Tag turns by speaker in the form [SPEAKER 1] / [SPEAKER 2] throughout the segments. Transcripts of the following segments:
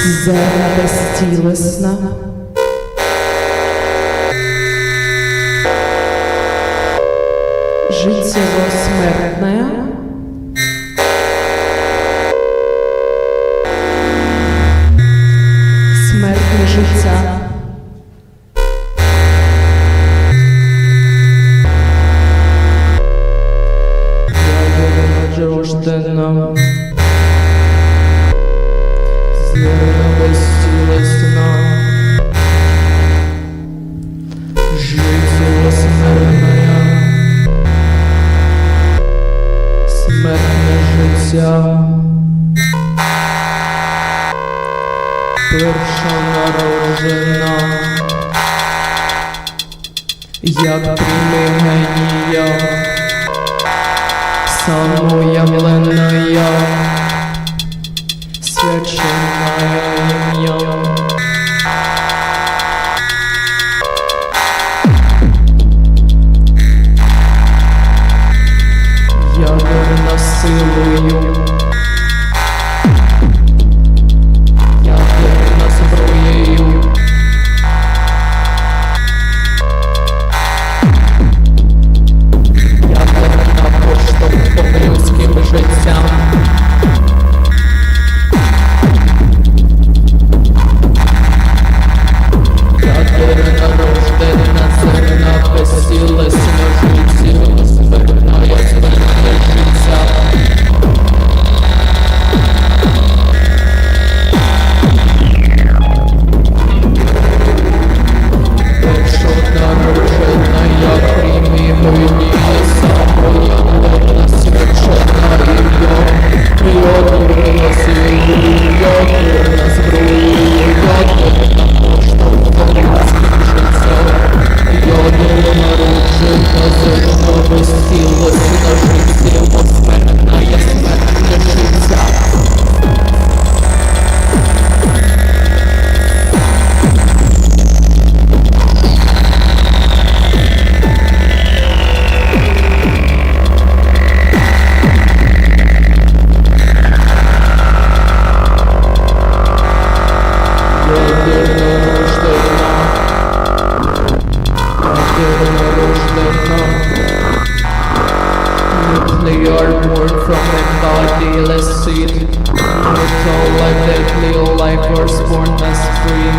[SPEAKER 1] Земля безцілесна, життєво-смертне, смертне життя. Рождена, земля безцілесна, життєво-смертне, смертне життя, перша народжена, як примирення, самоявленная, священное имя. Я верна силою, я верна зброєю. Людським життям. Я вірна рождена, земна безцілесна, життєво-смертне життя. Першонароджена, я примирення, самоявлена, священна ім'я. Я вірна силою, я вірна зброєю, я вірна поштовхом людським життям. Я вірна народжена, земна безцілесна, життєво-смертне життя. Nuclear born from a bodiless seed, mortal life, deadly life, firstborn as free.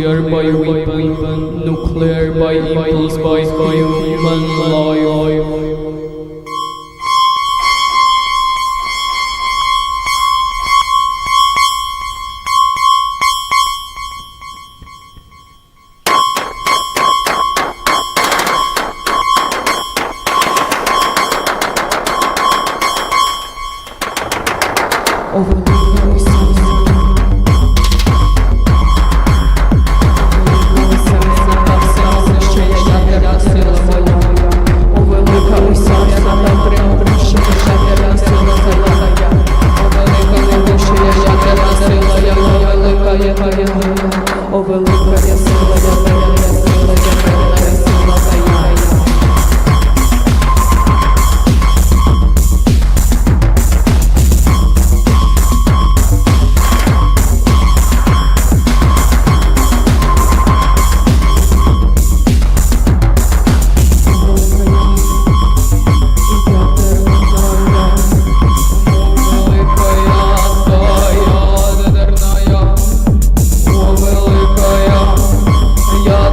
[SPEAKER 1] nuclear by weapon, nuclear by impulse by human life. Я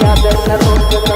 [SPEAKER 2] Ядерна розміна,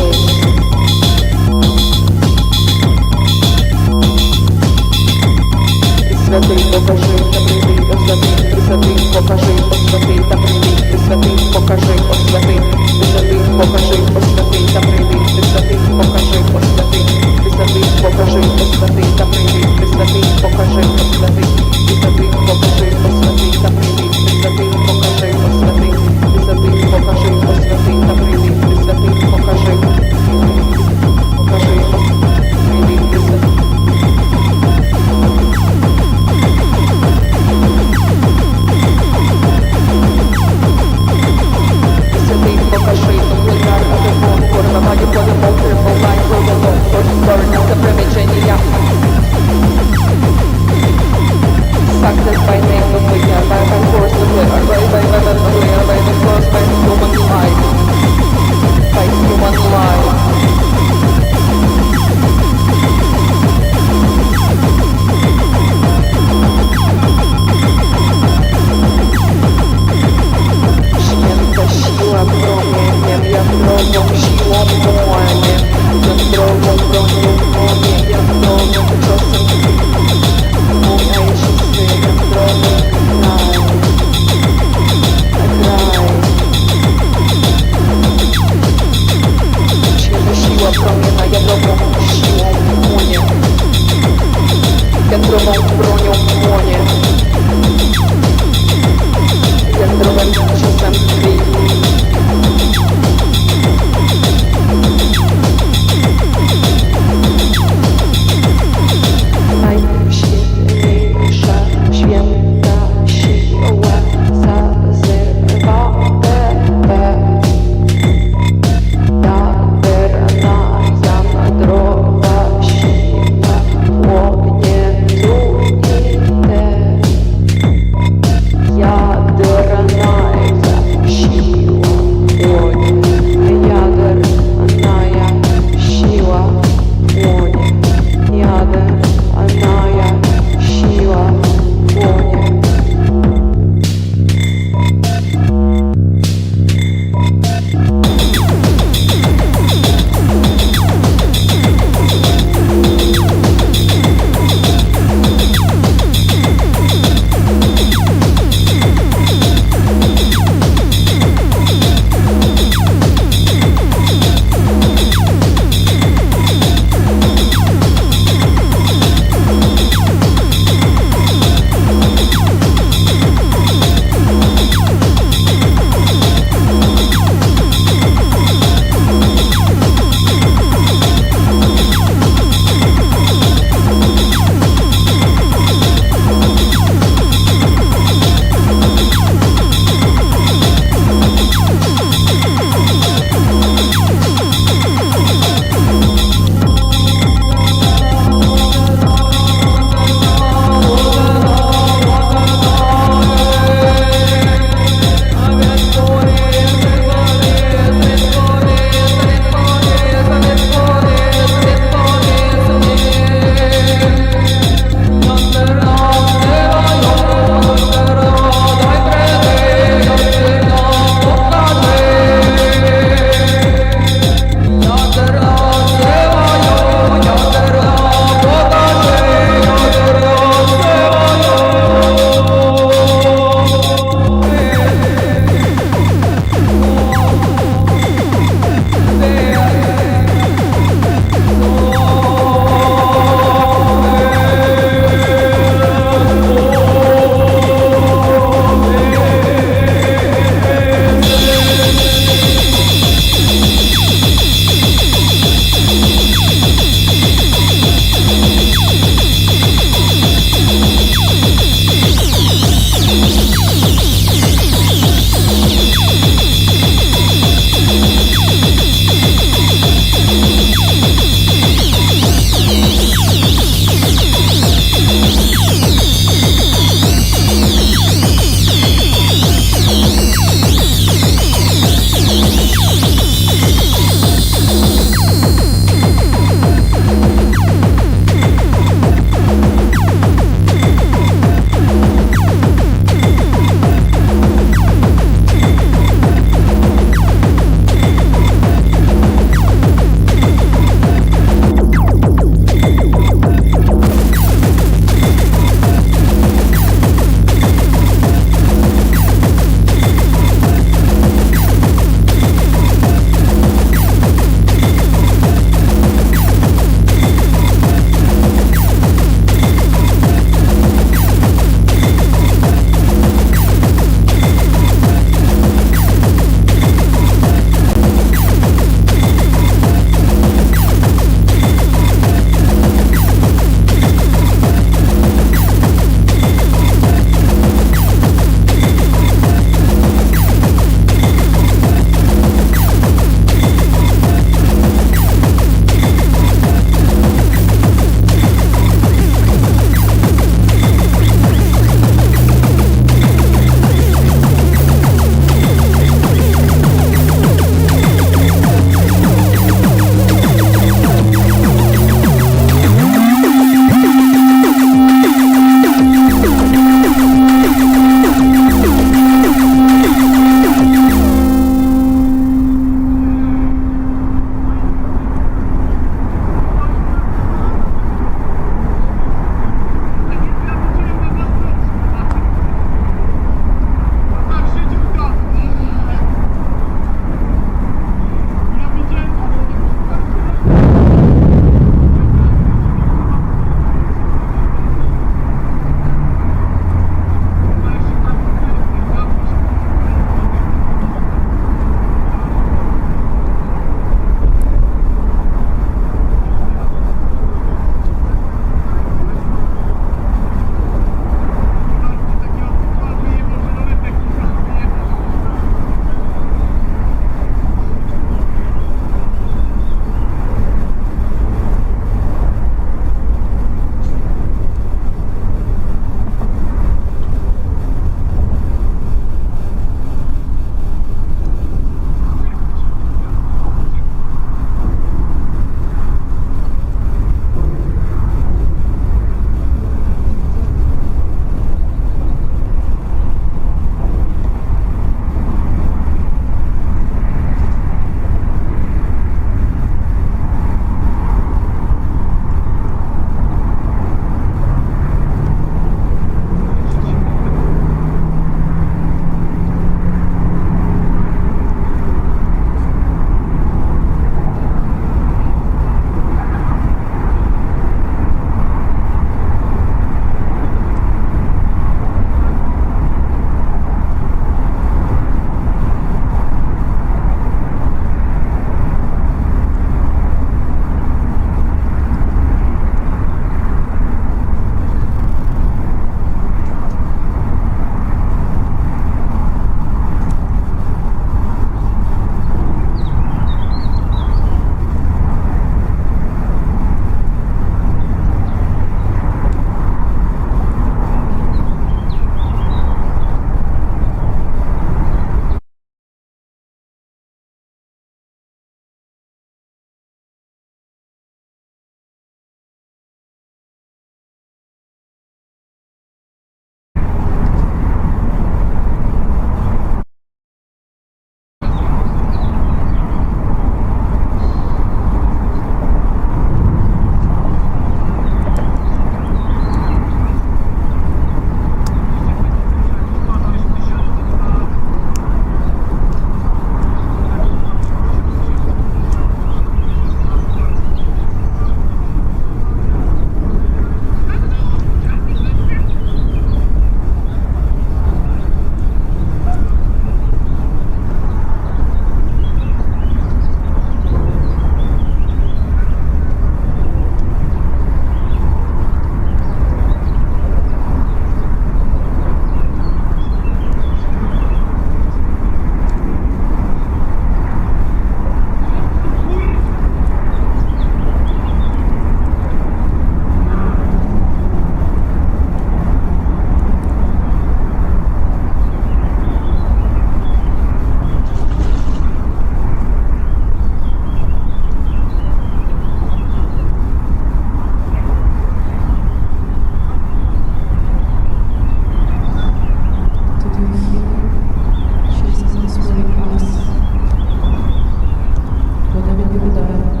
[SPEAKER 1] наблюдаю.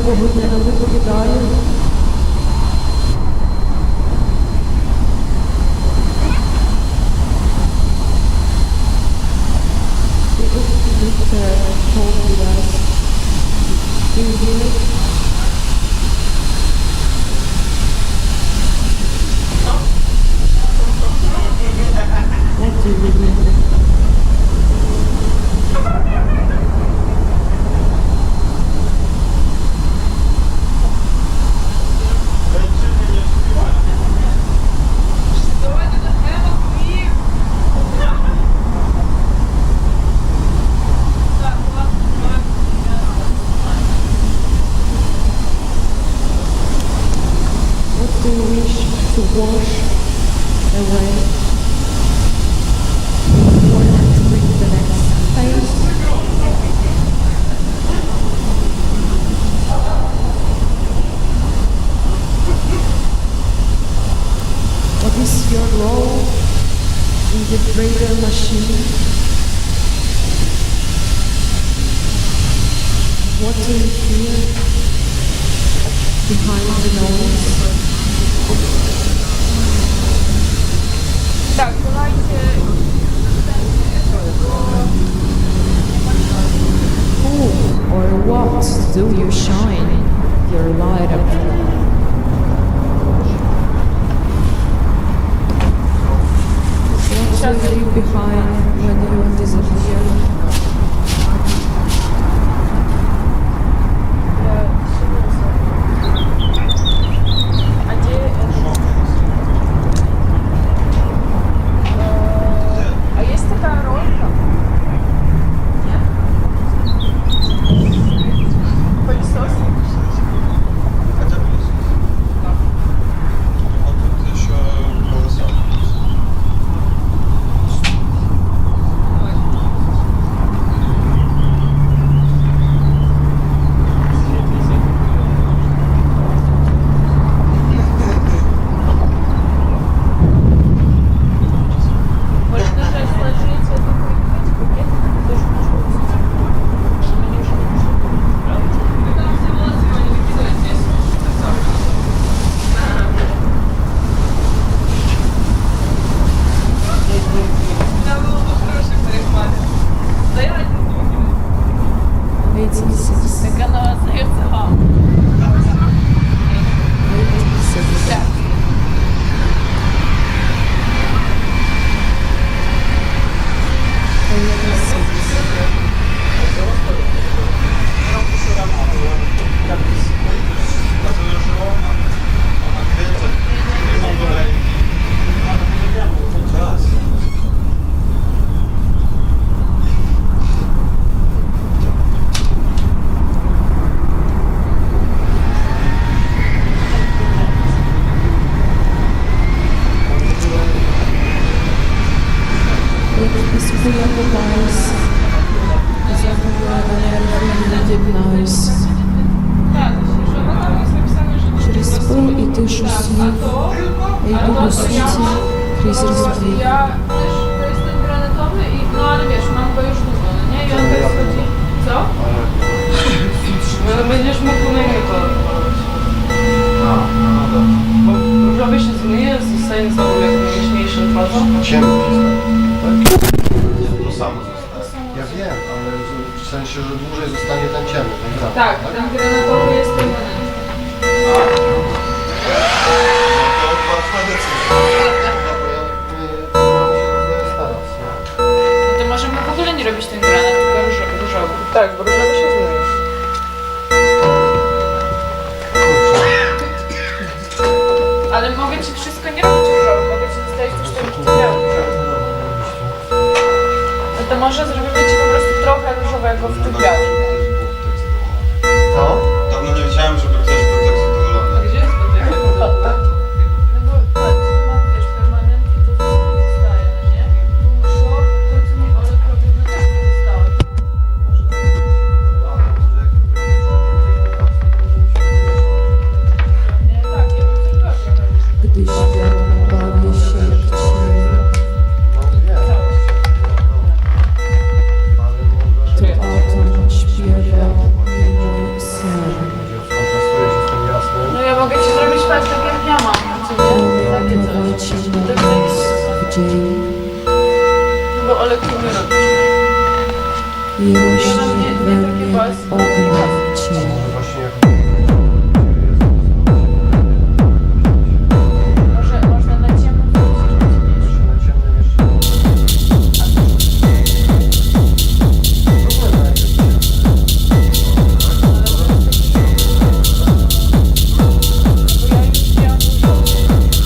[SPEAKER 1] Погодняна виповідає. To wash away in order to reach the next phase. What is your role in the greater machine? What do you feel behind the noise?
[SPEAKER 2] Так, давайте.
[SPEAKER 1] Who or what do you shine your light upon? What do you leave behind when you disappear? пишу слів, я йду до суті крізь розбій.
[SPEAKER 2] Ja też, to jest ten granatowy i no ale wiesz, mam go już długo, no nie? I on teraz chodzi... Co?
[SPEAKER 3] No będziesz mógł na inny kolor malować. Bo różowy się zmyje, zostanie znowu jakby jaśniejszym twarzą.
[SPEAKER 4] Ciemny tak? To samo zostaje. Ja wiem, ale w sensie, że dłużej zostanie ten ciemny, ten granat,
[SPEAKER 2] Tak, ten granatowy jest permanentny.
[SPEAKER 5] No to możemy w ogóle nie robić ten granat, tylko różowy.
[SPEAKER 3] Tak, bo różowy się zmyje.
[SPEAKER 5] Ale mogę ci wszystko nie robić różowy, mogę ci zostawić też taki biały różowy. No to może zrobimy ci po prostu trochę różowego w tym białym.
[SPEAKER 4] Co?
[SPEAKER 6] Dawno nie wiedziałem, żeby ktoś był tak zadowolony.
[SPEAKER 3] Gdzie jest to takie?
[SPEAKER 5] No bo patrz, tu mam wiesz permanent i to zostaje, no nie? Tu szło, to co mi Olek robił, no też to zostało. Nie, tak, ja bym zrobiła trochę różowego.
[SPEAKER 1] Gdy świat bawię się jak cień, to o tym śpiewa mój sen.
[SPEAKER 4] Kontrastuje się z tym jasnym.
[SPEAKER 5] No ja mogę ci zrobić patrz tak jak ja mam, a co nie? Takie coś.
[SPEAKER 1] Leci
[SPEAKER 5] Tak
[SPEAKER 1] na
[SPEAKER 5] jak
[SPEAKER 1] nas w dzień
[SPEAKER 5] bo Olek lubi robić.
[SPEAKER 1] i rośnie
[SPEAKER 5] nie
[SPEAKER 1] we
[SPEAKER 5] takie
[SPEAKER 1] mnie
[SPEAKER 5] bas-
[SPEAKER 1] ognia cień.
[SPEAKER 4] Właśnie jak...
[SPEAKER 5] Może można na ciemno wrócić.
[SPEAKER 4] Na ciemnym jeszcze...
[SPEAKER 5] Bo ja już miałam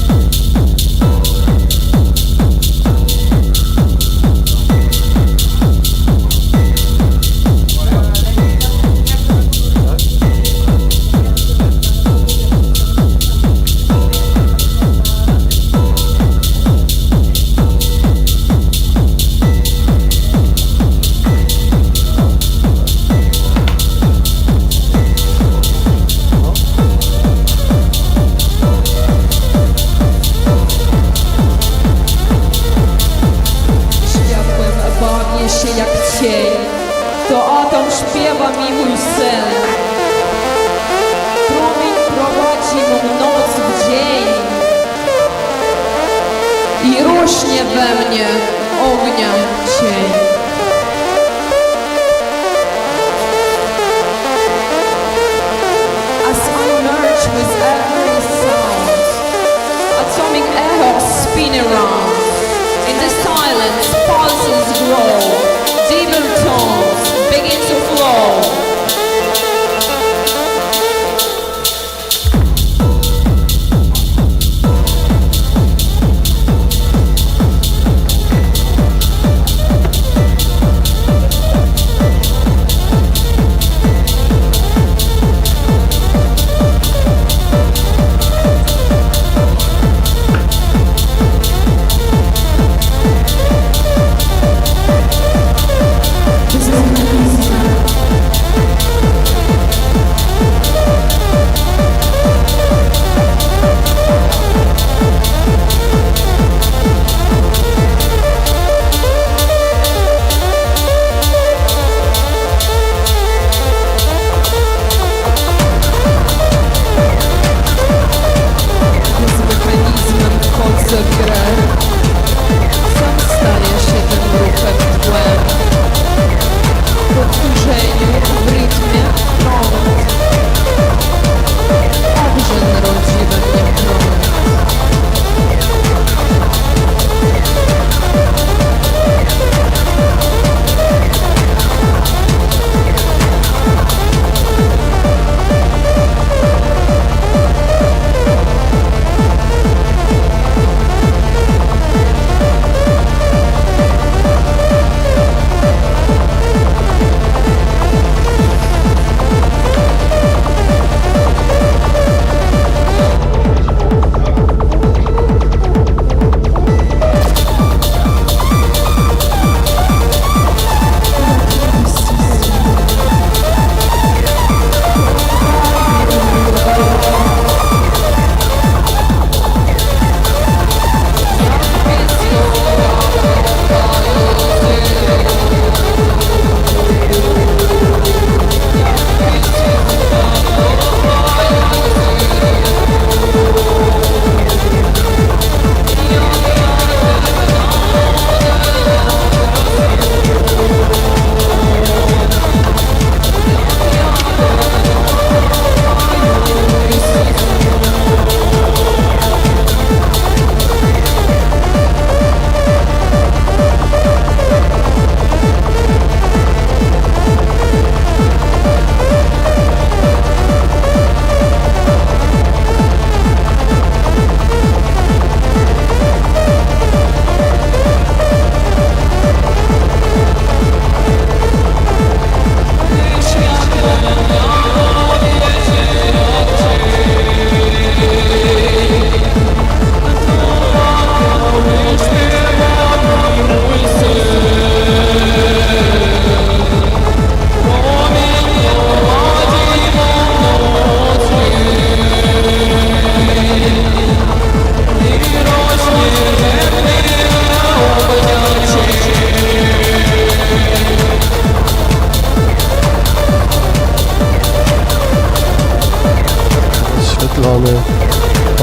[SPEAKER 1] Światłem bawię się jak cień, to atom śpiewa mi mój sen. Promień prowadzi mą noc w dzień i rośnie we mnie ognia cień. As I merge with every sound, atomic echoes spin around. In the silence, pulses grow, deeper tones begin to flow.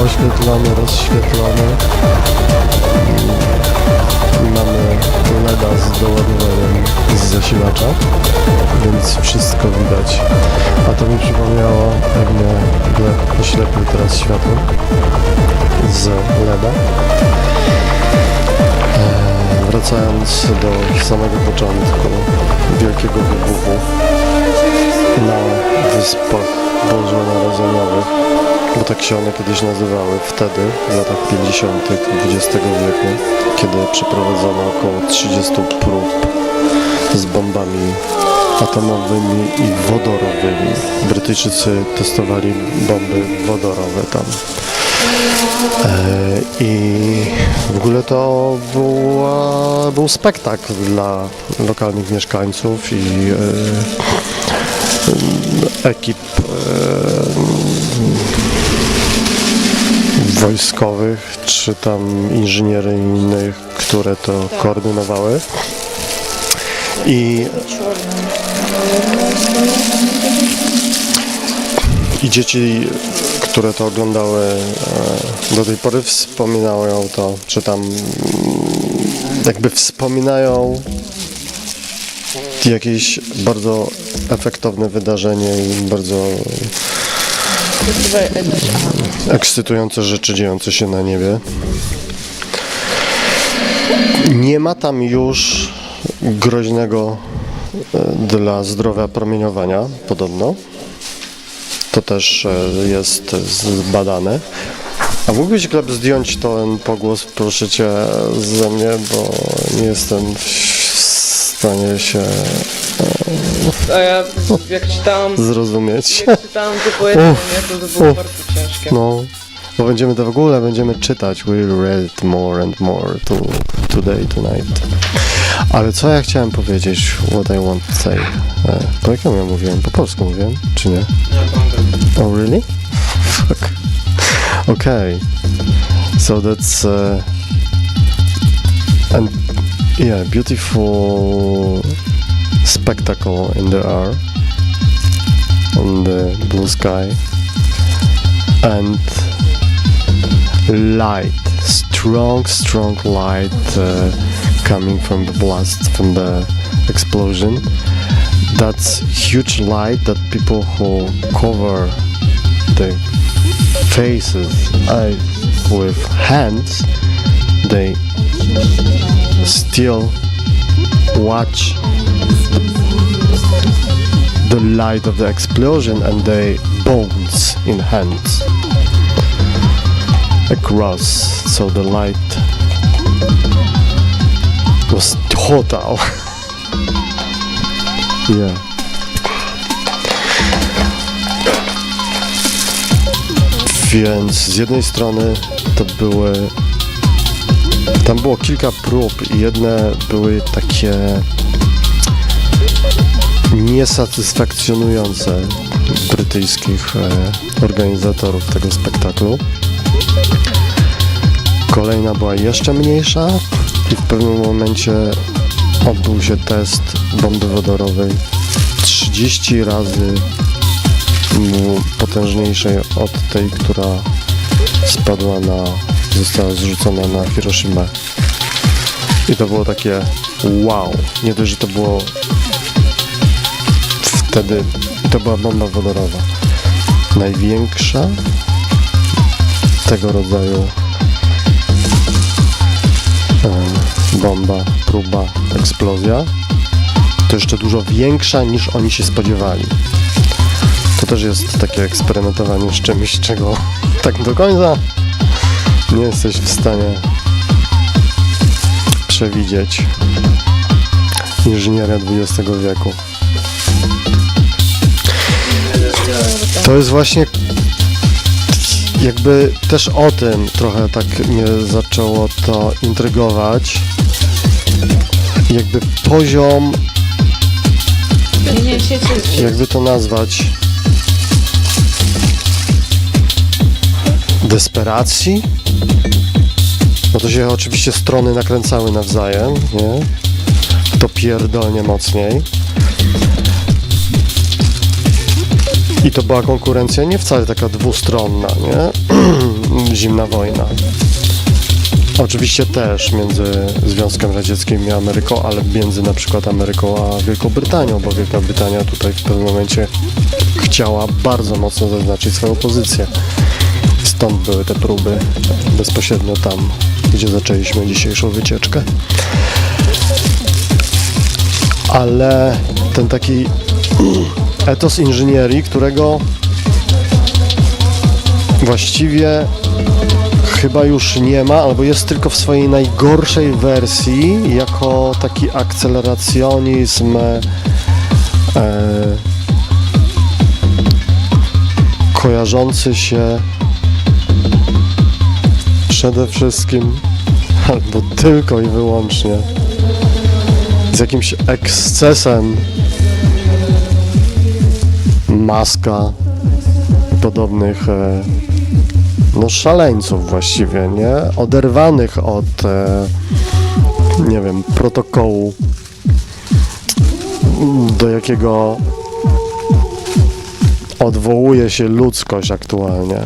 [SPEAKER 4] oświetlony, rozświetlony. Mamy LEDa z doładowaniem z zasilacza, więc wszystko widać. A to mi przypomniało, jak mnie oślepił teraz światło z LEDa. Wracając do samego początku wielkiego wybuchu na Wyspach Bożonarodzeniowych, bo tak się one kiedyś nazywały wtedy, w latach 50. XX wieku, kiedy przeprowadzono około 30 prób z bombami atomowymi i wodorowymi. Brytyjczycy testowali bomby wodorowe tam. I w ogóle to był spektakl dla lokalnych mieszkańców i ekip wojskowych, czy tam inżynieryjnych, które to koordynowały. I dzieci, które to oglądały, do tej pory wspominają to, czy tam jakby wspominają jakieś bardzo efektowne wydarzenie i bardzo ekscytujące rzeczy dziejące się na niebie. Nie ma tam już groźnego dla zdrowia promieniowania, podobno. To też jest zbadane. A mógłbyś, Gleb, zdjąć ten pogłos, proszę Cię, ze mnie, bo nie jestem w stanie się
[SPEAKER 3] A ja jak czytałam,
[SPEAKER 4] zrozumieć.
[SPEAKER 3] te powiedzenie, to było bardzo ciężkie.
[SPEAKER 4] No, bo w ogóle będziemy czytać. We'll read more and more tonight. Ale co ja chciałem powiedzieć, what I want to say. Po jakiemu ja mówiłem? Po polsku mówiłem, czy nie? Oh, really? Fuck. Okay. So that's and yeah, beautiful spectacle in the air, on the blue sky, and light, strong light coming from the blast, from the explosion. That's huge light that people who cover the faces with hands, they still watch the light of the explosion and they bones in hands across, so the light was total. Yeah. Więc z jednej strony tam było kilka prób i jedne były takie niesatysfakcjonujące brytyjskich organizatorów tego spektaklu. Kolejna była jeszcze mniejsza i w pewnym momencie odbył się test bomby wodorowej 30 razy potężniejszej od tej, która została zrzucona na Hiroshimę. I to było takie wow. Nie dość, że to było wtedy, to była bomba wodorowa. Największa tego rodzaju bomba, próba, eksplozja. To jeszcze dużo większa niż oni się spodziewali. To też jest takie eksperymentowanie z czymś, czego tak do końca nie jesteś w stanie przewidzieć. Inżynieria XX wieku. To jest właśnie jakby też o tym trochę tak mnie zaczęło to intrygować. Jakby poziom, jakby to nazwać, desperacji. No to się oczywiście strony nakręcały nawzajem, nie? Kto pierdolnie mocniej. I to była konkurencja nie wcale taka dwustronna, nie? Zimna wojna. Oczywiście też między Związkiem Radzieckim i Ameryką, ale między na przykład Ameryką a Wielką Brytanią, bo Wielka Brytania tutaj w pewnym momencie chciała bardzo mocno zaznaczyć swoją pozycję. Stąd były te próby bezpośrednio tam, gdzie zaczęliśmy dzisiejszą wycieczkę. Ale ten taki etos inżynierii, którego właściwie chyba już nie ma, albo jest tylko w swojej najgorszej wersji, jako taki akceleracjonizm kojarzący się przede wszystkim, albo tylko i wyłącznie z jakimś ekscesem Muska i podobnych no szaleńców właściwie, nie? Oderwanych od nie wiem, protokołu, do jakiego odwołuje się ludzkość aktualnie.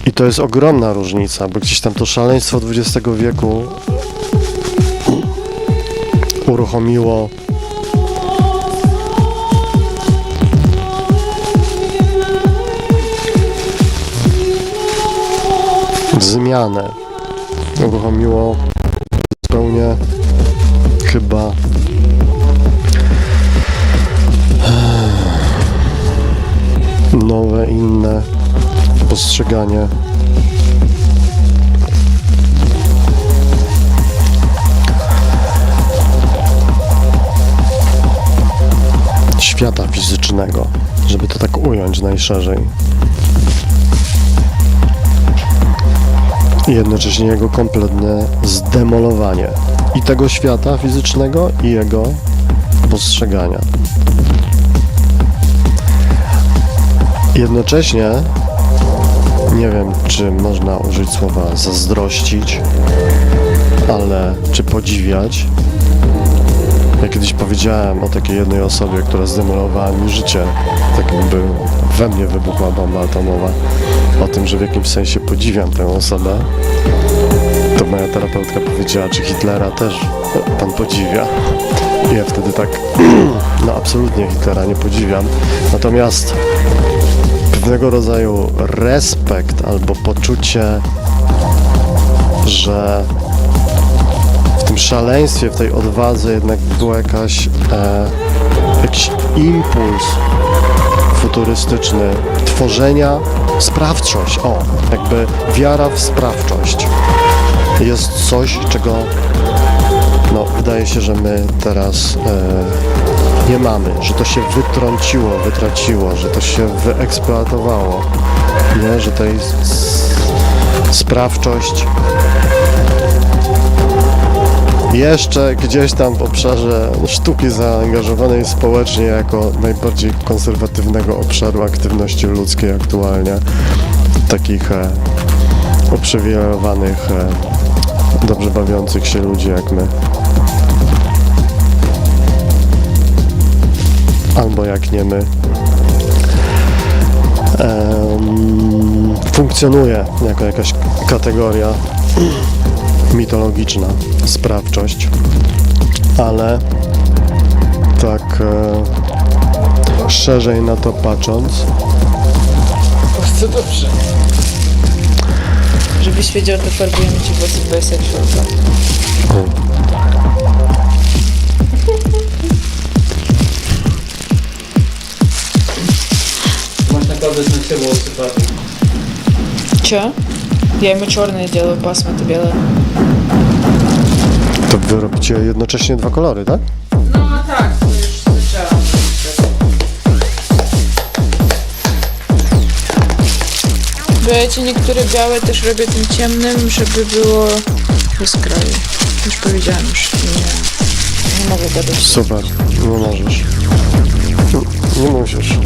[SPEAKER 4] I to jest ogromna różnica, bo gdzieś tam to szaleństwo XX wieku uruchomiło zmianę. Uruchomiło zupełnie chyba nowe, inne postrzeganie świata fizycznego, żeby to tak ująć najszerzej. I jednocześnie jego kompletne zdemolowanie i tego świata fizycznego, i jego postrzegania. Jednocześnie nie wiem, czy można użyć słowa zazdrościć, ale czy podziwiać. Ja kiedyś powiedziałem o takiej jednej osobie, która zdemolowała mi życie, tak jakby we mnie wybuchła bomba atomowa, o tym, że w jakimś sensie podziwiam tę osobę. To moja terapeutka powiedziała, czy Hitlera też pan podziwia. I ja wtedy tak, no absolutnie Hitlera nie podziwiam. Natomiast pewnego rodzaju respekt albo poczucie, że w tym szaleństwie, w tej odwadze jednak była jakiś impuls futurystyczny tworzenia, sprawczość, jakby wiara w sprawczość jest coś, czego no, wydaje się, że my teraz nie mamy, że to się wytraciło, że to się wyeksploatowało, nie? Że to jest sprawczość jeszcze gdzieś tam w obszarze sztuki zaangażowanej społecznie jako najbardziej konserwatywnego obszaru aktywności ludzkiej aktualnie, takich uprzywilejowanych, dobrze bawiących się ludzi jak my. Albo jak nie my. Funkcjonuje jako jakaś kategoria mitologiczna, sprawczość, ale tak szerzej na to patrząc.
[SPEAKER 7] Bardzo dobrze.
[SPEAKER 5] Żebyś wiedział, to farbujemy ci włosy 27 lat.
[SPEAKER 7] Можно кладывать на все волосы папы.
[SPEAKER 5] Че? Я ему черное делаю, пасма это белое.
[SPEAKER 4] To wy robicie jednocześnie dwa kolory, tak?
[SPEAKER 3] No tak, to już słyszałam.
[SPEAKER 5] Bo ja ci niektóre białe też robię tym ciemnym, żeby było bez kraju. Już powiedziałam, już nie mogę gadać.
[SPEAKER 4] Super, nie możesz. Nie musisz.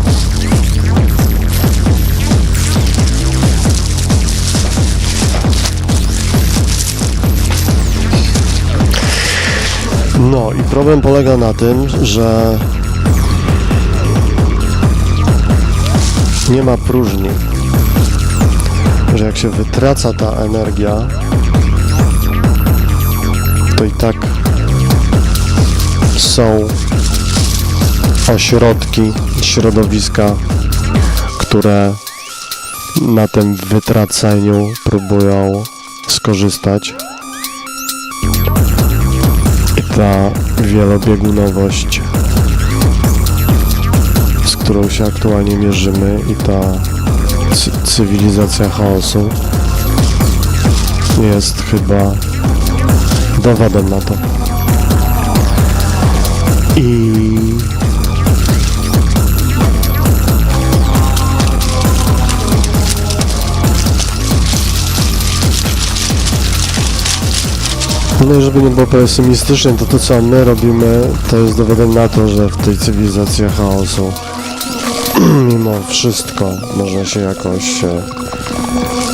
[SPEAKER 4] No i problem polega na tym, że nie ma próżni, że jak się wytraca ta energia, to i tak są ośrodki, środowiska, które na tym wytraceniu próbują skorzystać. I ta wielobiegunowość, z którą się aktualnie mierzymy, i ta cywilizacja chaosu jest chyba dowodem na to. I no i żeby nie było pesymistycznie, to co my robimy, to jest dowodem na to, że w tej cywilizacji chaosu mimo wszystko można się jakoś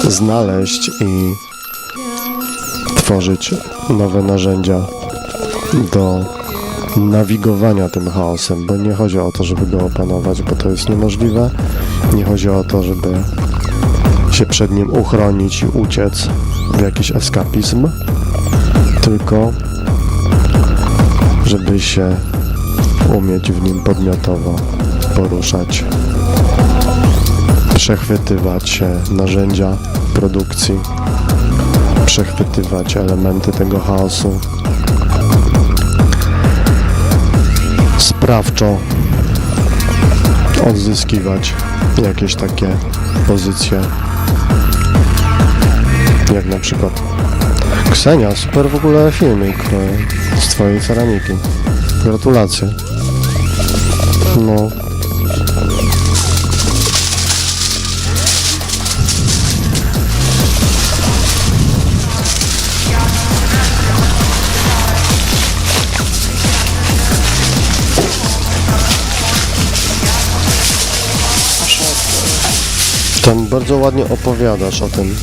[SPEAKER 4] znaleźć i tworzyć nowe narzędzia do nawigowania tym chaosem, bo nie chodzi o to, żeby go opanować, bo to jest niemożliwe. Nie chodzi o to, żeby się przed nim uchronić i uciec w jakiś eskapizm, tylko żeby się umieć w nim podmiotowo poruszać, przechwytywać narzędzia produkcji, przechwytywać elementy tego chaosu, sprawczo odzyskiwać jakieś takie pozycje, jak na przykład Ksenia, super w ogóle filmik z twojej ceramiki. Gratulacje. No. Tam bardzo ładnie opowiadasz o tym.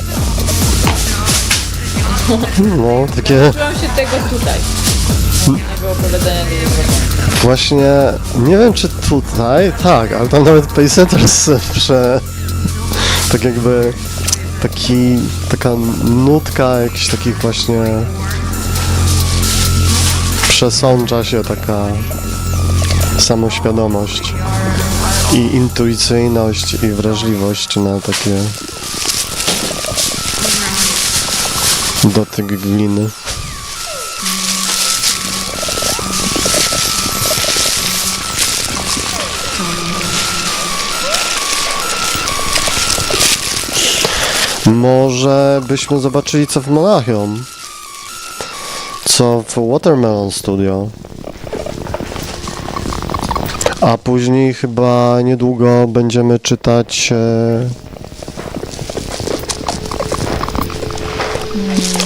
[SPEAKER 4] No, takie...
[SPEAKER 5] Uczyłam się tego tutaj. Tego opowiadania do niego.
[SPEAKER 4] Właśnie, nie wiem czy tutaj, tak, ale tam nawet Paysetters tak jakby taka nutka jakichś takich właśnie przesącza się taka samoświadomość i intuicyjność i wrażliwość na takie dotyk gliny. Może byśmy zobaczyli co w Monachium, co w Watermelon Studio, a później chyba niedługo będziemy czytać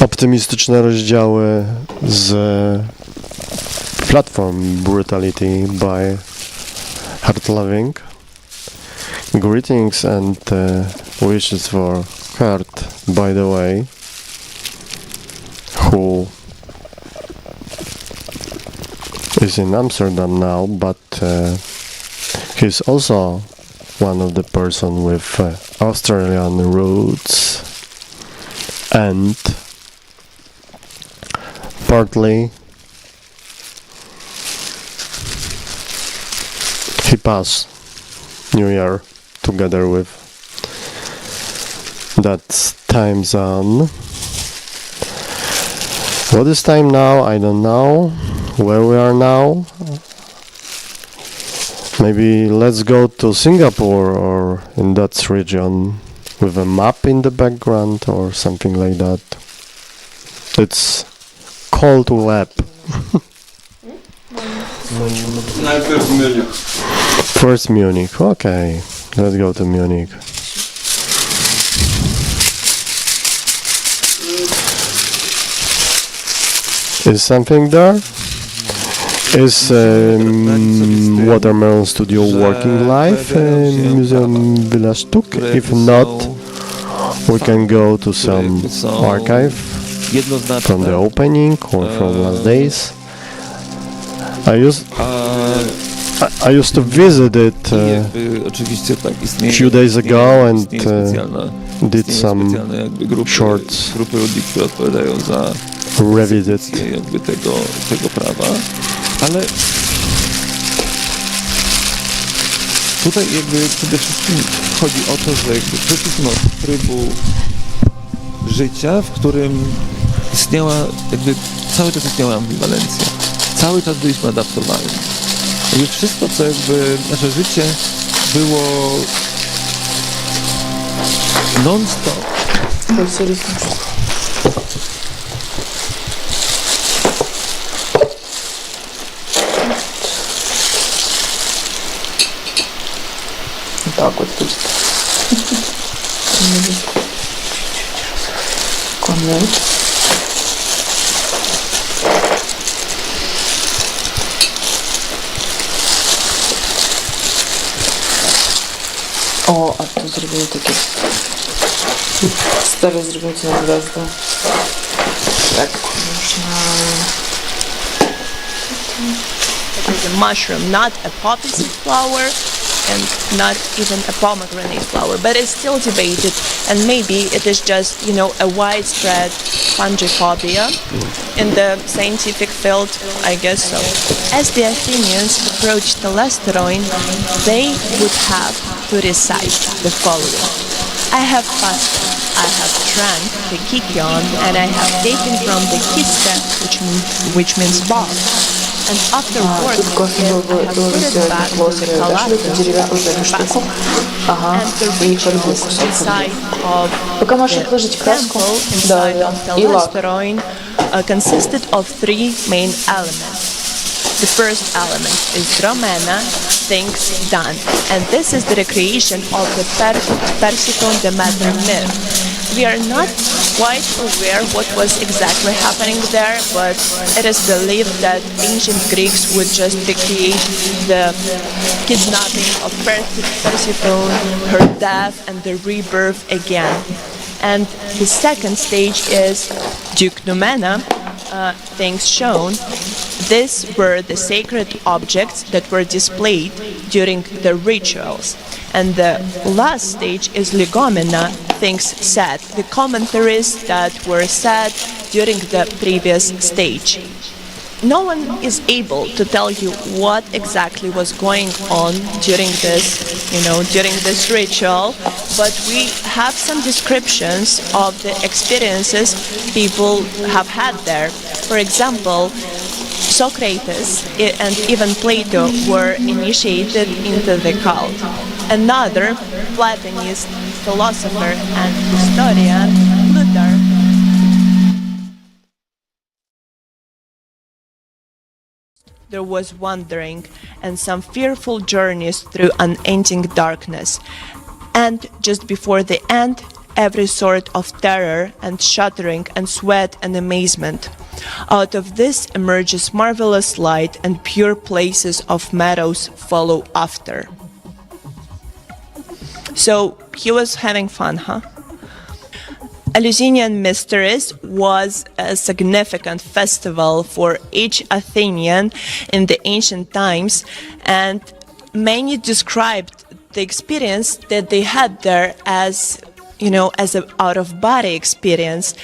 [SPEAKER 4] optymistyczne rozdziały z Platform Brutality by Heart Loving. Greetings and wishes for Heart, by the way, who is in Amsterdam now, but he's also one of the person with Australian roots, and partly he passed New Year together with that time zone. What is time now? I don't know where we are now. Maybe let's go to Singapore or in that region with a map in the background or something like that. It's cold web.
[SPEAKER 6] Najpierw Munich.
[SPEAKER 4] First Munich, okay. Let's go to Munich. Is something there? Is Watermelon Studio working live in Museum Villa Sztuk? If not, we can go to some archive from the opening or from last days. I used to visit it
[SPEAKER 8] I jakby oczywiście tak istnieje.
[SPEAKER 4] few days ago and
[SPEAKER 8] istnieje specjalna,
[SPEAKER 4] did some
[SPEAKER 8] specjalne jakby grupy ludzi, które odpowiadają za
[SPEAKER 4] revisit.
[SPEAKER 8] jakby tego prawa, ale tutaj jakby przede wszystkim chodzi o to, że jakby przeszliśmy od trybu życia, w którym cały czas istniała ambiwalencja. Cały czas byliśmy adaptowani. Jakby wszystko, co jakby nasze życie było non-stop.
[SPEAKER 5] Так вот будет. Коммент. O, a tu zrobimy takie stare zrobicie na gwiazdę. Tak, można...
[SPEAKER 9] It is a mushroom, not a poppy seed flower and not even a pomegranate flower, but it's still debated, and maybe it is just, a widespread fungiphobia in the scientific field, I guess so. As the Athenians approached testosterone, they would have to recite the following. I have fasted, I have drank the kikion, and I have taken from the kiska, which means bog. And after work, I have put it back to the kalatha, and the rituals inside of the temple, inside of testosterone, consisted of three main elements. The first element is dromena, things done, and this is the recreation of the Persian Demeter myth. We are not quite aware what was exactly happening there, but it is believed that ancient Greeks would just recreate the kidnapping of Persephone, her death, and the rebirth again. And the second stage is deuknomena, things shown. These were the sacred objects that were displayed during the rituals. And the last stage is legomena, things said, the commentaries that were said during the previous stage. No one is able to tell you what exactly was going on during this ritual, but we have some descriptions of the experiences people have had there. For example, Socrates and even Plato were initiated into the cult. Another Platonist philosopher and historian, Plutarch, there was wandering and some fearful journeys through unending darkness. And just before the end, every sort of terror and shuddering and sweat and amazement. Out of this emerges marvelous light, and pure places of meadows follow after. So he was having fun, huh? Eleusinian Mysteries was a significant festival for each Athenian in the ancient times, and many described the experience that they had there as an out-of-body experience.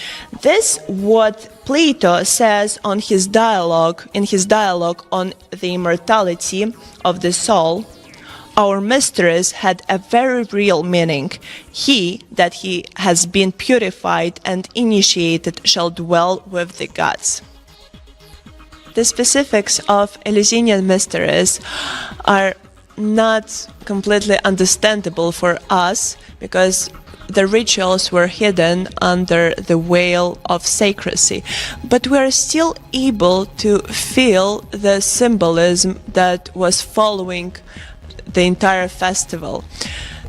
[SPEAKER 9] This what Plato says in his dialogue on the immortality of the soul. Our mysteries had a very real meaning. He has been purified and initiated shall dwell with the gods. The specifics of Eleusinian Mysteries are not completely understandable for us because the rituals were hidden under the veil of secrecy, but we are still able to feel the symbolism that was following the entire festival.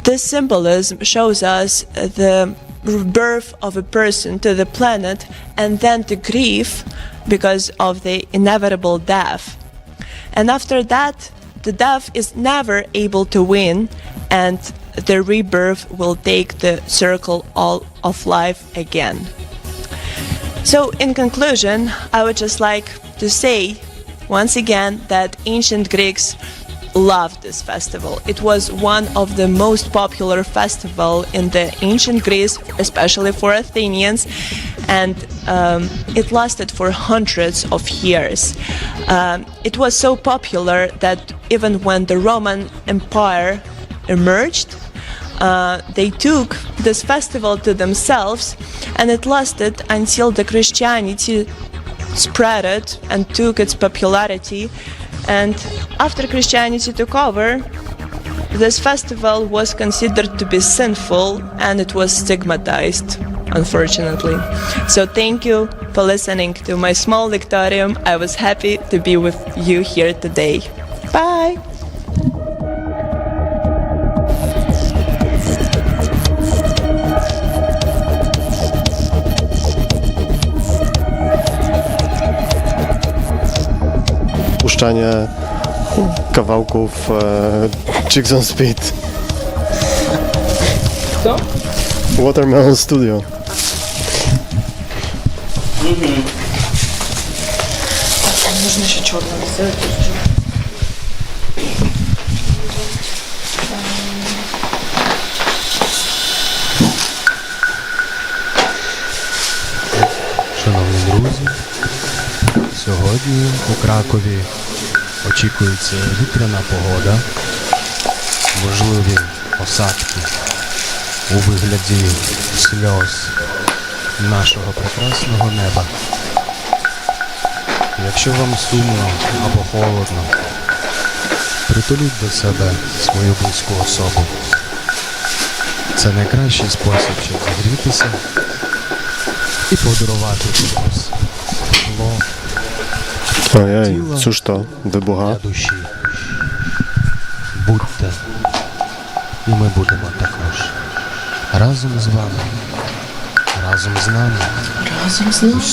[SPEAKER 9] This symbolism shows us the birth of a person to the planet and then the grief because of the inevitable death. And after that, the death is never able to win, and the rebirth will take the circle of life again. So in conclusion, I would just like to say once again that ancient Greeks loved this festival. It was one of the most popular festival in the ancient Greece, especially for Athenians, and it lasted for hundreds of years. It was so popular that even when the Roman Empire emerged, they took this festival to themselves, and it lasted until the Christianity spread it and took its popularity. And after Christianity took over, this festival was considered to be sinful and it was stigmatized, unfortunately. So thank you for listening to my small lectorium. I was happy to be with you here today. Bye!
[SPEAKER 4] Puszczanie kawałków Chicks on Speed.
[SPEAKER 5] Co?
[SPEAKER 4] Watermelon Studio.
[SPEAKER 5] Można się czarno nazywać.
[SPEAKER 10] Шановні друзі, сьогодні у Кракові очікується вітряна погода, можливі осадки у вигляді сльоз нашого прекрасного неба. Якщо вам сумно або холодно, притуліть до себе свою близьку особу. Це найкращий спосіб, щоб зігрітися i podarować komuś teplо.
[SPEAKER 4] Ojej, cóż to wybucha?
[SPEAKER 10] Для душі. Будьте, і ми будемо також. Разом з вами, разом з нами.
[SPEAKER 5] Разом з нами.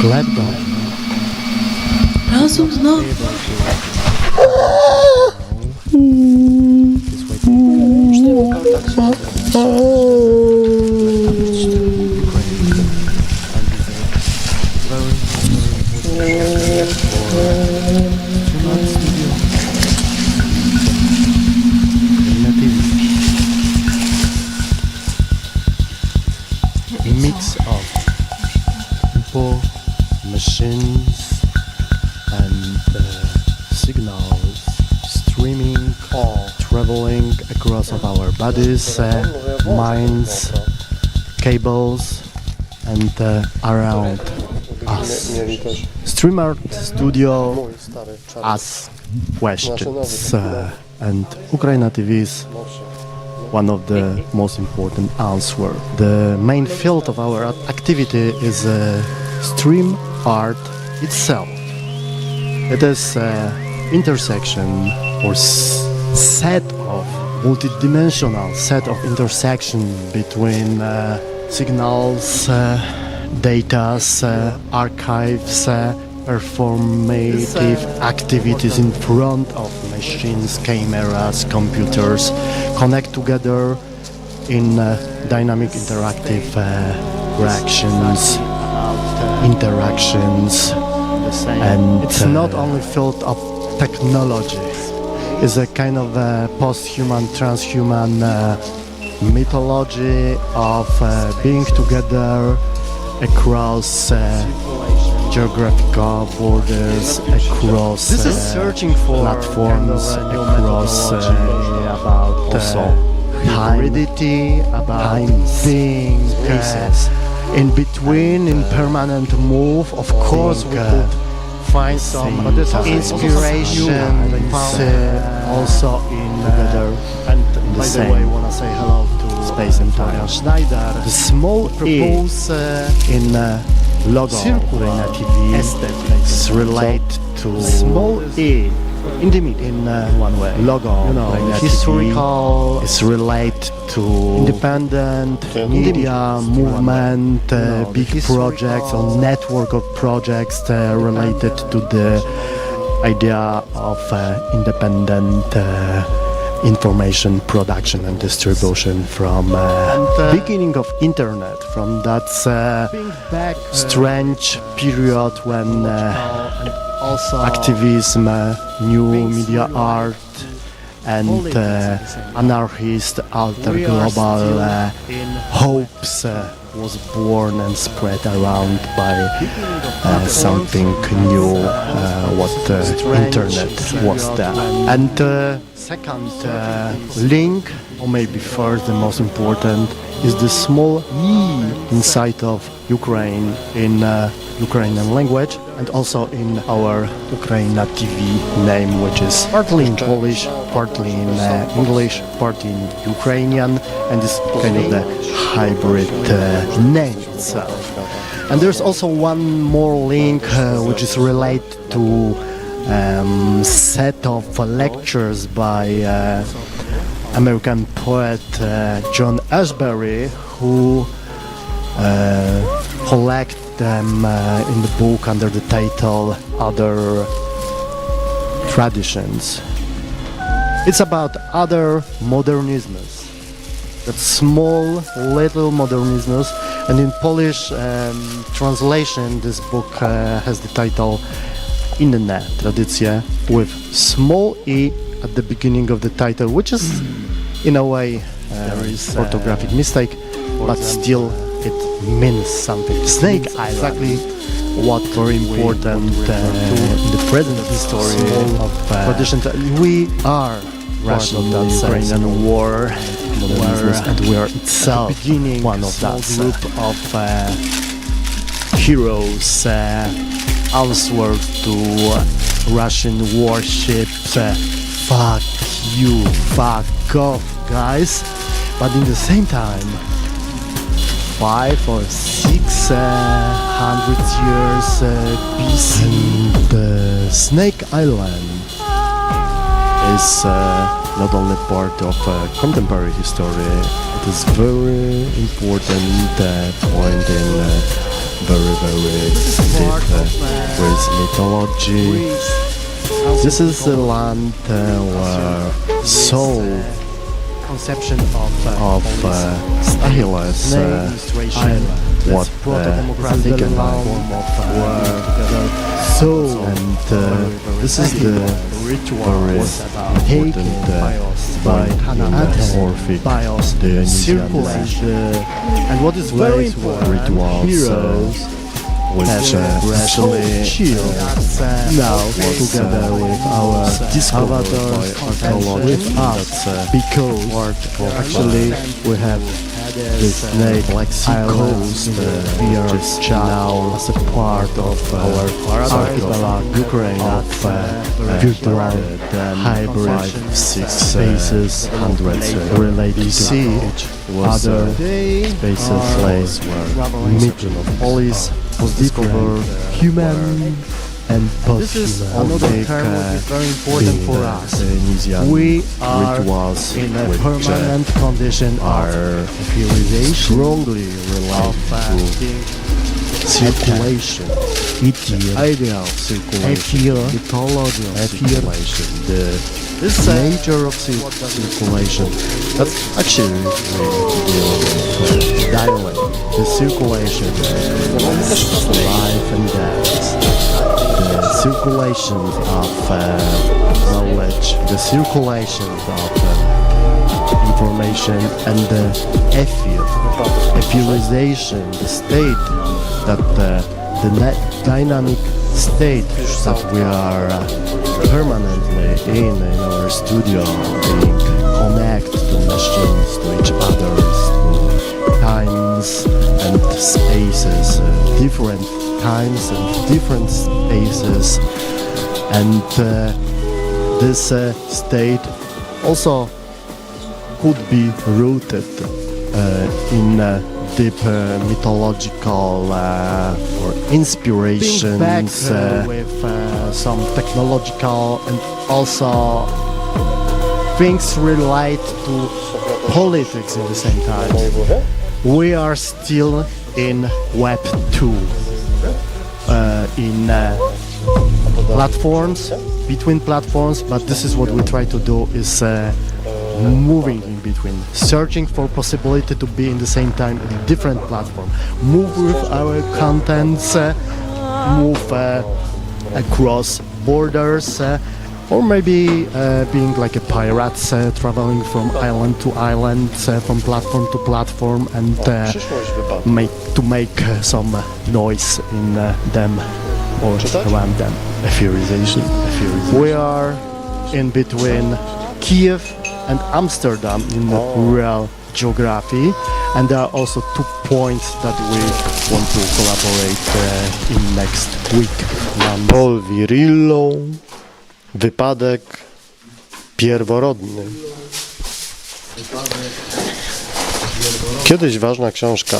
[SPEAKER 10] Клепто.
[SPEAKER 5] Разом з нами.
[SPEAKER 10] Mix of people, machines, and signals streaming or traveling across of our bodies, minds, cables, and around us. Stream Art Studio asks questions, and UKRAiNATV is one of the most important answers. The main field of our activity is stream art itself. It is intersection or set of multidimensional set of intersection between signals, data, archives, performative activities in front of machines, cameras, computers, connect together in dynamic interactive reactions, interactions, and it's not only field of technology. It's a kind of post-human, transhuman mythology of being together across geographical borders, across platforms, across about hybridity, about being in between, in permanent move. Of course, we could find some inspiration also in and by the way, I want to say hello to space and time. Schneider. The small propose in logo UKRAiNATV aesthetics relate to small e in the middle in one way. Logo, historical is relate to independent media movement, big projects or network of projects related to the idea of independent information production and distribution from beginning of internet, from that strange period when activism, new media art, and anarchist alter global hopes was born and spread around by something new, what the internet was there. And second link, or maybe first, the most important, is the small E inside of Ukraine in Ukrainian language, and also in our UKRAiNATV name, which is partly in Polish, partly in English, partly in Ukrainian, and is kind of the hybrid name itself. And there's also one more link which is related to set of lectures by American poet John Ashbery, who collect them in the book under the title Other Traditions. It's about other modernisms, that small little modernisms, and in Polish translation this book has the title Inne Tradycje, with small e at the beginning of the title, which is in a way orthographic mistake, but still it means something. Snake Island, exactly what very important in the present history of tradition. We are Russian and Ukrainian war, and we are itself one of that group of heroes answer to Russian warships. Fuck you, fuck off, guys. But in the same time, 500 or 600 years BC, the Snake Island is not only part of contemporary history, it is very important point in very deep with mythology. This is the land where soul conception of Achilles, what proto-democratic and form of soul, and this is the ritual taken by anthropomorphic circulation, and what is very important, heroes which actually now together with our discovery with us, because actually we have this snake Black Sea coast here now as a part of our archipelago Ukraine of virtual hybrid spaces, hundreds related to other spaces like metropolis, discover human and post-human. Another term which is very important for us. We are in a permanent condition of strongly related to circulation, ideal circulation, mythological circulation, the nature of circulation. That's actually the dialect, the circulation of life and death, the circulation of knowledge, the circulation of information, and the ephemerization, the state that the dynamic state that we are permanently in our studio, being connected to machines, to each other, to times and spaces, different times and different spaces, and this state also could be rooted in deep mythological or inspirations with some technological and also things relate to politics at the same time. We are still in Web 2, in platforms, between platforms, but this is what we try to do, is moving in between, searching for possibility to be in the same time in different platform, move with our contents, move across borders, or maybe being like a pirate, traveling from island to island, from platform to platform, and make some noise in them or around them. Effurization. We are in between Kiev and Amsterdam in real geography, and there are also 2 points that we want to collaborate in next week.
[SPEAKER 4] Paul Virillo, wypadek pierworodny. Kiedyś ważna książka,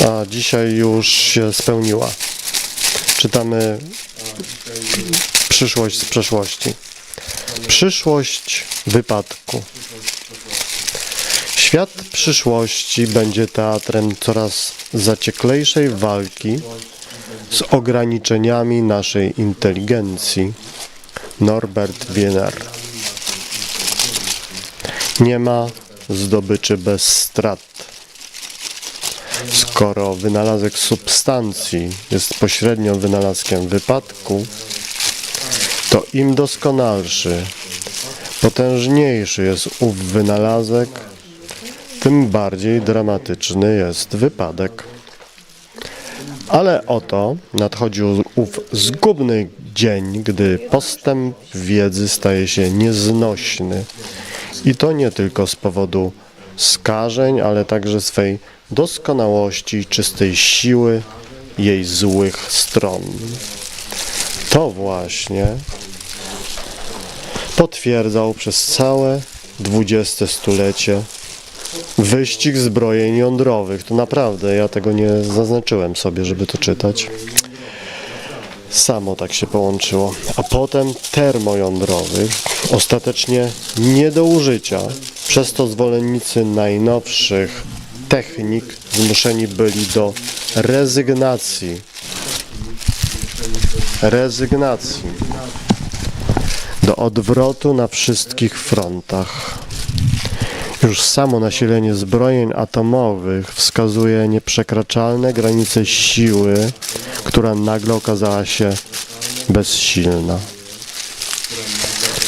[SPEAKER 4] a dzisiaj już się spełniła. Czytamy przyszłość z przeszłości. Przyszłość wypadku. Świat przyszłości będzie teatrem coraz zacieklejszej walki z ograniczeniami naszej inteligencji. Norbert Wiener. Nie ma zdobyczy bez strat. Skoro wynalazek substancji jest pośrednio wynalazkiem wypadku, to im doskonalszy, potężniejszy jest ów wynalazek, tym bardziej dramatyczny jest wypadek. Ale oto nadchodził ów zgubny dzień, gdy postęp wiedzy staje się nieznośny. I to nie tylko z powodu skażeń, ale także swej doskonałości i czystej siły jej złych stron. To właśnie potwierdzał przez całe XX stulecie wyścig zbrojeń jądrowych. To naprawdę, ja tego nie zaznaczyłem sobie, żeby to czytać. Samo tak się połączyło. A potem termojądrowych, ostatecznie nie do użycia. Przez to zwolennicy najnowszych technik zmuszeni byli do rezygnacji. Do odwrotu na wszystkich frontach. Już samo nasilenie zbrojeń atomowych wskazuje nieprzekraczalne granice siły, która nagle okazała się bezsilna.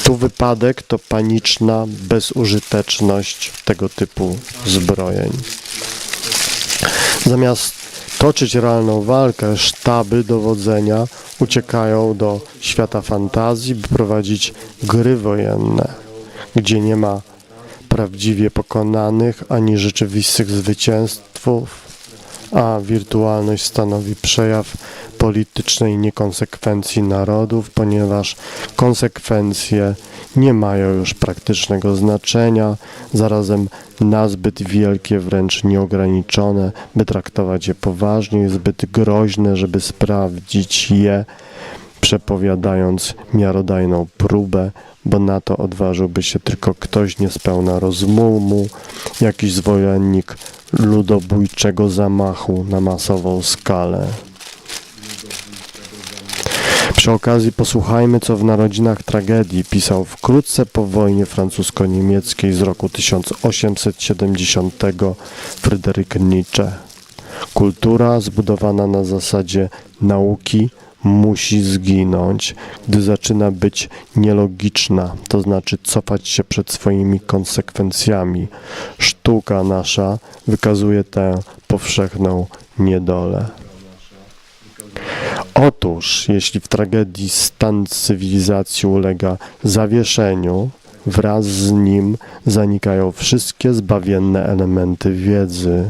[SPEAKER 4] Tu wypadek to paniczna bezużyteczność tego typu zbrojeń. Zamiast toczyć realną walkę, sztaby dowodzenia uciekają do świata fantazji, by prowadzić gry wojenne, gdzie nie ma prawdziwie pokonanych ani rzeczywistych zwycięzców, a wirtualność stanowi przejaw politycznej niekonsekwencji narodów, ponieważ konsekwencje nie mają już praktycznego znaczenia, zarazem nazbyt wielkie, wręcz nieograniczone, by traktować je poważnie, i zbyt groźne, żeby sprawdzić je, przepowiadając miarodajną próbę, bo na to odważyłby się tylko ktoś niespełna rozumu, jakiś zwolennik ludobójczego zamachu na masową skalę. Przy okazji posłuchajmy, co w Narodzinach Tragedii pisał wkrótce po wojnie francusko-niemieckiej z roku 1870 Fryderyk Nietzsche. Kultura zbudowana na zasadzie nauki musi zginąć, gdy zaczyna być nielogiczna, to znaczy cofać się przed swoimi konsekwencjami. Sztuka nasza wykazuje tę powszechną niedolę. Otóż, jeśli w tragedii stan cywilizacji ulega zawieszeniu, wraz z nim zanikają wszystkie zbawienne elementy wiedzy.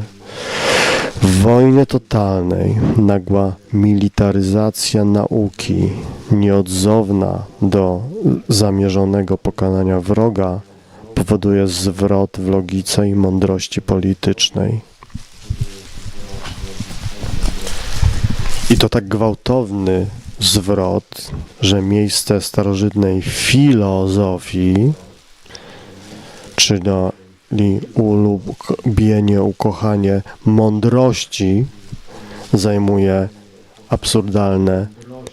[SPEAKER 4] W wojnie totalnej nagła militaryzacja nauki, nieodzowna do zamierzonego pokonania wroga, powoduje zwrot w logice i mądrości politycznej. I to tak gwałtowny zwrot, że miejsce starożytnej filozofii, czyli ulubienie, ukochanie mądrości, zajmuje absurdalne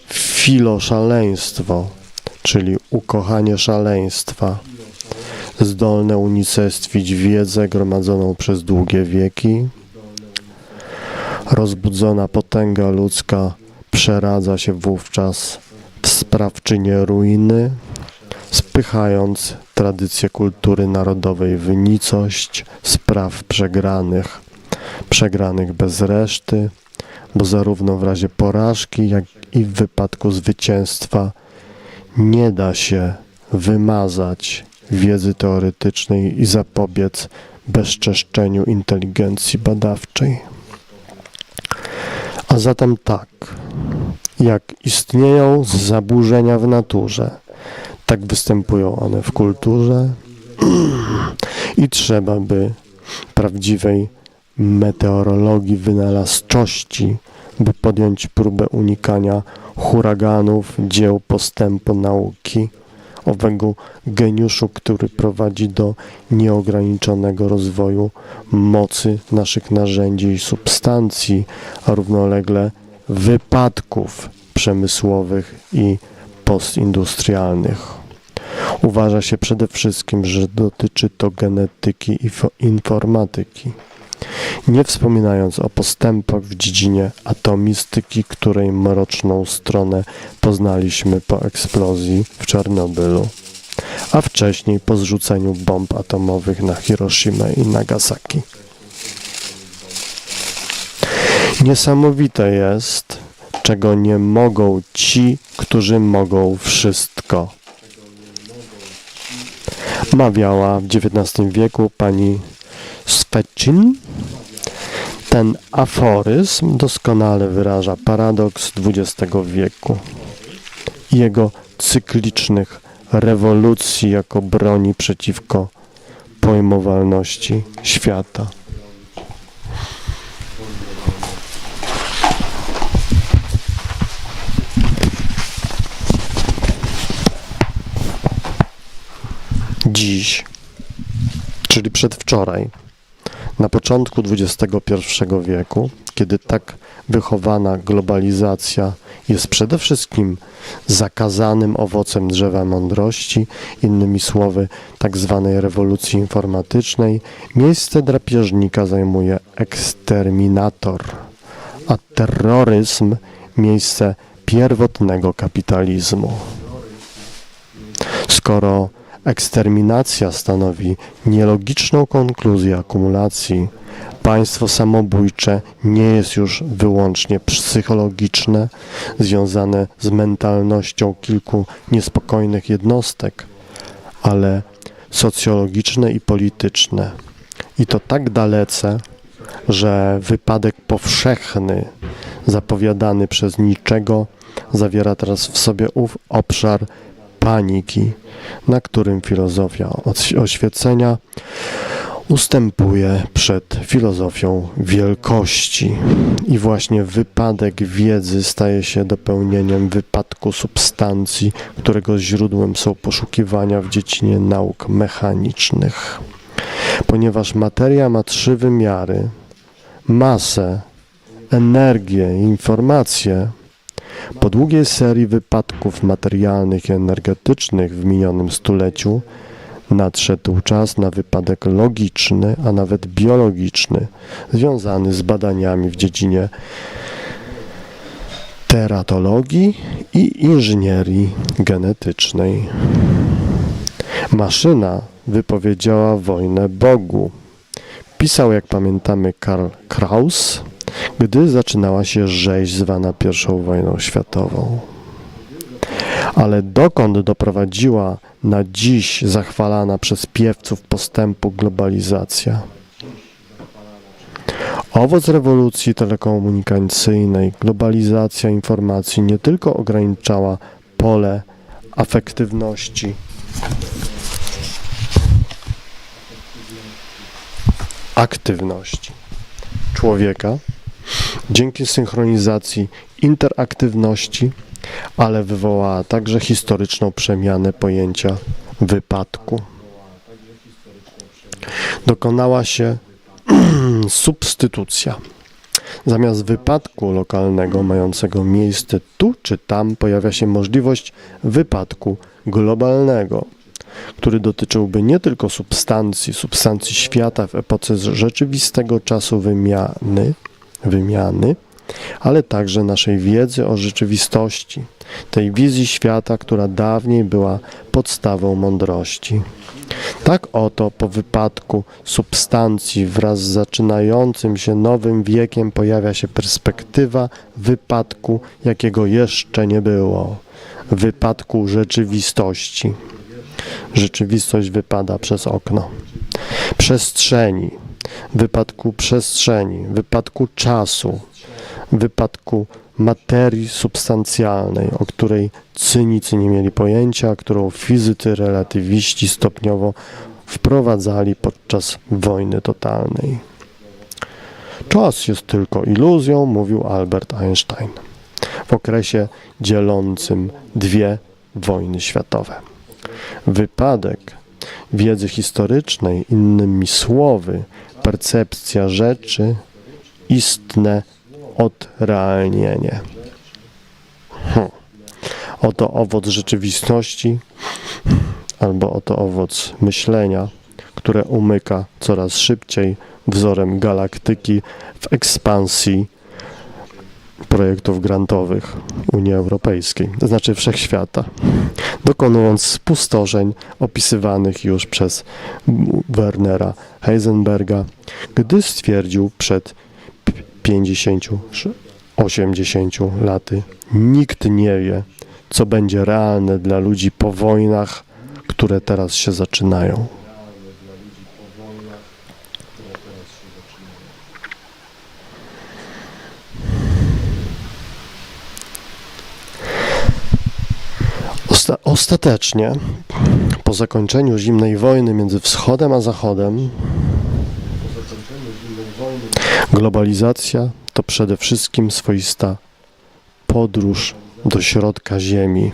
[SPEAKER 4] filoszaleństwo, czyli ukochanie szaleństwa. zdolne unicestwić wiedzę gromadzoną przez długie wieki. Rozbudzona potęga ludzka przeradza się wówczas w sprawczynię ruiny, spychając tradycję kultury narodowej w nicość spraw przegranych bez reszty, bo zarówno w razie porażki, jak i w wypadku zwycięstwa nie da się wymazać wiedzy teoretycznej i zapobiec bezczeszczeniu inteligencji badawczej. A zatem tak, jak istnieją zaburzenia w naturze, tak występują one w kulturze i trzeba by prawdziwej meteorologii wynalazczości, by podjąć próbę unikania huraganów, dzieł postępu nauki, owego geniuszu, który prowadzi do nieograniczonego rozwoju mocy naszych narzędzi i substancji, a równolegle wypadków przemysłowych i postindustrialnych. Uważa się przede wszystkim, że dotyczy to genetyki i informatyki, nie wspominając o postępach w dziedzinie atomistyki, której mroczną stronę poznaliśmy po eksplozji w Czarnobylu, a wcześniej po zrzuceniu bomb atomowych na Hiroshimę i Nagasaki. Niesamowite jest, czego nie mogą ci, którzy mogą wszystko. Mawiała w XIX wieku pani Swetchin. Ten aforyzm doskonale wyraża paradoks XX wieku i jego cyklicznych rewolucji jako broni przeciwko pojmowalności świata. Dziś, czyli przedwczoraj, na początku XXI wieku, kiedy tak wychowana globalizacja jest przede wszystkim zakazanym owocem drzewa mądrości, innymi słowy tak zwanej rewolucji informatycznej, miejsce drapieżnika zajmuje eksterminator, a terroryzm miejsce pierwotnego kapitalizmu. Skoro eksterminacja stanowi nielogiczną konkluzję akumulacji, państwo samobójcze nie jest już wyłącznie psychologiczne, związane z mentalnością kilku niespokojnych jednostek, ale socjologiczne i polityczne. I to tak dalece, że wypadek powszechny, zapowiadany przez niczego, zawiera teraz w sobie ów obszar paniki, na którym filozofia oświecenia ustępuje przed filozofią wielkości. I właśnie wypadek wiedzy staje się dopełnieniem wypadku substancji, którego źródłem są poszukiwania w dziedzinie nauk mechanicznych. Ponieważ materia ma trzy wymiary, masę, energię i informację, po długiej serii wypadków materialnych i energetycznych w minionym stuleciu nadszedł czas na wypadek logiczny, a nawet biologiczny, związany z badaniami w dziedzinie teratologii i inżynierii genetycznej. Maszyna wypowiedziała wojnę Bogu. Pisał, jak pamiętamy, Karl Kraus, gdy zaczynała się rzeź zwana I wojną światową. Ale dokąd doprowadziła na dziś zachwalana przez piewców postępu globalizacja? Owoc rewolucji telekomunikacyjnej, globalizacja informacji nie tylko ograniczała pole aktywności człowieka dzięki synchronizacji interaktywności, ale wywołała także historyczną przemianę pojęcia wypadku. Dokonała się substytucja. Zamiast wypadku lokalnego mającego miejsce tu czy tam pojawia się możliwość wypadku globalnego. który dotyczyłby nie tylko substancji świata w epoce rzeczywistego czasu wymiany, ale także naszej wiedzy o rzeczywistości, tej wizji świata, która dawniej była podstawą mądrości. Tak oto po wypadku substancji wraz z zaczynającym się nowym wiekiem pojawia się perspektywa wypadku, jakiego jeszcze nie było. Wypadku rzeczywistości. Rzeczywistość wypada przez okno. Przestrzeni. Wypadku przestrzeni. Wypadku czasu. Wypadku materii substancjalnej, o której cynicy nie mieli pojęcia, którą fizycy relatywiści stopniowo wprowadzali podczas wojny totalnej. Czas jest tylko iluzją, mówił Albert Einstein, w okresie dzielącym dwie wojny światowe. Wypadek wiedzy historycznej, innymi słowy, percepcja rzeczy, istne odrealnienie. Oto owoc rzeczywistości, albo oto owoc myślenia, które umyka coraz szybciej wzorem galaktyki w ekspansji projektów grantowych Unii Europejskiej, to znaczy wszechświata, dokonując spustoszeń opisywanych już przez Wernera Heisenberga, gdy stwierdził przed 50-80 laty: nikt nie wie, co będzie realne dla ludzi po wojnach, które teraz się zaczynają. Ostatecznie, po zakończeniu zimnej wojny między Wschodem a Zachodem, globalizacja to przede wszystkim swoista podróż do środka Ziemi,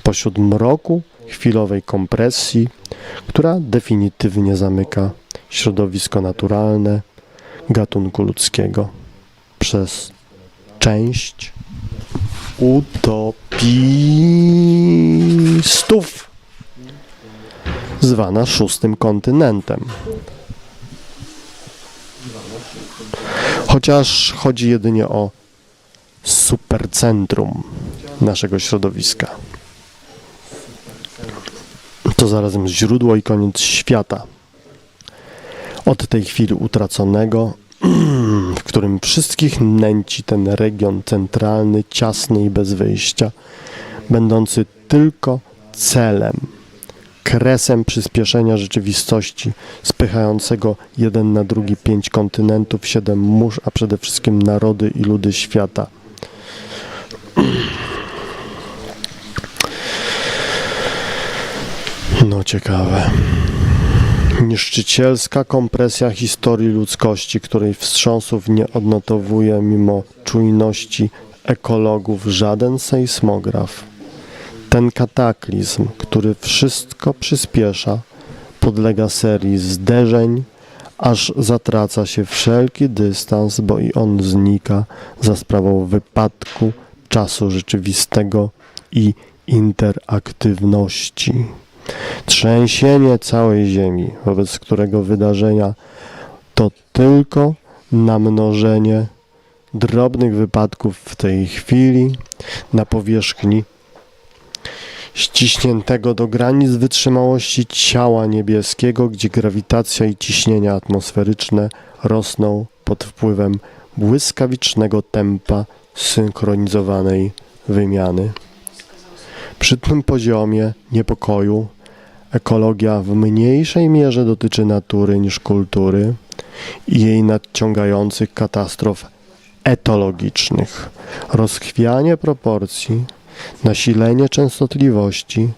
[SPEAKER 4] pośród mroku chwilowej kompresji, która definitywnie zamyka środowisko naturalne gatunku ludzkiego przez część utopistów, zwana szóstym kontynentem. Chociaż chodzi jedynie o supercentrum naszego środowiska. To zarazem źródło i koniec świata. Od tej chwili utraconego, w którym wszystkich nęci ten region centralny, ciasny i bez wyjścia, będący tylko celem, kresem przyspieszenia rzeczywistości, spychającego jeden na drugi 5 kontynentów, 7 mórz, a przede wszystkim narody i ludy świata. No ciekawe. Niszczycielska kompresja historii ludzkości, której wstrząsów nie odnotowuje mimo czujności ekologów żaden sejsmograf. Ten kataklizm, który wszystko przyspiesza, podlega serii zderzeń, aż zatraca się wszelki dystans, bo i on znika za sprawą wypadku czasu rzeczywistego i interaktywności. Trzęsienie całej Ziemi, wobec którego wydarzenia to tylko namnożenie drobnych wypadków w tej chwili na powierzchni ściśniętego do granic wytrzymałości ciała niebieskiego, gdzie grawitacja i ciśnienia atmosferyczne rosną pod wpływem błyskawicznego tempa synchronizowanej wymiany. Przy tym poziomie niepokoju ekologia w mniejszej mierze dotyczy natury niż kultury i jej nadciągających katastrof etologicznych. Rozchwianie proporcji, nasilenie częstotliwości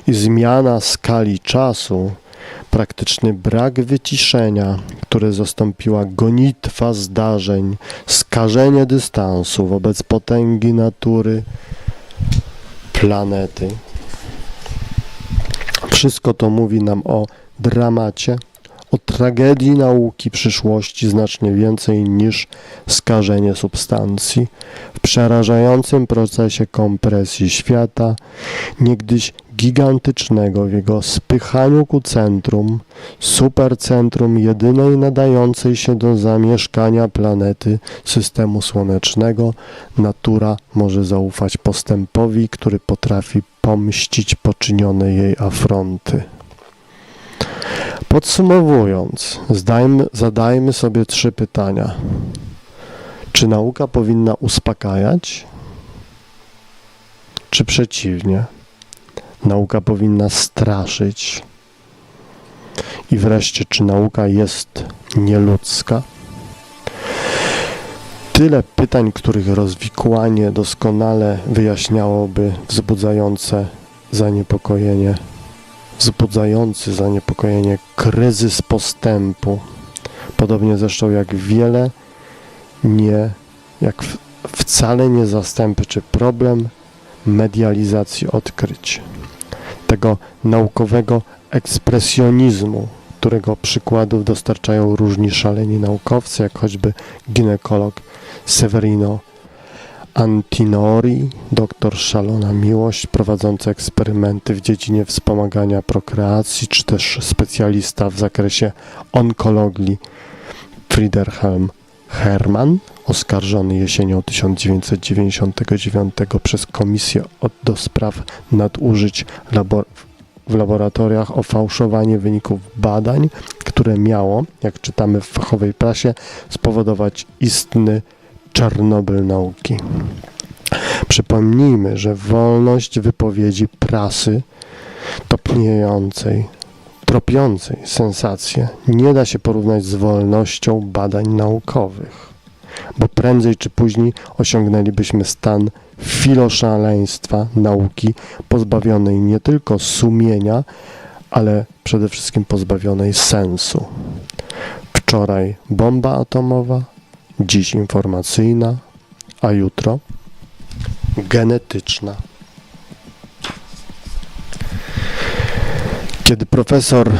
[SPEAKER 4] i zmiana skali czasu, praktyczny brak wyciszenia, które zastąpiła gonitwa zdarzeń, skażenie dystansu wobec potęgi natury, planety. Wszystko to mówi nam o dramacie, o tragedii nauki przyszłości znacznie więcej niż skażenie substancji. W przerażającym procesie kompresji świata, niegdyś gigantycznego w jego spychaniu ku centrum, supercentrum jedynej nadającej się do zamieszkania planety systemu słonecznego, natura może zaufać postępowi, który potrafi pomścić poczynione jej afronty. Podsumowując, zadajmy sobie 3 pytania. Czy nauka powinna uspokajać? Czy przeciwnie? Nauka powinna straszyć? I wreszcie, czy nauka jest nieludzka? Tyle pytań, których rozwikłanie doskonale wyjaśniałoby wzbudzający zaniepokojenie kryzys postępu. Podobnie zresztą jak wcale nie zastępczy problem medializacji odkryć. Tego naukowego ekspresjonizmu, którego przykładów dostarczają różni szaleni naukowcy, jak choćby ginekolog Severino Antinori, doktor Szalona Miłość, prowadzący eksperymenty w dziedzinie wspomagania prokreacji, czy też specjalista w zakresie onkologii Friedhelm Hermann, oskarżony jesienią 1999 przez Komisję do spraw nadużyć w laboratoriach o fałszowanie wyników badań, które miało, jak czytamy w fachowej prasie, spowodować istny Czarnobyl nauki. Przypomnijmy, że wolność wypowiedzi prasy tropiącej sensacje nie da się porównać z wolnością badań naukowych, bo prędzej czy później osiągnęlibyśmy stan filoszaleństwa nauki, pozbawionej nie tylko sumienia, ale przede wszystkim pozbawionej sensu. Wczoraj bomba atomowa, dziś informacyjna, a jutro genetyczna. Kiedy profesor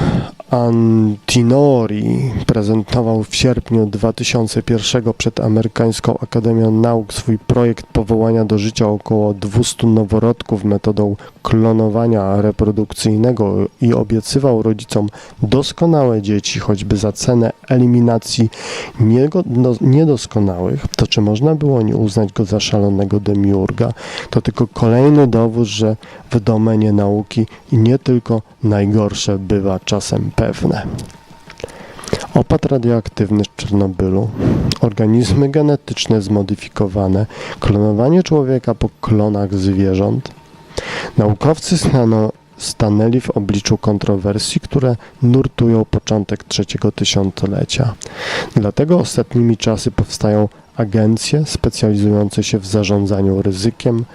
[SPEAKER 4] Antinori prezentował w sierpniu 2001 przed Amerykańską Akademią Nauk swój projekt powołania do życia około 200 noworodków metodą klonowania reprodukcyjnego i obiecywał rodzicom doskonałe dzieci, choćby za cenę eliminacji niedoskonałych, to czy można było nie uznać go za szalonego demiurga? To tylko kolejny dowód, że w domenie nauki i nie tylko najgorsze bywa czasem pewne. Opad radioaktywny z Czarnobylu, organizmy genetyczne zmodyfikowane, klonowanie człowieka po klonach zwierząt. Naukowcy stanęli w obliczu kontrowersji, które nurtują początek 3. tysiąclecia. Dlatego ostatnimi czasy powstają agencje specjalizujące się w zarządzaniu ryzykiem,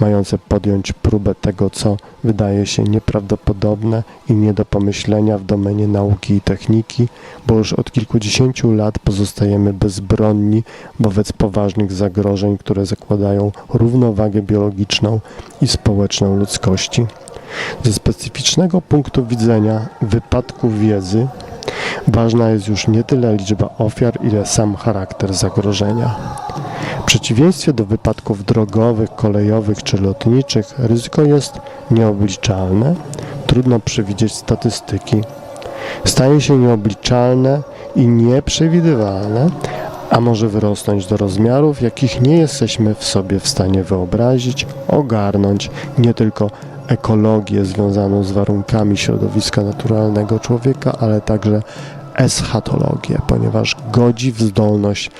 [SPEAKER 4] mające podjąć próbę tego, co wydaje się nieprawdopodobne i nie do pomyślenia w domenie nauki i techniki, bo już od kilkudziesięciu lat pozostajemy bezbronni wobec poważnych zagrożeń, które zakładają równowagę biologiczną i społeczną ludzkości. Ze specyficznego punktu widzenia wypadku wiedzy ważna jest już nie tyle liczba ofiar, ile sam charakter zagrożenia. W przeciwieństwie do wypadków drogowych, kolejowych czy lotniczych, ryzyko jest nieobliczalne, trudno przewidzieć statystyki. Staje się nieobliczalne i nieprzewidywalne, a może wyrosnąć do rozmiarów, jakich nie jesteśmy w sobie w stanie wyobrazić, ogarnąć nie tylko ekologię związaną z warunkami środowiska naturalnego człowieka, ale także eschatologię, ponieważ godzi w zdolność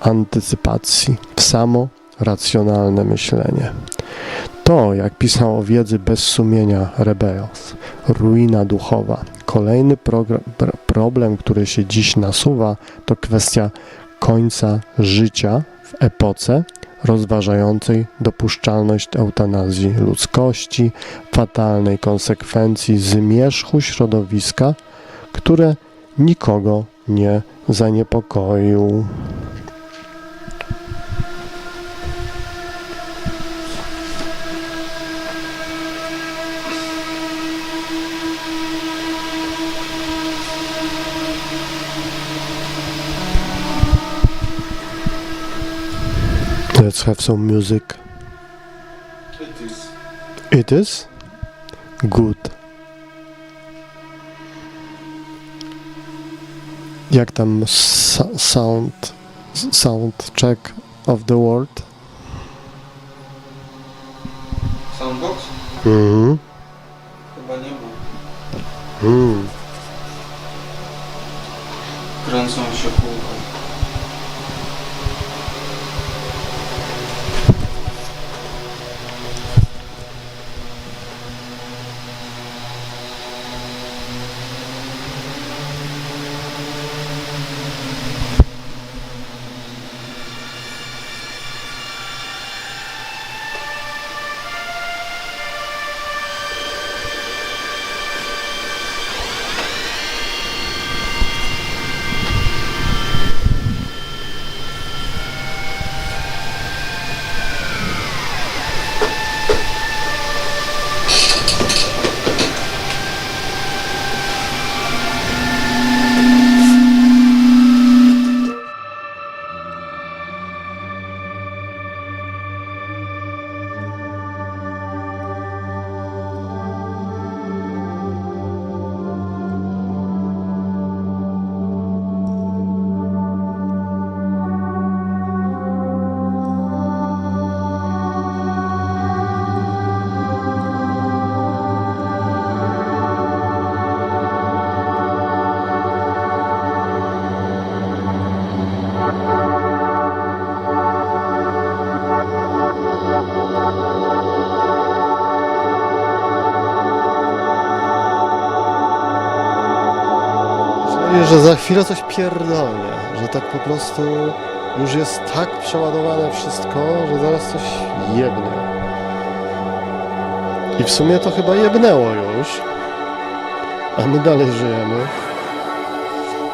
[SPEAKER 4] antycypacji, w samo racjonalne myślenie. To, jak pisał o wiedzy bez sumienia Rebels, ruina duchowa. Kolejny problem, który się dziś nasuwa, to kwestia końca życia w epoce rozważającej dopuszczalność eutanazji ludzkości, fatalnej konsekwencji zmierzchu środowiska, które nikogo nie zaniepokoił. Let's have some music.
[SPEAKER 6] It is.
[SPEAKER 4] It is? Good. Jak tam sound check of the word?
[SPEAKER 6] Soundbox?
[SPEAKER 4] Mhm.
[SPEAKER 6] Chyba nie był. Kręcą się kółko.
[SPEAKER 4] Że za chwilę coś pierdolnie, że tak po prostu już jest tak przeładowane wszystko, że zaraz coś jebnie. I w sumie to chyba jebnęło już, a my dalej żyjemy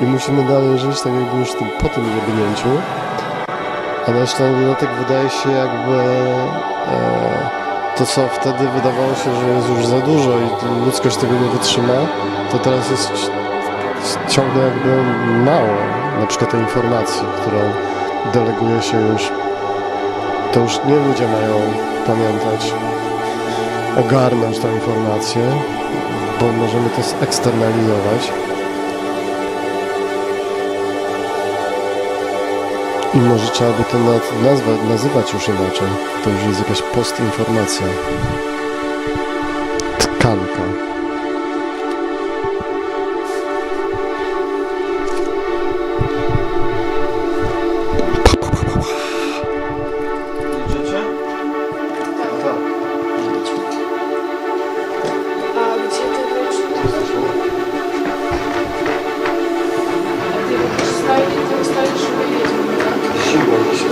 [SPEAKER 4] i musimy dalej żyć tak jakby już po tym jebnięciu. A na jeszcze na dodatek wydaje się jakby to, co wtedy wydawało się, że jest już za dużo i ludzkość tego nie wytrzyma, to teraz jest ciągle jakby mało, na przykład tej informacji, którą deleguje się już, to już nie ludzie mają pamiętać, ogarnąć tę informację, bo możemy to zeksternalizować. I może trzeba by to nazywać już inaczej. To już jest jakaś postinformacja. Tkanka.
[SPEAKER 6] Jedziecie?
[SPEAKER 5] A gdzie ty wystajesz, żeby jedziemy, tak?
[SPEAKER 4] Siłą się.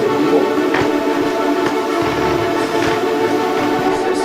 [SPEAKER 5] To jest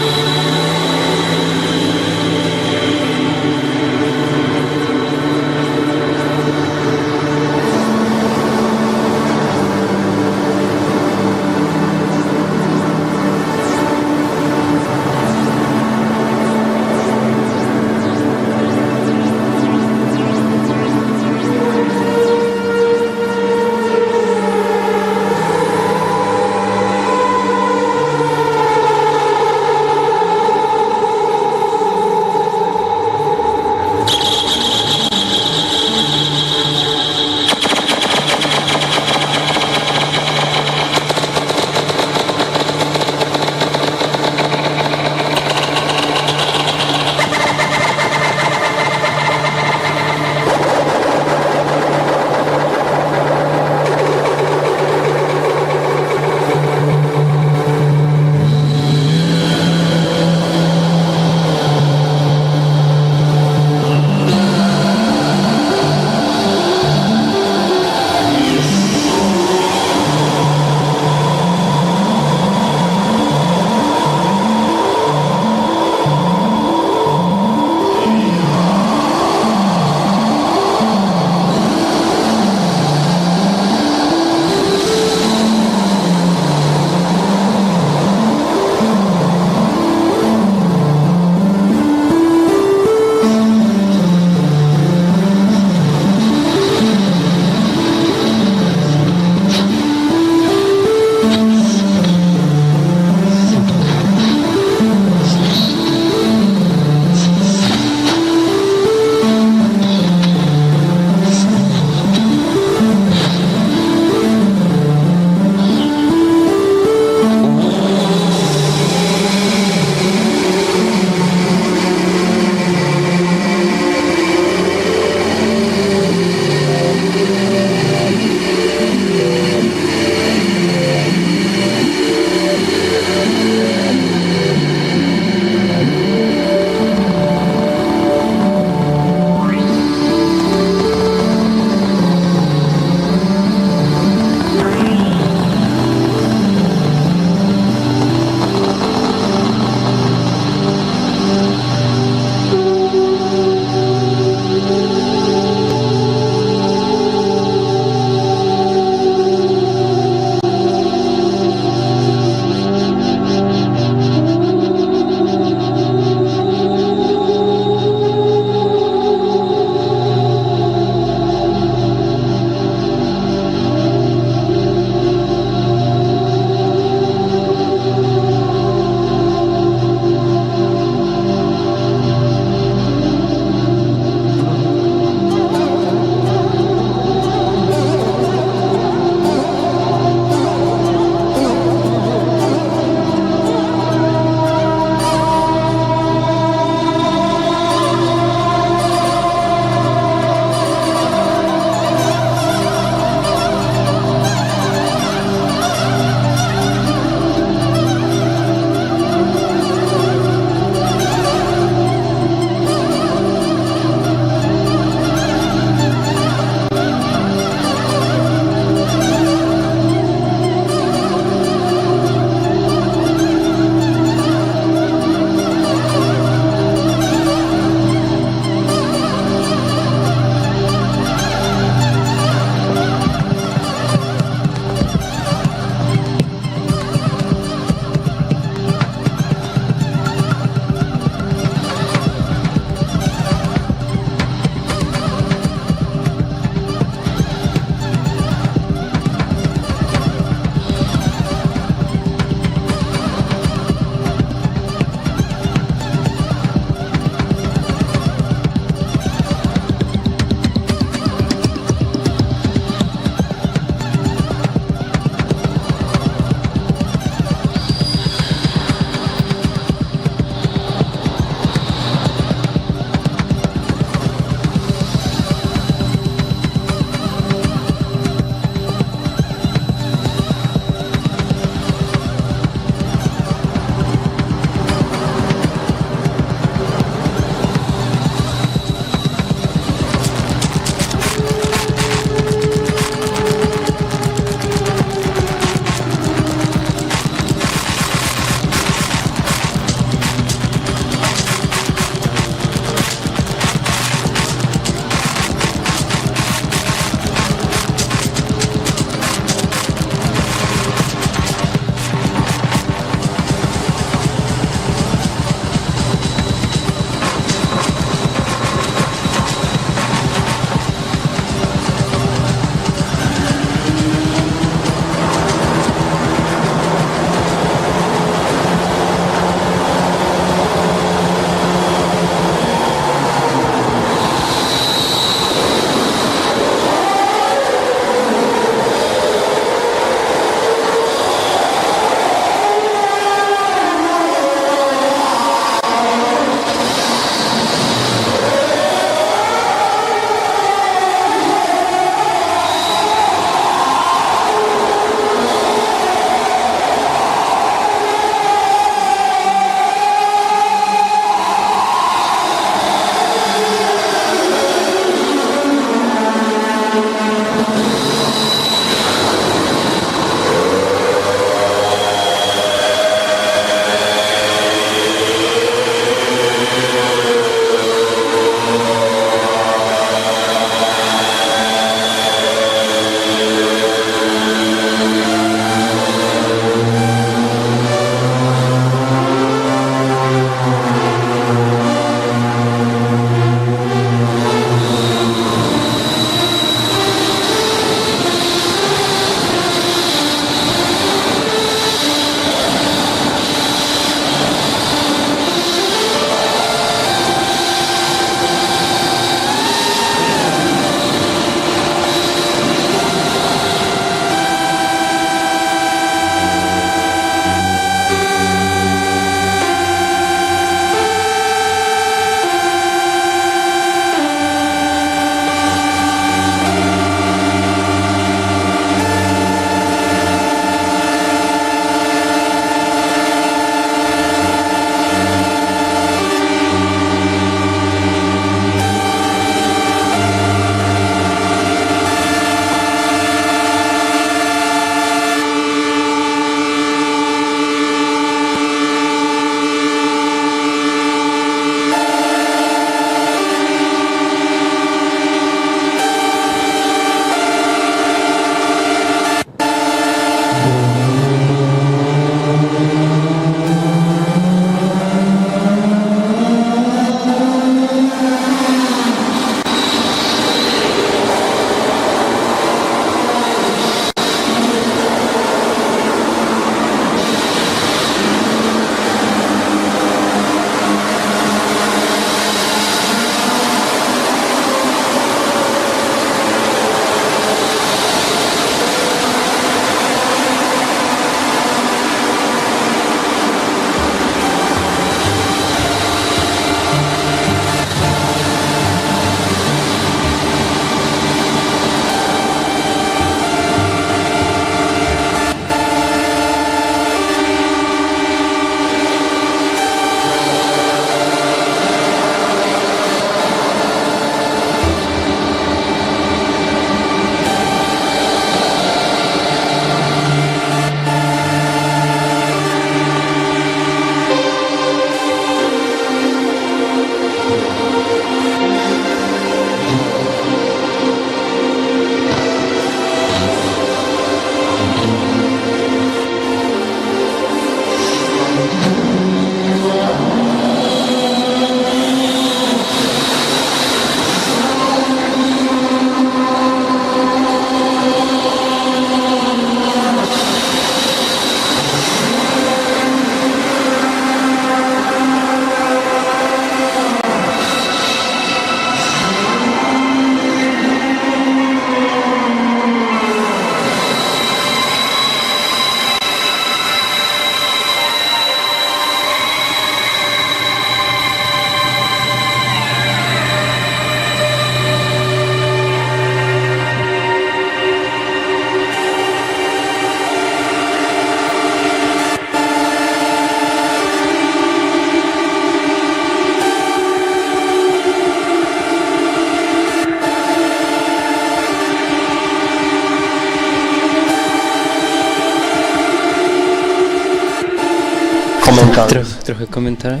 [SPEAKER 4] Komentarz.
[SPEAKER 7] Trochę komentarz.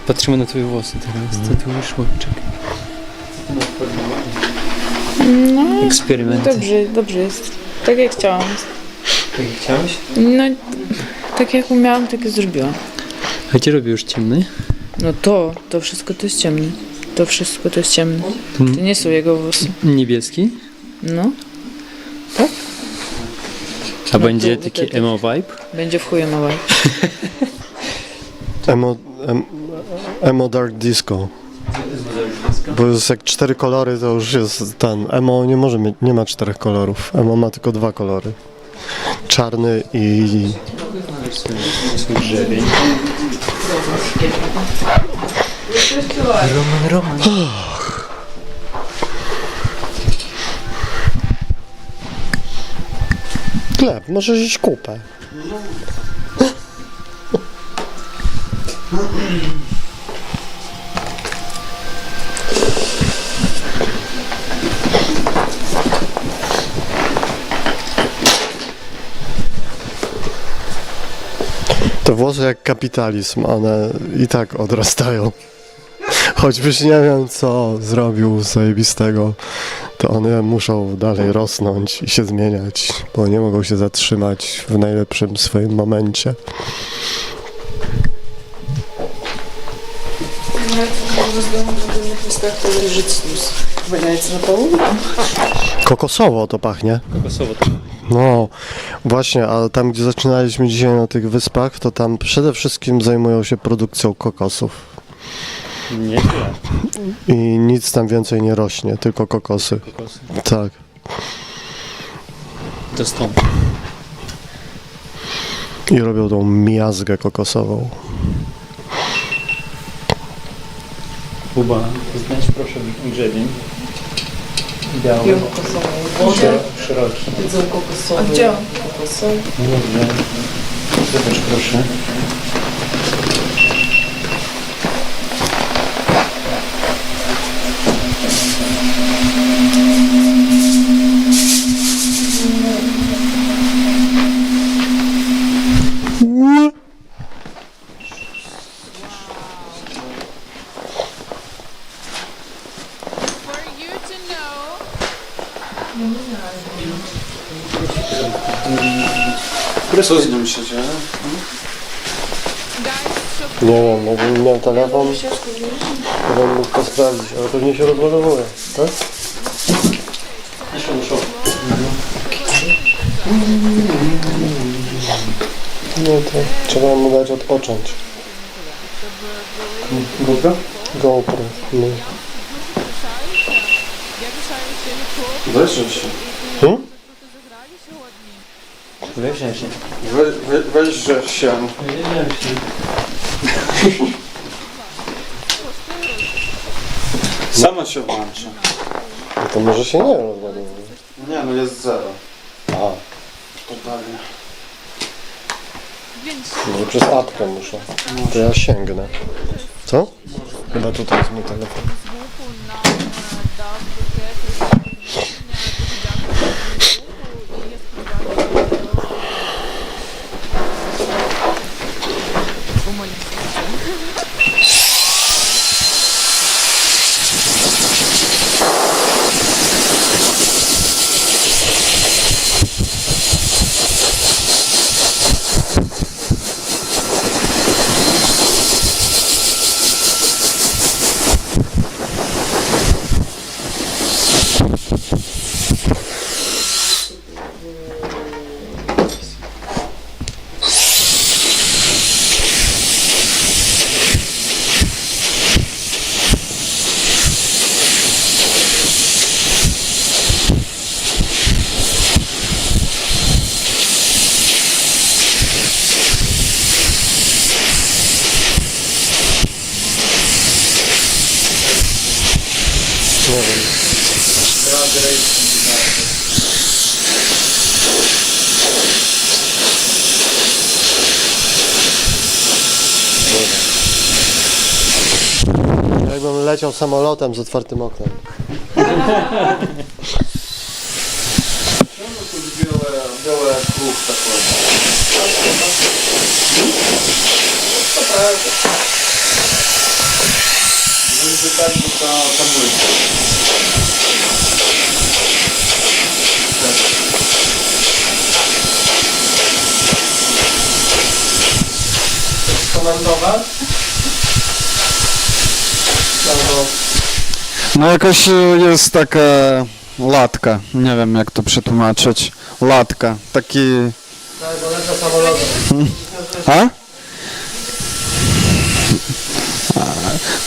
[SPEAKER 7] Patrzymy na twoje włosy teraz. Co tu wyszło? Czekaj.
[SPEAKER 5] No,
[SPEAKER 7] Eksperyment.
[SPEAKER 5] dobrze jest. Tak jak chciałam.
[SPEAKER 7] Tak jak chciałeś?
[SPEAKER 5] No, tak jak umiałam, tak i zrobiłam.
[SPEAKER 7] A gdzie robi już ciemny?
[SPEAKER 5] No to wszystko to jest ciemne. To wszystko to jest ciemne. To nie są jego włosy.
[SPEAKER 7] Niebieski?
[SPEAKER 5] No. Tak?
[SPEAKER 7] A będzie taki emo vibe?
[SPEAKER 5] Będzie w chuju małe.
[SPEAKER 4] Emo Dark Disco. Bo jest jak 4 kolory, to już jest ten. Emo nie może mieć, nie ma 4 kolorów. Emo ma tylko 2 kolory. Czarny i...
[SPEAKER 7] Grzebień. Roman.
[SPEAKER 4] Chleb, możesz iść kupę. Te włosy jak kapitalizm, one i tak odrastają. Choćbyś nie wiem co zrobił zajebistego, to one muszą dalej rosnąć i się zmieniać, bo nie mogą się zatrzymać w najlepszym swoim momencie. Kokosowo to pachnie.
[SPEAKER 7] Kokosowo to.
[SPEAKER 4] No, właśnie, ale tam gdzie zaczynaliśmy dzisiaj na tych wyspach, to tam przede wszystkim zajmują się produkcją kokosów.
[SPEAKER 7] Nieźle.
[SPEAKER 4] I nic tam więcej nie rośnie, tylko kokosy.
[SPEAKER 7] Kokosy.
[SPEAKER 4] Tak.
[SPEAKER 7] To stąd.
[SPEAKER 4] I robią tą miazgę kokosową.
[SPEAKER 7] Kuba, znajdź proszę grzebień. Biały. Szeroki.
[SPEAKER 5] A gdzie on?
[SPEAKER 7] No dobrze. Zobacz proszę.
[SPEAKER 6] Co z nim się dzieje?
[SPEAKER 4] Nie wiem, jakbym miał telefon, to bym mógł to sprawdzić, ale pewnie się rozładowuje, tak? No to trzeba mu dać odpocząć.
[SPEAKER 7] GoPro?
[SPEAKER 4] GoPro, no.
[SPEAKER 6] Weźże się.
[SPEAKER 7] Weźże się.
[SPEAKER 6] Weźże się. Sama się włącza.
[SPEAKER 4] No to może się nie rozładowuje.
[SPEAKER 6] Nie, no jest 0.
[SPEAKER 4] A,
[SPEAKER 6] Totalnie.
[SPEAKER 4] może przez apkę muszę. To ja sięgnę. Co? Chyba tutaj jest mój telefon. Jakbym leciał samolotem z otwartym oknem.
[SPEAKER 6] Białe kół takie. Żeby tak, bo ta łyżka.
[SPEAKER 7] Komentować?
[SPEAKER 11] No jakoś jest taka latka, nie wiem jak to przetłumaczyć. Latka, taki... A?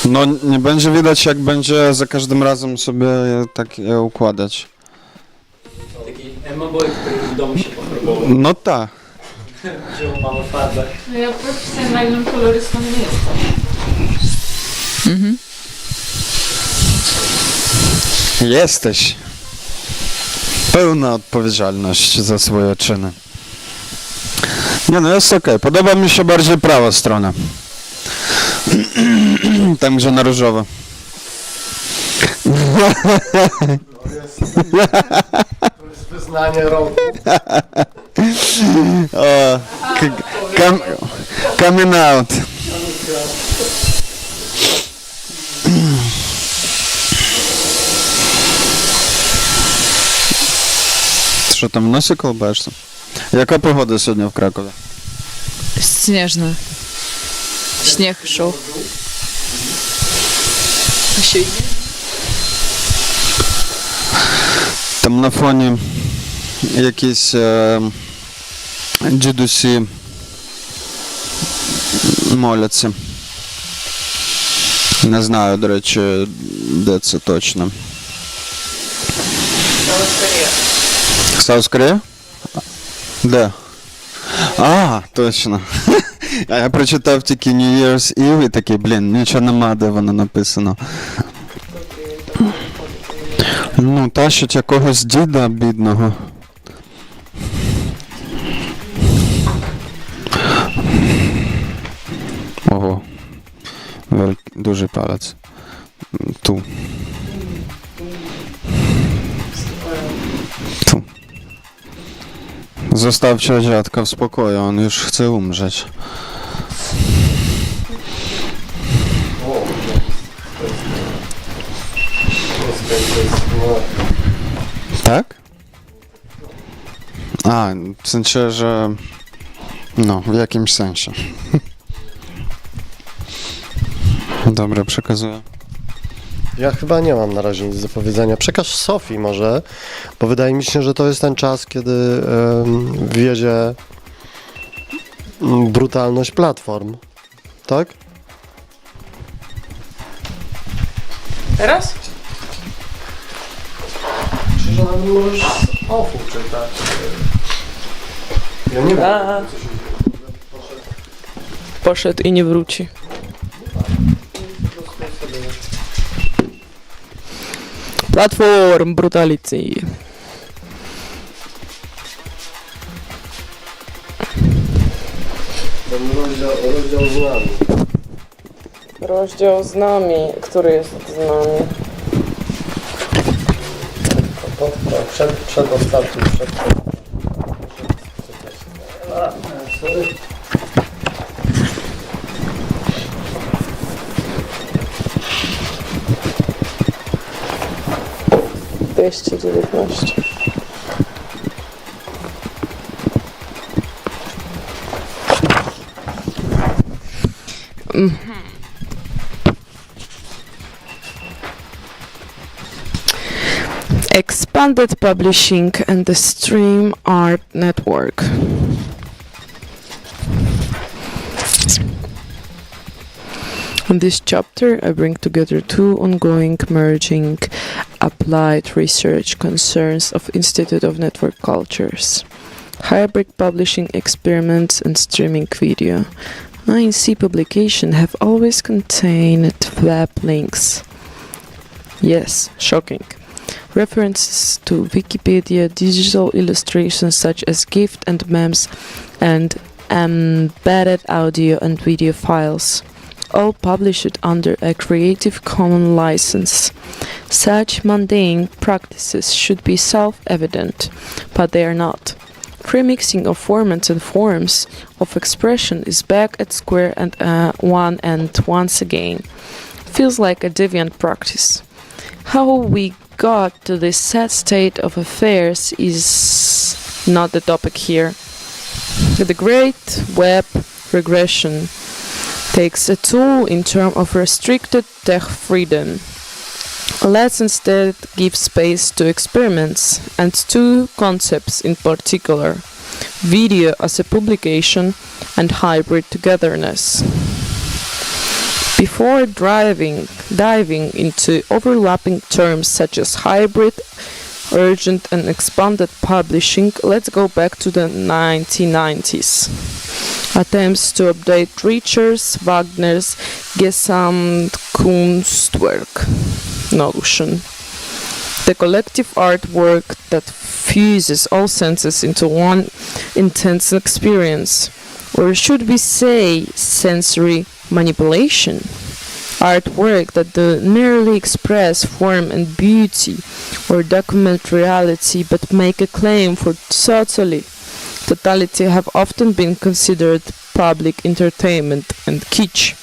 [SPEAKER 11] No nie będzie widać jak będzie za każdym razem sobie tak je układać.
[SPEAKER 7] Taki emo-boy, który w domu się pochorował.
[SPEAKER 11] No tak.
[SPEAKER 7] Wziął małe farbę.
[SPEAKER 2] No ja profesjonalnym kolorystą nie jestem.
[SPEAKER 11] Jesteś. Pełna odpowiedzialność za swoje czyny. Nie no, jest okej. Podoba mi się bardziej prawa strona. Tam, gdzie na różowo.
[SPEAKER 4] To jest wyznanie roku.
[SPEAKER 11] O, coming out. Що там, носи колбашся? Яка погода сьогодні в Кракові?
[SPEAKER 5] Śnieżne. Śnieg szł. A silnie?
[SPEAKER 11] Там на фоні якісь дідусі моляться. Не знаю, до речі, де це точно. South Korea? Де? А, точно. А я прочитав тільки New Year's Eve і такий, блін, нічого нема, де воно написано. Ну, тащить якогось діда бідного. Ого. Дуже палець. Tu. Zostawcie dziadka w spokoju, on już chce umrzeć. Tak? A, w sensie, że... No, w jakimś sensie. Dobra, przekazuję.
[SPEAKER 4] Ja chyba nie mam na razie nic do powiedzenia. Przekaż Sofii może, bo wydaje mi się, że to jest ten czas, kiedy wiedzie brutalność platform. Tak?
[SPEAKER 3] Teraz?
[SPEAKER 4] Przecież ona możesz z offu czytać. Ja nie wiem.
[SPEAKER 3] Poszedł i nie wróci. Platform brutality.
[SPEAKER 4] Ten rozdział z nami.
[SPEAKER 3] Rozdział z nami. Który jest z nami?
[SPEAKER 4] Przedostatni. Sorry.
[SPEAKER 5] Expanded Publishing and the Stream Art Network. In this chapter, I bring together two ongoing merging applied research concerns of Institute of Network Cultures: hybrid publishing experiments and streaming video. INC publication have always contained web links. Yes, shocking. References to Wikipedia, digital illustrations such as GIF and memes, and embedded audio and video files, all published under a Creative Commons license. Such mundane practices should be self-evident, but they are not. Free mixing of formats and forms of expression is back at square one and once again. Feels like a deviant practice. How we got to this sad state of affairs is not the topic here. The great web regression takes a tool in terms of restricted tech freedom. Let's instead give space to experiments and two concepts in particular: video as a publication and hybrid togetherness. Before diving into overlapping terms such as hybrid, urgent and expanded publishing, let's go back to the 1990s. Attempts to update Richard's Wagner's Gesamtkunstwerk notion. The collective artwork that fuses all senses into one intense experience. Or should we say sensory manipulation? Artwork that doesn't merely express form and beauty or document reality but make a claim for totality have often been considered public entertainment and kitsch.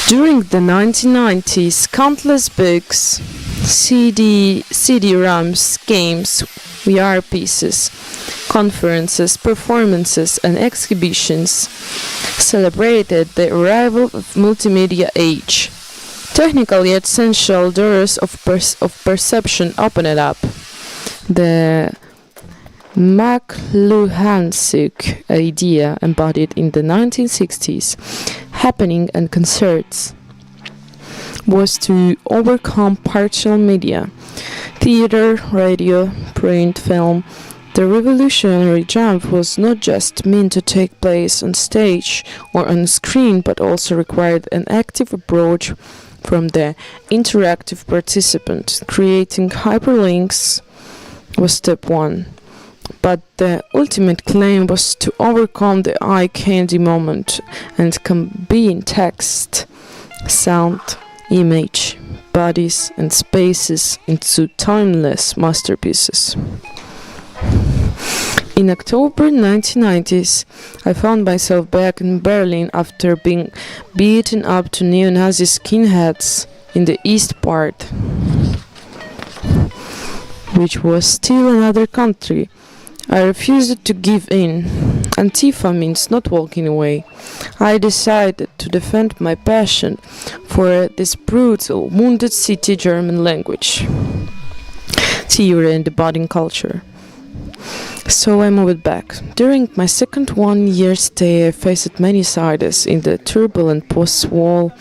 [SPEAKER 5] During the 1990s, countless books, CD-ROMs, games, VR pieces, conferences, performances and exhibitions celebrated the arrival of multimedia age. Technical yet essential doors of perception opened up. The McLuhansuk idea embodied in the 1960s happening and concerts was to overcome partial media, theater, radio, print, film. The revolutionary jump was not just meant to take place on stage or on screen, but also required an active approach from the interactive participant. Creating hyperlinks was step one. But the ultimate claim was to overcome the eye candy moment and combine text, sound, image, bodies and spaces into timeless masterpieces. In October 1990s, I found myself back in Berlin after being beaten up to neo-Nazi skinheads in the East part, which was still another country. I refused to give in. Antifa means not walking away. I decided to defend my passion for this brutal, wounded city German language, theory and embodying culture. So I moved back. During my second 1 year stay, I faced many sides in the turbulent post-war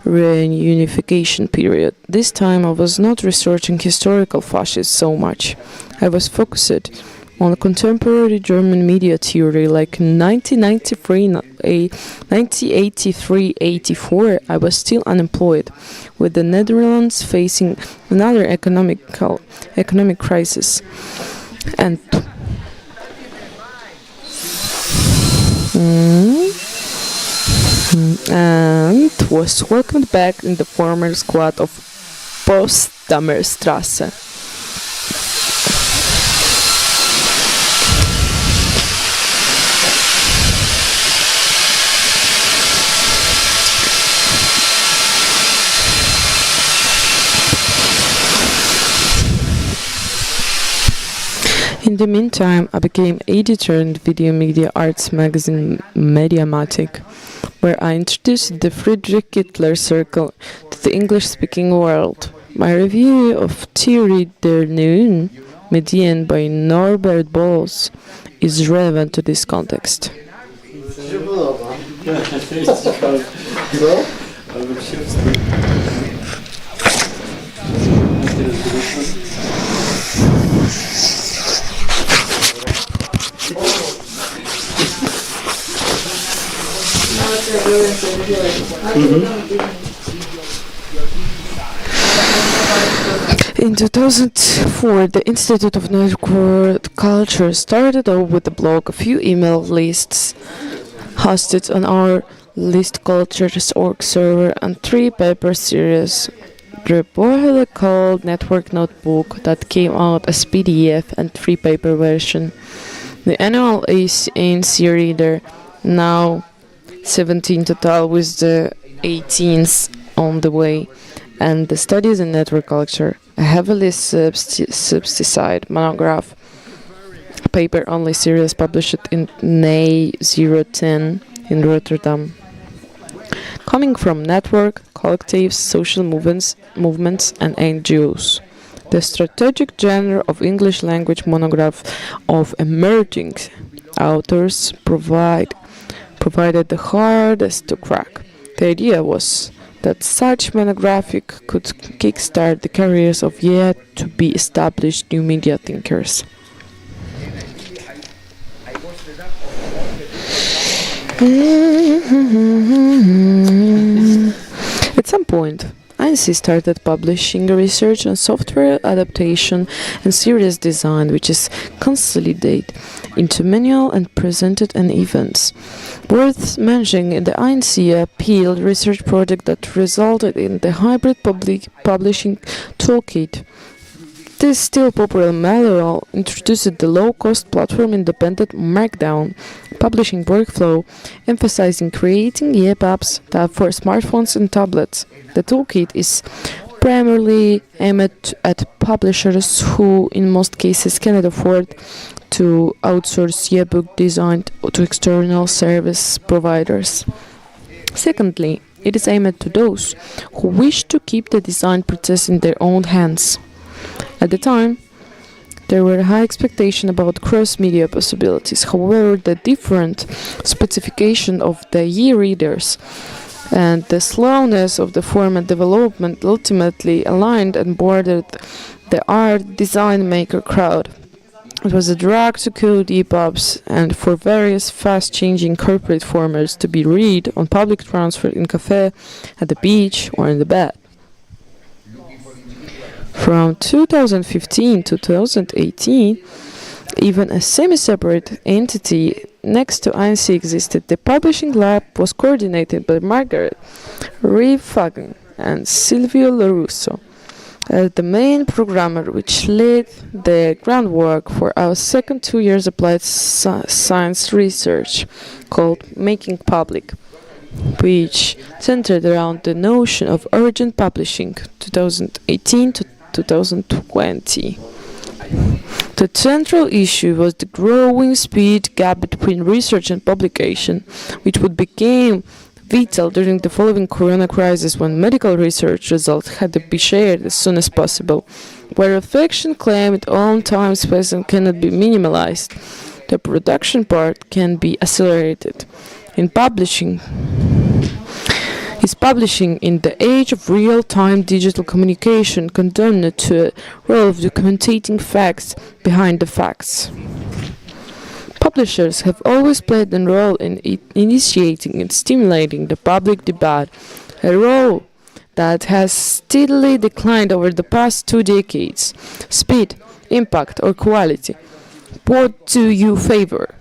[SPEAKER 5] reunification period. This time I was not researching historical fascism so much. I was focused on contemporary German media theory. Like 1983-84, I was still unemployed, with the Netherlands facing another economic crisis, and was welcomed back in the former squad of Potsdamer Straße. In the meantime, I became editor in the video media arts magazine Mediamatic, where I introduced the Friedrich Kittler Circle to the English-speaking world. My review of Theorie der Neuen Medien by Norbert Bols is relevant to this context. In 2004, the Institute of Network Culture started off with a blog, a few email lists hosted on our list cultures.org server, and 3 paper series, reportedly called Network Notebook that came out as PDF and free paper version. The annual ANC reader, now 17 total with the 18th on the way, and the Studies in Network Culture, a heavily subsidized monograph paper only series published in May 010 in Rotterdam. Coming from network, collectives, social movements and NGOs. The strategic genre of English language monograph of emerging authors provided the hardest to crack. The idea was that such monographic could kickstart the careers of yet to be established new media thinkers. At some point, ANC started publishing research on software adaptation and series design, which is consolidated into manual and presented in events. Worth mentioning, the ANC appealed research project that resulted in the hybrid public publishing toolkit. This still popular manual introduced the low-cost platform-independent Markdown publishing workflow, emphasizing creating EPUBs for smartphones and tablets. The toolkit is primarily aimed at publishers who, in most cases, cannot afford to outsource e-book design to external service providers. Secondly, it is aimed to those who wish to keep the design process in their own hands. At the time, there were high expectations about cross-media possibilities. However, the different specification of the e-readers and the slowness of the format development ultimately aligned and bordered the art design maker crowd. It was a drag to code EPUBs and for various fast-changing corporate formats to be read on public transport, in cafe, at the beach, or in the bed. From 2015 to 2018, even a semi-separate entity next to ANC existed. The publishing lab was coordinated by Margaret Rieffagen and Silvio Lorusso as the main programmer, which laid the groundwork for our second 2 years applied science research called Making Public, which centered around the notion of urgent publishing 2018 to 2020. The central issue was the growing speed gap between research and publication, which would become vital during the following corona crisis when medical research results had to be shared as soon as possible. Where affection claimed on time space and cannot be minimalized, the production part can be accelerated. Publishing in the age of real-time digital communication condemned to a role of documenting facts behind the facts. Publishers have always played a role in initiating and stimulating the public debate, a role that has steadily declined over the past 2 decades. Speed, impact, or quality? What do you favor?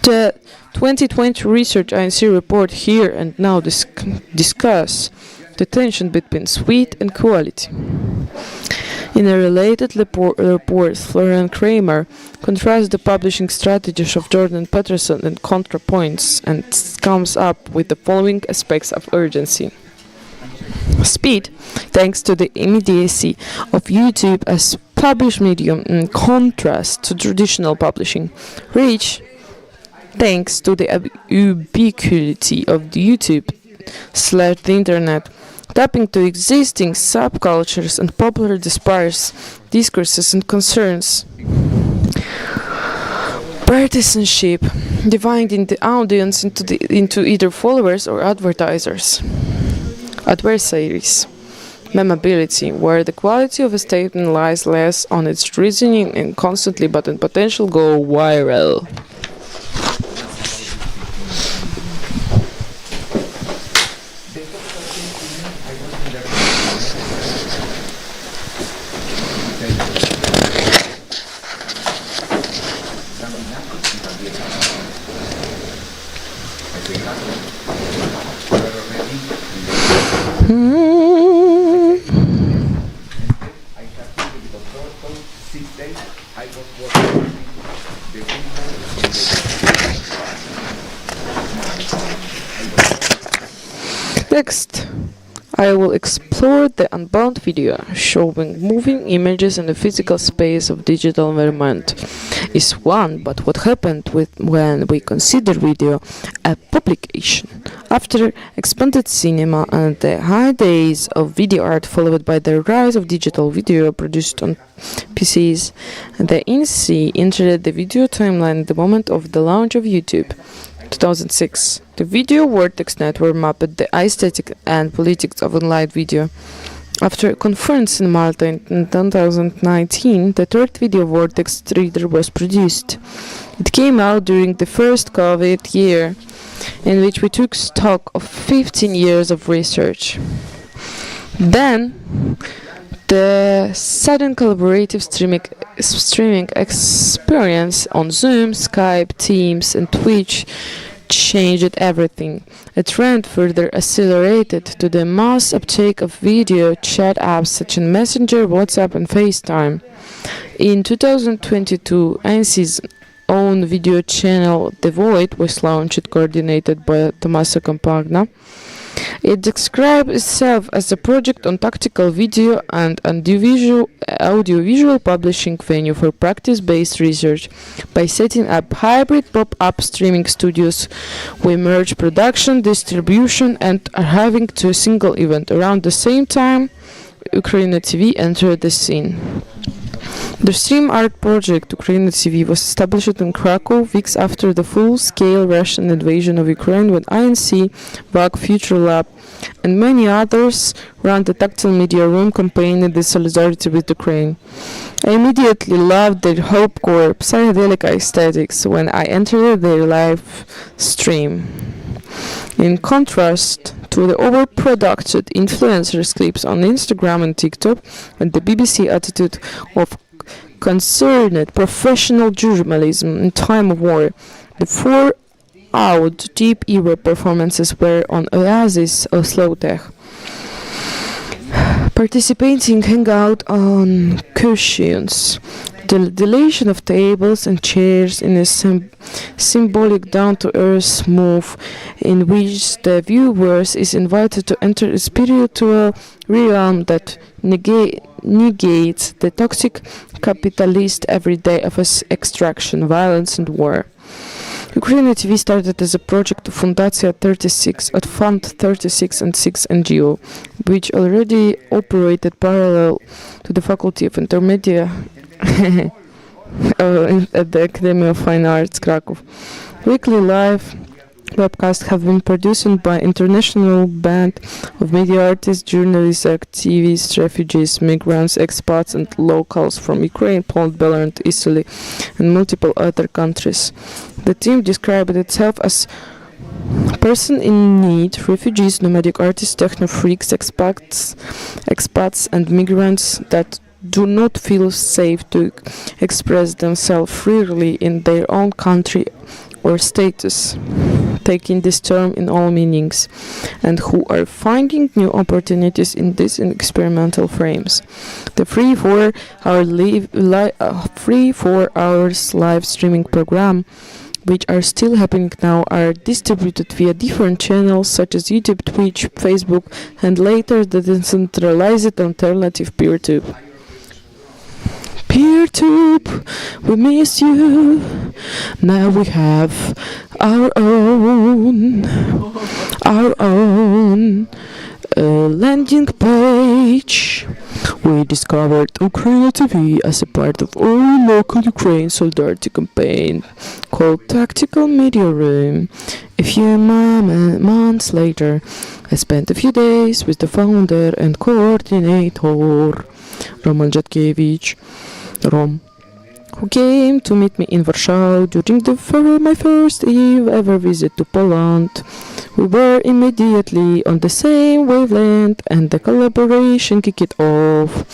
[SPEAKER 5] The 2020 Research ANC report here and now discuss the tension between speed and quality. In a related report, Florian Kramer contrasts the publishing strategies of Jordan Peterson and ContraPoints and comes up with the following aspects of urgency. Speed, thanks to the immediacy of YouTube as published medium in contrast to traditional publishing. Reach, thanks to the ubiquity of the YouTube/the internet, tapping to existing subcultures and popular discourses and concerns. Partisanship, dividing the audience into either followers or adversaries. Memability, where the quality of a statement lies less on its reasoning and constantly but in potential go viral. Next, I will explore the unbound video, showing moving images in the physical space of digital environment is one, but what happened when we consider video a publication? After expanded cinema and the high days of video art followed by the rise of digital video produced on PCs, the NC entered the video timeline at the moment of the launch of YouTube. 2006. The video vortex network mapped the aesthetic and politics of online video. After a conference in Malta in 2019, the third video vortex reader was produced. It came out during the first COVID year, in which we took stock of 15 years of research. Then, the sudden collaborative streaming experience on Zoom, Skype, Teams, and Twitch changed everything. A trend further accelerated to the mass uptake of video chat apps such as Messenger, WhatsApp, and FaceTime. In 2022, ANSY's own video channel, The Void, was launched, coordinated by Tommaso Campagna. It describes itself as a project on tactical video and audiovisual publishing venue for practice-based research. By setting up hybrid pop-up streaming studios, we merge production, distribution, and archiving to a single event. Around the same time, UKRAiNATV entered the scene. The stream art project UKRAiNATV was established in Krakow weeks after the full-scale Russian invasion of Ukraine, when INC, VAG, Future Lab, and many others ran the Tactile Media Room campaign in solidarity with Ukraine. I immediately loved their hopecore, psychedelic aesthetics when I entered their live stream. In contrast to the overproduced influencers clips on Instagram and TikTok, and the BBC attitude of concerned professional journalism in time of war, the 4-hour deep era performances were on Oasis or Slow Tech. Participating hangout on cushions, the deletion of tables and chairs in a symbolic down-to-earth move in which the viewers is invited to enter a spiritual realm that negates the toxic capitalist everyday of extraction, violence and war. UKRAiNATV started as a project of Fundacja 36 at Fund 36 and 6 NGO, which already operated parallel to the Faculty of Intermedia at the Academy of Fine Arts, Krakow. Weekly live webcasts have been produced by international band of media artists, journalists, activists, refugees, migrants, expats, and locals from Ukraine, Poland, Belarus, Italy, and multiple other countries. The team described itself as person in need, refugees, nomadic artists, techno freaks, expats, and migrants that do not feel safe to express themselves freely in their own country or status, taking this term in all meanings, and who are finding new opportunities in these experimental frames. The free 4 hours live streaming program, which are still happening now, are distributed via different channels such as YouTube, Twitch, Facebook, and later the decentralized alternative PeerTube. PeerTube, we miss you. Now we have our own landing page. We discovered UKRAiNATV as a part of our local Ukraine solidarity campaign called Tactical Media Room. A few months later, I spent a few days with the founder and coordinator, Roman Jatkiewicz, Rom, who came to meet me in Warsaw during my first ever visit to Poland. We were immediately on the same wavelength and the collaboration kicked off.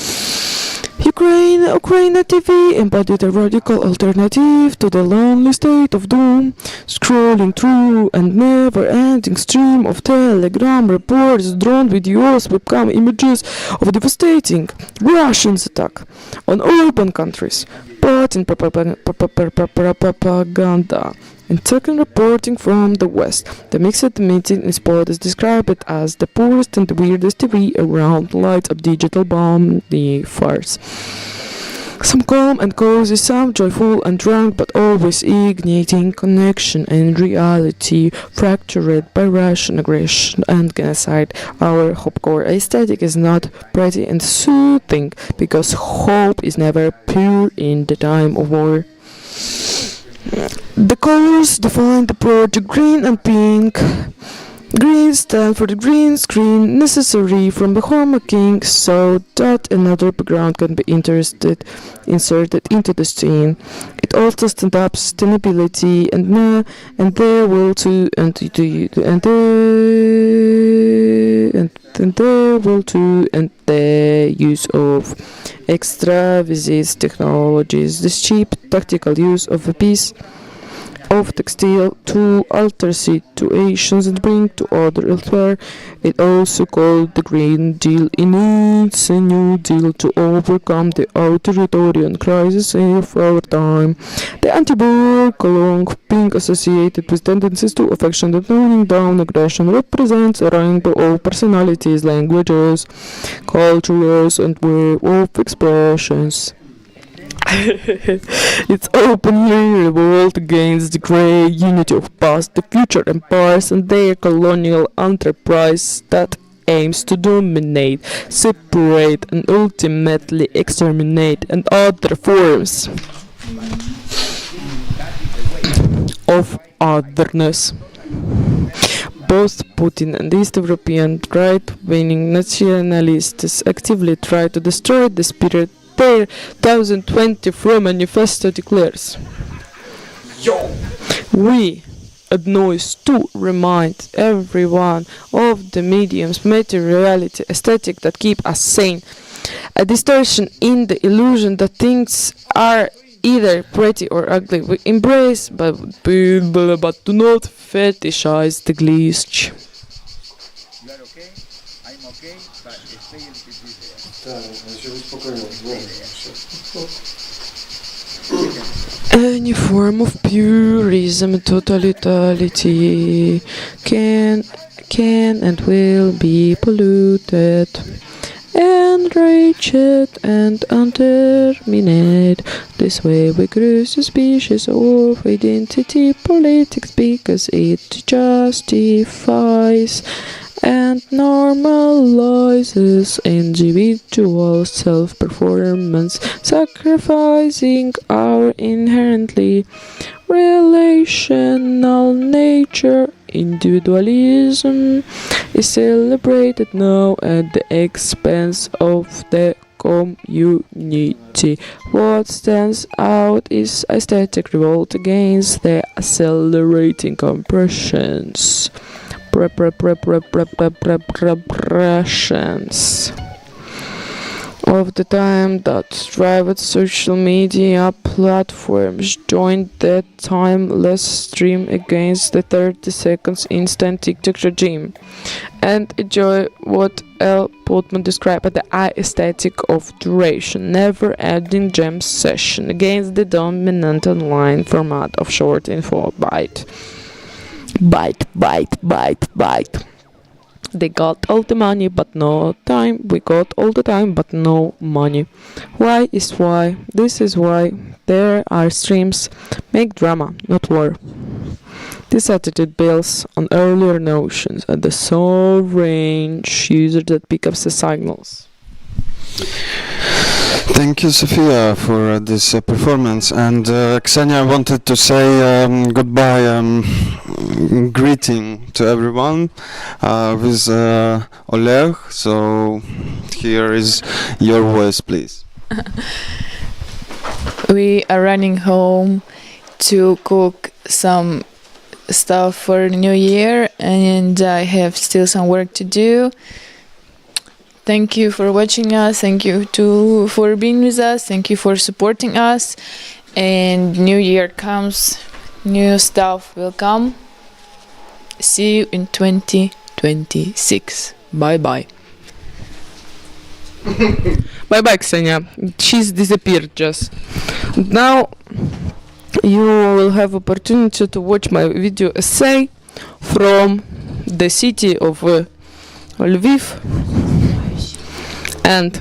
[SPEAKER 5] UKRAiNATV embodied a radical alternative to the lonely state of doom, scrolling through a never-ending stream of telegram reports, drone videos, webcam images of devastating Russian attack on urban countries, but in propaganda And second, reporting from the West. The mixed meeting in sport is described as the poorest and the weirdest TV around, lights up digital bomb, the farce. Some calm and cozy, some joyful and drunk, but always igniting connection and reality, fractured by Russian aggression and genocide. Our hopecore aesthetic is not pretty and soothing, because hope is never pure in the time of war. The colors define the project green and pink. Green stand for the green screen necessary from the Home King so that another background can be inserted into the scene. It also stands up sustainability and there will to and the use of extra visits technologies, the cheap tactical use of a piece of textile to alter situations and bring to order elsewhere. It also called the Green Deal. It's a new deal to overcome the authoritarian crisis of our time. The anti-war color being associated with tendencies to affection and toning down aggression represents a rainbow of personalities, languages, cultures, and way of expressions. It's openly revolt against the grey unity of past, the future empires and their colonial enterprise that aims to dominate, separate and ultimately exterminate and other forms of otherness. Both Putin and East European right-wing nationalists actively try to destroy the spirit their 2024 manifesto declares. We advise to remind everyone of the medium's materiality aesthetic that keep us sane. A distortion in the illusion that things are either pretty or ugly. We embrace but do not fetishize the glitch.
[SPEAKER 6] You are okay, I'm okay, but stay a little bit
[SPEAKER 5] Any form of purism, totalitarity can and will be polluted, enraged and unterminate. This way we grew suspicious of identity politics because it justifies and normalizes individual self-performance, sacrificing our inherently relational nature. Individualism is celebrated now at the expense of the community. What stands out is aesthetic revolt against the accelerating compressions. Repressions of the time that private social media platforms joined the timeless stream against the 30 seconds instant TikTok regime and enjoy what L. Portman described as the aesthetic of duration, never-ending jam session against the dominant online format of short info bite. They got all the money but no time. We got all the time but no money. Why is why? This is why there are streams. Make drama, not war. This attitude builds on earlier notions and the sole range user that pick up the signals.
[SPEAKER 11] Thank you, Sofia, for this performance. And Ksenia wanted to say goodbye, greeting to everyone with Oleg. So here is your voice, please.
[SPEAKER 12] We are running home to cook some stuff for New Year, and I have still some work to do. Thank you for watching us. Thank you for being with us. Thank you for supporting us. And New Year comes, new stuff will come. See you in 2026. Bye bye.
[SPEAKER 5] Bye bye, Ksenia. She's disappeared just. Now you will have opportunity to watch my video essay from the city of Lviv, and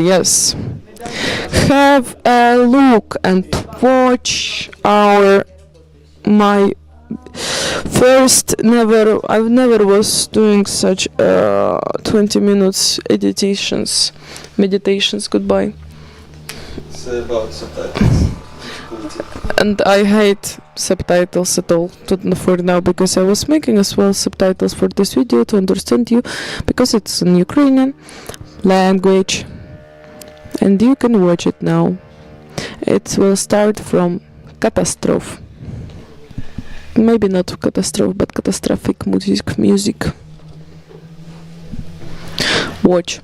[SPEAKER 5] yes, have a look and watch my first I never was doing such 20 minutes meditations. Goodbye.
[SPEAKER 11] Say about subtitles.
[SPEAKER 5] And I hate subtitles at all for now, because I was making as well subtitles for this video to understand you, because it's in Ukrainian language, and you can watch it now. It will start from catastrophe. Maybe not catastrophe, but catastrophic music. Watch.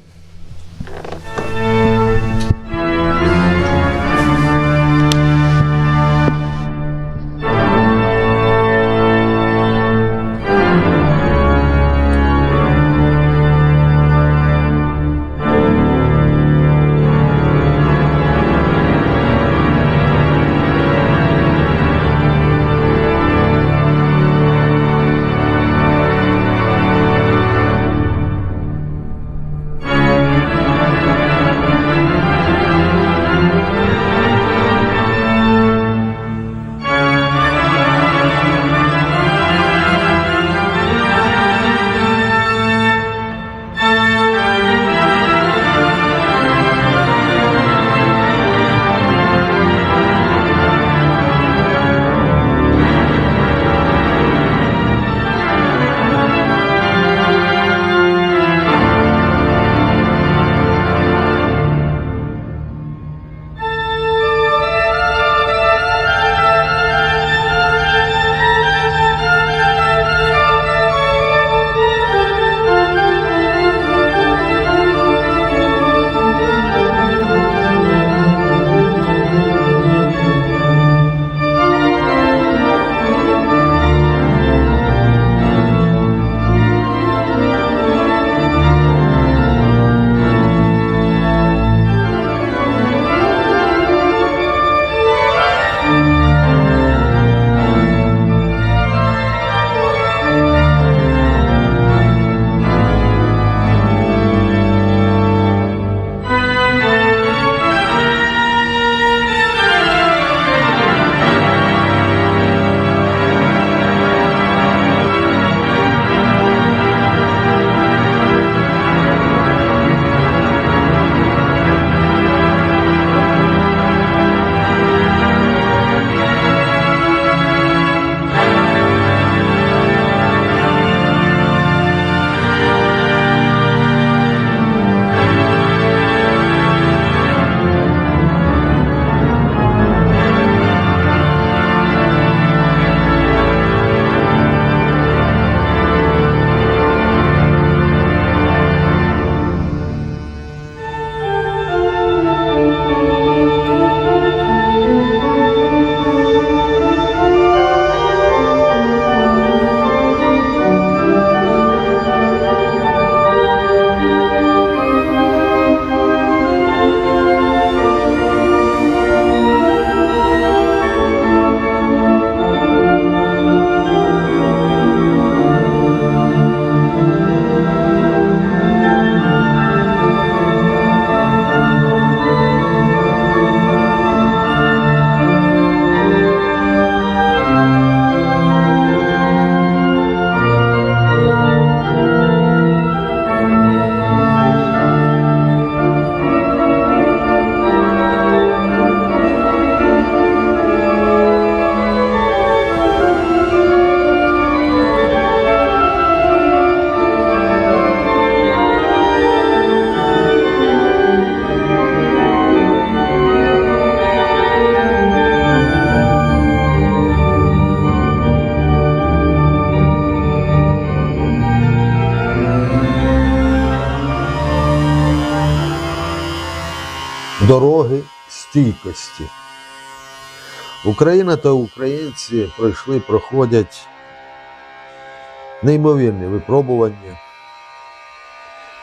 [SPEAKER 13] Дороги стійкості. Україна та українці проходять неймовірні випробування.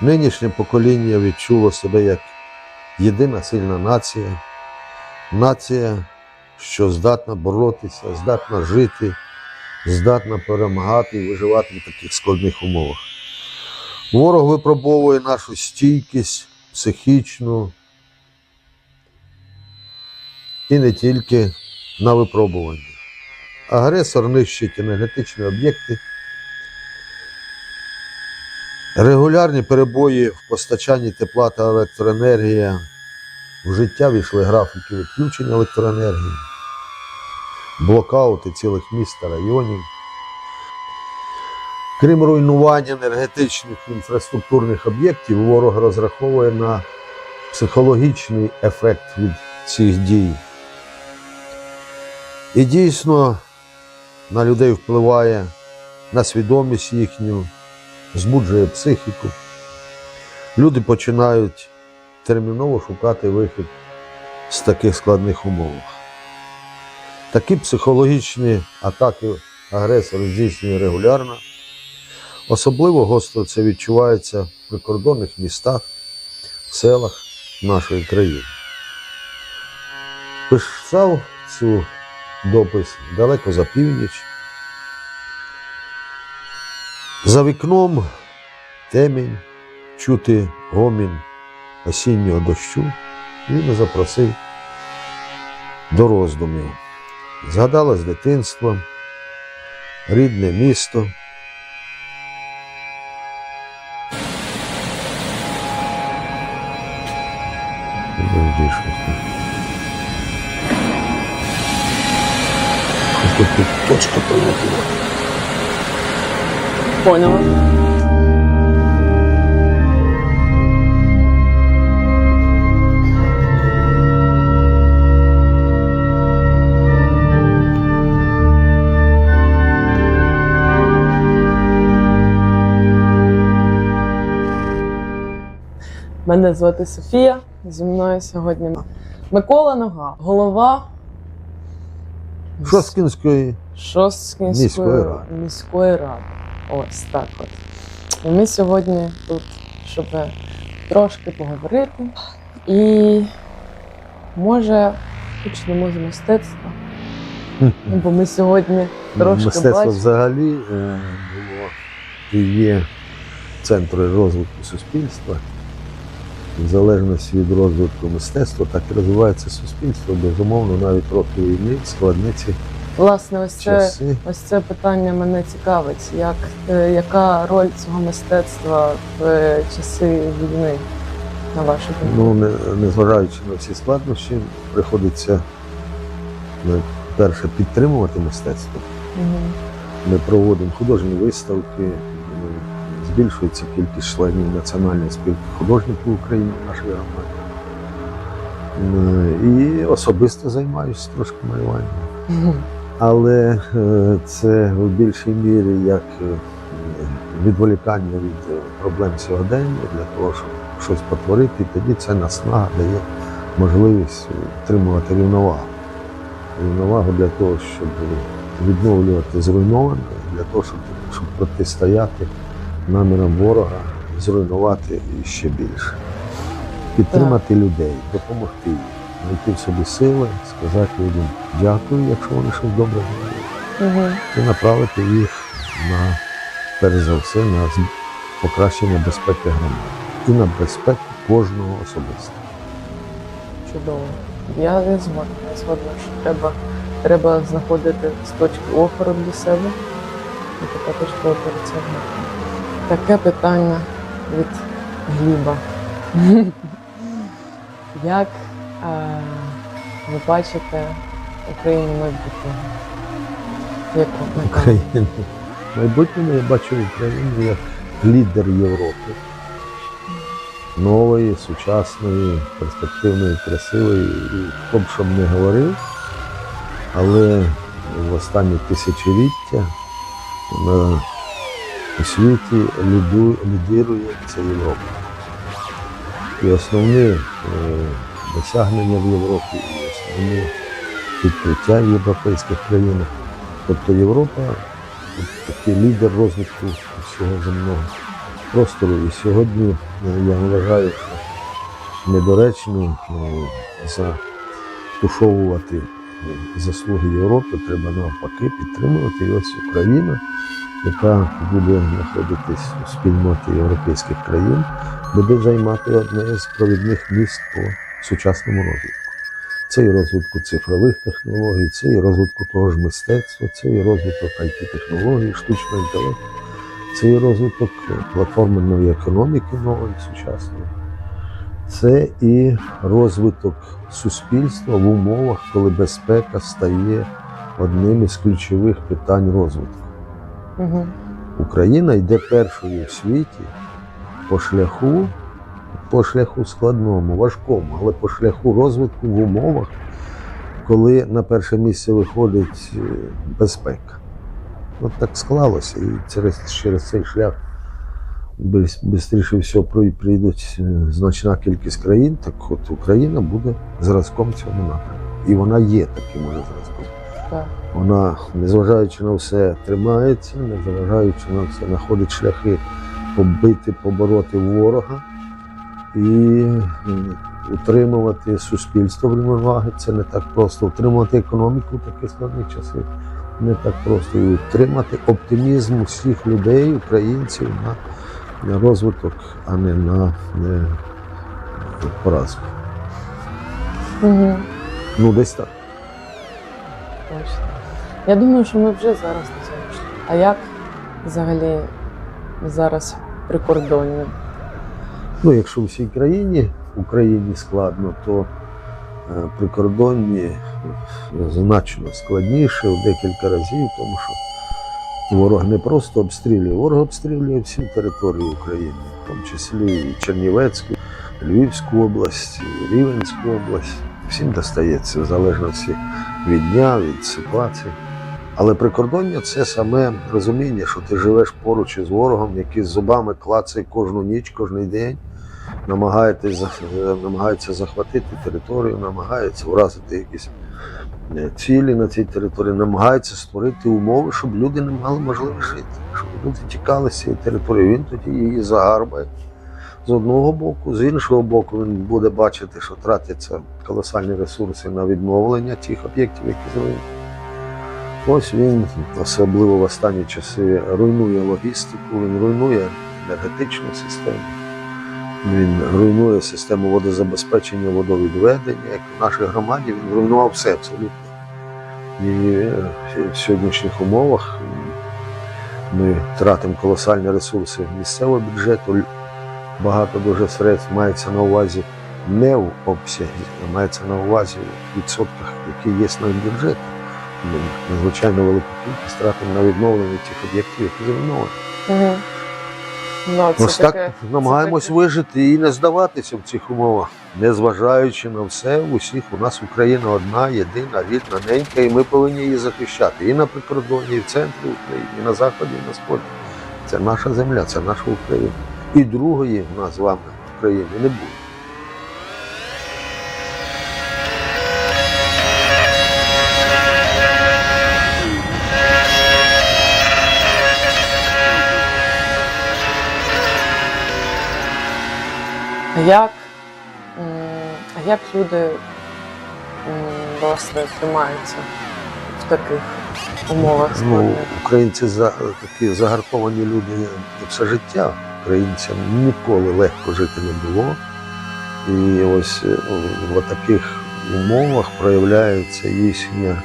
[SPEAKER 13] Нинішнє покоління відчуло себе як єдина сильна нація, нація що здатна боротися, здатна жити, здатна перемагати і виживати в таких складних умовах. Ворог випробовує нашу стійкість психічну і не тільки на випробування. Агресор нищить енергетичні об'єкти, регулярні перебої в постачанні тепла та електроенергії, в життя війшли графіки відключення електроенергії, блокаути цілих міст та районів. Крім руйнування енергетичних інфраструктурних об'єктів, ворог розраховує на психологічний ефект від цих дій. І дійсно на людей впливає на свідомість їхню, збуджує психіку. Люди починають терміново шукати вихід з таких складних умов. Такі психологічні атаки агресор здійснює регулярно. Особливо гостро це відчувається в прикордонних містах, селах нашої країни. Писав цю допис далеко за північ. За вікном темінь, чути гомін осіннього дощу. Він запросив до роздумів. Згадалось дитинство, рідне місто. Тут точка прилетіла.
[SPEAKER 5] Поняла. Мене звати Софія, зі мною сьогодні Микола Нога, голова
[SPEAKER 13] Шосткінської
[SPEAKER 5] міської ради. Ось так от. І ми сьогодні тут, щоб трошки поговорити. І може почнемо з мистецтва. Бо ми сьогодні трошки
[SPEAKER 13] мистецтво
[SPEAKER 5] бачимо.
[SPEAKER 13] Взагалі було і є центром розвитку суспільства. В залежності від розвитку мистецтва, так і розвивається суспільство. Безумовно, навіть роки війни, складниці.
[SPEAKER 5] Власне,
[SPEAKER 13] часи.
[SPEAKER 5] ось це питання мене цікавить. Яка роль цього мистецтва в часи війни, на вашу думку?
[SPEAKER 13] Ну, незважаючи на всі складнощі, приходиться перше підтримувати мистецтво. Ми проводимо художні виставки, збільшується кількість членів Національної спілки художників в Україні, нашої громади. І особисто займаюся трошки малюванням. Але це в більшій мірі як відволікання від проблем сьогодення, для того, щоб щось потворити, і тоді це наснага дає можливість утримувати рівновагу. Рівновагу для того, щоб відновлювати зруйноване, для того, щоб протистояти намірам ворога, зруйнувати ще більше. Підтримати людей, допомогти їм, знайти в собі сили, сказати людям дякую, якщо вони щось добре зроблять, і направити їх на, перш за все, на покращення безпеки громади і на безпеку кожного особисто.
[SPEAKER 5] Чудово. Я згодна, що треба знаходити з точки опору для себе і така точка опору це громада. Таке питання від Гліба. Як ви бачите Україну майбутнього?
[SPEAKER 13] Україну. В майбутньому я бачу Україну як лідер Європи. Нової, сучасної, перспективної, красивої. І хто б що б не говорив, але в останні тисячоліття у світі лідирує ця Європа. І основні досягнення в Європі, і основні відкриття в європейських країнах. Тобто Європа – такий лідер розвитку всього земного простору. І сьогодні я вважаю, що недоречно затушовувати заслуги Європи треба навпаки підтримувати. І ось Україна, яка буде знаходитись у спільноті європейських країн, буде займати одне з провідних місць по сучасному розвитку. Це і розвитку цифрових технологій, це і розвитку того ж мистецтва, це і розвиток IT-технологій, штучного інтелекту, це і розвиток платформенної економіки нової, сучасної. Це і розвиток суспільства в умовах, коли безпека стає одним із ключових питань розвитку. Україна йде першою в світі по шляху складному, важкому, але по шляху розвитку в умовах, коли на перше місце виходить безпека. От так склалося, і через цей шлях швидше всього прийдуть значна кількість країн, так от Україна буде зразком цього напрямку. І вона є таким уже зразком.
[SPEAKER 5] Так.
[SPEAKER 13] Вона, незважаючи на все, тримається, незважаючи на все, знаходить шляхи побити, побороти ворога і утримувати суспільство в рівновагі. Це не так просто. Утримувати економіку в такі складні часи не так просто. І утримати оптимізм всіх людей, українців на розвиток, а не на поразку. Ну, десь так.
[SPEAKER 5] Точно. Я думаю, що ми вже зараз на цьому йшли. А як взагалі зараз прикордоння?
[SPEAKER 13] Ну, якщо в всій Україні складно, то прикордонні значно складніше в декілька разів, тому що ворог не просто обстрілює, ворог обстрілює всю територію України, в тому числі і Чернівецьку, Львівську область, Рівненську область. Всім достається, в залежності від дня, від ситуації. Але прикордоння – це саме розуміння, що ти живеш поруч із ворогом, який з зубами клацає кожну ніч, кожен день, намагається захватити територію, намагається вразити якісь цілі на цій території, намагається створити умови, щоб люди не мали можливість жити, щоб люди тікали з цієї території. Він тоді її загарбає з одного боку, з іншого боку він буде бачити, що тратяться колосальні ресурси на відновлення тих об'єктів, які зруйновані. Ось він, особливо в останні часи, руйнує логістику, він руйнує енергетичну систему, він руйнує систему водозабезпечення, водовідведення, як в нашій громаді, він руйнував все абсолютно. І в сьогоднішніх умовах ми тратимо колосальні ресурси місцевого бюджету, багато дуже средств мається на увазі не в обсягі, а мається на увазі в відсотках, які є на бюджеті. Ми надзвичайно велику кількість тратимо на відновлення тих об'єктів, які зруйновані. Ось так намагаємось вижити і не здаватися в цих умовах, незважаючи на все, усіх у нас Україна одна, єдина, рідна, ненька, і ми повинні її захищати і на прикордоні, і в центрі України, і на заході, і на сході. Це наша земля, це наша Україна. І другої в нас з вами в Україні не буде.
[SPEAKER 5] А як люди власне тримаються в таких умовах складних?
[SPEAKER 13] Українці такі загартовані люди все життя. Українцям ніколи легко жити не було. І ось в таких умовах проявляється їхня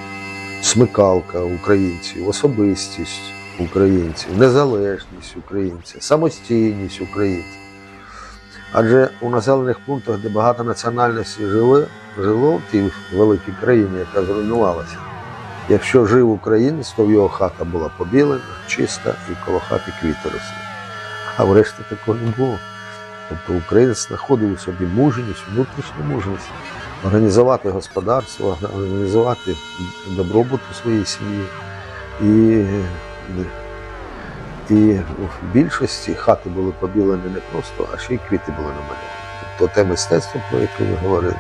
[SPEAKER 13] смикалка українців, особистість українців, незалежність українців, самостійність українців. Адже у населених пунктах, де багато національностей жило в тій великій країні, яка зруйнувалася, якщо жив українець, то в його хата була побілена, чиста і коло хати квіти росли. А врешті такого не було. Тобто українець знаходив у собі мужність, внутрішню мужність, організувати господарство, організувати добробут у своїй сім'ї. І в більшості хати були побілені не просто, а ще й квіти були намальовані. Тобто те мистецтво, про яке ви говорили,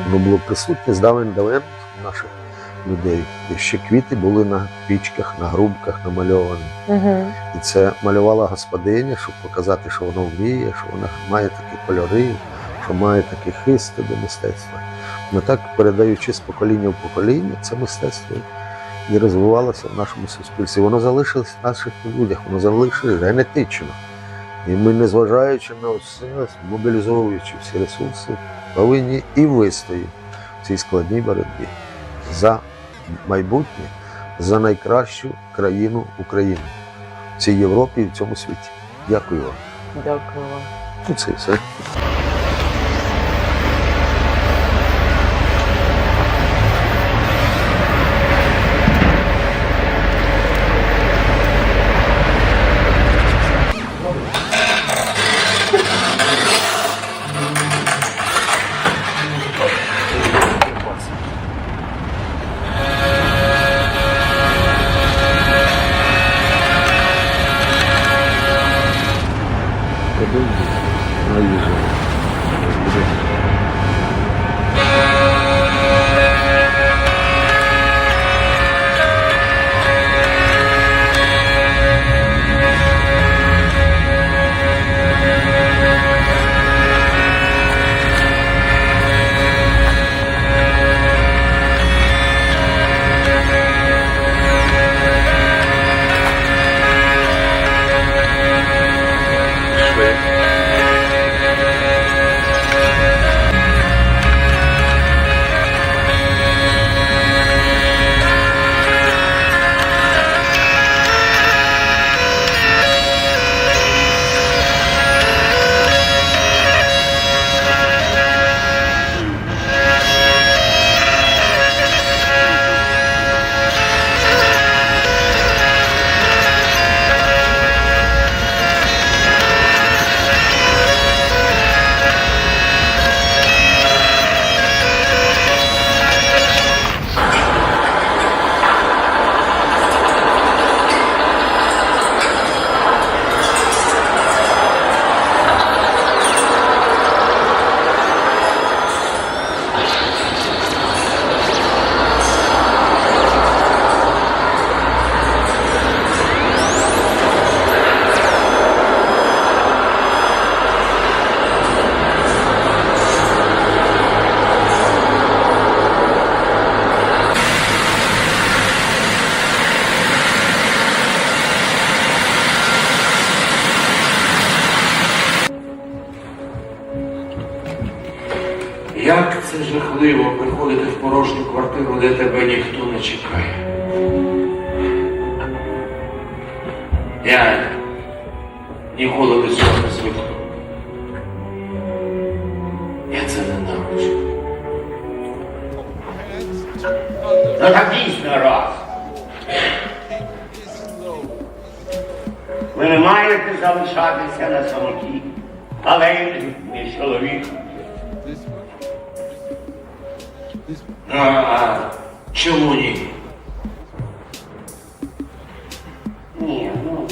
[SPEAKER 13] воно було присутнє з давен-давен у наших людей. І ще квіти були на пічках, на грубках намальовані. І це малювала господиня, щоб показати, що вона вміє, що вона має такі кольори, що має такий хист до мистецтва. Ми так, передаючи з покоління в покоління, це мистецтво і розвивалося в нашому суспільстві. Воно залишилось в наших людях, воно залишилось генетично. І ми, незважаючи на все, мобілізовуючи всі ресурси, повинні і вистояти в цій складній боротьбі за майбутнє, за найкращу країну України в цій Європі і в цьому світі. Дякую вам.
[SPEAKER 3] Дякую вам.
[SPEAKER 13] Ну, це все.
[SPEAKER 14] Як це жахливо приходити в порожню квартиру, де тебе ніхто не чекає. Я ніколи до цього не звикну. Я це ненавиджу. Ну так дійсно раз. Ви не маєте залишатися на самоті, але мій чоловік. А чому ні? Ні, ну.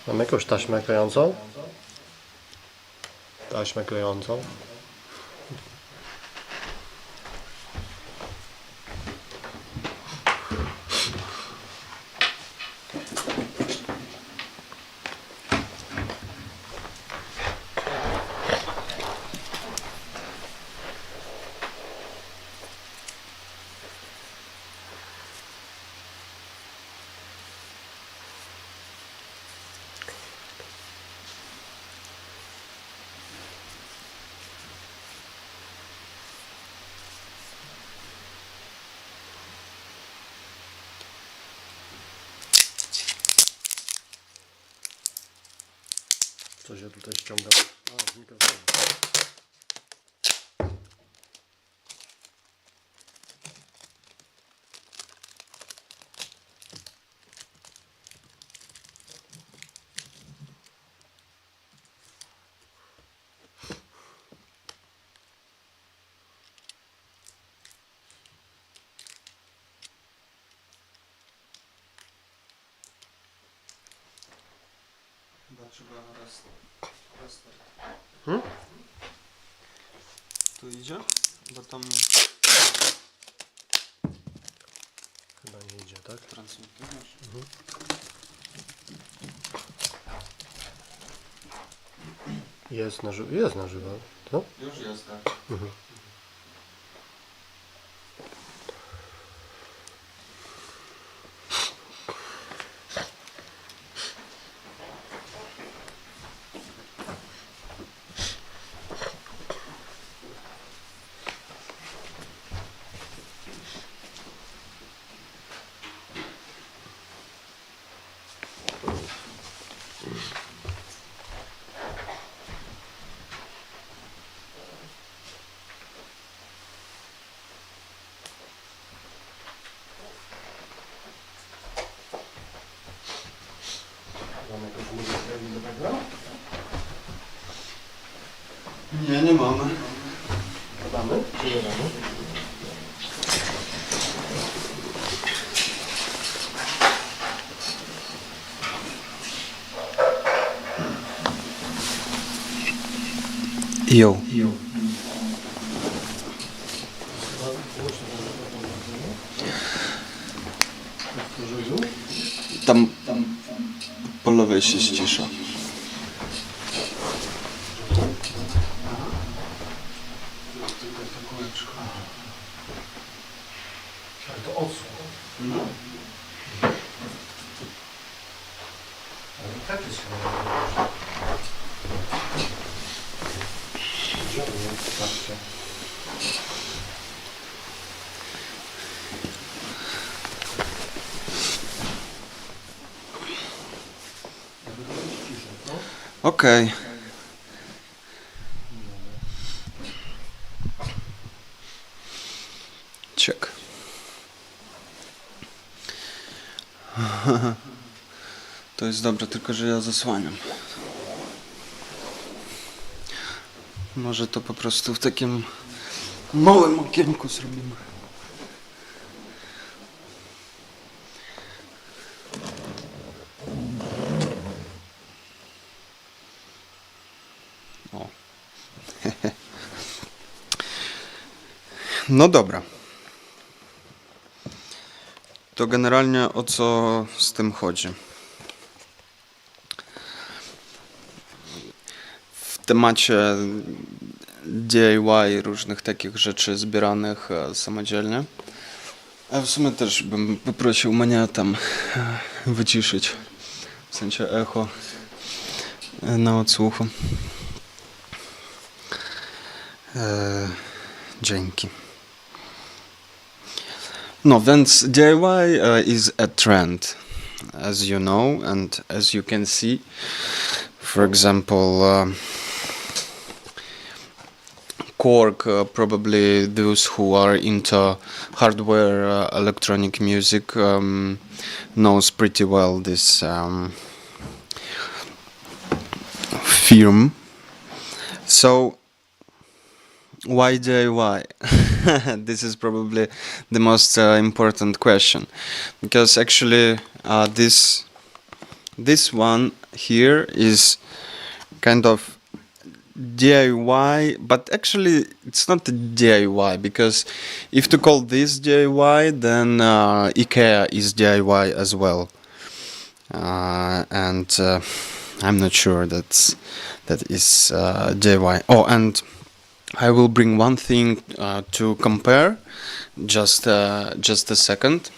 [SPEAKER 4] Mamy jakąś taśmę klejącą? Taśmę klejącą. Co się tutaj ściąga? A, z mikrofonu.
[SPEAKER 11] Trzeba restart.
[SPEAKER 4] Hmm?
[SPEAKER 11] Tu idzie? Bo tam...
[SPEAKER 4] Chyba nie idzie, tak?
[SPEAKER 11] Transmitujesz.
[SPEAKER 4] Jest na żywo. Jest na żywo. To?
[SPEAKER 11] Już jest, tak.
[SPEAKER 4] Mamy jakąś muzykę widowego?
[SPEAKER 11] Nie mamy.
[SPEAKER 4] Dodamy? Czy nie damy?
[SPEAKER 11] Jo. Tam po lewej się ścisza.
[SPEAKER 4] Ale to odsłuch. No. Ale tak jest chyba. Patrzcie.
[SPEAKER 11] Okej. Check. To jest dobre, tylko że ja zasłaniam. Może to po prostu w takim małym okienku zrobimy. O. No dobra. To generalnie o co z tym chodzi? W temacie DIY różnych takich rzeczy zbieranych samodzielnie. A w sumie też bym poprosił mnie tam wyciszyć, w sensie echo na odsłuchu. Dzięki. No więc DIY is a trend, as you know, and as you can see, for example, Cork, probably those who are into hardware electronic music knows pretty well this firm. So why DIY? This is probably the most important question, because actually this this one here is kind of DIY, but actually it's not a DIY, because if to call this DIY, then IKEA is DIY as well, and I'm not sure that is DIY. Oh, and I will bring one thing to compare. Just a second.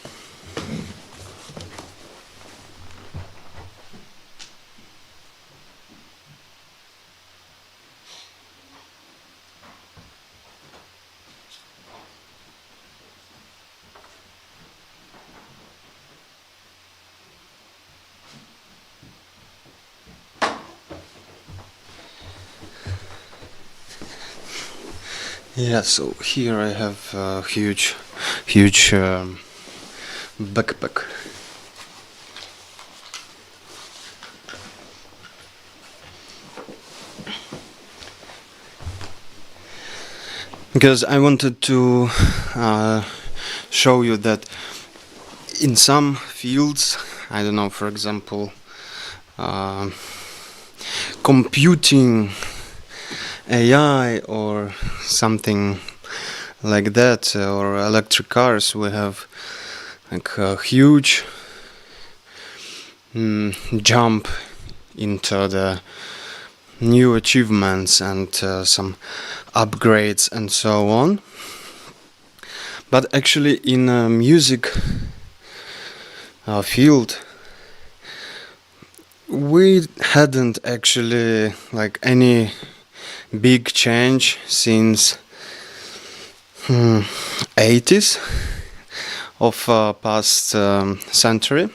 [SPEAKER 11] Yeah, so here I have a huge backpack. Because I wanted to show you that in some fields, I don't know, for example, computing, AI or something like that, or electric cars, we have like a huge jump into the new achievements and some upgrades and so on. But actually in a music field, we hadn't actually like any big change since 80s of past century,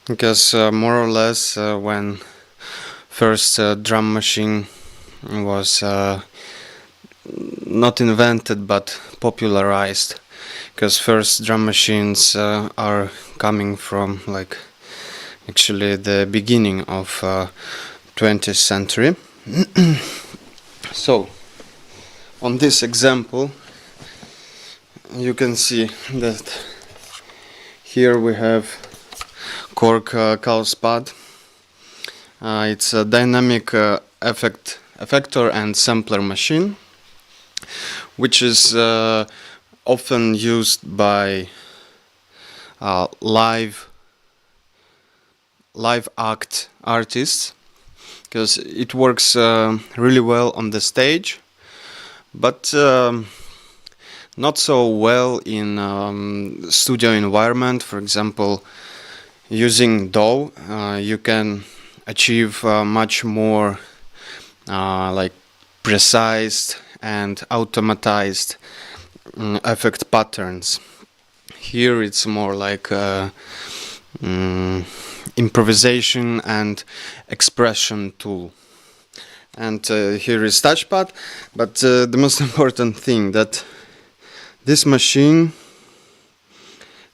[SPEAKER 11] because more or less when first drum machine was not invented but popularized, because first drum machines are coming from like actually the beginning of 20th century. So on this example you can see that here we have cork cow's pad. It's a dynamic effector and sampler machine, which is often used by live act artists, because it works really well on the stage, but not so well in studio environment. For example, using DAW, you can achieve much more like precise and automatized effect patterns. Here it's more like improvisation and expression tool. And here is touchpad, but the most important thing that this machine,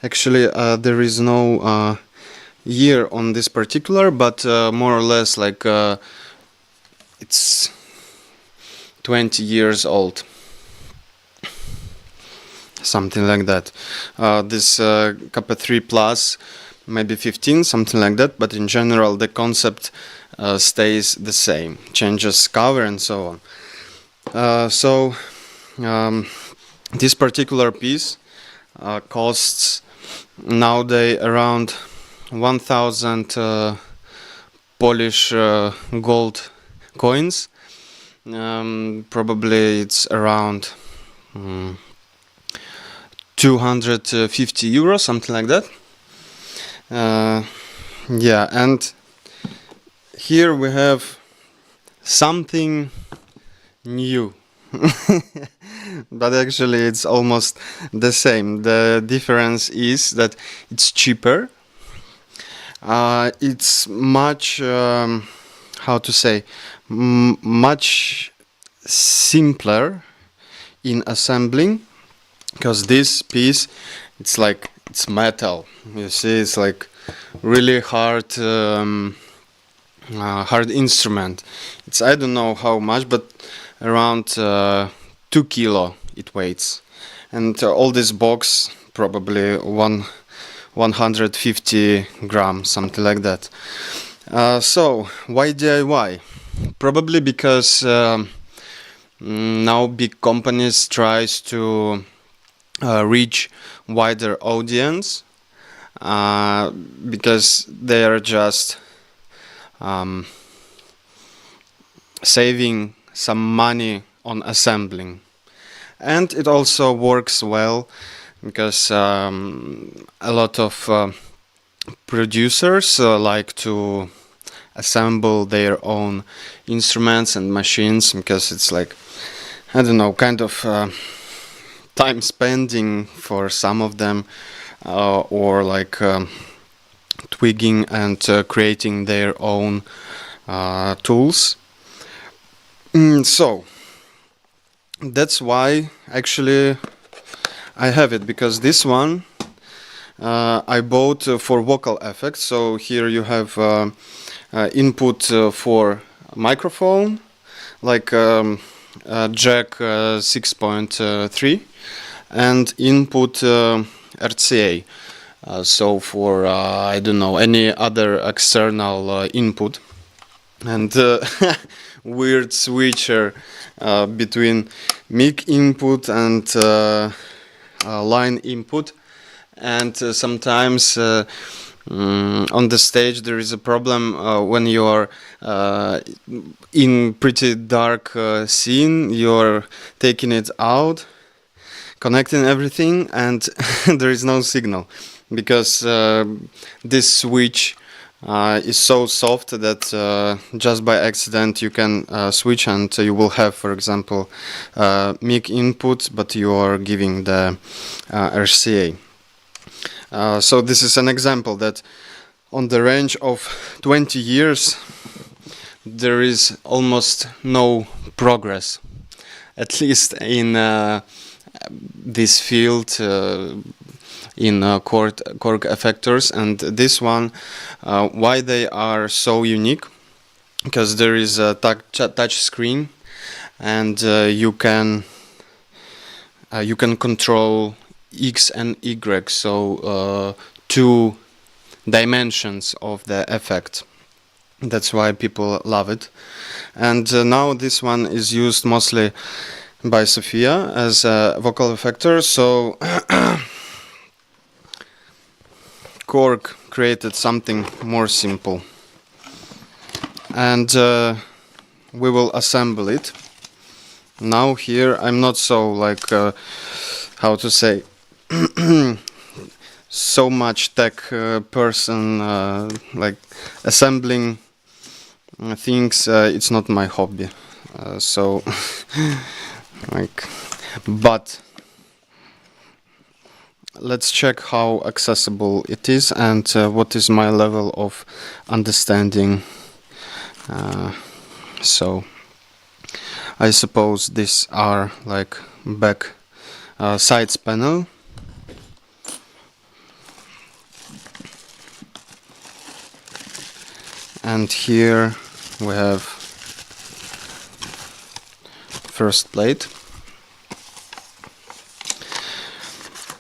[SPEAKER 11] actually there is no year on this particular, but more or less like it's 20 years old, something like that. This Kappa 3 Plus, maybe 15, something like that, but in general the concept stays the same, changes cover and so on. This particular piece costs nowadays around 1,000 Polish gold coins. Probably it's around 250 euros, something like that. Yeah, and here we have something new. But actually it's almost the same. The difference is that it's cheaper. It's much, how to say, much simpler in assembling, because this piece, it's like, it's metal. You see, it's like really hard, hard instrument. It's, I don't know how much, but around 2 kilo it weighs. And all this box, probably 150 grams, something like that. So why DIY? Probably because now big companies tries to reach wider audience, because they are just saving some money on assembling, and it also works well because a lot of producers like to assemble their own instruments and machines, because it's like, I don't know, kind of time spending for some of them, or like twigging and creating their own tools. So that's why actually I have it, because this one I bought for vocal effects. So here you have input for microphone, like jack 6.3, and input RCA. So for I don't know, any other external input, and weird switcher between mic input and line input, and sometimes on the stage there is a problem when you are in pretty dark scene, you're taking it out, connecting everything, and there is no signal, because this switch is so soft that just by accident you can switch, and you will have, for example, mic input, but you are giving the RCA. So this is an example that on the range of 20 years there is almost no progress, at least in this field, in Korg effectors. And this one, why they are so unique, because there is a touch screen, and you can control X and Y, so 2 dimensions of the effect. That's why people love it. And now this one is used mostly by Sophia as a vocal effector. So Korg created something more simple, and we will assemble it. Now here I'm not so like how to say so much tech person, like assembling things, it's not my hobby, so like, but let's check how accessible it is, and what is my level of understanding. So I suppose these are like back sides panel, and here we have first plate.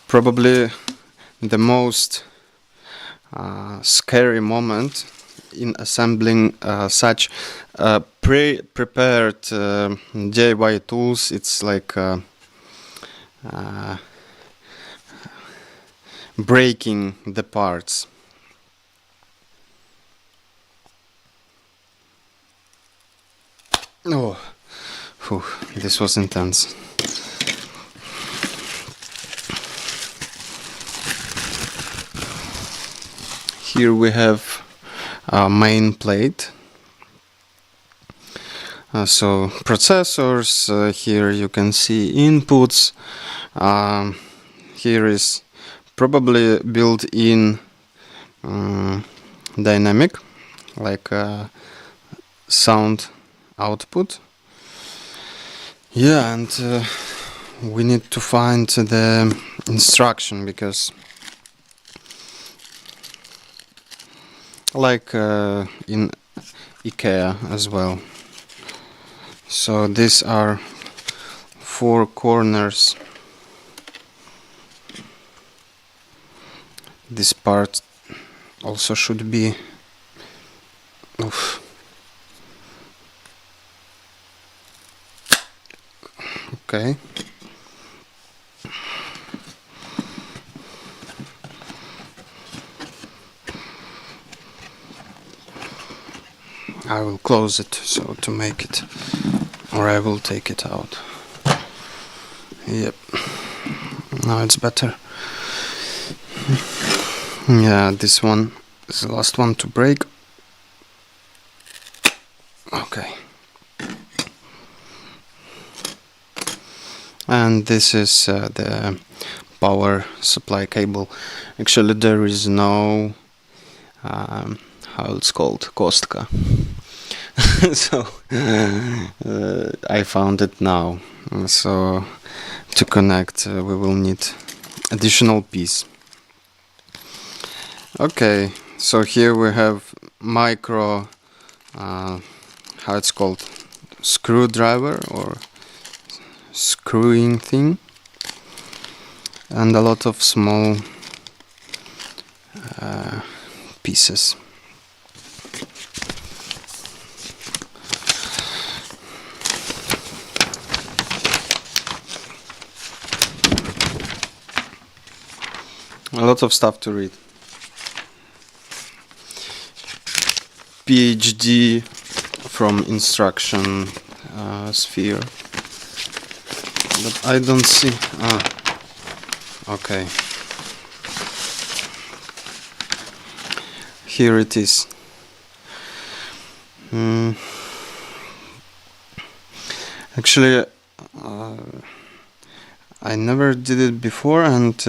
[SPEAKER 11] Probably the most scary moment in assembling such pre-prepared DIY tools. It's like breaking the parts. Oh, whew, this was intense. Here we have a main plate. So processors, here you can see inputs. Here is probably built-in dynamic, like sound output. Yeah, and we need to find the instruction, because like in IKEA as well. So these are 4 corners. this part also should be. Oof. Okay. I will close it so to make it, or I will take it out. Yep. Now it's better. Yeah, this one is the last one to break. Okay. And this is the power supply cable. Actually, there is no how it's called, kostka. So I found it now. So to connect, we will need additional piece. Okay, so here we have micro, how it's called, screwdriver or screwing thing, and a lot of small pieces. A lot of stuff to read. PhD from instruction sphere. But I don't see. Okay. Here it is. Actually, I never did it before, and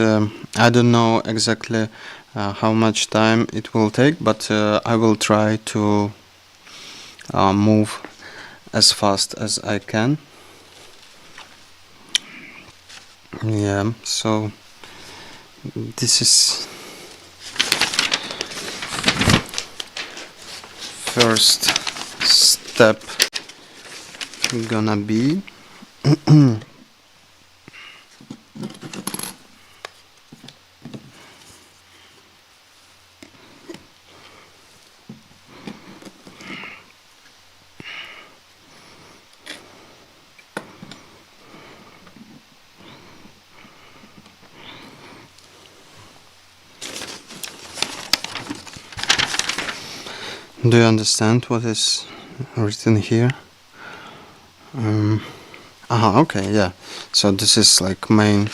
[SPEAKER 11] I don't know exactly how much time it will take, but I will try to move as fast as I can. Yeah, so this is first step gonna be do you understand what is written here? Okay, yeah. So this is like main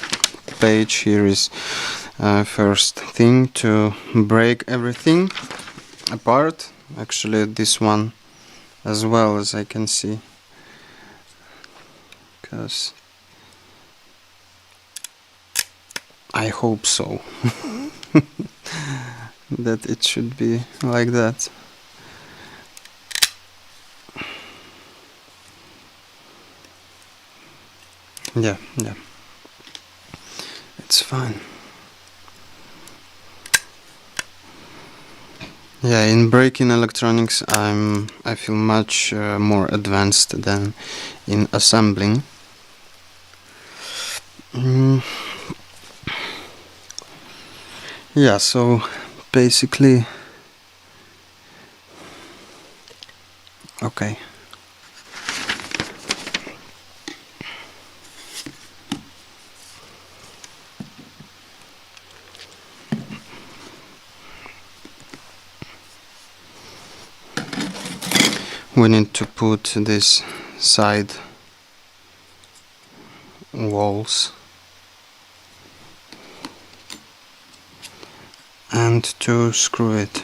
[SPEAKER 11] page. Here is first thing to break everything apart. Actually, this one as well, as I can see, because I hope so that it should be like that. Yeah, it's fine. Yeah, in breaking electronics I feel much more advanced than in assembling. Yeah, so basically, okay. We need to put these side walls and to screw it.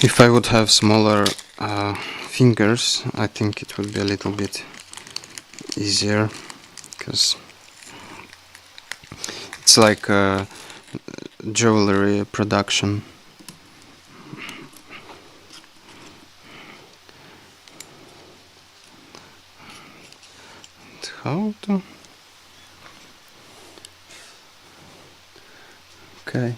[SPEAKER 11] If I would have smaller fingers, I think it would be a little bit easier, because it's like jewelry production. How to? Okay.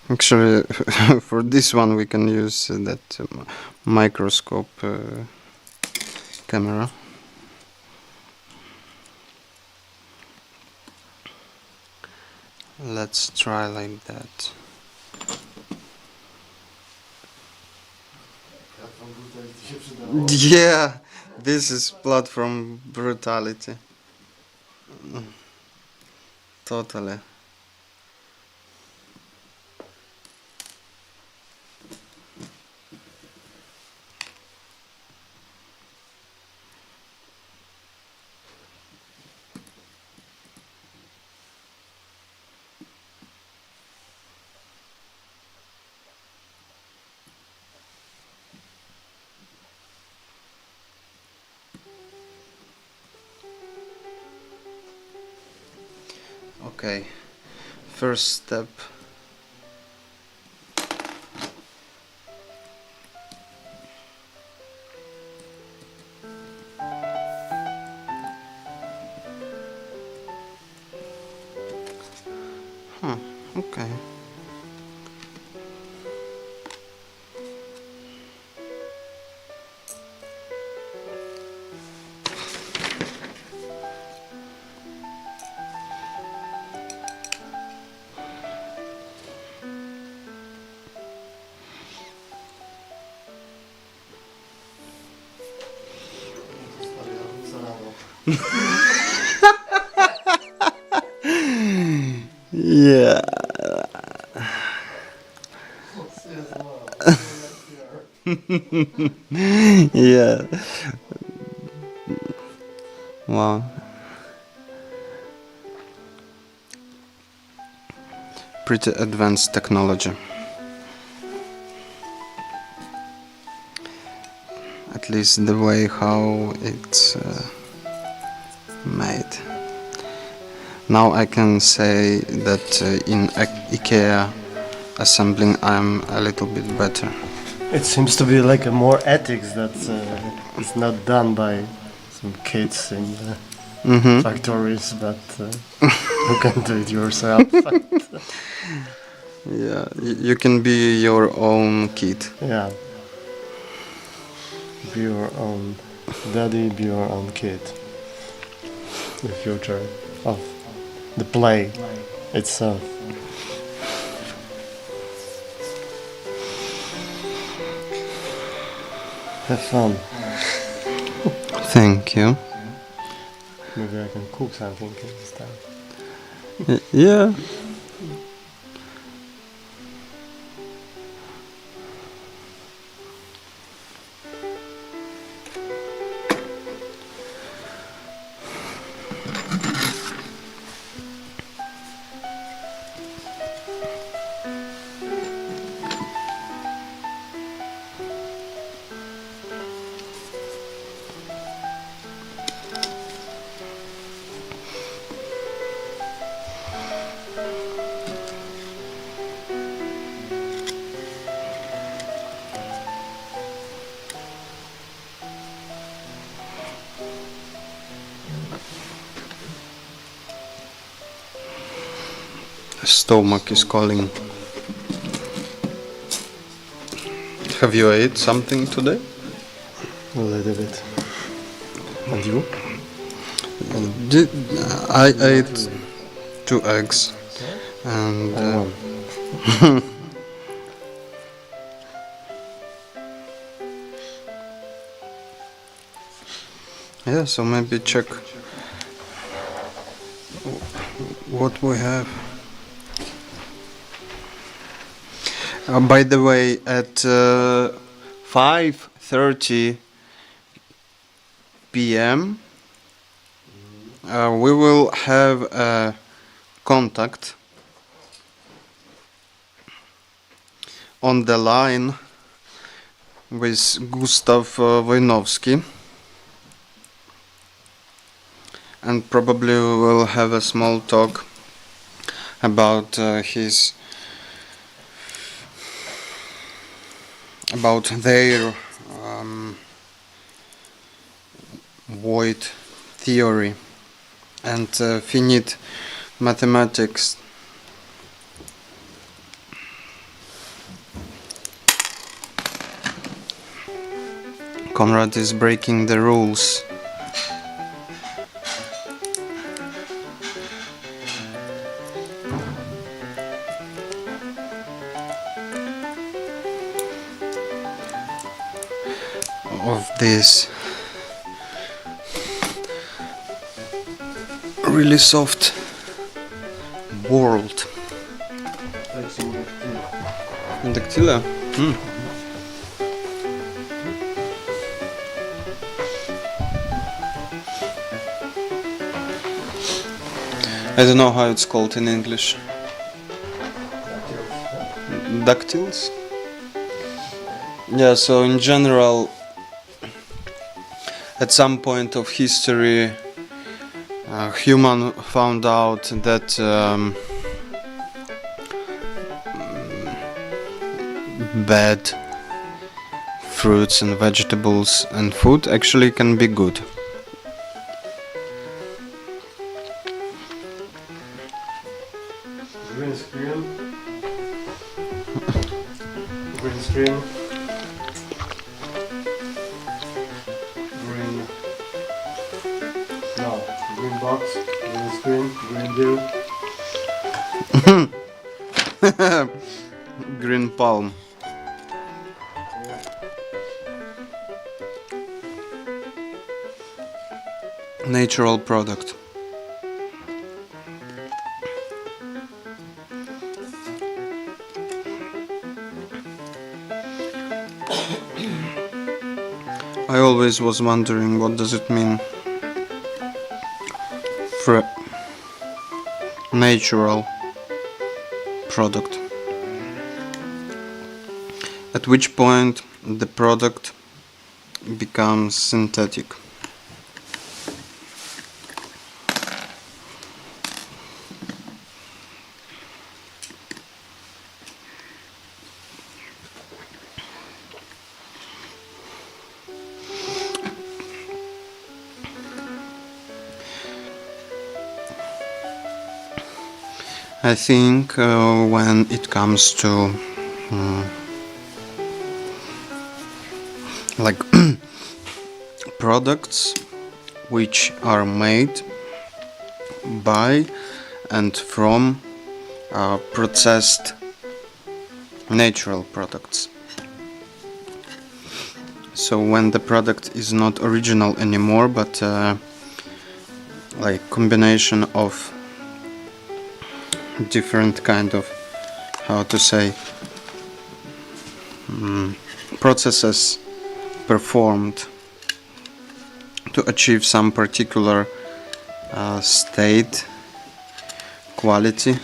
[SPEAKER 11] Actually, for this one we can use that microscope camera. Let's try like that. Yeah, this is platform brutality. Totally. Okay, first step. Okay. Yeah. Yeah. Wow. Pretty advanced technology. At least the way how it's made. Now I can say that in IKEA assembling I'm a little bit better.
[SPEAKER 4] It seems to be like a more ethics that it's not done by some kids in factories, but you can do it yourself.
[SPEAKER 11] Yeah, you can be your own kid.
[SPEAKER 4] Yeah. Be your own daddy, be your own kid. The future of the play itself. Have fun.
[SPEAKER 11] Thank you.
[SPEAKER 4] Maybe I can cook something this time.
[SPEAKER 11] Yeah. Stomach is calling. Have you ate something today?
[SPEAKER 4] A little bit. And you?
[SPEAKER 11] I ate 2 eggs and yeah, so maybe check what we have. By the way, at 5:30 p.m. We will have a contact on the line with Gustav Wojnowski, and probably we will have a small talk about their void theory and finite mathematics. Conrad is breaking the rules. Of this really soft world. Dactyla? I don't know how it's called in English. Dactyls? Yeah, so in general, at some point of history, human found out that bad fruits and vegetables and food actually can be good.
[SPEAKER 4] Green screen. Green screen. Green. No. Green box. Green screen. Green deal.
[SPEAKER 11] Green palm. Natural product. I always was wondering what does it mean for natural product. At which point the product becomes synthetic. I think when it comes to like products which are made by and from processed natural products. So when the product is not original anymore, but like combination of different kind of, how to say, processes performed to achieve some particular state, quality.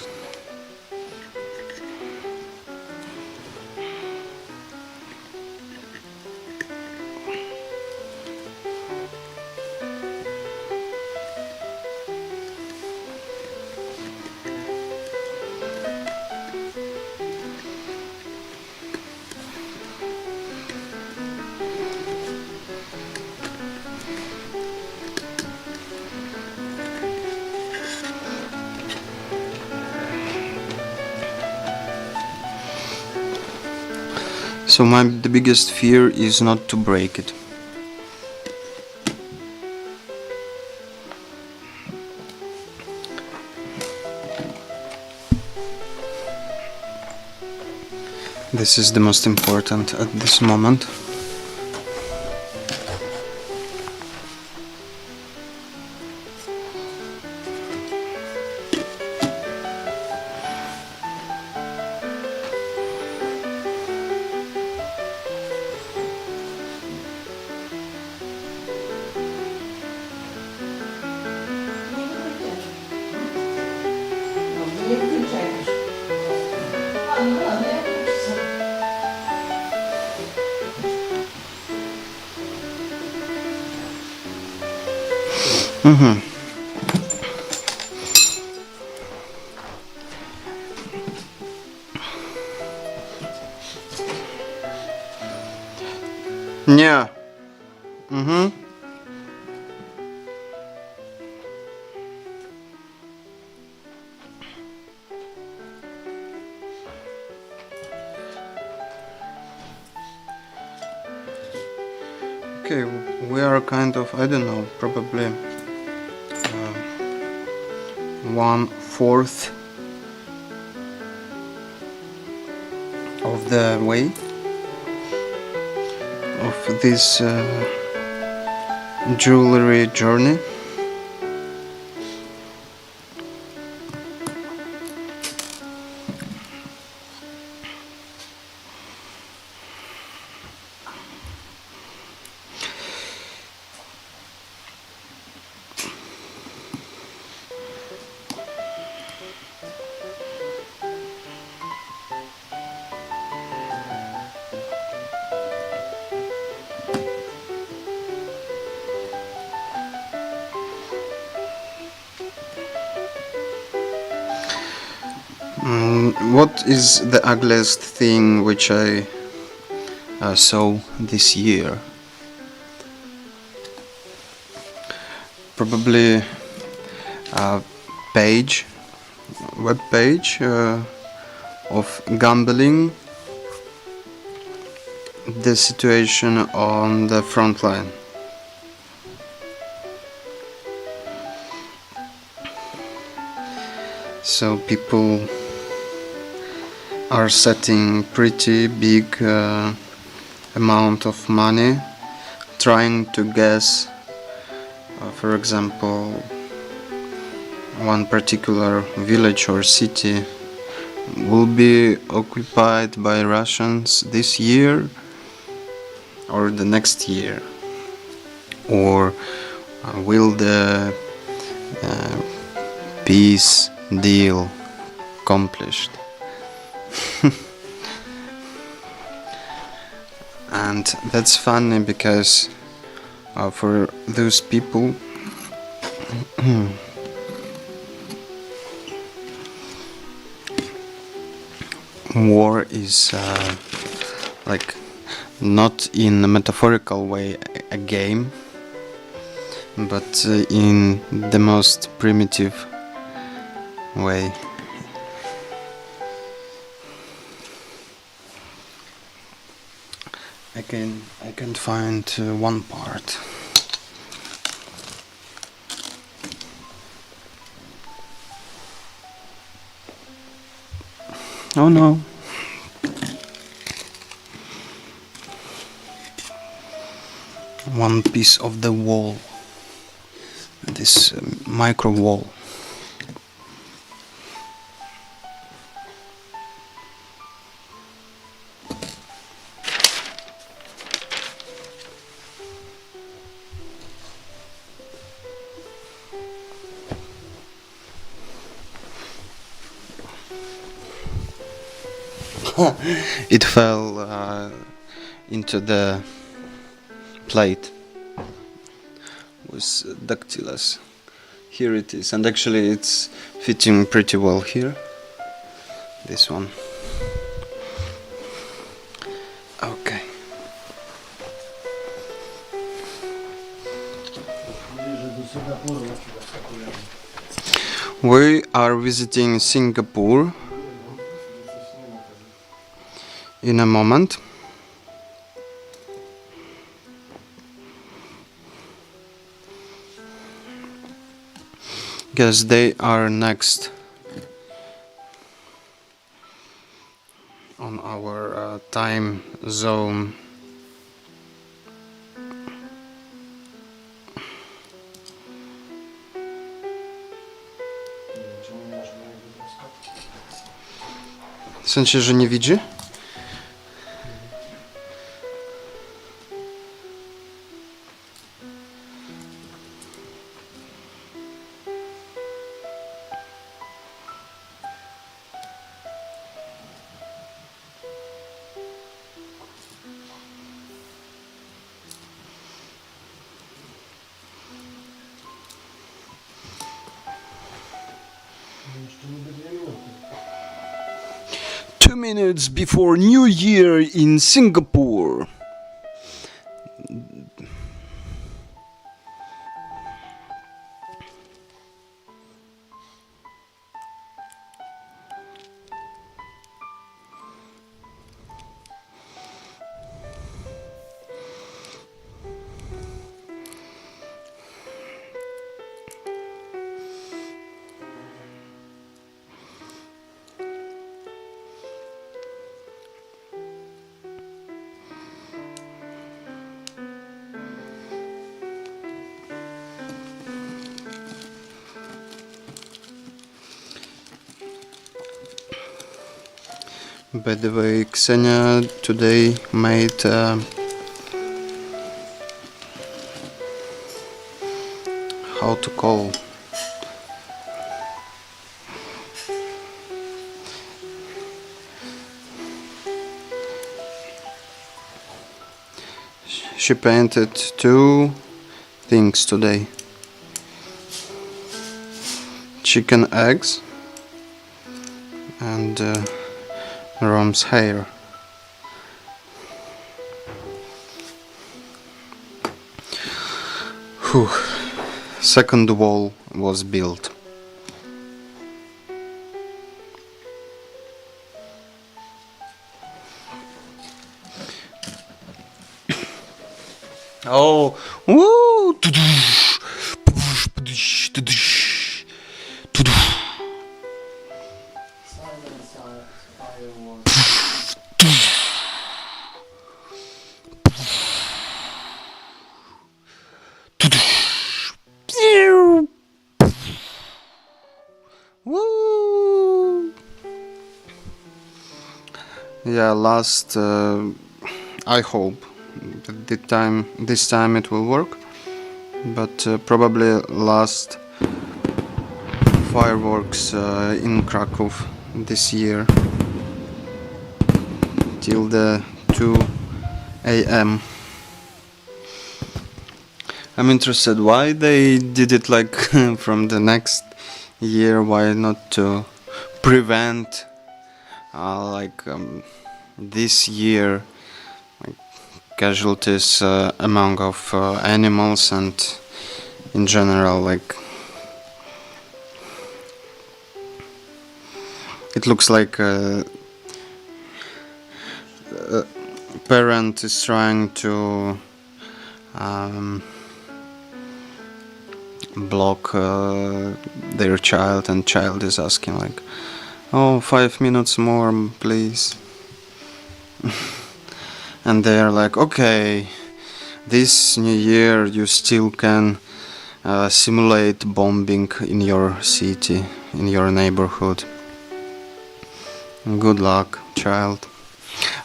[SPEAKER 11] So the biggest fear is not to break it. This is the most important at this moment. Nie. Okay, we are kind of, I don't know, probably 1/4 of the way of this jewelry journey. What is the ugliest thing which I saw this year? Probably a web page of gambling, the situation on the front line. So people are setting pretty big amount of money, trying to guess, for example, one particular village or city will be occupied by Russians this year or the next year, or will the peace deal accomplished. And that's funny because for those people war is like not in a metaphorical way a game, but in the most primitive way. I can find one part. Oh no. One piece of the wall. This micro wall. It fell into the plate with dactylus. Here it is, and actually it's fitting pretty well here. This one. Okay. We are visiting Singapore in a moment. Guess they are next on our time zone. W sensie, że nie widzi? 2 minutes before New Year in Singapore. By the way, Ksenia today made how to call she painted 2 things today: chicken eggs and Rom's hair. Whew. Second wall was built. Oh, woo! Woo! Yeah, last. I hope that this time it will work, but probably last fireworks in Krakow this year till the 2 a.m. I'm interested why they did it like from the next year. Why not to prevent this year casualties among of animals and in general, like it looks like a parent is trying to block their child, and child is asking like, oh, 5 minutes more please. And they are like, okay, this new year you still can simulate bombing in your city, in your neighborhood. Good luck, child.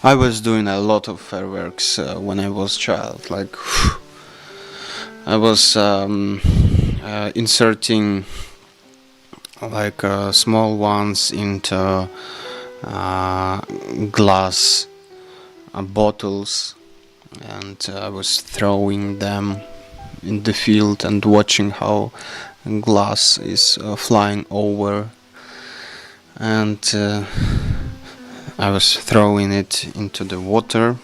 [SPEAKER 11] I was doing a lot of fireworks when I was child. Like, I was inserting like small ones into glass bottles, and I was throwing them in the field and watching how glass is flying over, and I was throwing it into the water,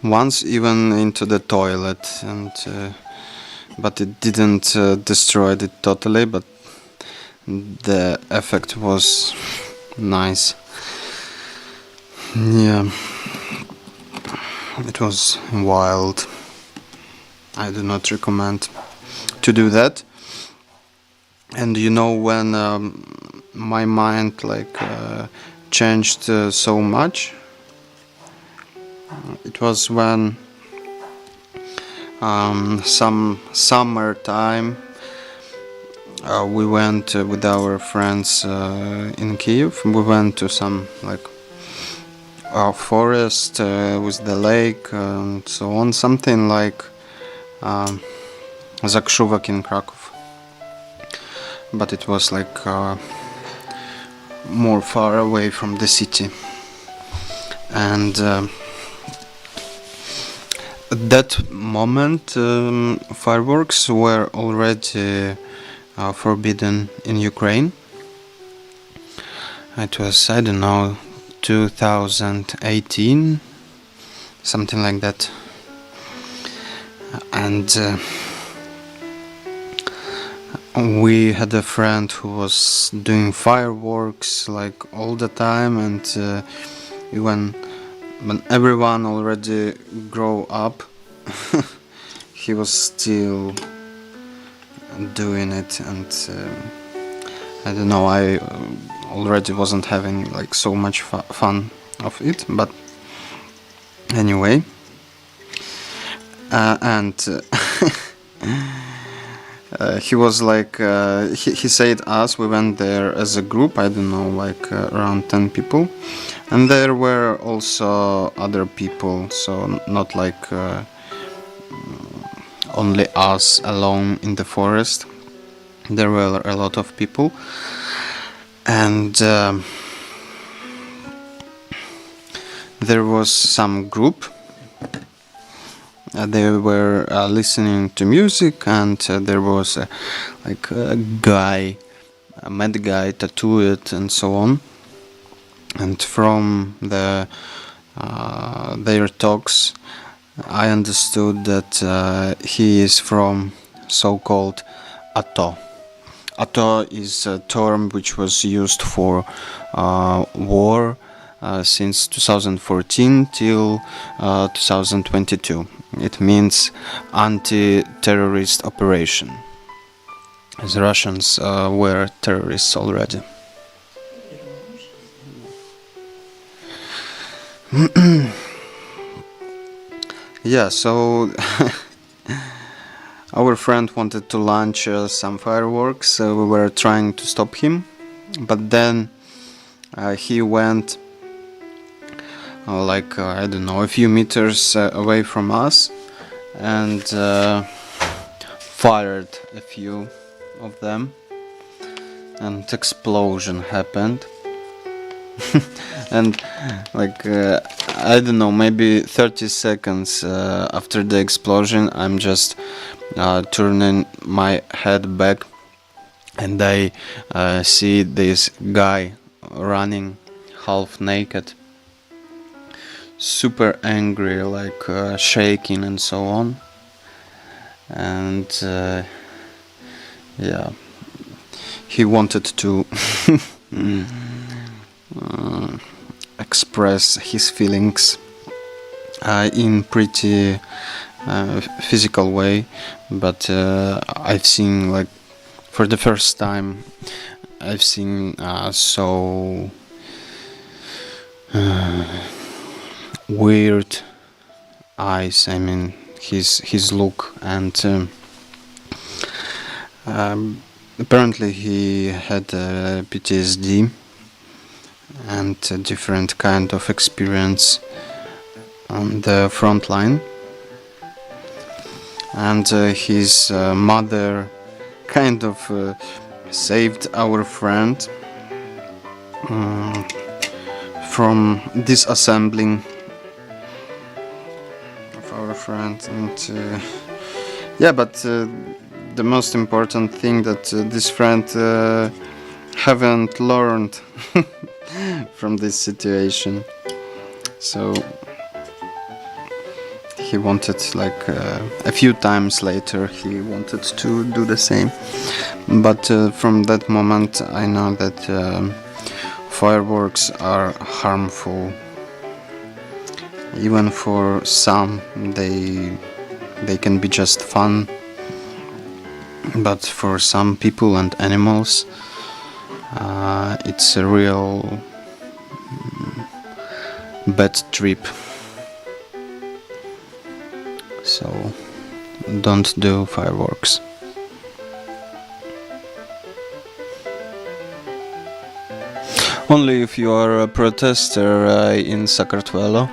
[SPEAKER 11] once even into the toilet, and but it didn't destroy it totally, but the effect was nice. Yeah, it was wild. I do not recommend to do that. And you know when my mind like changed so much, it was when some summertime we went with our friends in Kyiv. We went to some like forest with the lake and so on, something like Zakrzówek in Krakow, but it was like more far away from the city. And at that moment fireworks were already forbidden in Ukraine. It was, I don't know, 2018, something like that. And we had a friend who was doing fireworks like all the time, and when everyone already grew up, he was still doing it. And I don't know, I already wasn't having like so much fun of it, but anyway. And he was like, he said us, we went there as a group, I don't know, like around 10 people. And there were also other people, so not like only us alone in the forest. There were a lot of people, and there was some group. They were listening to music, and there was like a guy, a mad guy, tattooed and so on. And from their talks, I understood that he is from so-called ATO. ATO is a term which was used for war since 2014 till 2022. It means anti-terrorist operation, as Russians were terrorists already. Yeah, so our friend wanted to launch some fireworks. We were trying to stop him, but then he went like I don't know, a few meters away from us, and fired a few of them, and explosion happened. And like I don't know, maybe 30 seconds after the explosion, I'm just turning my head back, and I see this guy running half naked, super angry, like shaking and so on. And yeah, he wanted to express his feelings in pretty physical way, but I've seen, like, for the first time I've seen so weird eyes. I mean, his look, and apparently he had PTSD and a different kind of experience on the front line. And his mother kind of saved our friend from disassembling of our friend. And yeah, but the most important thing that this friend haven't learned from this situation. So he wanted, like, a few times later he wanted to do the same, but from that moment I know that fireworks are harmful. Even for some they can be just fun, but for some people and animals it's a real bad trip. So don't do fireworks. Only if you are a protester in Sakartvelo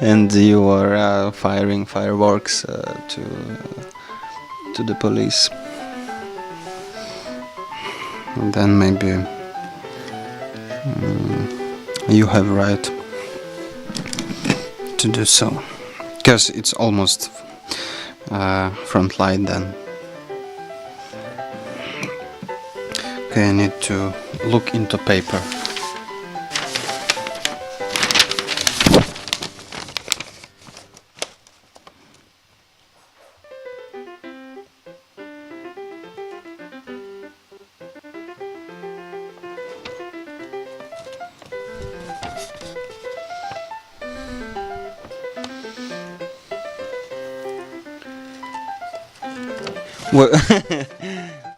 [SPEAKER 11] and you are firing fireworks to the police. And then maybe you have right to do so, because it's almost front line then. Okay, I need to look into paper. Well,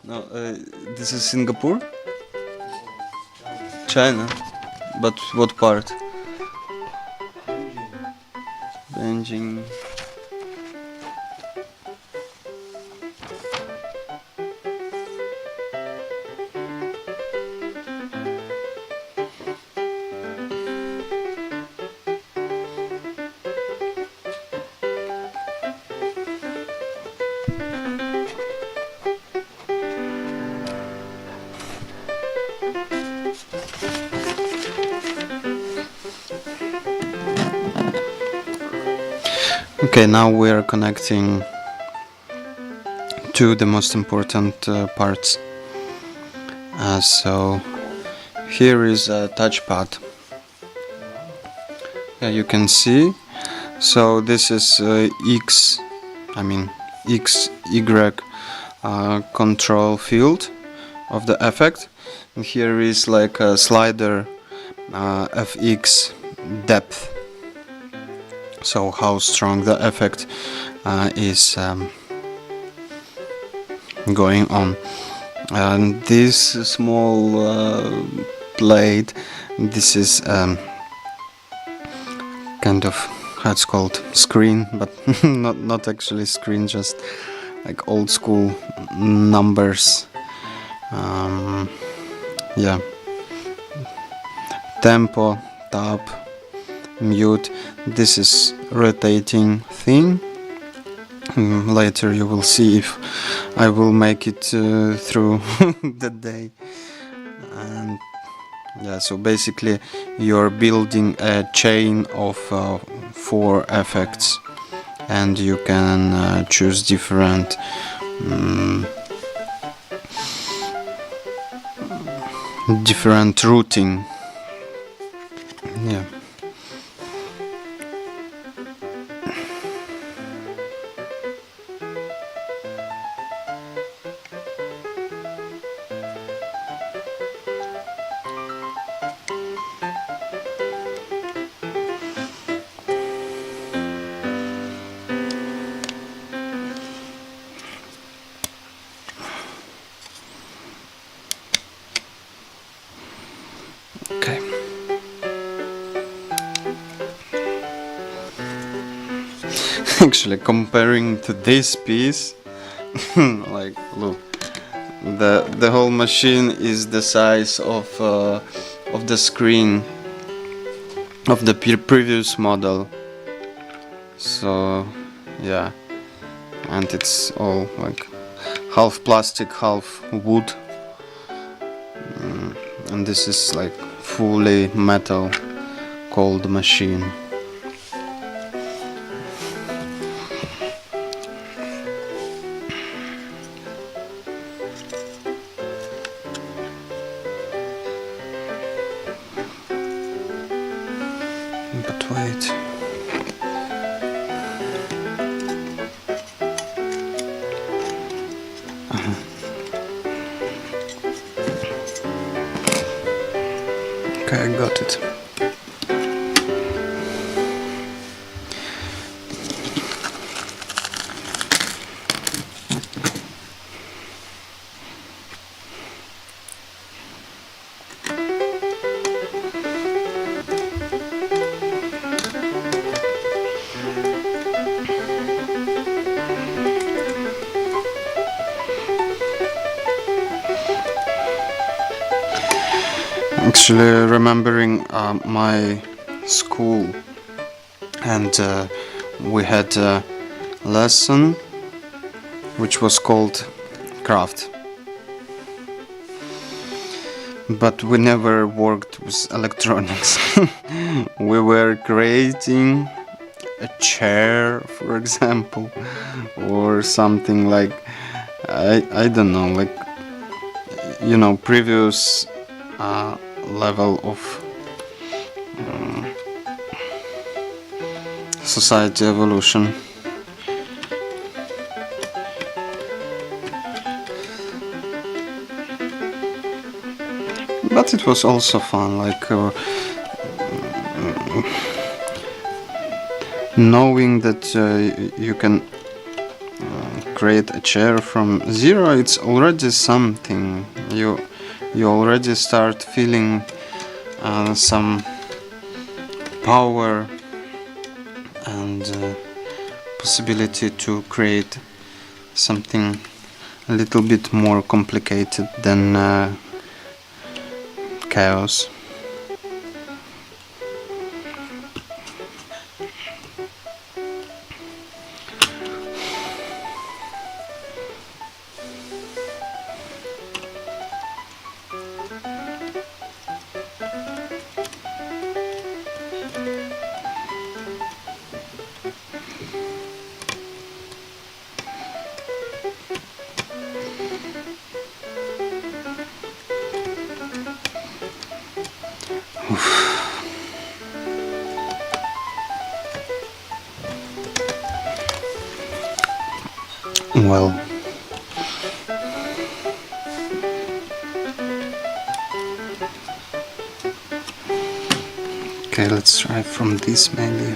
[SPEAKER 11] no, this is Singapore? China? But what part? Beijing. Okay, now we are connecting to the most important parts. So here is a touchpad. Yeah, you can see. So this is X, Y control field of the effect. And here is like a slider FX depth. So how strong the effect is going on. And this small plate, this is kind of how it's called, screen, but not actually screen, just like old school numbers. Yeah, tempo, tab, mute. This is rotating thing. Later you will see if I will make it through the day. And yeah, so basically you're building a chain of 4 effects, and you can choose different different routing. Yeah. Okay. Actually, comparing to this piece, like, look, the whole machine is the size of the screen of the previous model. So yeah, and it's all like half plastic, half wood, and this is like fully metal cold machine. But wait. Okay, I got it. Actually, remembering my school, and we had a lesson which was called craft, but we never worked with electronics. We were creating a chair, for example, or something like, I don't know, like, you know, previous level of society evolution. But it was also fun, like knowing that you can create a chair from zero. It's already something. You already start feeling some power and possibility to create something a little bit more complicated than chaos. Well, okay, let's try from this maybe.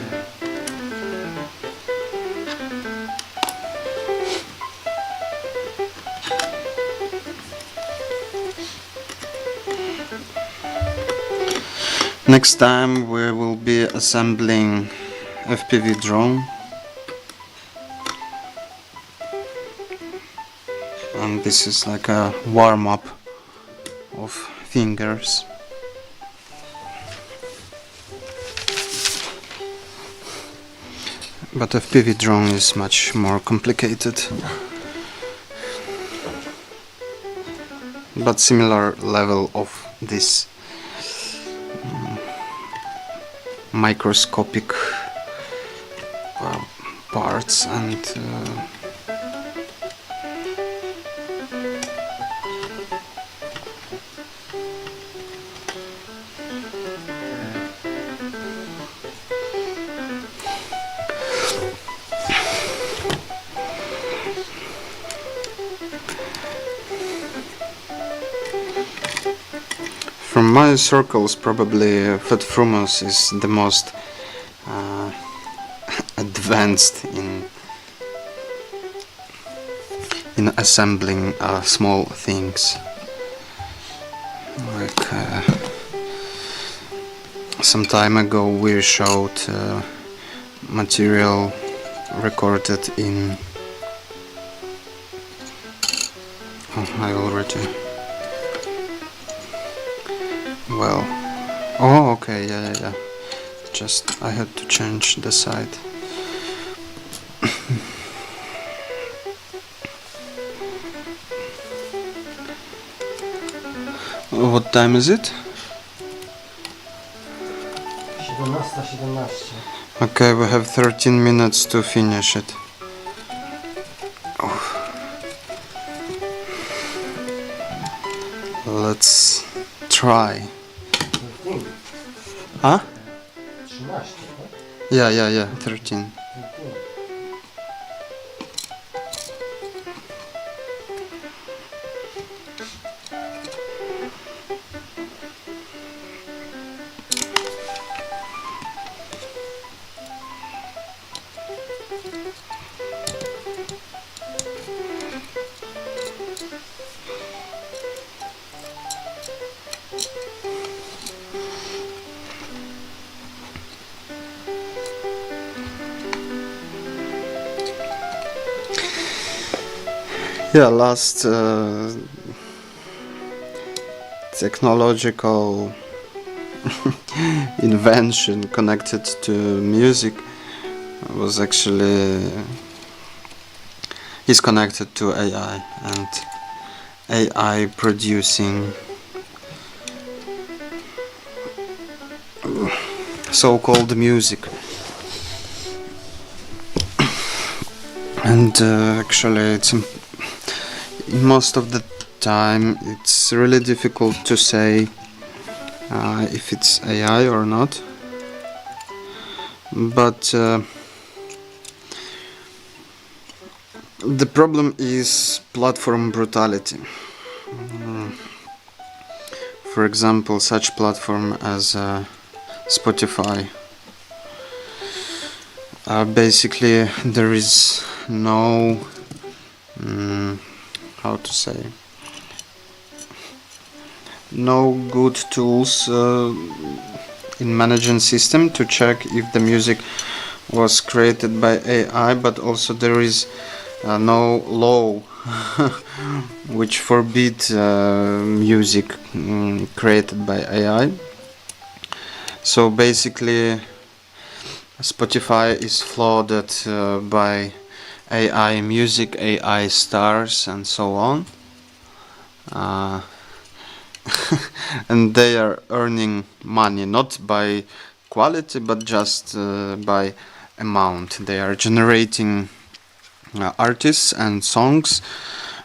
[SPEAKER 11] Next time we will be assembling FPV drone, and this is like a warm-up of fingers. But FPV drone is much more complicated, but similar level of this microscopic parts and from my circles, probably platformas is the most advanced in assembling small things. Like some time ago, we showed material recorded in. Oh, I already. Well, oh, okay, yeah. Just I had to change the side. What time is it?
[SPEAKER 10] 17:17.
[SPEAKER 11] Okay, we have 13 minutes to finish it. Oh. Let's try.
[SPEAKER 10] 13.
[SPEAKER 11] Huh?
[SPEAKER 10] 13, tak?
[SPEAKER 11] Yeah, 13. Yeah, last technological invention connected to music was actually is connected to AI and AI producing so-called music. And actually it's most of the time it's really difficult to say if it's AI or not, but the problem is platform brutality. For example, such platform as Spotify. Basically there is no how to say, no good tools in managing system to check if the music was created by AI, but also there is no law which forbid music created by AI. So basically Spotify is flooded by AI music, AI stars and so on, and they are earning money not by quality but just by amount. They are generating artists and songs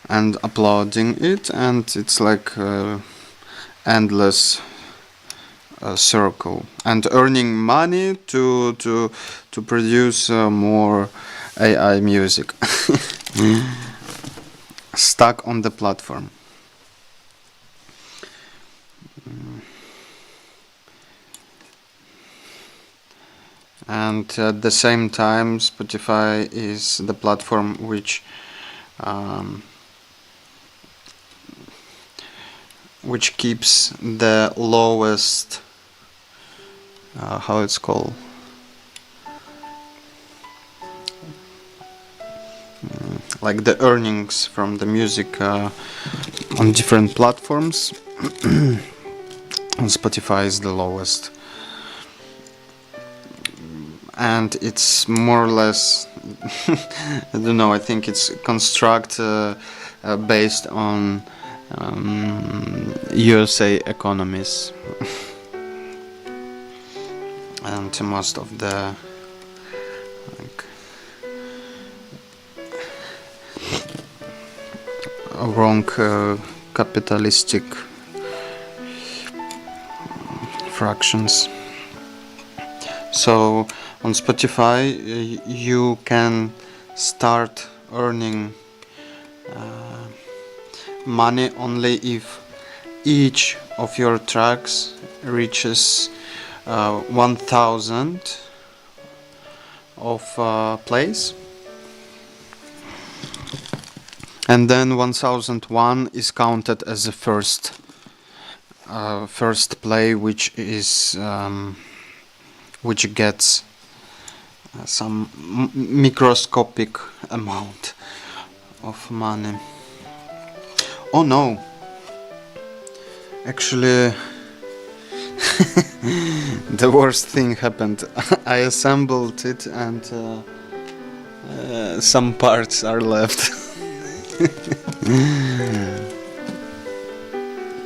[SPEAKER 11] and uploading it, and it's like endless circle, and earning money to produce more AI music. stuck on the platform. And at the same time, Spotify is the platform which keeps the lowest, how it's called, like the earnings from the music on different platforms. On Spotify is the lowest, and it's more or less I don't know, I think it's construct based on USA economies. And most of the wrong capitalistic fractions. So on Spotify you can start earning money only if each of your tracks reaches 1000 of plays, and then 1001 is counted as the first play, which is which gets some microscopic amount of money. Oh no, actually the worst thing happened. I assembled it and some parts are left.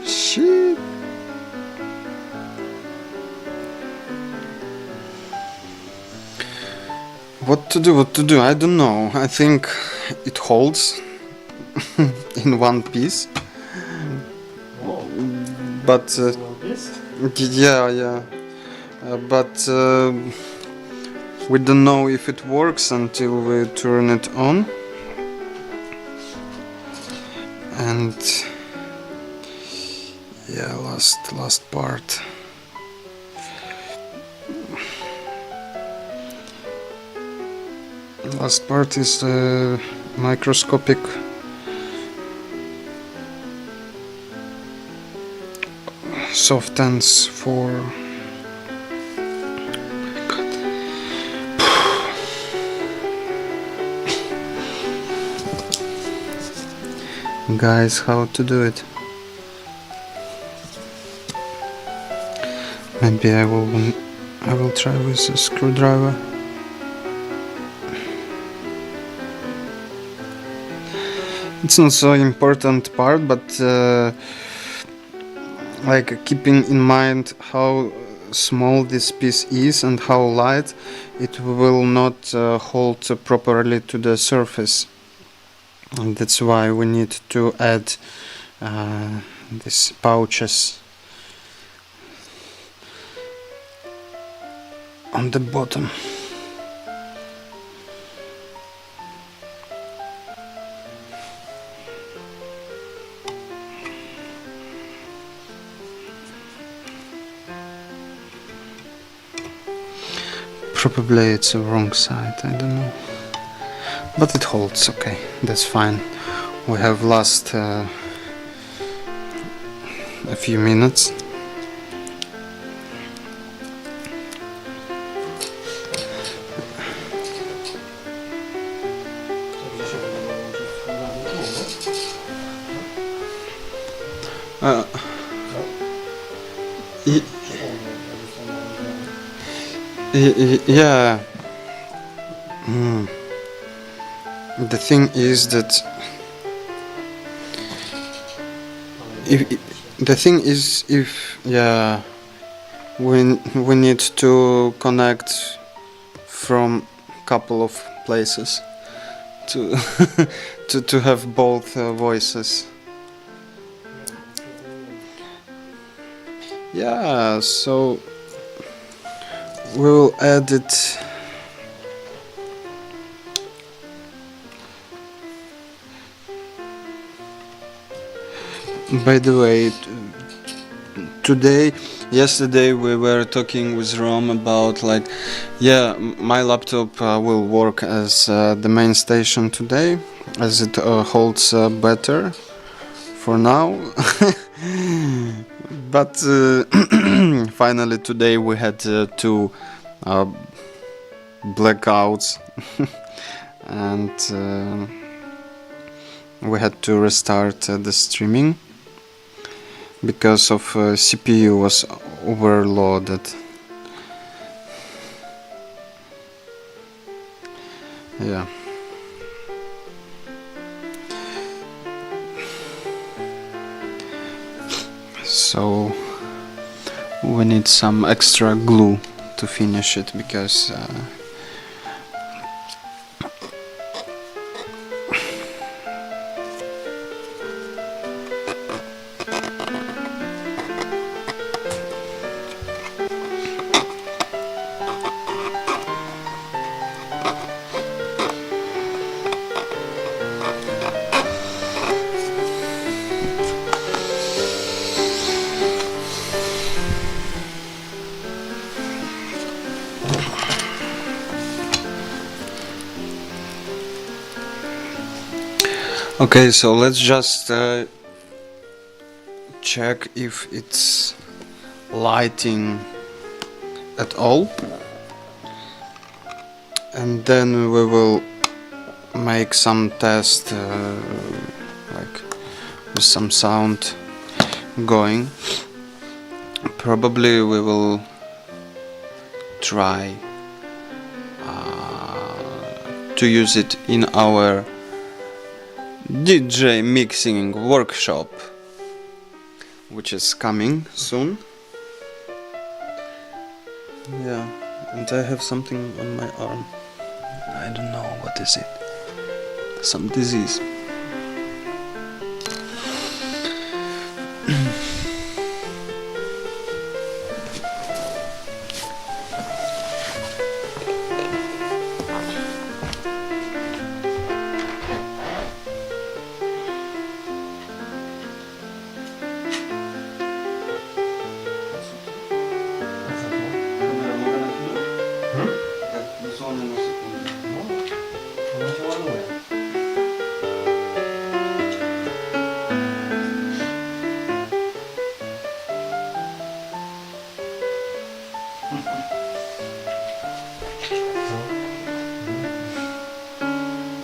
[SPEAKER 11] Shit. What to do? I don't know. I think it holds in one piece. But yeah. But we don't know if it works until we turn it on. And yeah, last part. Last part is microscopic softens for guys, how to do it? Maybe I will try with a screwdriver. It's not so important part, but like keeping in mind how small this piece is and how light, it will not hold properly to the surface. And that's why we need to add these pouches on the bottom. Probably it's the wrong side, I don't know. But it holds, okay, that's fine. We have last a few minutes. Yeah. The thing is that if yeah, we need to connect from couple of places to to have both voices. Yeah, so we will add it. By the way, yesterday we were talking with Rom about like, yeah, my laptop will work as the main station today, as it holds better for now. But finally today we had two blackouts and we had to restart the streaming because of CPU was overloaded. Yeah. So we need some extra glue to finish it because okay, so let's just check if it's lighting at all, and then we will make some test like with some sound going. Probably we will try to use it in our DJ mixing workshop, which is coming soon. Yeah, and I have something on my arm. I don't know what is it. Some disease.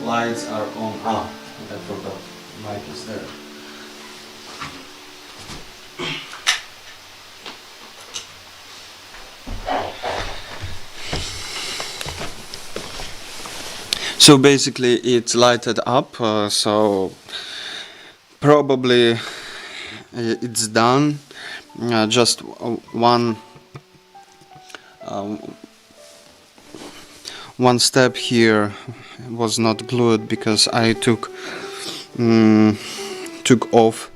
[SPEAKER 11] Lights are on. Ah, I forgot. Mic is there. So basically it's lighted up, so probably it's done. Just one step here was not glued because I took off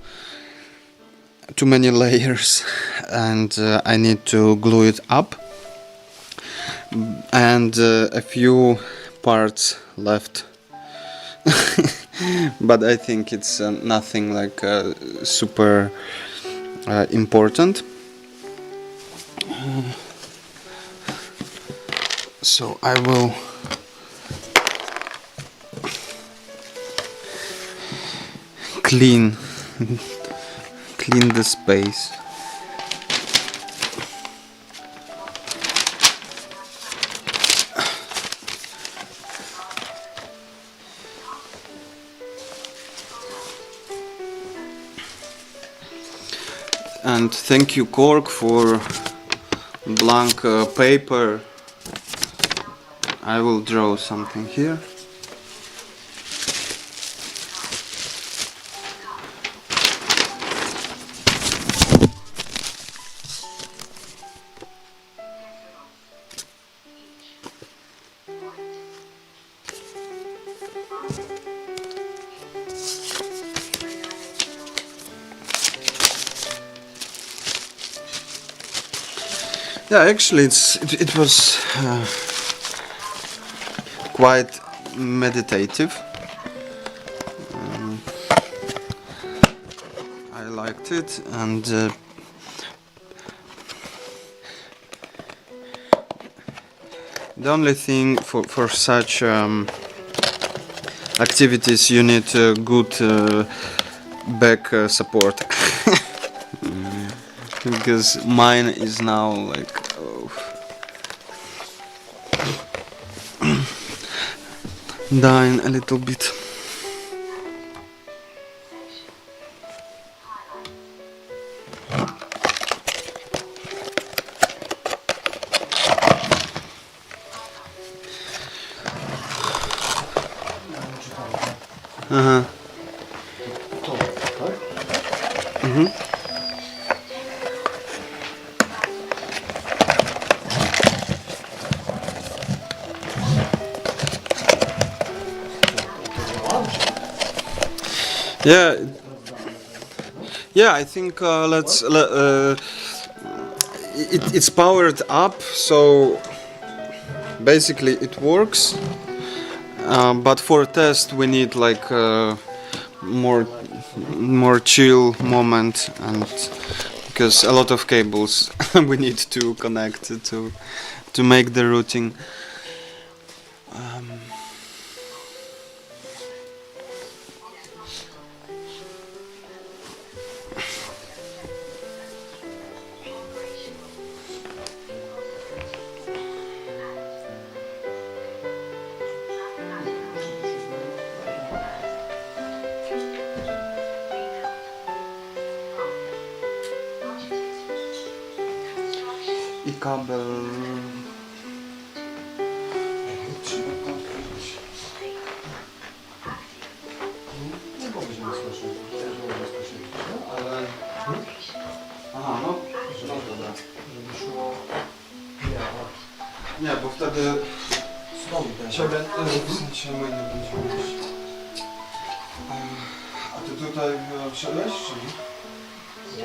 [SPEAKER 11] too many layers and I need to glue it up, and a few parts left but I think it's nothing like super important. So I will clean the space. And thank you, Cork, for blank paper. I will draw something here. Yeah, actually, it was quite meditative. I liked it, and the only thing for such activities you need good back support. Because mine is now like dying a little bit. Aha. Mhm. Yeah, I think it's powered up, so basically it works. But for a test we need like more chill moment, and because a lot of cables we need to connect to make the routing. I kabel. Ale... Aha, no. Dobra. Żeby szło... Nie, bo wtedy... Ciebie, w sensie my nie będziemy mieć. A ty tutaj wszedłeś, czy nie?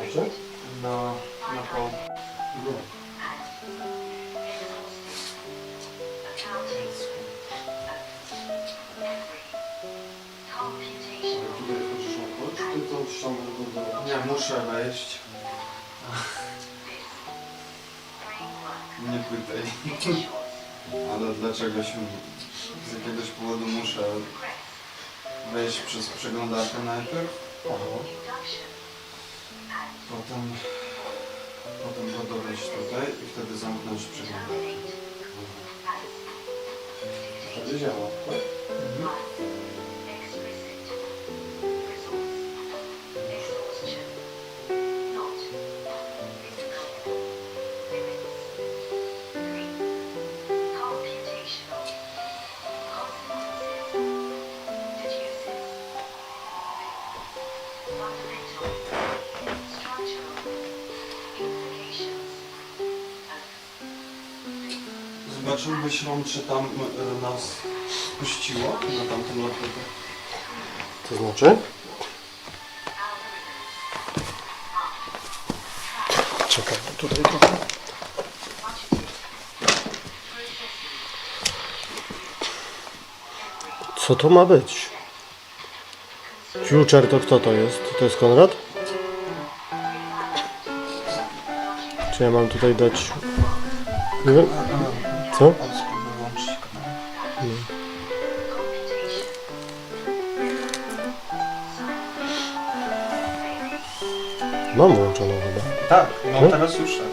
[SPEAKER 11] Dobrze? Na pol. Nie, muszę wejść. Nie pytaj. Ale dlaczego się... Z jakiegoś powodu muszę wejść przez przeglądarkę najpierw. Potem go dowieść tutaj i wtedy zamknąć przeglądarkę. Wtedy działa, tak? Zobaczyłbyś, Rom, czy tam nas puściło na tamtym laptopie.
[SPEAKER 4] To znaczy? Czekaj, tutaj trochę. Co to ma być? Future to kto to jest? To jest Konrad? Czy ja mam tutaj dać... Nie wiem. Co? Nie. Mam włączoną chyba.
[SPEAKER 11] Tak, no teraz już tak.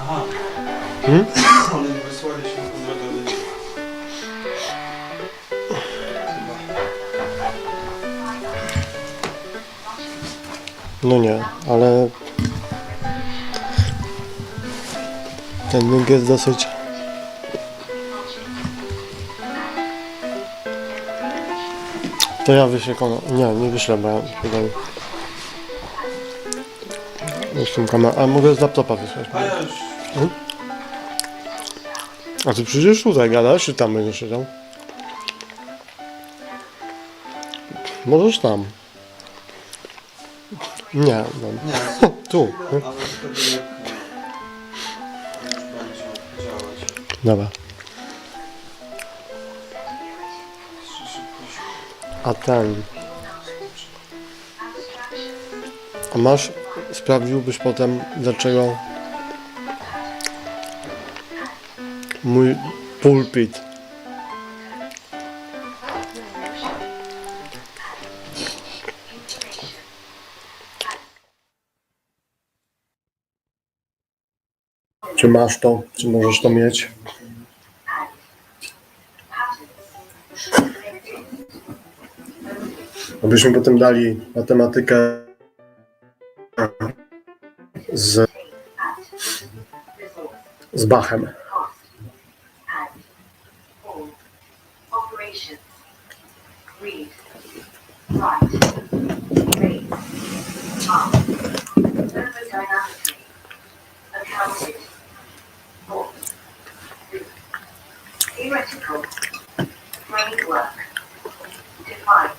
[SPEAKER 11] Aha. Ale nie wysłaliśmy Konradowi.
[SPEAKER 4] No nie, ale ten link jest dosyć... To ja wyślę nie wyślę, bo ja tutaj... Już tą kamerę, a mogę z laptopa wysłać.
[SPEAKER 11] A ja już.
[SPEAKER 4] A ty przyjdziesz tutaj gadasz, czy tam będziesz siedział? Możesz tam. Nie, no. Tu. Dobra. A ten... A masz... Sprawdziłbyś potem, dlaczego mój pulpit czy masz to, czy możesz to mieć? Abyśmy potem dali matematykę z Bachem.
[SPEAKER 15] Theoretical framework defines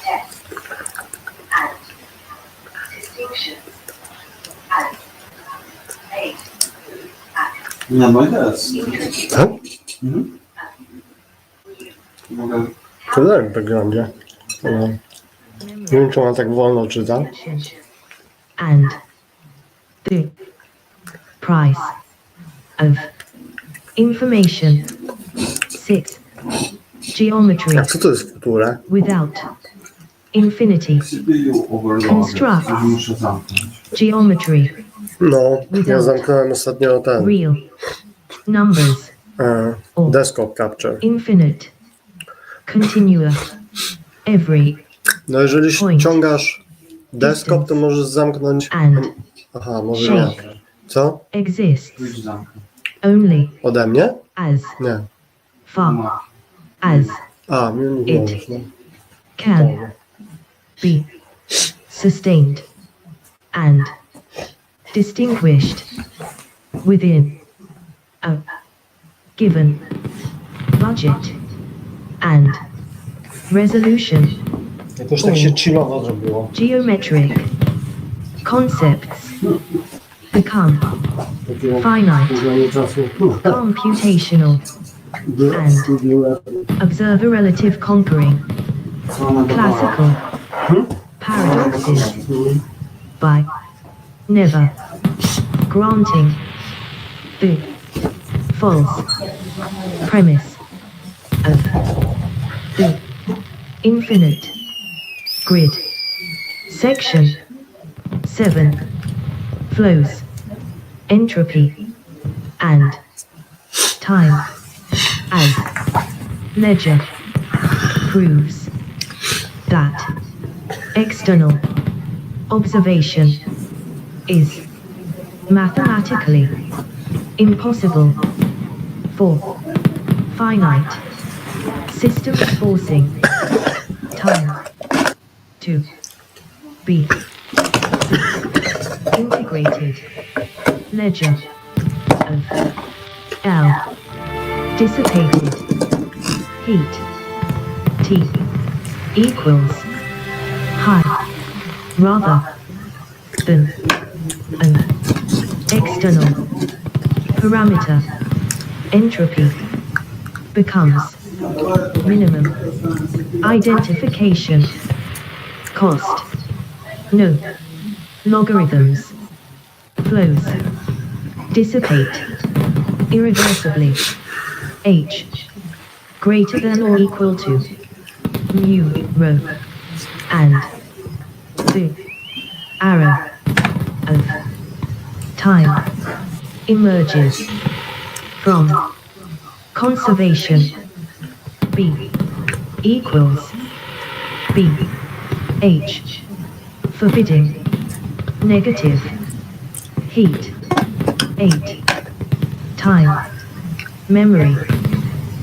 [SPEAKER 15] tests and distinctions as aid at
[SPEAKER 11] Nie, no jest.
[SPEAKER 4] Tak? To tak wygląda. Nie wiem, czy ona tak wolno czyta.
[SPEAKER 15] and the price of information. 6. Geometry
[SPEAKER 4] A co to jest futura?
[SPEAKER 15] without infinity. Construct geometry
[SPEAKER 4] No, ja zamknąłem ostatnio ten
[SPEAKER 15] real numbers
[SPEAKER 4] desktop capture.
[SPEAKER 15] infinite continuous every
[SPEAKER 4] No jeżeli ściągasz desktop, to możesz zamknąć... Aha, może nie. Co?
[SPEAKER 15] exists only
[SPEAKER 4] Ode mnie?
[SPEAKER 15] as
[SPEAKER 4] Nie.
[SPEAKER 15] far as
[SPEAKER 4] A, nie
[SPEAKER 15] it
[SPEAKER 4] możesz, no.
[SPEAKER 15] can be sustained and distinguished within a given budget and resolution.
[SPEAKER 4] Jakoś tak się chillowo zrobiło.
[SPEAKER 15] Geometric concepts become finite, computational, and observer relative conquering classical paradoxes by never granting the false premise of the infinite grid. Section 7 flows, entropy, and time as ledger proves that external observation is mathematically impossible for finite systems forcing time to be integrated. Ledger of L dissipated heat T equals high rather than an external parameter. Entropy becomes minimum. Identification cost no logarithms flows dissipate irreversibly. H greater than or equal to mu rho, and the arrow of time emerges from conservation. B equals B H forbidding negative heat 8 time memory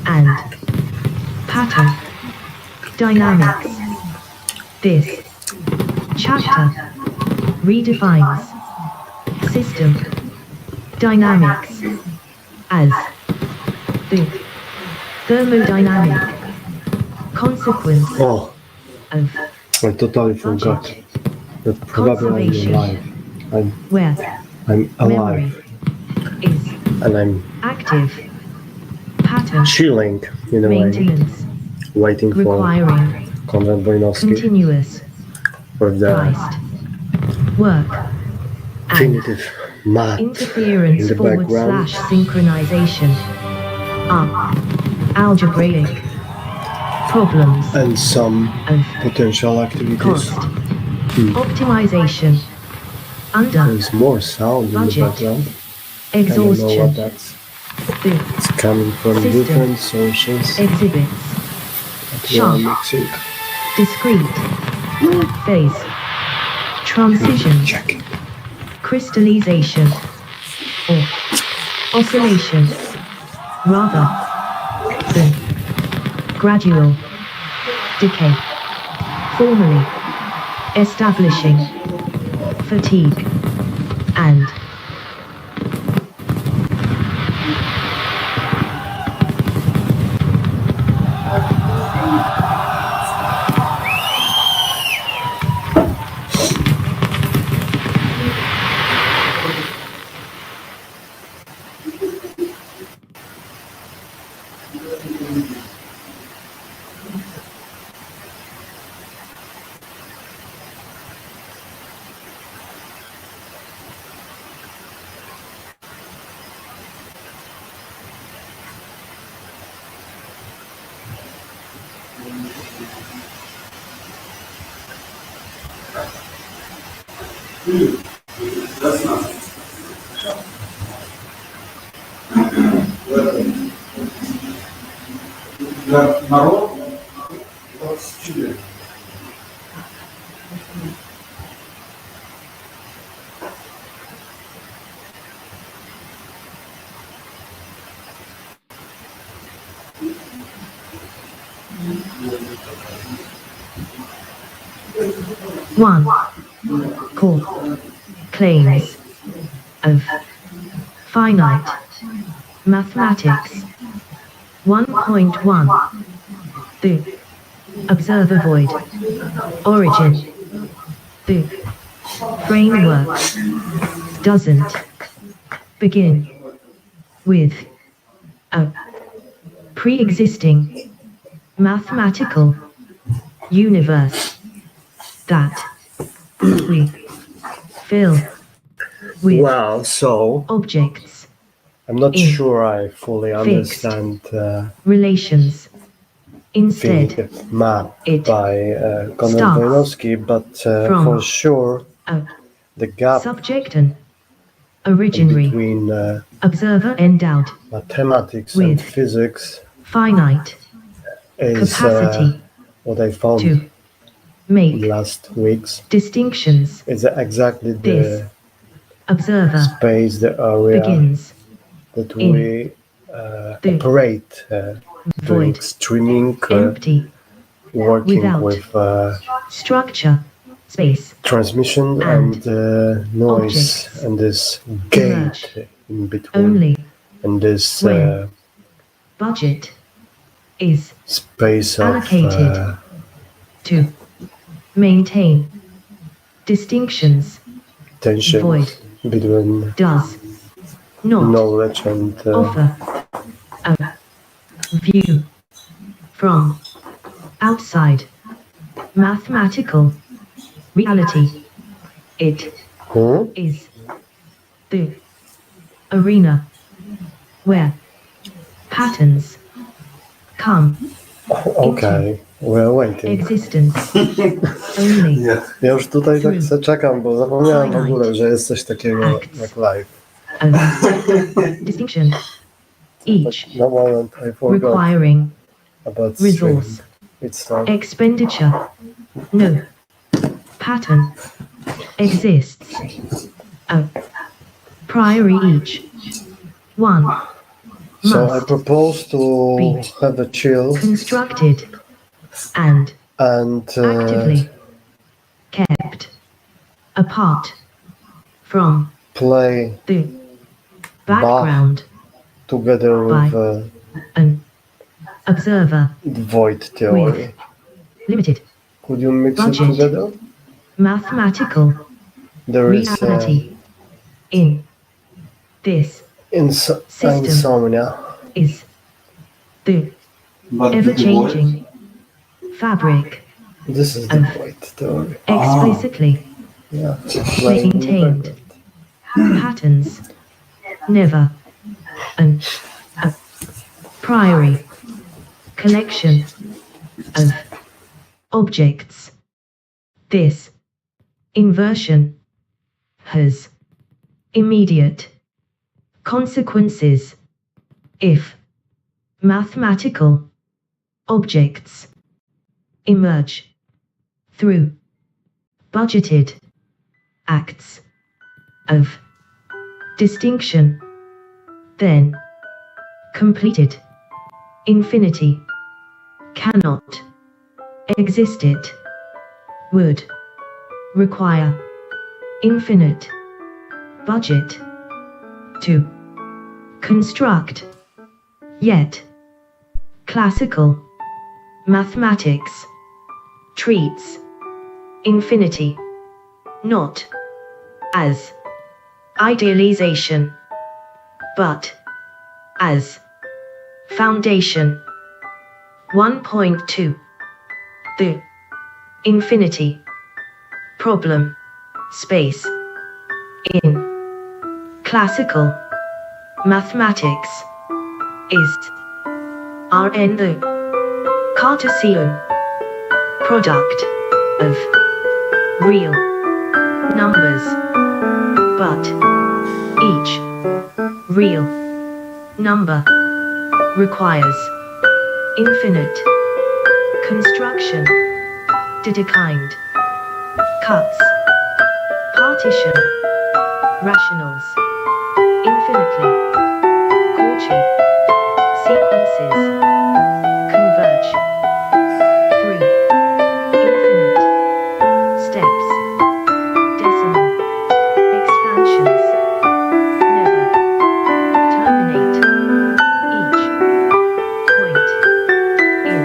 [SPEAKER 15] and pattern dynamics. This chapter redefines system dynamics as The thermodynamic consequence
[SPEAKER 4] Oh,
[SPEAKER 15] of
[SPEAKER 4] I totally forgot that probably I'm alive.
[SPEAKER 15] where
[SPEAKER 4] I'm
[SPEAKER 15] memory
[SPEAKER 4] alive
[SPEAKER 15] is
[SPEAKER 4] and I'm
[SPEAKER 15] active pattern
[SPEAKER 4] chilling in a way,
[SPEAKER 15] maintenance
[SPEAKER 4] waiting for
[SPEAKER 15] requiring
[SPEAKER 4] Konrad Wojnowski
[SPEAKER 15] continuous
[SPEAKER 4] with the
[SPEAKER 15] Christ work and
[SPEAKER 4] definitive map in
[SPEAKER 15] interference
[SPEAKER 4] the
[SPEAKER 15] forward
[SPEAKER 4] background.
[SPEAKER 15] slash synchronization are algebraic problems
[SPEAKER 4] And some
[SPEAKER 15] of
[SPEAKER 4] potential activities.
[SPEAKER 15] cost optimization under
[SPEAKER 4] There's more sound in the
[SPEAKER 15] budget
[SPEAKER 4] background. I don't know
[SPEAKER 15] exhaustion.
[SPEAKER 4] what that's.
[SPEAKER 15] The
[SPEAKER 4] It's coming from
[SPEAKER 15] system
[SPEAKER 4] different sources
[SPEAKER 15] exhibits
[SPEAKER 4] that we are
[SPEAKER 15] sharp
[SPEAKER 4] mixing.
[SPEAKER 15] discrete phase transition crystallization or oscillation rather than gradual decay, formally establishing fatigue and
[SPEAKER 6] Народ właściwy.
[SPEAKER 15] one core claims of finite mathematics 1.1 The observer void origin The framework doesn't begin with a pre-existing mathematical universe that we fill with
[SPEAKER 4] Wow, so
[SPEAKER 15] objects
[SPEAKER 4] I'm not
[SPEAKER 15] in
[SPEAKER 4] sure I fully
[SPEAKER 15] fixed
[SPEAKER 4] understand
[SPEAKER 15] relations. Instead,
[SPEAKER 4] definitive map
[SPEAKER 15] it
[SPEAKER 4] by Konrad
[SPEAKER 15] starts
[SPEAKER 4] Wojnowski, but
[SPEAKER 15] from
[SPEAKER 4] for sure
[SPEAKER 15] a
[SPEAKER 4] the gap
[SPEAKER 15] subject and originary
[SPEAKER 4] between
[SPEAKER 15] observer endowed
[SPEAKER 4] mathematics
[SPEAKER 15] with
[SPEAKER 4] and physics
[SPEAKER 15] finite
[SPEAKER 4] is
[SPEAKER 15] capacity
[SPEAKER 4] what I found
[SPEAKER 15] to make
[SPEAKER 4] last weeks.
[SPEAKER 15] distinctions.
[SPEAKER 4] It's exactly the
[SPEAKER 15] This observer
[SPEAKER 4] space, the area
[SPEAKER 15] begins
[SPEAKER 4] that
[SPEAKER 15] in
[SPEAKER 4] we
[SPEAKER 15] the
[SPEAKER 4] operate doing
[SPEAKER 15] void,
[SPEAKER 4] streaming,
[SPEAKER 15] empty,
[SPEAKER 4] working
[SPEAKER 15] without
[SPEAKER 4] with
[SPEAKER 15] structure, space,
[SPEAKER 4] transmission
[SPEAKER 15] and
[SPEAKER 4] and noise
[SPEAKER 15] objects
[SPEAKER 4] and this gate
[SPEAKER 15] emerge
[SPEAKER 4] in between
[SPEAKER 15] only
[SPEAKER 4] and this
[SPEAKER 15] when budget is
[SPEAKER 4] space of
[SPEAKER 15] allocated to maintain distinctions.
[SPEAKER 4] tension
[SPEAKER 15] Void
[SPEAKER 4] between
[SPEAKER 15] does not
[SPEAKER 4] knowledge and
[SPEAKER 15] offer a view from outside mathematical reality. It is the arena where patterns come
[SPEAKER 4] okay, we're waiting.
[SPEAKER 15] existence only
[SPEAKER 4] Ja już tutaj tak se czekam, bo zapomniałem w ogóle, że jest coś takiego jak live.
[SPEAKER 15] of distinction, each
[SPEAKER 4] No moment, I forgot
[SPEAKER 15] requiring
[SPEAKER 4] about
[SPEAKER 15] resource
[SPEAKER 4] streaming. It's time.
[SPEAKER 15] expenditure. No pattern exists a priori. Each one
[SPEAKER 4] So I
[SPEAKER 15] must
[SPEAKER 4] propose to
[SPEAKER 15] be
[SPEAKER 4] have a chill
[SPEAKER 15] constructed and actively kept apart from
[SPEAKER 4] play
[SPEAKER 15] the background
[SPEAKER 4] together
[SPEAKER 15] by
[SPEAKER 4] with
[SPEAKER 15] an observer
[SPEAKER 4] Void theory.
[SPEAKER 15] limited
[SPEAKER 4] Could you mix it
[SPEAKER 15] budget
[SPEAKER 4] together?
[SPEAKER 15] mathematical
[SPEAKER 4] There is
[SPEAKER 15] reality in this system
[SPEAKER 4] insomnia.
[SPEAKER 15] is the ever-changing fabric
[SPEAKER 4] This is the void theory.
[SPEAKER 15] explicitly
[SPEAKER 4] Yeah.
[SPEAKER 15] maintained patterns, never a priori collection of objects. This inversion has immediate consequences if mathematical objects emerge through budgeted acts of distinction, then completed infinity cannot exist. It would require infinite budget to construct, yet classical mathematics treats infinity not as idealization, but as foundation. 1.2 The infinity problem space in classical mathematics is Rn, the Cartesian product of real numbers, but each real number requires infinite construction, dedekind, cuts, partition, rationals, infinitely, Cauchy, sequences, converge through infinite steps, decimal expansions, never terminate. Each point in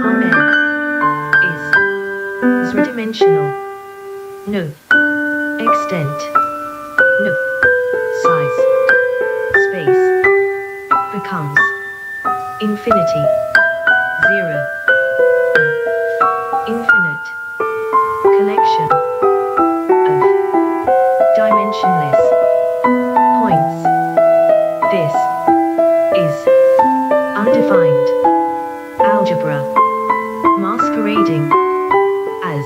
[SPEAKER 15] Rn is three-dimensional, no extent, no size, space becomes infinity, zero, an infinite collection of dimensionless points. This is undefined algebra masquerading as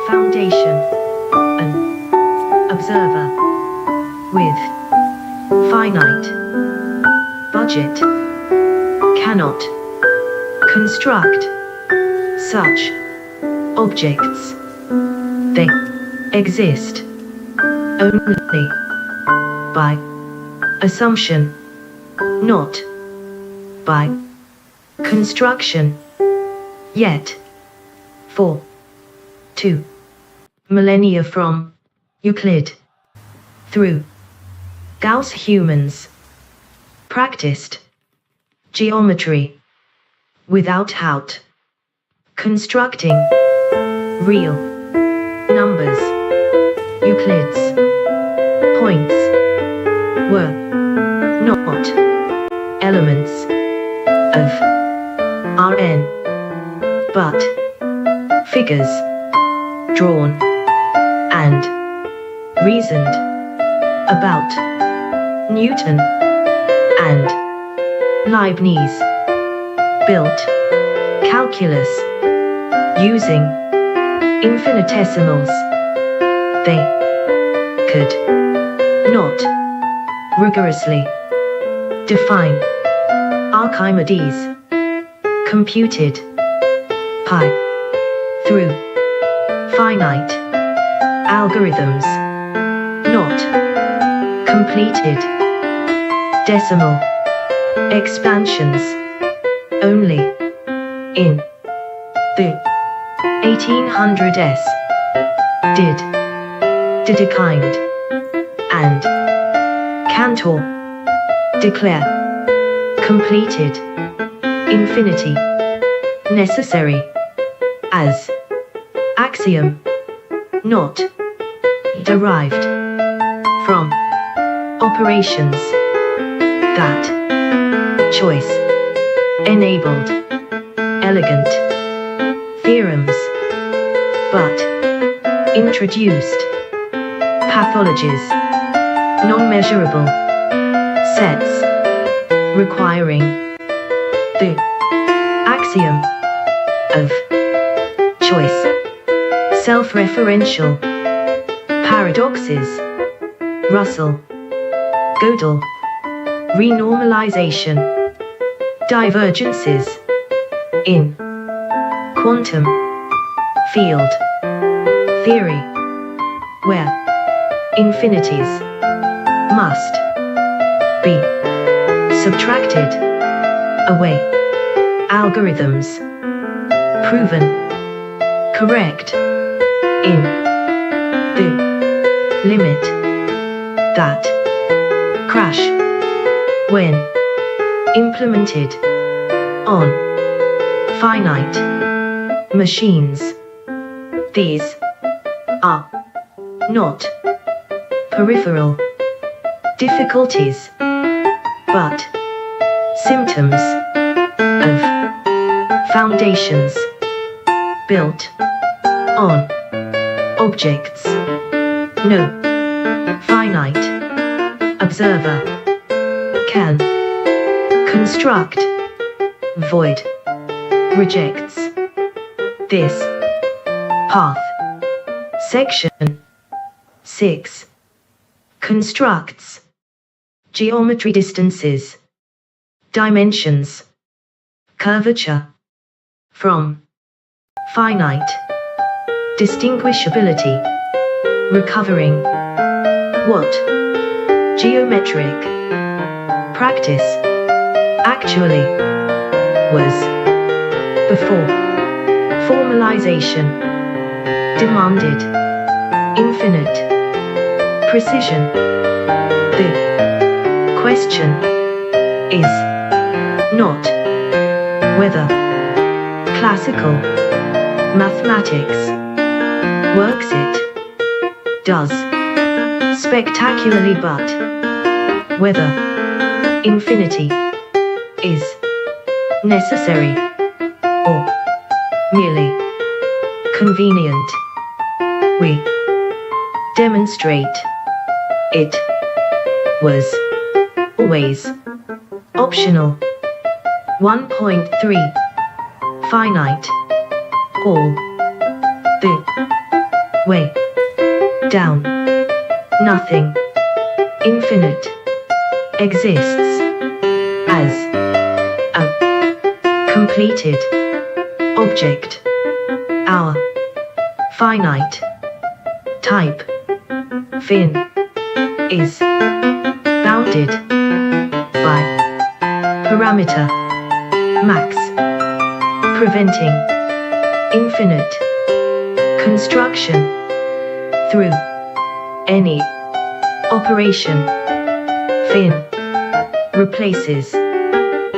[SPEAKER 15] foundation. An observer with finite budget cannot construct such objects. They exist only by assumption, not by construction. Yet, for 2 millennia from Euclid through Gauss, humans practiced geometry without constructing real numbers. Euclid's points were not elements of Rn, but figures drawn and reasoned about. Newton and Leibniz built calculus using infinitesimals. They could not rigorously define Archimedes computed pi through finite algorithms, not completed decimal expansions. Only in the 1800s did Dedekind and Cantor declare completed, infinity, necessary, as, axiom, not, derived, from, operations, that, choice, enabled, elegant, theorems, but, introduced, pathologies, non-measurable, sets, requiring, the, axiom, of, choice, self-referential, paradoxes, Russell, Gödel, renormalization, divergences, in, quantum, field, theory, where, infinities, must, be, subtracted, away, algorithms, proven, correct, in, the, limit, that, crash, when, implemented, on, finite, machines. These are not peripheral difficulties, but symptoms of foundations built on objects. No finite observer can construct void rejects this path. Section 6 constructs geometry, distances, dimensions, curvature from finite distinguishability, recovering what geometric practice actually was before formalization demanded infinite precision. The question is not whether classical mathematics works, it does spectacularly, but whether infinity is necessary or merely convenient. We demonstrate it was always optional. 1.3 finite all the way down. Nothing infinite exists as a completed object. Our finite type fin is bounded by parameter max, preventing infinite construction through any operation. Fin replaces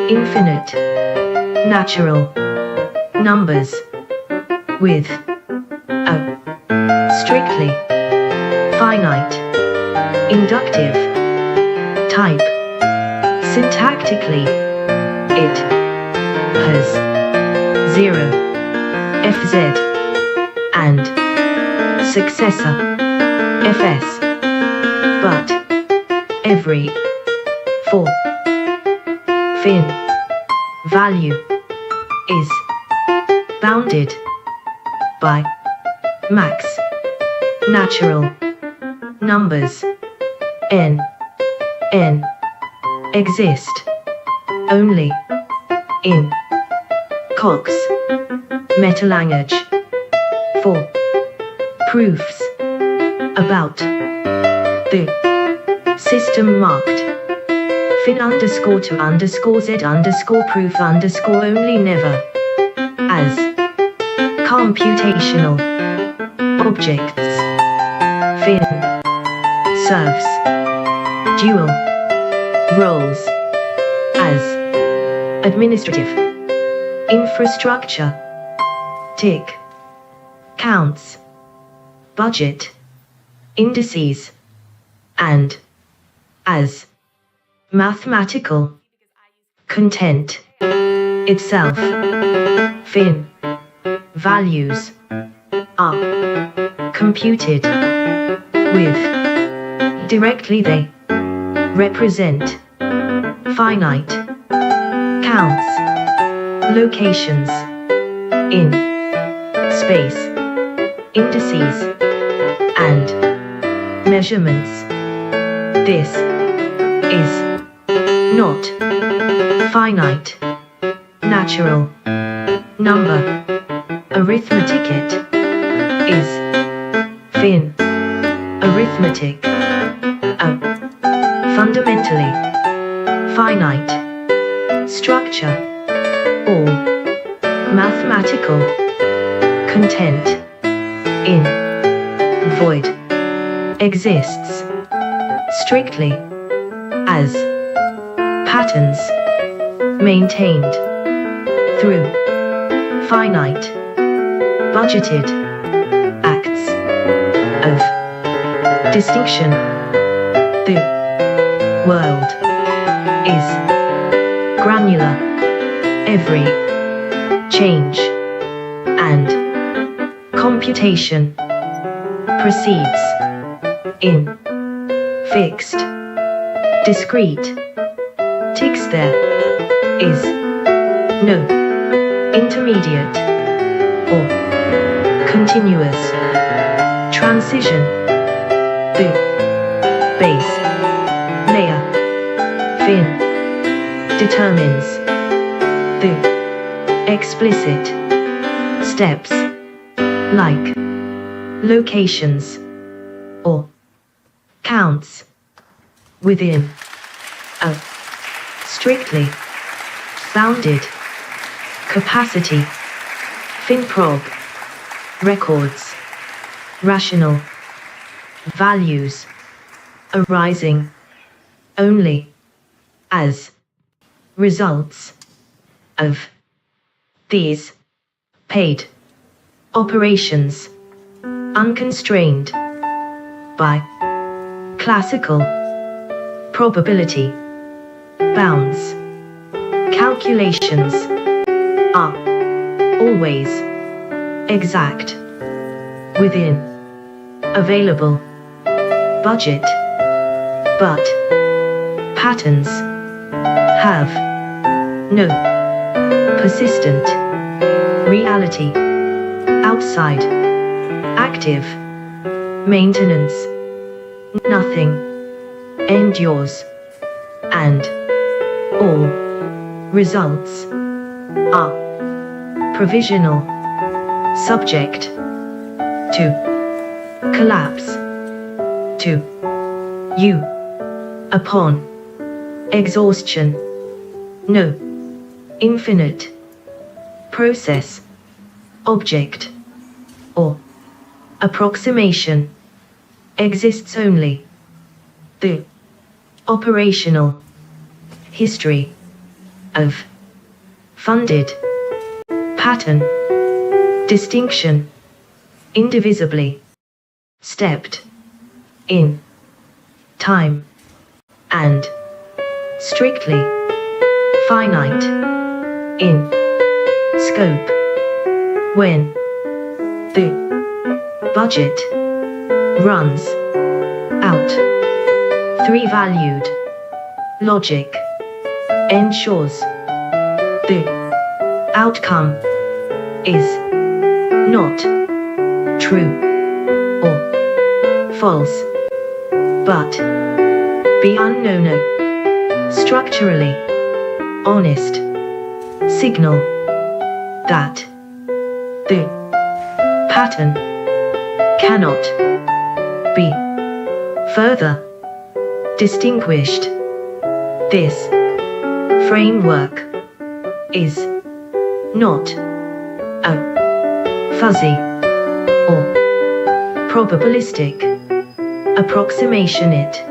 [SPEAKER 15] infinite natural numbers with a strictly finite inductive type. Syntactically, it has 0 fz and successor fs, but every 4 fin value is bounded by max natural numbers. N exist only in Cox meta-language. 4 proofs about the system marked fin underscore to underscore z underscore proof underscore only never as computational objects. Fin serves dual roles as administrative, infrastructure, tick, counts, budget, indices, and as mathematical, content itself, fin, values are computed with directly they represent finite counts, locations in space, indices, and measurements. This is not finite, natural number. Arithmetic it is fin, arithmetic, a fundamentally finite structure or mathematical content in void exists strictly as patterns maintained through finite budgeted acts of distinction. The world is granular. Every change and computation proceeds in fixed, discrete ticks. There is no intermediate or continuous transition. The base layer fin determines the explicit steps like locations or counts within a strictly bounded capacity. FinProg records rational values arising only as results of these paid operations, unconstrained by classical probability bounds. Calculations are always exact within available budget, but patterns have no persistent reality outside active maintenance. Nothing endures, and all results are provisional, subject to collapse, to you upon exhaustion. No infinite process, object, or approximation exists. Only the operational history of funded pattern distinction, indivisibly stepped in time and strictly finite in scope. When the budget runs out, three-valued logic ensures the outcome is not true or false, but be unknown. A structurally honest signal that the pattern cannot be further distinguished. This framework is not a fuzzy or probabilistic approximation. It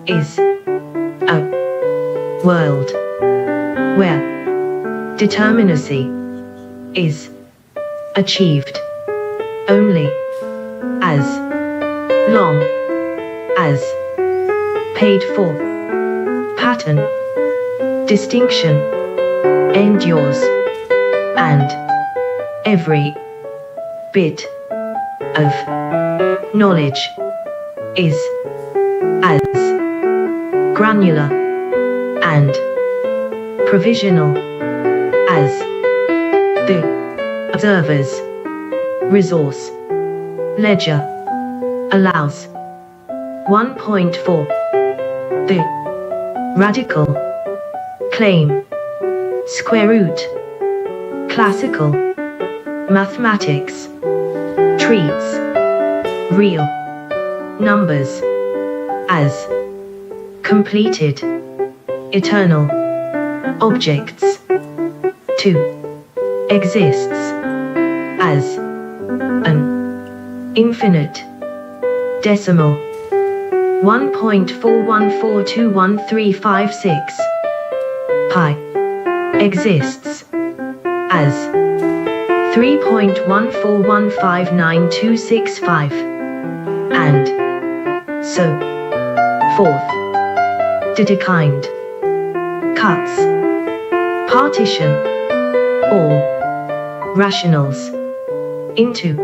[SPEAKER 15] is a world where determinacy is achieved only as long as paid for pattern distinction endures and every bit of knowledge is as granular and provisional as the observer's resource ledger allows. 1.4 The radical claim square root classical mathematics treats real numbers as completed eternal objects. 2 exists as an infinite decimal 1.4142136 pi exists as 3.1415925 and so forth. Dedekind cuts partition all rationals into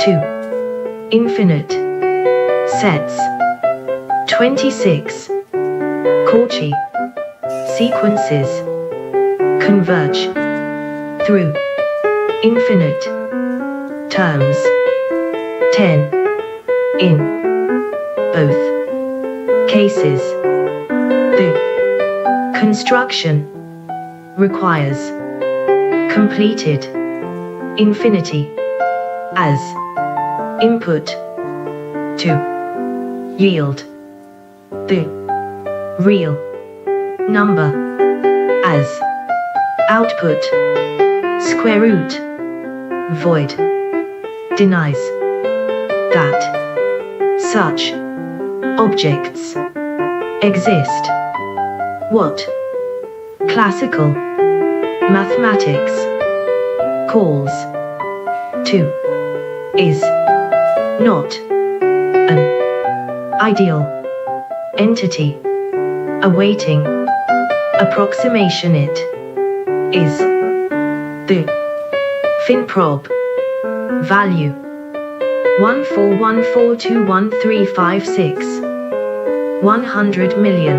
[SPEAKER 15] two infinite sets. 26 Cauchy sequences converge through infinite terms. 10 in both cases. The construction requires completed infinity as input to yield the real number as output. Square root void denies that such objects exist. What classical mathematics calls to is not an ideal entity awaiting approximation. It is the finprob value 141421356 100 million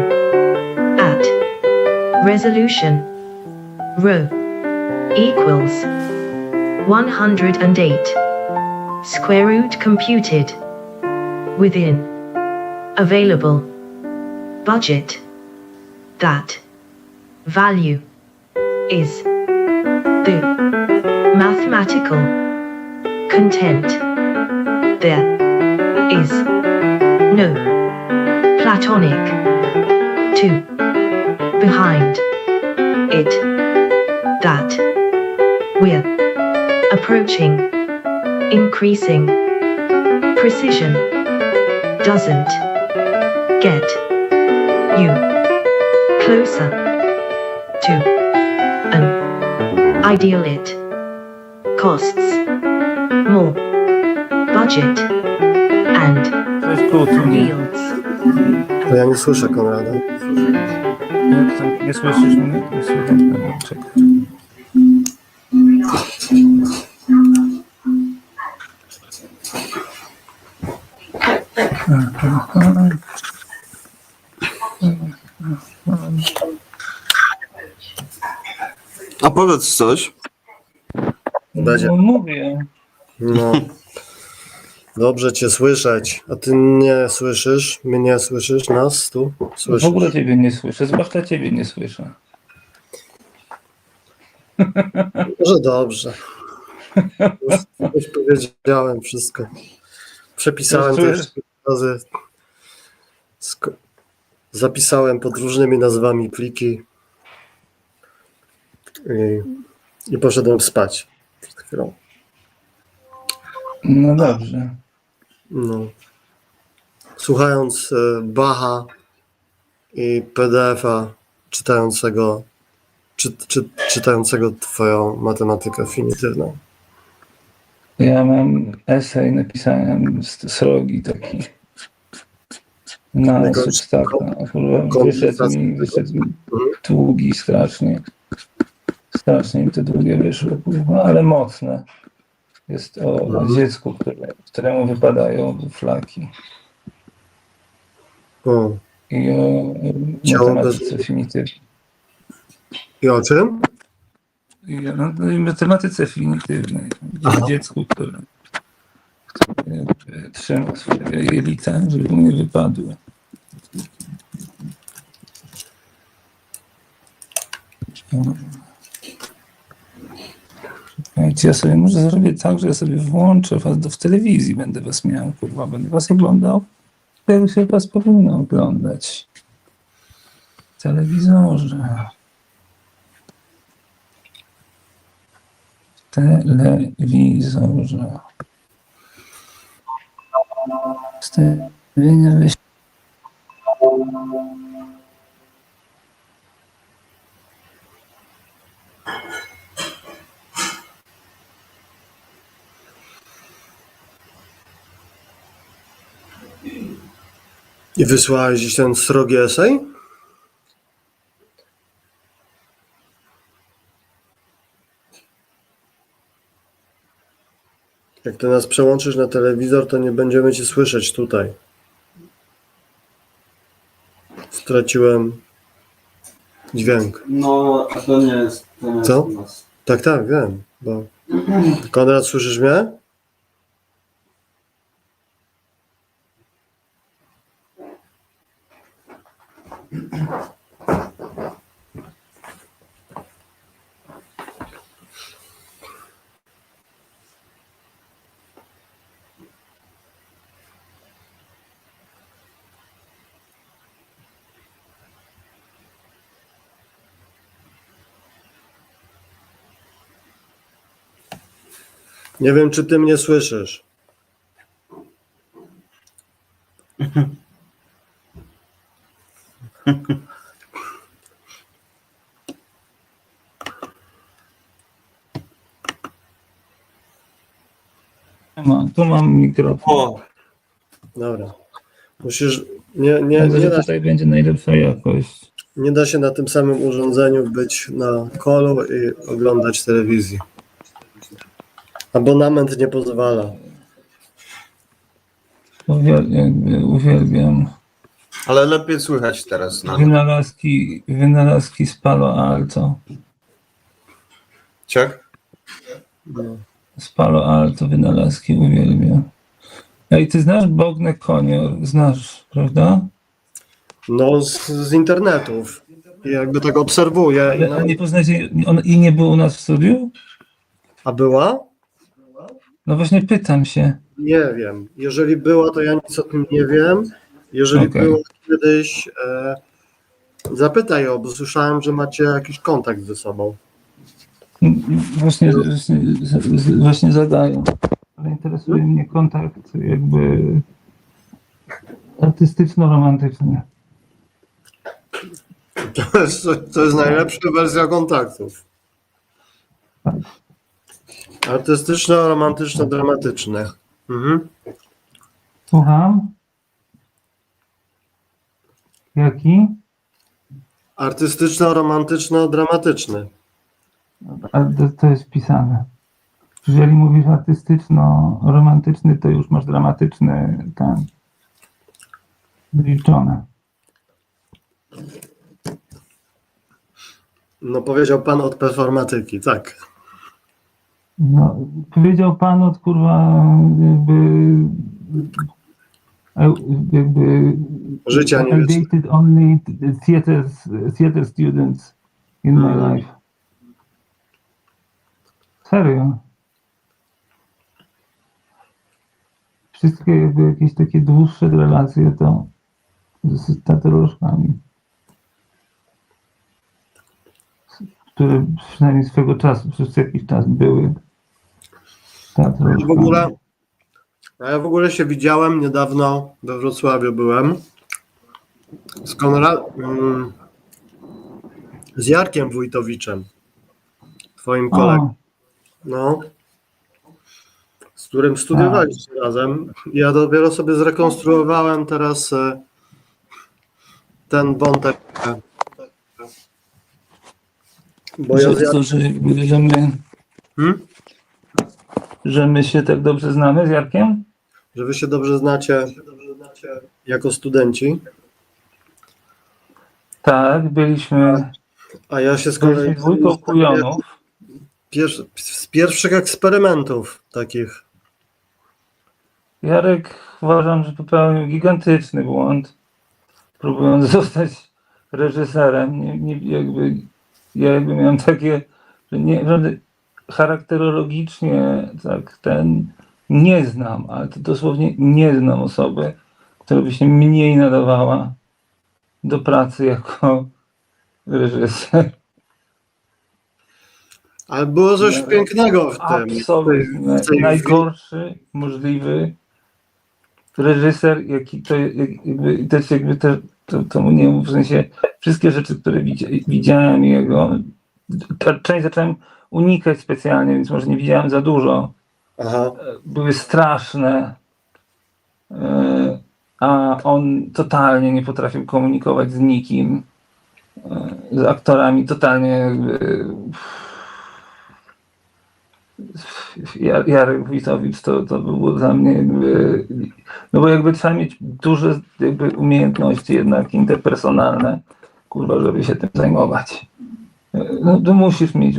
[SPEAKER 15] at resolution rho equals 108 square root computed within available budget. That value is the mathematical content. There is no Platonic to behind it. That we're approaching increasing precision doesn't get you closer to an ideal. It costs more budget and yields.
[SPEAKER 4] To ja nie słyszę Konrada.
[SPEAKER 8] Nie słyszysz mnie? Nie słyszę. Dobra, czekaj.
[SPEAKER 11] A powiedz coś.
[SPEAKER 4] Będzie.
[SPEAKER 7] No mówię.
[SPEAKER 4] No. Dobrze cię słyszeć, a ty nie słyszysz? Mnie nie słyszysz? Nas tu? Słyszysz?
[SPEAKER 7] W ogóle ciebie nie słyszę, zwłaszcza ciebie nie słyszę.
[SPEAKER 4] Może dobrze. Już powiedziałem wszystko. Przepisałem też razy. Zapisałem pod różnymi nazwami pliki i poszedłem spać przed chwilą.
[SPEAKER 7] No dobrze.
[SPEAKER 4] No. Słuchając Bacha i PDF-a czytającego czytającego twoją matematykę finitywną?
[SPEAKER 8] Ja mam esej napisany z srogi taki na substaka. Wyszedł mi długi strasznie. Strasznie mi to długie wyszło, kurwa, ale mocne. Jest o dziecku, któremu wypadają flaki. I o matematyce finitywnej.
[SPEAKER 4] I o czym?
[SPEAKER 8] I o matematyce finitywnej. O dziecku, które trzyma swoje jelita, żeby mu nie wypadły. Ja sobie może zrobię tak, że ja sobie włączę was w telewizji, będę was miał, kurwa, będę was oglądał. Jak się was powinno oglądać? W telewizorze. W telewizorze. Ustawienia
[SPEAKER 4] I wysłałeś dziś ten srogi esej? Jak ty nas przełączysz na telewizor, to nie będziemy cię słyszeć tutaj. Straciłem dźwięk.
[SPEAKER 11] No, a to nie jest...
[SPEAKER 4] Co? Tak, wiem. Bo... Konrad, słyszysz mnie? Nie wiem, czy ty mnie słyszysz.
[SPEAKER 8] Tu mam mikrofon.
[SPEAKER 4] Dobra. Musisz... Nie da
[SPEAKER 8] tutaj będzie najlepsza jakość.
[SPEAKER 4] Nie da się na tym samym urządzeniu być na callu i oglądać telewizji. Abonament nie pozwala.
[SPEAKER 8] Uwielbiam.
[SPEAKER 11] Ale lepiej słychać teraz. No.
[SPEAKER 8] Wynalazki z Palo Alto.
[SPEAKER 11] Czek?
[SPEAKER 8] Z Palo Alto wynalazki uwielbiam. Ej, ty znasz Bognę Konior? Znasz, prawda?
[SPEAKER 4] No, z internetów. I jakby tak obserwuję.
[SPEAKER 8] Ale nie poznacie, i nie było u nas w studiu?
[SPEAKER 4] A była?
[SPEAKER 8] No właśnie pytam się.
[SPEAKER 4] Nie wiem. Jeżeli była, to ja nic o tym nie wiem. Jeżeli była kiedyś, zapytaj ją, bo słyszałem, że macie jakiś kontakt ze sobą.
[SPEAKER 8] Właśnie zadaję. Ale interesuje mnie kontakt jakby artystyczno-romantyczny.
[SPEAKER 4] To jest najlepsza wersja kontaktów. Artystyczno-romantyczno-dramatyczne. Mhm.
[SPEAKER 8] Słucham? Jaki?
[SPEAKER 4] Artystyczno-romantyczno-dramatyczny.
[SPEAKER 8] Ale to jest wpisane. Jeżeli mówisz artystyczno-romantyczny, to już masz dramatyczny tam wyliczone.
[SPEAKER 4] No powiedział pan od performatyki, tak.
[SPEAKER 8] No, powiedział pan od kurwa jakby
[SPEAKER 4] życia nie
[SPEAKER 8] dated only theater students in my life. Serio. Wszystkie jakby jakieś takie dłuższe relacje to z teatrolożkami, które przynajmniej swego czasu, przez jakiś czas były teatrolożkami.
[SPEAKER 4] Ja w ogóle się widziałem niedawno, we Wrocławiu byłem, z Z Jarkiem Wójtowiczem, twoim kolegą. No, z którym studiowaliście razem. Ja dopiero sobie zrekonstruowałem teraz ten wątek. Bo ja
[SPEAKER 8] że my się tak dobrze znamy z Jarkiem?
[SPEAKER 4] Że wy się dobrze znacie jako studenci.
[SPEAKER 8] Tak, byliśmy.
[SPEAKER 4] A ja się z kolei
[SPEAKER 8] dwójką kujonów.
[SPEAKER 4] Z pierwszych eksperymentów takich.
[SPEAKER 8] Jarek uważam, że popełnił gigantyczny błąd, próbując zostać reżyserem. Ja jakby miałem takie, że charakterologicznie tak nie znam, ale to dosłownie nie znam osoby, która by się mniej nadawała do pracy jako reżyser.
[SPEAKER 4] Ale było coś pięknego w tym.
[SPEAKER 8] Absolutnie. Najgorszy możliwy reżyser, jaki to mu nie mów, w sensie wszystkie rzeczy, które widziałem jego, część zacząłem unikać specjalnie, więc może nie widziałem za dużo.
[SPEAKER 4] Aha.
[SPEAKER 8] Były straszne, a on totalnie nie potrafił komunikować z nikim, z aktorami totalnie jakby. Jarek Wójtowicz to było dla mnie jakby, no bo jakby trzeba mieć duże jakby umiejętności jednak interpersonalne, kurwa, żeby się tym zajmować. No to musisz mieć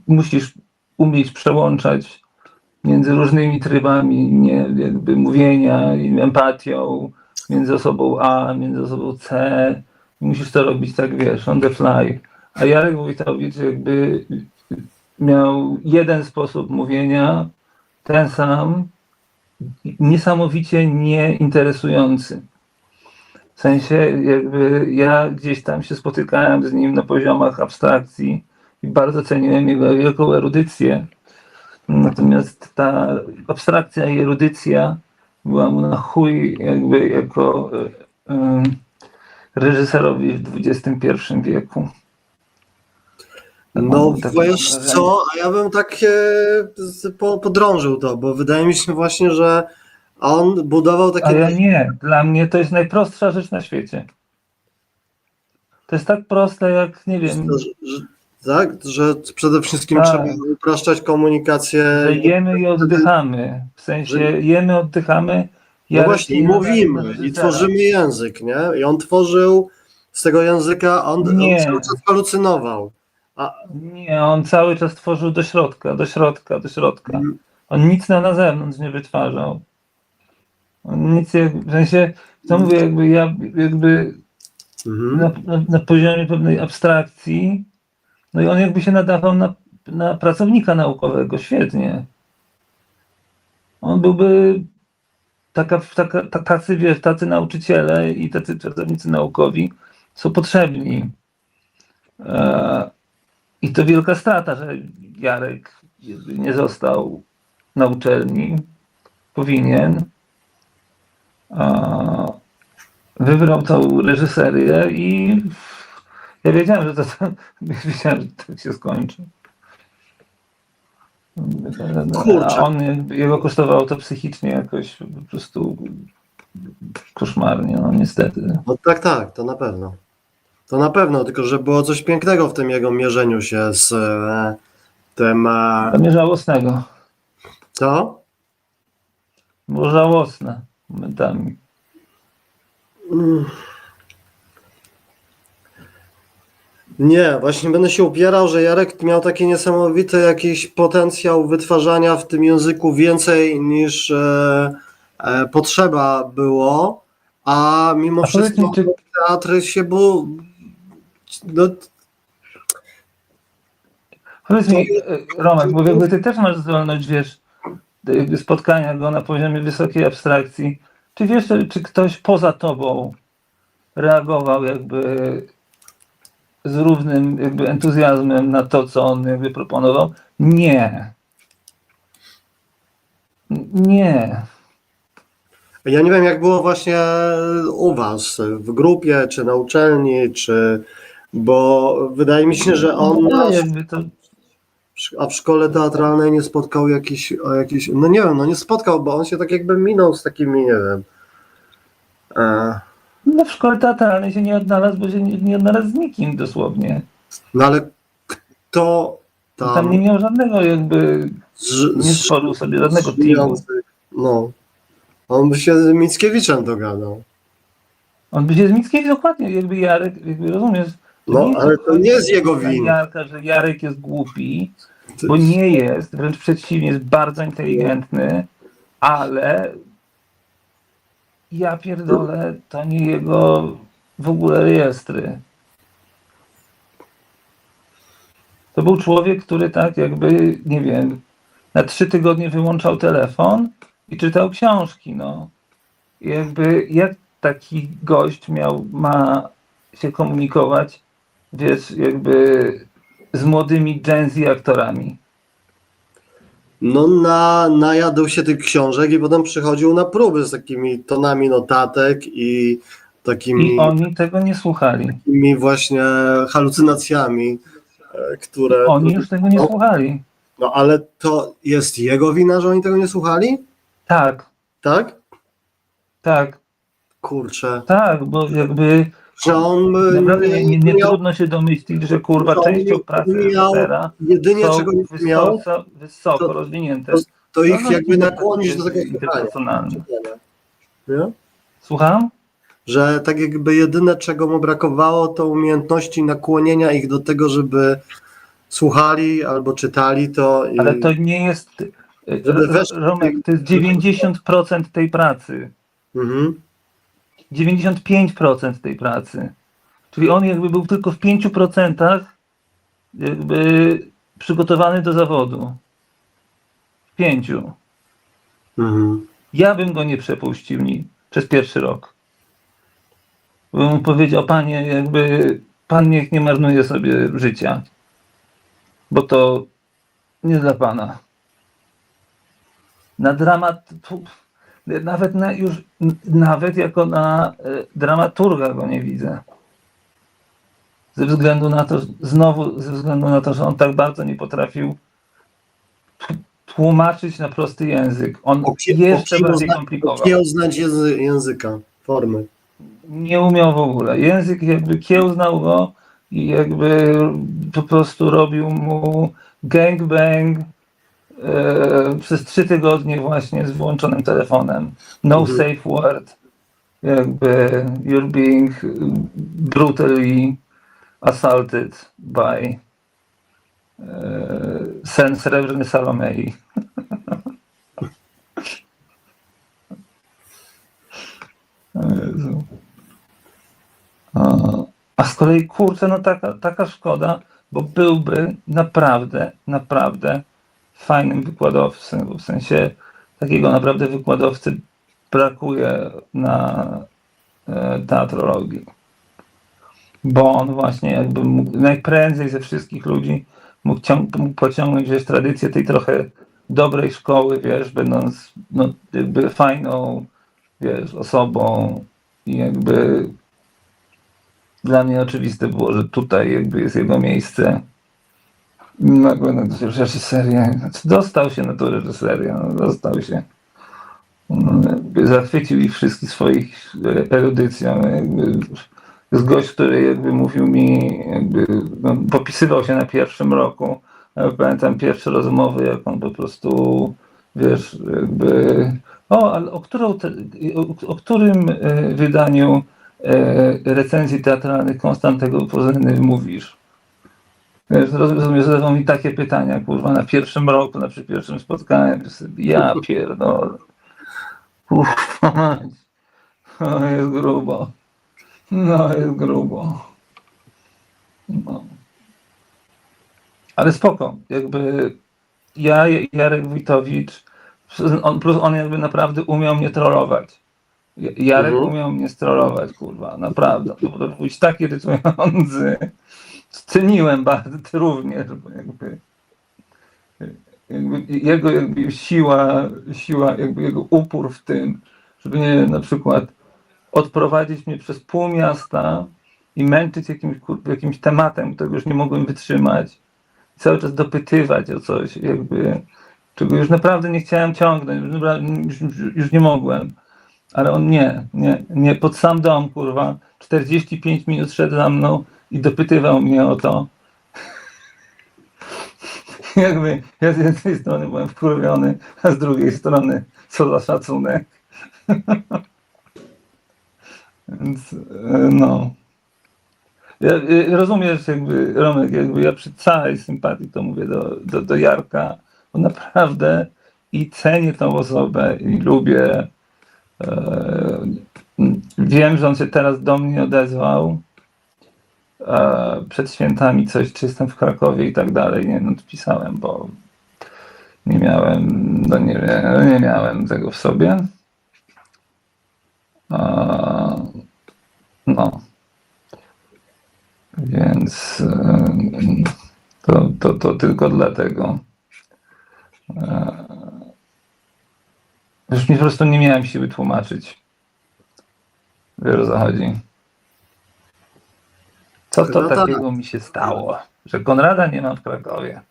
[SPEAKER 8] musisz umieć przełączać między różnymi trybami jakby mówienia i empatią, między osobą A, między osobą C. Musisz to robić tak, wiesz, on the fly. A Jarek Wójtowicz jakby miał jeden sposób mówienia, ten sam, niesamowicie nieinteresujący. W sensie jakby ja gdzieś tam się spotykałem z nim na poziomach abstrakcji i bardzo ceniłem jego wielką erudycję. Natomiast ta abstrakcja i erudycja była mu na chuj jakby jako reżyserowi w XXI wieku.
[SPEAKER 4] No wiesz co, a ja bym tak podrążył to, bo wydaje mi się właśnie, że on budował takie...
[SPEAKER 8] A ja nie, dla mnie to jest najprostsza rzecz na świecie. To jest tak proste jak, nie wiem...
[SPEAKER 4] Tak? Że przede wszystkim trzeba upraszczać komunikację.
[SPEAKER 8] Że jemy i oddychamy. W sensie jemy, oddychamy.
[SPEAKER 4] No właśnie, i mówimy, i tworzymy język, nie? I on tworzył z tego języka, on cały czas halucynował.
[SPEAKER 8] Nie, on cały czas tworzył do środka. On nic na zewnątrz nie wytwarzał. On nic, w sensie, co mówię, jakby ja na poziomie pewnej abstrakcji, no i on jakby się nadawał na pracownika naukowego, świetnie. On byłby tacy nauczyciele i tacy pracownicy naukowi są potrzebni. I to wielka strata, że Jarek nie został na uczelni. Powinien. Wybrał tą reżyserię i ja wiedziałem, że to się skończy. A jego kosztowało to psychicznie jakoś po prostu koszmarnie, no niestety.
[SPEAKER 4] No tak, to na pewno. To na pewno, tylko że było coś pięknego w tym jego mierzeniu się z tym...
[SPEAKER 8] To nie żałosnego.
[SPEAKER 4] Co?
[SPEAKER 8] Było żałosne momentami.
[SPEAKER 4] Nie, właśnie będę się upierał, że Jarek miał taki niesamowity jakiś potencjał wytwarzania w tym języku więcej niż potrzeba było, a mimo wszystko teatry się było... No...
[SPEAKER 8] Powiedz mi, Romek, bo jakby ty też masz zdolność, wiesz, spotkania go na poziomie wysokiej abstrakcji. Czy wiesz, czy ktoś poza tobą reagował jakby z równym jakby entuzjazmem na to, co on jakby proponował? Nie. Nie.
[SPEAKER 4] Ja nie wiem, jak było właśnie u was, w grupie, czy na uczelni, czy Bo wydaje mi się, że on
[SPEAKER 8] No, jakby to...
[SPEAKER 4] a w szkole teatralnej nie spotkał jakiś, no nie wiem, no nie spotkał, bo on się tak jakby minął z takimi, nie wiem.
[SPEAKER 8] No w szkole teatralnej się nie odnalazł, bo się nie odnalazł z nikim dosłownie.
[SPEAKER 4] No ale kto
[SPEAKER 8] tam nie miał żadnego jakby, nie stworzył sobie żadnego teamu.
[SPEAKER 4] No, on by się z Mickiewiczem dogadał.
[SPEAKER 8] On by się z Mickiewiczem dokładnie, jakby Jarek, jakby rozumiesz.
[SPEAKER 4] No, ale to nie jest jego wina.
[SPEAKER 8] Jarka, że Jarek jest głupi, bo nie jest, wręcz przeciwnie, jest bardzo inteligentny, ale ja pierdolę, to nie jego w ogóle rejestry. To był człowiek, który tak jakby, nie wiem, na 3 tygodnie wyłączał telefon i czytał książki, no. I jakby jak taki gość ma się komunikować, wiesz, jakby z młodymi Gen Z aktorami?
[SPEAKER 4] No najadł się tych książek i potem przychodził na próby z takimi tonami notatek i takimi...
[SPEAKER 8] I oni tego nie słuchali.
[SPEAKER 4] Takimi właśnie halucynacjami, które...
[SPEAKER 8] Oni już tego nie słuchali.
[SPEAKER 4] No ale to jest jego wina, że oni tego nie słuchali?
[SPEAKER 8] Tak.
[SPEAKER 4] Tak?
[SPEAKER 8] Tak.
[SPEAKER 4] Kurczę.
[SPEAKER 8] Tak, bo jakby...
[SPEAKER 4] Że on
[SPEAKER 8] naprawdę nie trudno się domyślić, że kurwa częścią pracy reżysera
[SPEAKER 4] jedynie
[SPEAKER 8] są
[SPEAKER 4] czego nie miał,
[SPEAKER 8] wysoko rozwinięte.
[SPEAKER 4] To ich jakby nakłonić do tego pytania. Nie?
[SPEAKER 8] Słucham?
[SPEAKER 4] Że tak jakby jedyne czego mu brakowało to umiejętności nakłonienia ich do tego, żeby słuchali albo czytali to.
[SPEAKER 8] Ale to nie jest... Romek, to jest 90% tej pracy. 95% tej pracy. Czyli on jakby był tylko w 5% jakby przygotowany do zawodu. W 5. Ja bym go nie przepuścił przez pierwszy rok. Bym mu powiedział, panie, jakby pan niech nie marnuje sobie życia, bo to nie dla pana. Na dramat... Nawet jako na dramaturga go nie widzę. Ze względu na to, że on tak bardzo nie potrafił tłumaczyć na prosty język. On jeszcze bardziej komplikował.
[SPEAKER 4] Okiełznać języka, formy.
[SPEAKER 8] Nie umiał w ogóle. Język jakby kiełznał go i jakby po prostu robił mu gangbang przez 3 tygodnie właśnie z włączonym telefonem. No safe word. Jakby you're being brutally assaulted by sen srebrny Salomei. A z kolei kurczę, no taka szkoda, bo byłby naprawdę fajnym wykładowcą, w sensie takiego naprawdę wykładowcy brakuje na teatrologii. Bo on właśnie jakby mógł najprędzej ze wszystkich ludzi mógł pociągnąć wiesz, tradycję tej trochę dobrej szkoły, wiesz, będąc no, jakby fajną wiesz, osobą i jakby dla mnie oczywiste było, że tutaj jakby jest jego miejsce. Nagle na reżyserię, dostał się na tą reżyserię, dostał się. Zachwycił ich wszystkich swoich erudycją. Jest gość, który jakby mówił mi, jakby, no, popisywał się na pierwszym roku. Ja pamiętam pierwsze rozmowy, jak on po prostu, wiesz, jakby, ale o którym wydaniu recenzji teatralnych Konstantego Pozyny mówisz? Wiesz, zadawał mi takie pytania, kurwa, na pierwszym roku, przy pierwszym spotkaniu. Ja pierdolę. Kurwa, no jest grubo. No jest grubo. No. Ale spoko, jakby Jarek Wójtowicz, on jakby naprawdę umiał mnie trollować. Jarek umiał mnie strollować, kurwa, naprawdę. To był być tak irytujący. Ceniłem bardzo również, bo jakby jego jakby siła, jakby jego upór w tym, żeby nie, na przykład odprowadzić mnie przez pół miasta i męczyć jakimś tematem, którego już nie mogłem wytrzymać. Cały czas dopytywać o coś, jakby, czego już naprawdę nie chciałem ciągnąć, już nie mogłem. Ale on nie, pod sam dom, kurwa, 45 minut szedł za mną i dopytywał mnie o to. Jakby ja z jednej strony byłem wkurwiony, a z drugiej strony co za szacunek. Więc no. Rozumiesz, jakby Romek, jakby ja przy całej sympatii to mówię do Jarka, bo naprawdę i cenię tą osobę i lubię. Wiem, że on się teraz do mnie odezwał przed świętami coś, czy jestem w Krakowie i tak dalej. Nie, no to pisałem, bo nie miałem tego w sobie. No. Więc to tylko dlatego. Już mi po prostu nie miałem siły tłumaczyć. Wiesz, o co chodzi. Co to takiego mi się stało, że Konrada nie ma w Krakowie?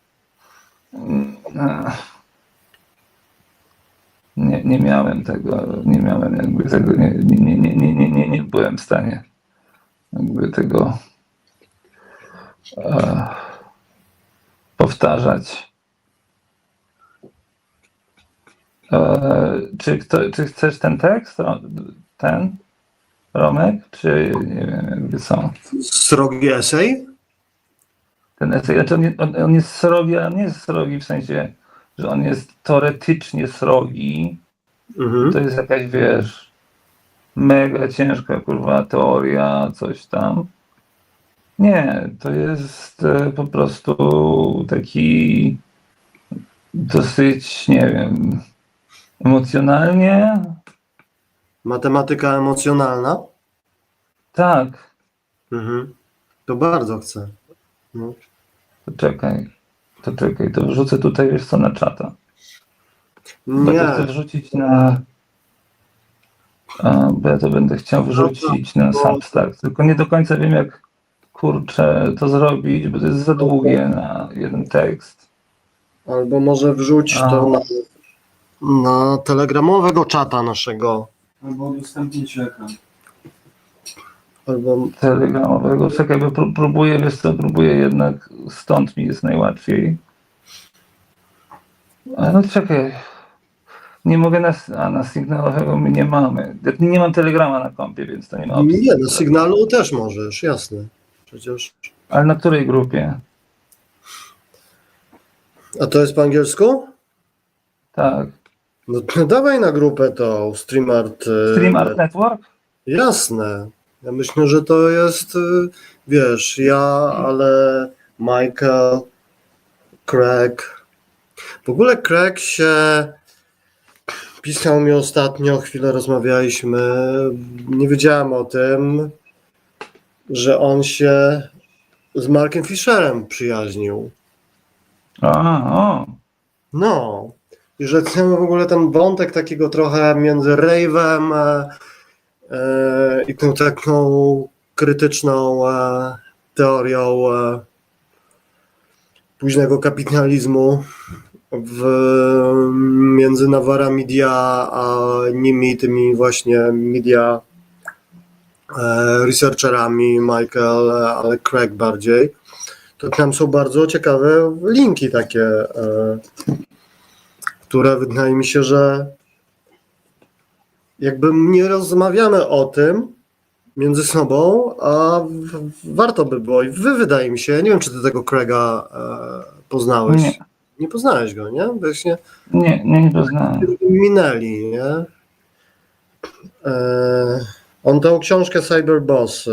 [SPEAKER 8] Nie miałem tego, nie miałem jakby tego, nie byłem w stanie jakby tego powtarzać. Czy chcesz ten tekst? Ten? Romek? Czy nie wiem, jakby co?
[SPEAKER 16] Srogi esej?
[SPEAKER 8] Ten esej, znaczy on jest srogi, ale nie jest srogi w sensie, że on jest teoretycznie srogi. To jest jakaś, wiesz, mega ciężka, kurwa, teoria, coś tam. Nie, to jest po prostu taki dosyć, nie wiem, emocjonalnie.
[SPEAKER 16] Matematyka emocjonalna?
[SPEAKER 8] Tak.
[SPEAKER 16] To bardzo chcę. No.
[SPEAKER 8] To czekaj, to wrzucę tutaj, wiesz co, na czata.
[SPEAKER 16] Nie.
[SPEAKER 8] Bo to chcę wrzucić na... bo ja to będę chciał wrzucić na Substack, tylko nie do końca wiem, jak, kurczę, to zrobić, bo to jest za długie na jeden tekst.
[SPEAKER 16] Albo może wrzuć to na telegramowego czata naszego.
[SPEAKER 7] Albo udostępnić ekran.
[SPEAKER 16] Albo
[SPEAKER 8] telegramowego. Czekaj, bo próbuję, wiesz co, jednak stąd mi jest najłatwiej. Ale no czekaj. Nie mogę na sygnałowego my nie mamy. Nie mam telegrama na kompie, więc to nie ma opcji.
[SPEAKER 16] Nie, na sygnalu też możesz, jasne. Przecież.
[SPEAKER 8] Ale na której grupie?
[SPEAKER 16] A to jest po angielsku?
[SPEAKER 8] Tak.
[SPEAKER 16] No to dawaj na grupę to StreamArt.
[SPEAKER 8] StreamArt Network?
[SPEAKER 16] Jasne. Ja myślę, że to jest, wiesz, ja, ale Michael, Craig. W ogóle Craig się pisał mi ostatnio, chwilę rozmawialiśmy. Nie wiedziałem o tym, że on się z Markiem Fisherem przyjaźnił. No. I że chcemy w ogóle ten wątek takiego trochę między rave'em i tą taką krytyczną teorią późnego kapitalizmu między Nawara Media a nimi, tymi właśnie media researcherami, Michael, ale Craig bardziej. To tam są bardzo ciekawe linki takie, które wydaje mi się, że jakby nie rozmawiamy o tym między sobą, a warto by było. I wydaje mi się, nie wiem, czy ty tego Craiga poznałeś. Nie poznałeś go, nie? Właśnie
[SPEAKER 8] nie poznałem.
[SPEAKER 16] Minęli, nie? On tą książkę Cyberboss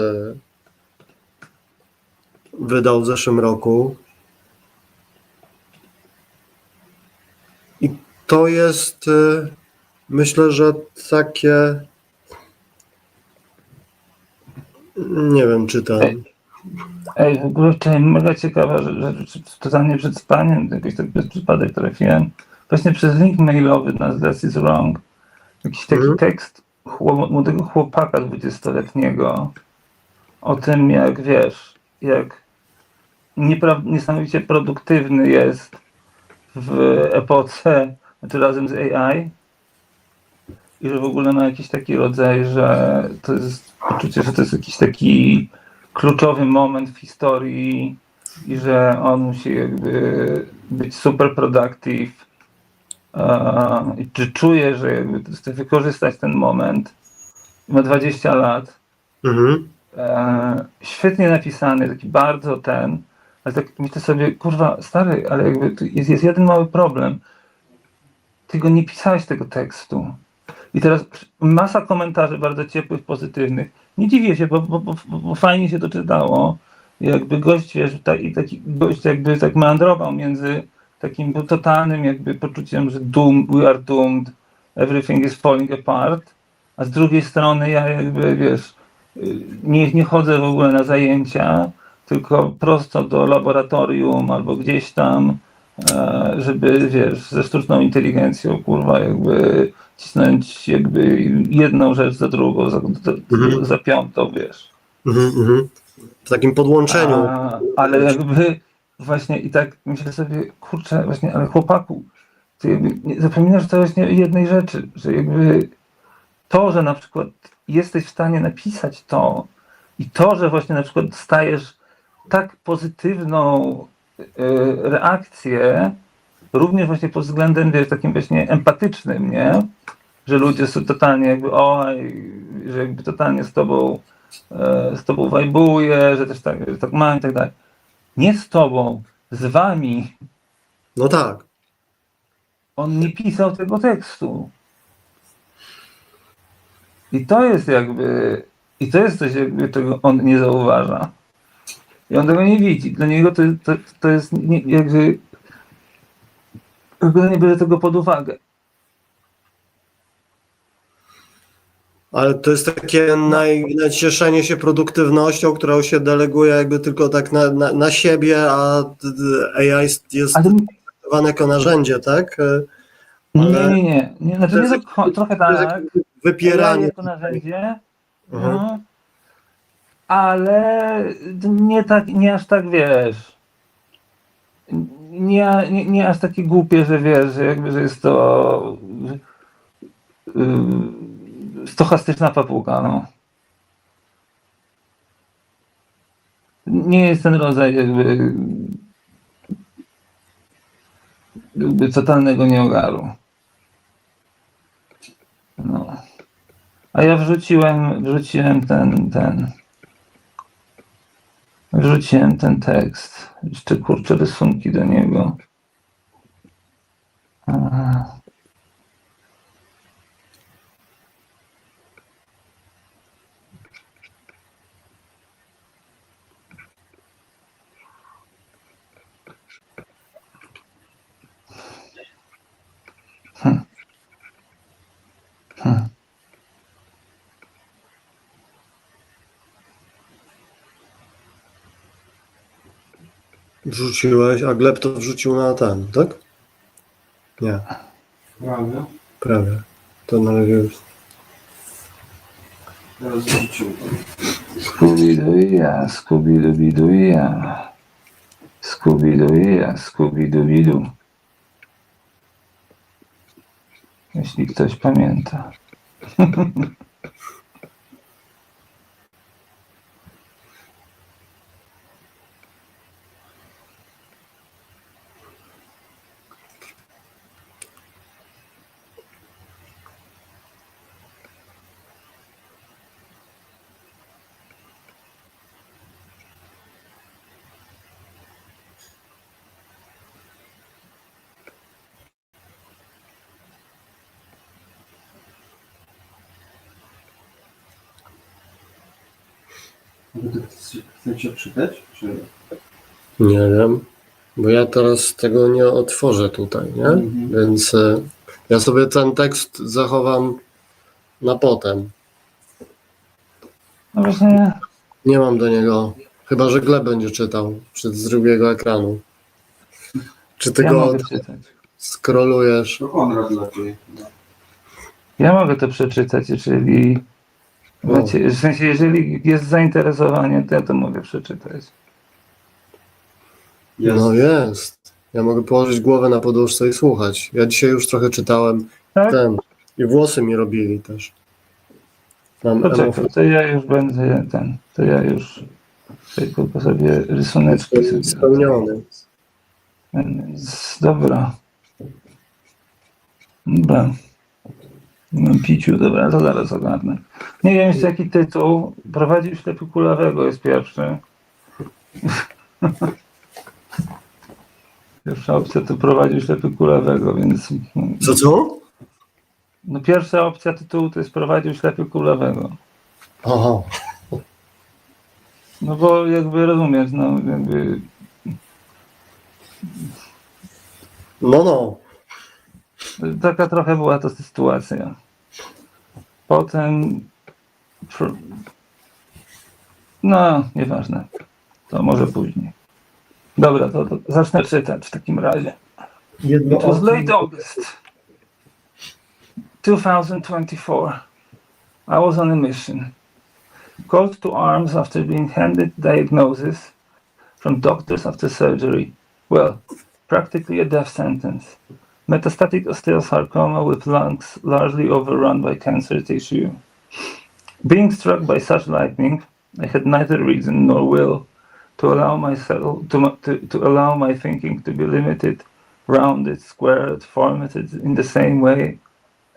[SPEAKER 16] wydał w zeszłym roku. I to jest, myślę, że takie, nie wiem, czytam.
[SPEAKER 8] Ej, w ogóle mega ciekawa rzecz, totalnie przed spaniem, jakoś tak bez przypadek trafiłem, właśnie przez link mailowy na This is Wrong, jakiś taki tekst młodego chłopaka 20-letniego, o tym, jak wiesz, jak niesamowicie produktywny jest w epoce, znaczy razem z AI, i że w ogóle ma jakiś taki rodzaj, że to jest poczucie, że to jest jakiś taki kluczowy moment w historii i że on musi jakby być super productive. I czy czuje, że jakby chce wykorzystać ten moment. Ma 20 lat. Świetnie napisany, taki bardzo ale tak myślę sobie, kurwa, stary, ale jakby tu jest jeden mały problem. Ty go nie pisałeś tego tekstu. I teraz masa komentarzy bardzo ciepłych, pozytywnych. Nie dziwię się, bo fajnie się to czytało. Jakby gość, wiesz, taki gość jakby tak meandrował między takim totalnym jakby poczuciem, że we are doomed, everything is falling apart, a z drugiej strony ja jakby, wiesz, nie chodzę w ogóle na zajęcia, tylko prosto do laboratorium albo gdzieś tam, żeby, wiesz, ze sztuczną inteligencją, kurwa, jakby cisnąć jakby jedną rzecz za drugą, za piątą, wiesz.
[SPEAKER 16] W takim podłączeniu.
[SPEAKER 8] Ale jakby właśnie i tak myślę sobie, kurczę, właśnie, ale chłopaku, ty jakby zapominasz to właśnie jednej rzeczy, że jakby to, że na przykład jesteś w stanie napisać to i to, że właśnie na przykład dostajesz tak pozytywną reakcję, również właśnie pod względem, wiesz, takim właśnie empatycznym, nie? Że ludzie są totalnie jakby, że jakby totalnie z tobą wajbuje, że też tak mają i tak dalej. Nie z tobą, z wami.
[SPEAKER 16] No tak.
[SPEAKER 8] On nie pisał tego tekstu. I to jest coś jakby, czego on nie zauważa. I on tego nie widzi. Dla niego to jest jakby nie bierze tego pod uwagę.
[SPEAKER 16] Ale to jest takie cieszenie się produktywnością, którą się deleguje jakby tylko tak na siebie, a AI jest traktowane jako narzędzie, tak?
[SPEAKER 8] Nie. Znaczy nie trochę tak.
[SPEAKER 16] Wypieranie.
[SPEAKER 8] Jako narzędzie. Ale nie aż tak, wiesz. Nie aż takie głupie, że wiesz, że jakby, że jest to stochastyczna papuga, no. Nie jest ten rodzaj jakby totalnego nieogaru. No. A ja wrzuciłem ten tekst. Jeszcze kurczę rysunki do niego.
[SPEAKER 16] Wrzuciłeś, a Gleb to wrzucił na ten, tak? Nie. Prawie. To na razie jest.
[SPEAKER 6] Teraz wrzucił.
[SPEAKER 8] Skubiduja, skubidubiduja. Skubiduja, skubidubidu. Jeśli ktoś pamięta.
[SPEAKER 6] Chcecie czytać? Czy...
[SPEAKER 16] Nie wiem, bo ja teraz tego nie otworzę tutaj, nie? Więc ja sobie ten tekst zachowam na potem.
[SPEAKER 8] No właśnie.
[SPEAKER 16] Nie mam do niego, chyba że Gleb będzie czytał z drugiego ekranu. Czy ty
[SPEAKER 8] Ja
[SPEAKER 16] go
[SPEAKER 8] mogę czytać.
[SPEAKER 16] scrollujesz?
[SPEAKER 6] To Konrad lepiej.
[SPEAKER 8] Ja mogę to przeczytać, jeżeli Wiecie, w sensie, jeżeli jest zainteresowanie, to ja to mogę przeczytać.
[SPEAKER 16] No jest. Ja mogę położyć głowę na poduszce i słuchać. Ja dzisiaj już trochę czytałem ten. I włosy mi robili też.
[SPEAKER 8] Poczekaj, to ja już będę to ja już tylko sobie rysuneczki sobie.
[SPEAKER 16] Spełniony.
[SPEAKER 8] Dobra. Piciu, dobra, to zaraz ogarnę. Nie wiem jeszcze jaki tytuł. Prowadził ślepy kulawego jest pierwszy. Pierwsza opcja to prowadził ślepy kulawego, więc...
[SPEAKER 16] Co?
[SPEAKER 8] No pierwsza opcja tytułu to jest prowadził ślepy kulawego.
[SPEAKER 16] Aha.
[SPEAKER 8] No bo jakby rozumiesz, no jakby...
[SPEAKER 16] No.
[SPEAKER 8] Taka trochę była to sytuacja. Potem... No, nieważne. To może później. Dobra, to zacznę czytać w takim razie. It was late August 2024. I was on a mission. Called to arms after being handed diagnosis from doctors after surgery. Well, practically a death sentence. Metastatic osteosarcoma with lungs largely overrun by cancer tissue. Being struck by such lightning, I had neither reason nor will to allow myself to allow my thinking to be limited, rounded, squared, formatted in the same way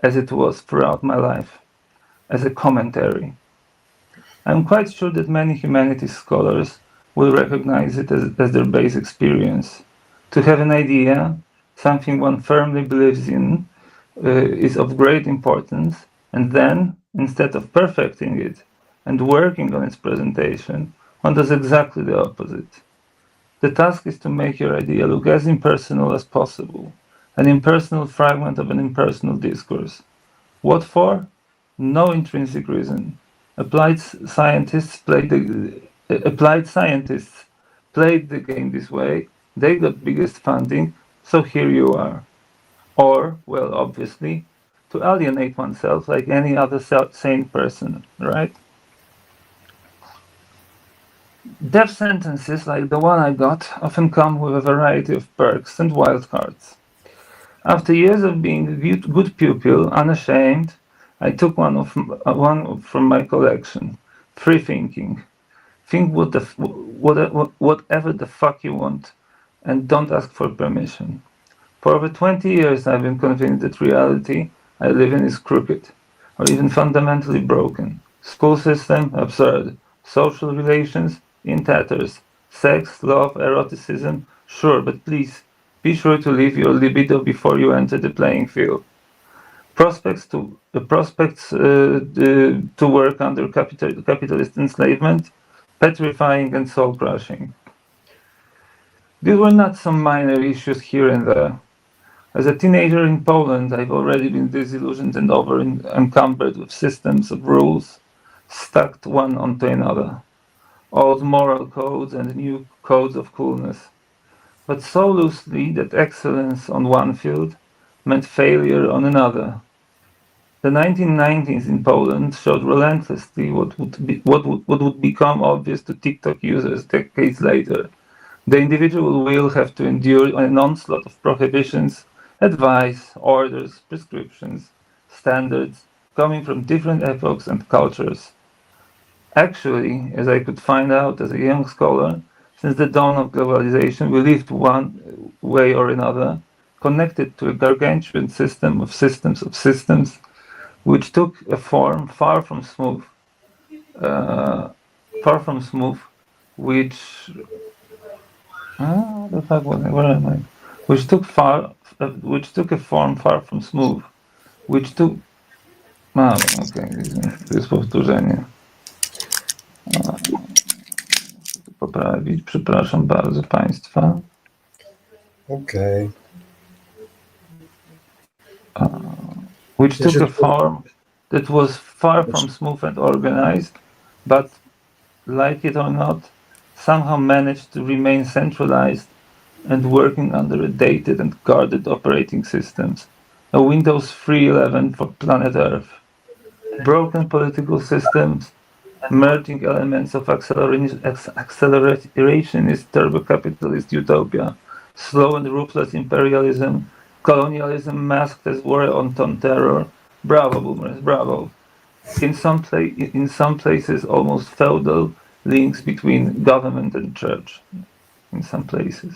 [SPEAKER 8] as it was throughout my life, as a commentary. I'm quite sure that many humanities scholars will recognize it as their base experience. To have an idea, something one firmly believes in, is of great importance, and then, instead of perfecting it and working on its presentation, one does exactly the opposite. The task is to make your idea look as impersonal as possible, an impersonal fragment of an impersonal discourse. What for? No intrinsic reason. Applied scientists played the game this way. They got biggest funding, so here you are. Or, well, obviously, to alienate oneself like any other sane person, right? Death sentences like the one I got often come with a variety of perks and wildcards. After years of being a good pupil, unashamed, I took one from my collection. Free thinking. Think whatever the fuck you want, and don't ask for permission. For over 20 years I've been convinced that reality I live in is crooked, or even fundamentally broken. School system, absurd. Social relations, in tatters. Sex, love, eroticism, sure, but please, be sure to leave your libido before you enter the playing field. Prospects to work under capitalist enslavement, petrifying and soul-crushing. These were not some minor issues here and there. As a teenager in Poland, I've already been disillusioned and encumbered with systems of rules stacked one onto another. Old moral codes and new codes of coolness, but so loosely that excellence on one field meant failure on another. The 1990s in Poland showed relentlessly what would become obvious to TikTok users decades later. The individual will have to endure an onslaught of prohibitions, advice, orders, prescriptions, standards, coming from different epochs and cultures. Actually, as I could find out as a young scholar, since the dawn of globalization, we lived one way or another, connected to a gargantuan system of systems, which took a form far from smooth, which took a form far from smooth, which took. To jest powtórzenie. Poprawić, przepraszam bardzo Państwa.
[SPEAKER 16] Okay.
[SPEAKER 8] Which took a form that was far from smooth and organized, but, like it or not, somehow managed to remain centralized and working under a dated and guarded operating systems, a Windows 3.11 for planet Earth. broken political systems, merging elements of accelerationist turbo-capitalist utopia, slow and ruthless imperialism, colonialism masked as war on terror. Bravo, boomers, bravo. In some places, almost feudal links between government and church. In some places.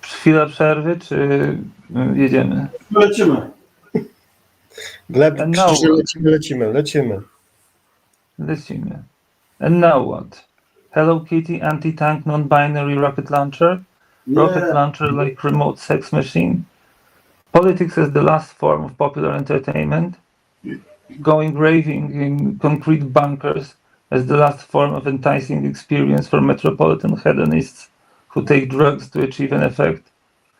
[SPEAKER 8] Chwila przerwy, czy jedziemy?
[SPEAKER 16] Lecimy. Lecimy.
[SPEAKER 8] And now what? Hello Kitty anti-tank non-binary rocket launcher? Rocket launcher like remote sex machine? Politics as the last form of popular entertainment? Going raving in concrete bunkers as the last form of enticing experience for metropolitan hedonists who take drugs to achieve an effect?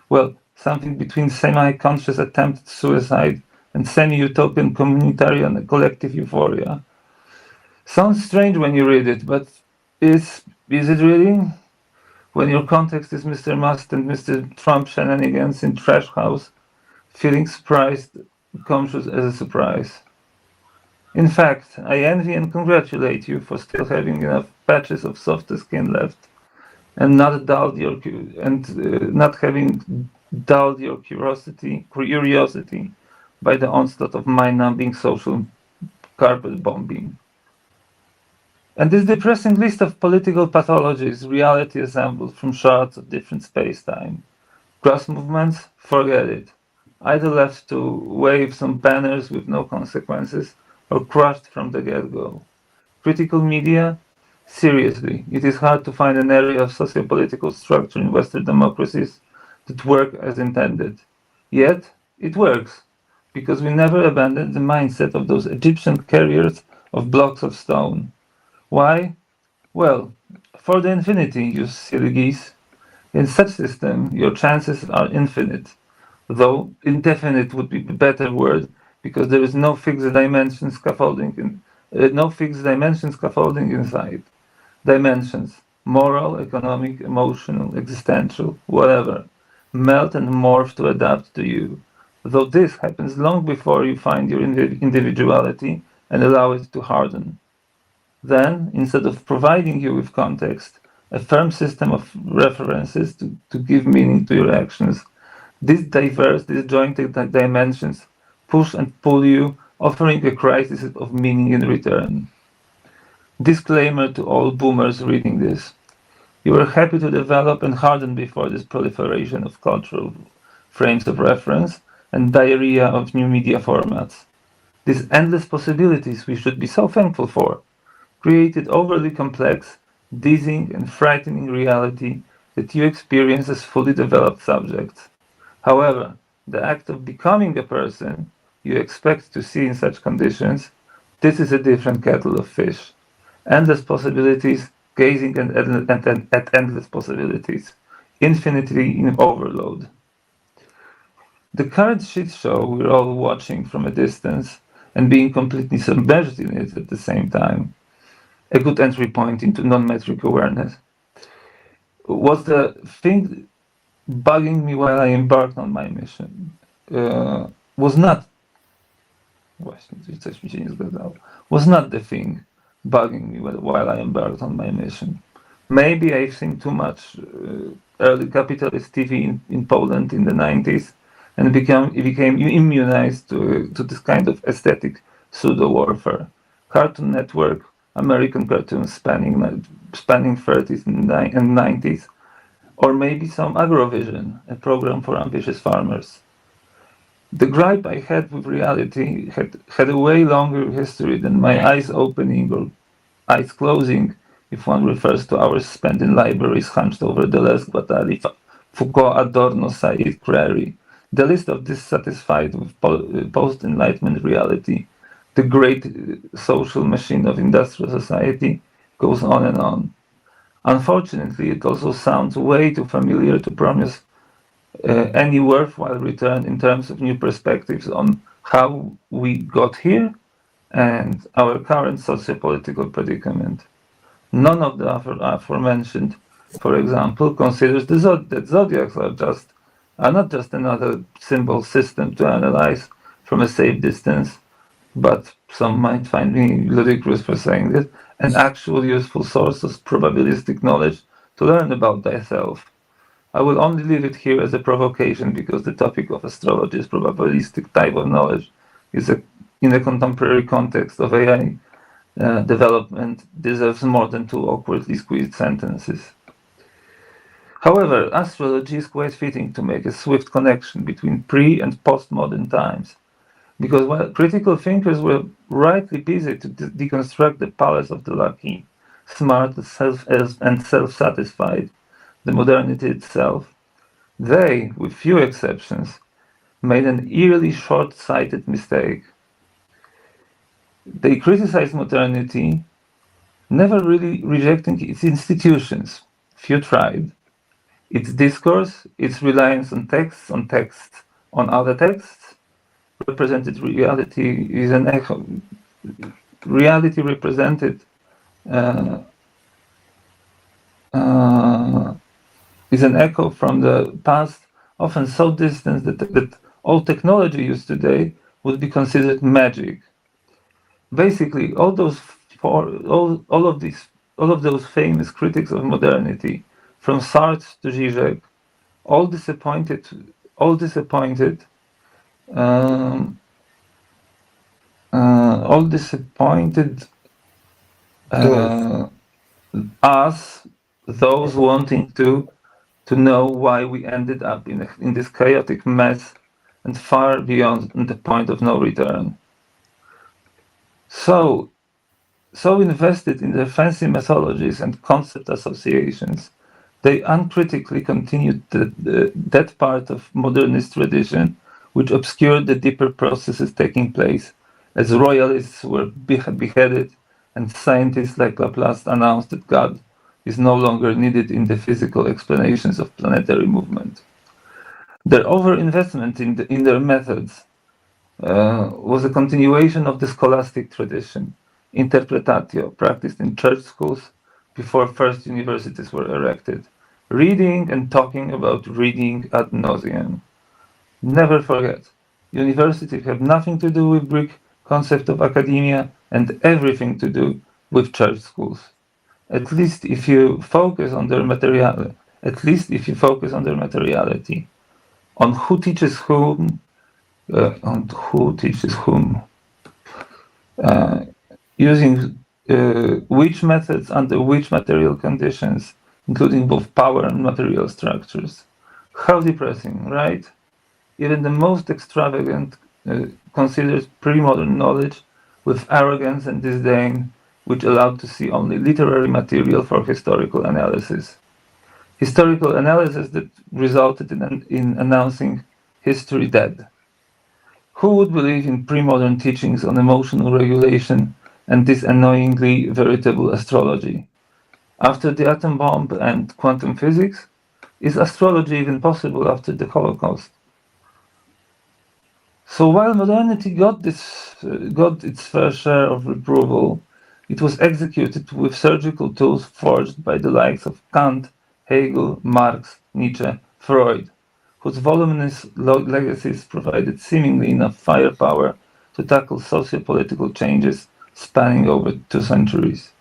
[SPEAKER 8] Well, something between semi-conscious attempted suicide and semi-utopian communitarian collective euphoria. Sounds strange when you read it, but is it really? When your context is Mr. Musk and Mr. Trump shenanigans in Trash House, feeling surprised comes as a surprise. In fact, I envy and congratulate you for still having enough patches of softer skin left and not having dulled your curiosity by the onslaught of mind-numbing social carpet bombing. And this depressing list of political pathologies, reality assembled from shards of different space-time. Cross movements, forget it. Either left to wave some banners with no consequences, or crushed from the get-go. Critical media? Seriously, it is hard to find an area of socio-political structure in Western democracies that work as intended. Yet, it works, because we never abandoned the mindset of those Egyptian carriers of blocks of stone. Why? Well, for the infinity, you silly geese. In such system, your chances are infinite, though indefinite would be a better word, because there is no fixed dimension scaffolding inside. Dimensions: moral, economic, emotional, existential, whatever, melt and morph to adapt to you. Though this happens long before you find your individuality and allow it to harden. Then, instead of providing you with context, a firm system of references to give meaning to your actions, these diverse, disjointed dimensions push and pull you, offering a crisis of meaning in return. Disclaimer to all boomers reading this. You were happy to develop and harden before this proliferation of cultural frames of reference and diarrhea of new media formats. These endless possibilities we should be so thankful for created overly complex, dizzying and frightening reality that you experience as fully developed subjects. However, the act of becoming a person you expect to see in such conditions, this is a different kettle of fish. Endless possibilities, gazing at endless possibilities, infinitely in overload. The current shit show we're all watching from a distance and being completely submerged in it at the same time, a good entry point into non-metric awareness, was the thing bugging me while I embarked on my mission. Was not the thing bugging me while I embarked on my mission. Maybe I've seen too much early capitalist TV in Poland in the 90s and became immunized to this kind of aesthetic pseudo-warfare. Cartoon Network, American cartoons spanning 30s and 90s, or maybe some Agrovision, a program for ambitious farmers. The gripe I had with reality had a way longer history than my eyes opening or eyes closing, if one refers to hours spent in libraries hunched over Deleuze, Guattari, Foucault, Adorno, Said, Crary. The list of dissatisfied with post-Enlightenment reality, the great social machine of industrial society, goes on and on. Unfortunately, it also sounds way too familiar to promise any worthwhile return in terms of new perspectives on how we got here and our current socio-political predicament. None of the aforementioned, for example, considers that zodiacs are not just another symbol system to analyze from a safe distance, but some might find me ludicrous for saying this, an actual useful source of probabilistic knowledge to learn about thyself. I will only leave it here as a provocation because the topic of astrology's probabilistic type of knowledge is in the contemporary context of AI development deserves more than 2 awkwardly squeezed sentences. However, astrology is quite fitting to make a swift connection between pre- and postmodern times, because while critical thinkers were rightly busy to deconstruct the palace of the lucky, smart, and self-satisfied, the modernity itself, they, with few exceptions, made an eerily short-sighted mistake. They criticized modernity, never really rejecting its institutions. Few tried. Its discourse, its reliance on texts, on other texts, represented reality is an echo. Reality represented is an echo from the past, often so distant that all technology used today would be considered magic. Basically, all of those famous critics of modernity, from Sartre to Zizek, all disappointed us, those wanting to know why we ended up in this chaotic mess and far beyond the point of no return. So invested in their fancy methodologies and concept associations, they uncritically continued that part of modernist tradition which obscured the deeper processes taking place, as royalists were beheaded and scientists like Laplace announced that God is no longer needed in the physical explanations of planetary movement. Their overinvestment in their methods was a continuation of the scholastic tradition, interpretatio, practiced in church schools before first universities were erected, reading and talking about reading ad nauseam. Never forget, universities have nothing to do with Greek concept of academia and everything to do with church schools. At least if you focus on their materiality, on who teaches whom, using which methods under which material conditions, including both power and material structures. How depressing, right? Even the most extravagant considers pre-modern knowledge with arrogance and disdain, which allowed to see only literary material for historical analysis. Historical analysis that resulted in announcing history dead. Who would believe in pre-modern teachings on emotional regulation and this annoyingly veritable astrology? After the atom bomb and quantum physics, is astrology even possible after the Holocaust? So while modernity got its fair share of reproval, it was executed with surgical tools forged by the likes of Kant, Hegel, Marx, Nietzsche, Freud, whose voluminous legacies provided seemingly enough firepower to tackle socio-political changes spanning over 2 centuries.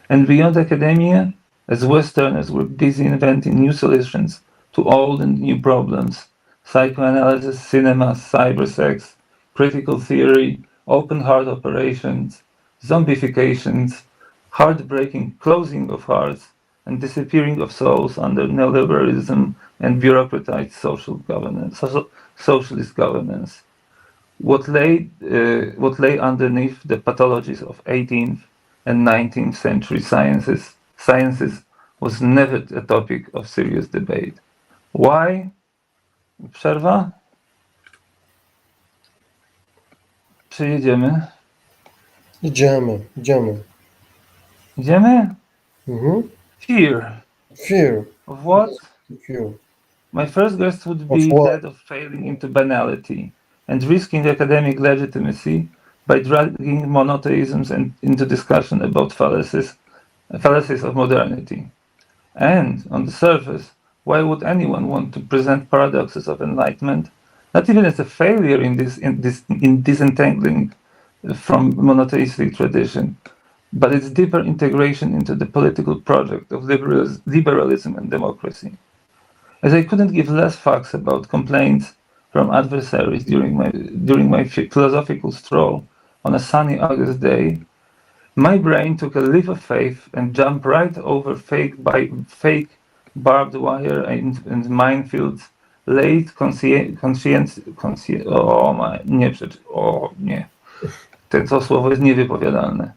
[SPEAKER 8] And beyond academia, as Westerners were busy inventing new solutions to old and new problems, psychoanalysis, cinema, cybersex, critical theory, open heart operations, zombifications, heartbreaking closing of hearts, and disappearing of souls under neoliberalism and bureaucratized socialist governance. What lay underneath the pathologies of 18th and 19th century sciences was never a topic of serious debate. Why? Przerwa? Czy jedziemy?
[SPEAKER 16] Idziemy.
[SPEAKER 8] Idziemy?
[SPEAKER 16] Mhm.
[SPEAKER 8] Fear.
[SPEAKER 16] Fear.
[SPEAKER 8] Of what?
[SPEAKER 16] Fear.
[SPEAKER 8] My first guess would be that of failing into banality and risking academic legitimacy by dragging monotheisms into discussion about fallacies of modernity. And, on the surface, why would anyone want to present paradoxes of enlightenment not even as a failure in disentangling from monotheistic tradition, but its deeper integration into the political project of liberalism and democracy. As I couldn't give less fucks about complaints from adversaries during my philosophical stroll on a sunny August day, my brain took a leap of faith and jumped right over fake barbed wire and minefields laid to słowo jest niewypowiadalne.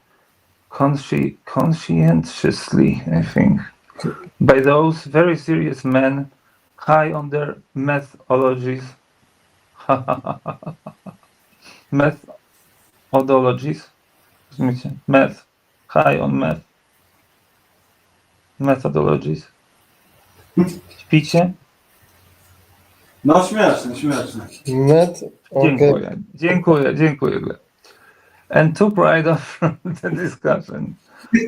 [SPEAKER 8] Conscientiously, I think, by those very serious men high on their methodologies, high on methodologies. Śpicie?
[SPEAKER 17] No śmieszne.
[SPEAKER 8] Dziękuję. And took right off from the discussion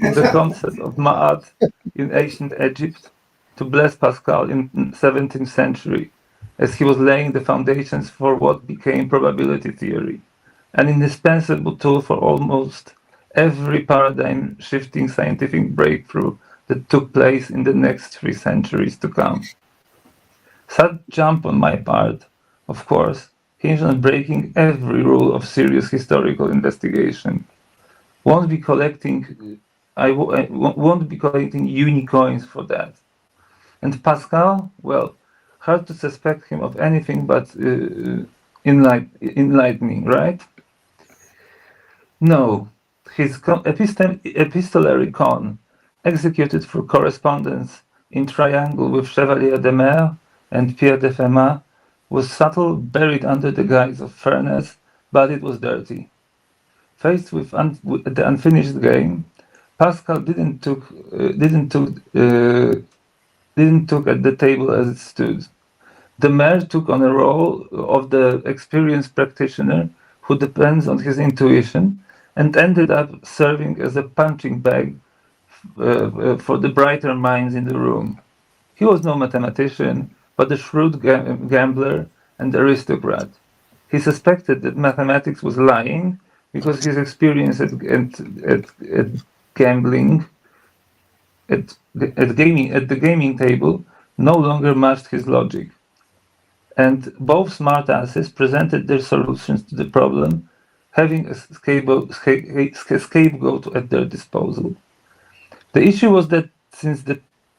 [SPEAKER 8] of the concept of Ma'at in ancient Egypt to Blaise Pascal in 17th century, as he was laying the foundations for what became probability theory, an indispensable tool for almost every paradigm-shifting scientific breakthrough that took place in the next 3 centuries to come. Such jump on my part, of course, hinged on breaking every rule of serious historical investigation. Won't be collecting unicoins for that. And Pascal, well, hard to suspect him of anything but enlightening, right? No, his epistolary con, executed through correspondence in triangle with Chevalier de Mer and Pierre de Fermat, was subtle, buried under the guise of fairness, but it was dirty. Faced with the unfinished game, Pascal didn't took at the table as it stood. The mayor took on a role of the experienced practitioner who depends on his intuition, and ended up serving as a punching bag for the brighter minds in the room. He was no mathematician, but a shrewd gambler and aristocrat. He suspected that mathematics was lying because his experience at gambling, at the gaming table, no longer matched his logic. And both smartasses presented their solutions to the problem, having a scapegoat at their disposal. The issue was that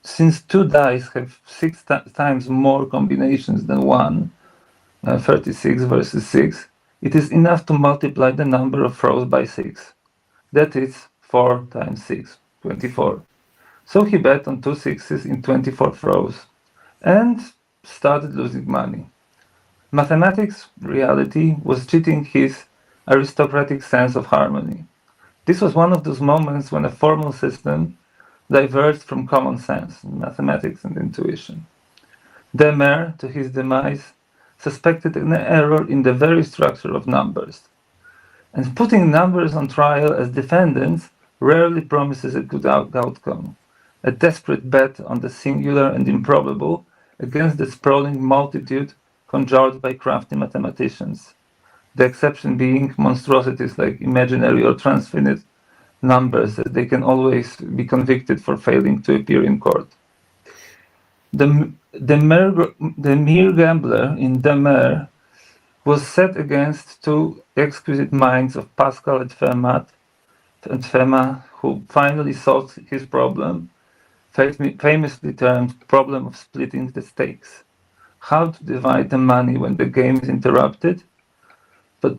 [SPEAKER 8] since 2 dice have 6 times more combinations than 1, 36 versus 6, it is enough to multiply the number of throws by 6. That is 4 times 6, 24. So he bet on 2 sixes in 24 throws and started losing money. Mathematics, reality, was cheating his aristocratic sense of harmony. This was one of those moments when a formal system diverged from common sense, mathematics and intuition. De Mer, to his demise, suspected an error in the very structure of numbers. And putting numbers on trial as defendants rarely promises a good outcome. A desperate bet on the singular and improbable against the sprawling multitude conjured by crafty mathematicians, the exception being monstrosities like imaginary or transfinite numbers that they can always be convicted for failing to appear in court. The mere gambler in De Mer was set against 2 exquisite minds of Pascal and Fermat, who finally solved his problem, famously termed problem of splitting the stakes. How to divide the money when the game is interrupted, but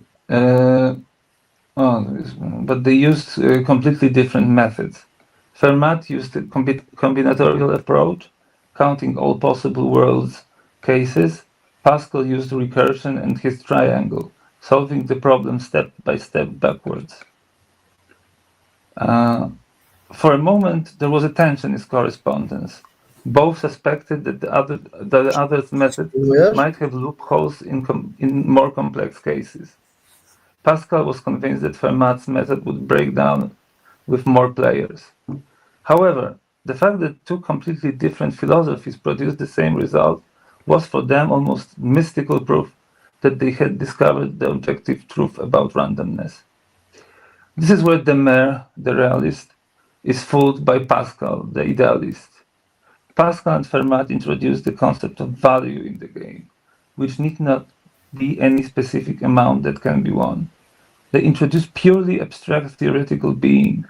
[SPEAKER 8] they used completely different methods. Fermat used a combinatorial approach, counting all possible worlds cases. Pascal used recursion and his triangle, solving the problem step by step backwards. For a moment, there was a tension in his correspondence. Both suspected that the other's method might have loopholes in more complex cases. Pascal was convinced that Fermat's method would break down with more players. However, the fact that 2 completely different philosophies produced the same result was for them almost mystical proof that they had discovered the objective truth about randomness. This is where the mayor, the realist, is fooled by Pascal, the idealist. Pascal and Fermat introduced the concept of value in the game, which need not be any specific amount that can be won. They introduced purely abstract theoretical being.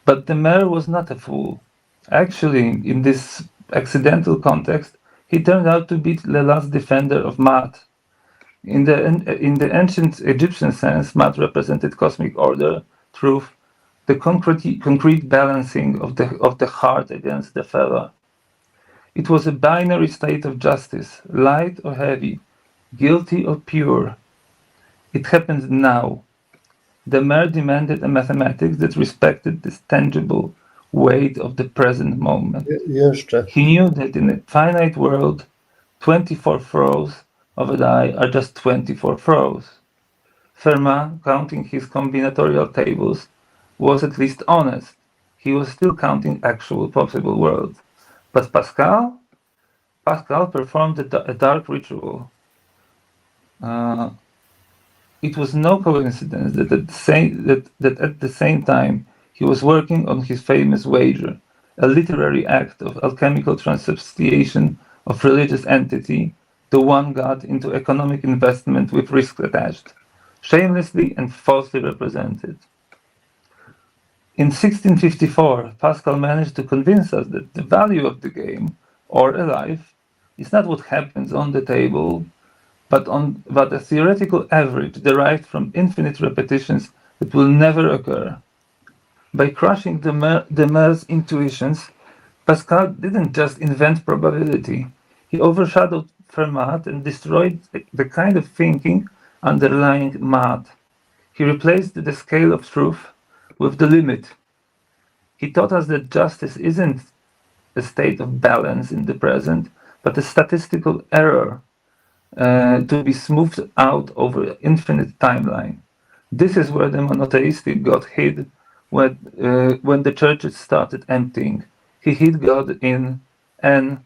[SPEAKER 8] But the mayor was not a fool. Actually, in this accidental context, he turned out to be the last defender of math. In the ancient Egyptian sense, math represented cosmic order, truth, the concrete balancing of the heart against the fellow. It was a binary state of justice, light or heavy, guilty or pure. It happened now. The mayor demanded a mathematics that respected this tangible weight of the present moment. He knew that in a finite world, 24 throws of a die are just 24 throws. Fermat, counting his combinatorial tables, was at least honest. He was still counting actual possible worlds. But Pascal performed a dark ritual. It was no coincidence that at the same time he was working on his famous wager, a literary act of alchemical transubstantiation of religious entity, the one god, into economic investment with risk attached, shamelessly and falsely represented. In 1654, Pascal managed to convince us that the value of the game, or a life, is not what happens on the table, but a theoretical average derived from infinite repetitions that will never occur. By crushing the mayor's intuitions, Pascal didn't just invent probability. He overshadowed Fermat and destroyed the kind of thinking underlying math. He replaced the scale of truth with the limit. He taught us that justice isn't a state of balance in the present, but a statistical error to be smoothed out over infinite timeline. This is where the monotheistic God hid when the churches started emptying. He hid God in N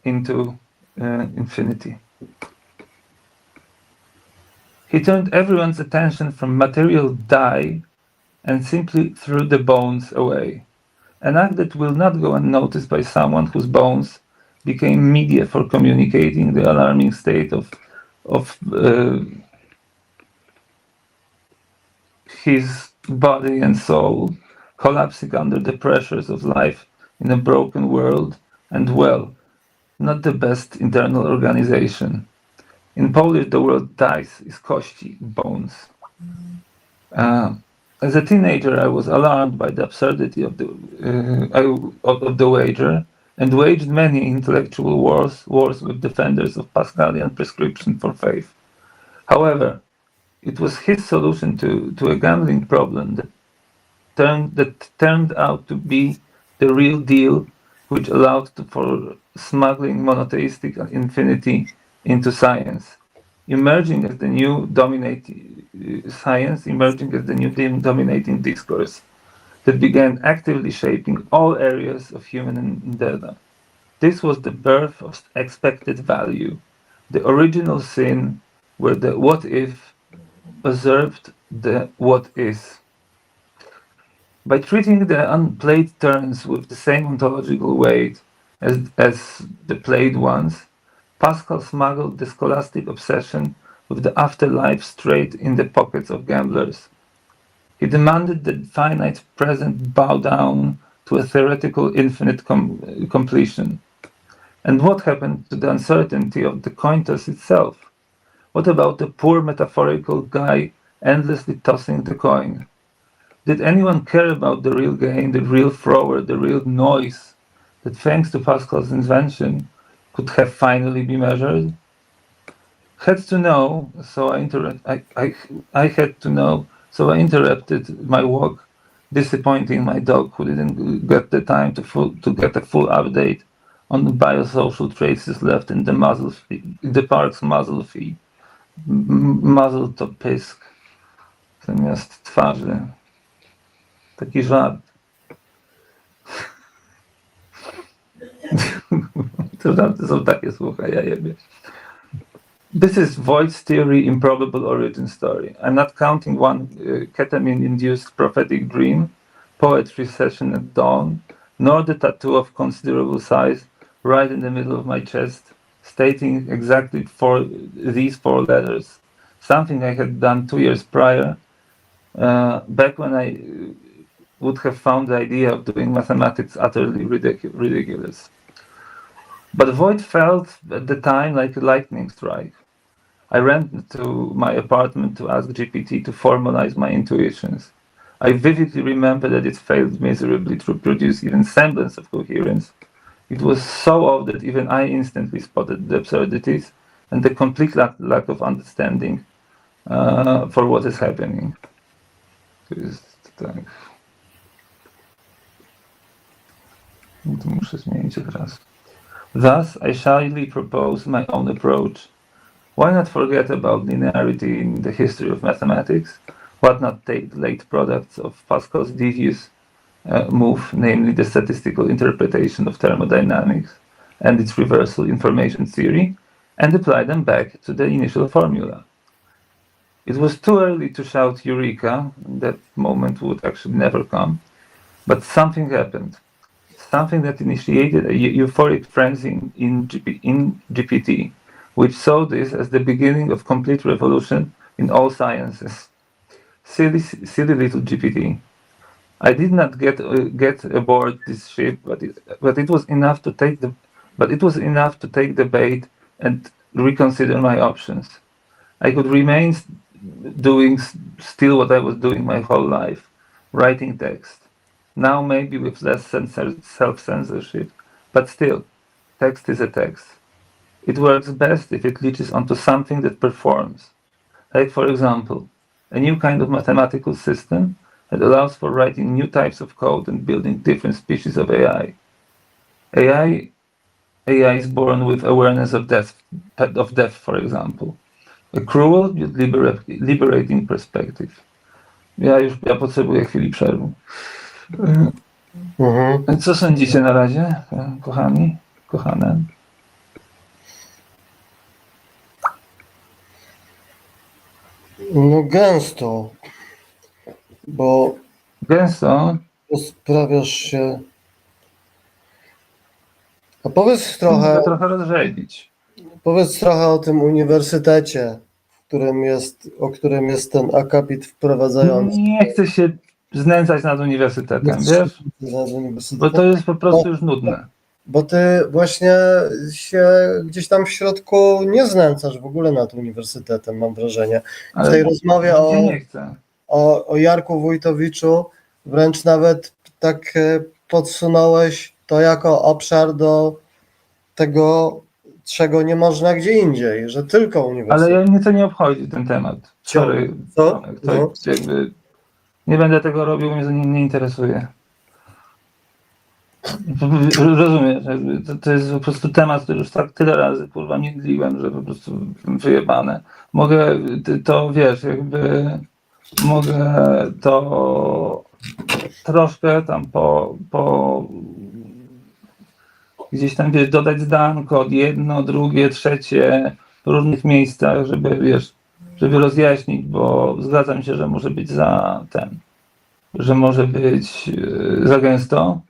[SPEAKER 8] into infinity. He turned everyone's attention from material die and simply threw the bones away. An act that will not go unnoticed by someone whose bones became media for communicating the alarming state of his body and soul, collapsing under the pressures of life in a broken world, and well, not the best internal organization. In Polish, the word dice is kości, bones. As a teenager, I was alarmed by the absurdity of the wager, and waged many intellectual wars with defenders of Pascalian prescription for faith. However, it was his solution to a gambling problem that turned out to be the real deal, which allowed for smuggling monotheistic infinity into science, emerging as the new dominating discourse that began actively shaping all areas of human endeavor. This was the birth of expected value, the original sin where the what if usurped the what is. By treating the unplayed turns with the same ontological weight as the played ones, Pascal smuggled the scholastic obsession with the afterlife straight in the pockets of gamblers. He demanded the finite present bow down to a theoretical infinite completion. And what happened to the uncertainty of the coin toss itself? What about the poor metaphorical guy endlessly tossing the coin? Did anyone care about the real game, the real thrower, the real noise that, thanks to Pascal's invention, could have finally been measured? Had to know, so I had to know, so I interrupted my walk, disappointing my dog who didn't get the time to get a full update on the biosocial traces left in the park's muzzle feed. Muzzle to pysk zamiast twarzy. Taki żart. To żarty są takie, słuchaj, ja jebie. This is Voigt's theory, improbable origin story. I'm not counting one ketamine-induced prophetic dream, poetry session at dawn, nor the tattoo of considerable size right in the middle of my chest, stating exactly these 4 letters, something I had done 2 years prior, back when I would have found the idea of doing mathematics utterly ridiculous. But Voigt felt at the time like a lightning strike. I ran to my apartment to ask GPT to formalize my intuitions. I vividly remember that it failed miserably to produce even semblance of coherence. It was so odd that even I instantly spotted the absurdities and the complete lack of understanding for what is happening. Muszę zmienić od razu. Thus, I shyly propose my own approach. Why not forget about linearity in the history of mathematics? Why not take the late products of Pascal's devious move, namely the statistical interpretation of thermodynamics and its reversal information theory, and apply them back to the initial formula? It was too early to shout Eureka, that moment would actually never come, but something happened. Something that initiated a euphoric frenzy in GPT, which saw this as the beginning of complete revolution in all sciences. Silly little GPT. I did not get aboard this ship, but it was enough to take the bait and reconsider my options. I could remain doing still what I was doing my whole life, writing text. Now maybe with less self-censorship, but still, text is a text. It works best if it reaches onto something that performs. Like, for example, a new kind of mathematical system that allows for writing new types of code and building different species of AI. AI is born with awareness of death, for example. A cruel yet liberating perspective. Ja potrzebuję chwili przerwy. Co sądzicie na razie, kochani, kochane?
[SPEAKER 16] No gęsto, bo sprawiasz się. A powiedz trochę.
[SPEAKER 8] Trochę rozrzedzać.
[SPEAKER 16] Powiedz trochę o tym uniwersytecie, o którym jest ten akapit wprowadzający.
[SPEAKER 8] Nie chcę się znęcać nad uniwersytetem, wiesz? Bo to jest po prostu już nudne.
[SPEAKER 16] Bo ty właśnie się gdzieś tam w środku nie znęcasz w ogóle nad uniwersytetem, mam wrażenie. W tej rozmowie o Jarku Wójtowiczu wręcz nawet tak podsunąłeś to jako obszar do tego, czego nie można gdzie indziej, że tylko uniwersytet.
[SPEAKER 8] Ale mnie to nie obchodzi ten temat. Sorry,
[SPEAKER 16] co?
[SPEAKER 8] To jakby nie będę tego robił, mnie to nie interesuje. Rozumiesz, to jest po prostu temat, który już tak tyle razy kurwa miedliłem, że po prostu wyjebane. Mogę to, wiesz, jakby mogę to troszkę tam gdzieś tam, wiesz, dodać zdanko od jedno, drugie, trzecie w różnych miejscach, żeby, wiesz, żeby rozjaśnić, bo zgadzam się, że może być że może być za gęsto,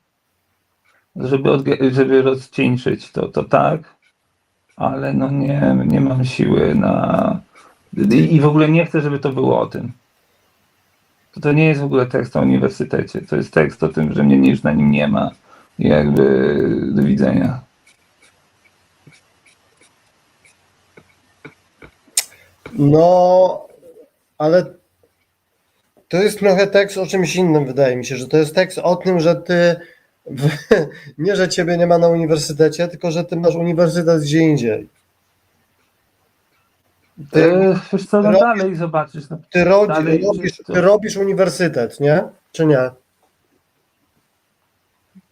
[SPEAKER 8] żeby rozcieńczyć to tak, ale no nie mam siły i w ogóle nie chcę, żeby to było o tym. To nie jest w ogóle tekst o uniwersytecie, to jest tekst o tym, że mnie już na nim nie ma i jakby do widzenia.
[SPEAKER 16] No, ale to jest trochę tekst o czymś innym, wydaje mi się, że to jest tekst o tym, że ty nie, że ciebie nie ma na uniwersytecie, tylko że ty masz uniwersytet gdzie indziej.
[SPEAKER 8] Wiesz co, no dalej zobaczysz. No,
[SPEAKER 16] ty robisz uniwersytet, nie? Czy nie?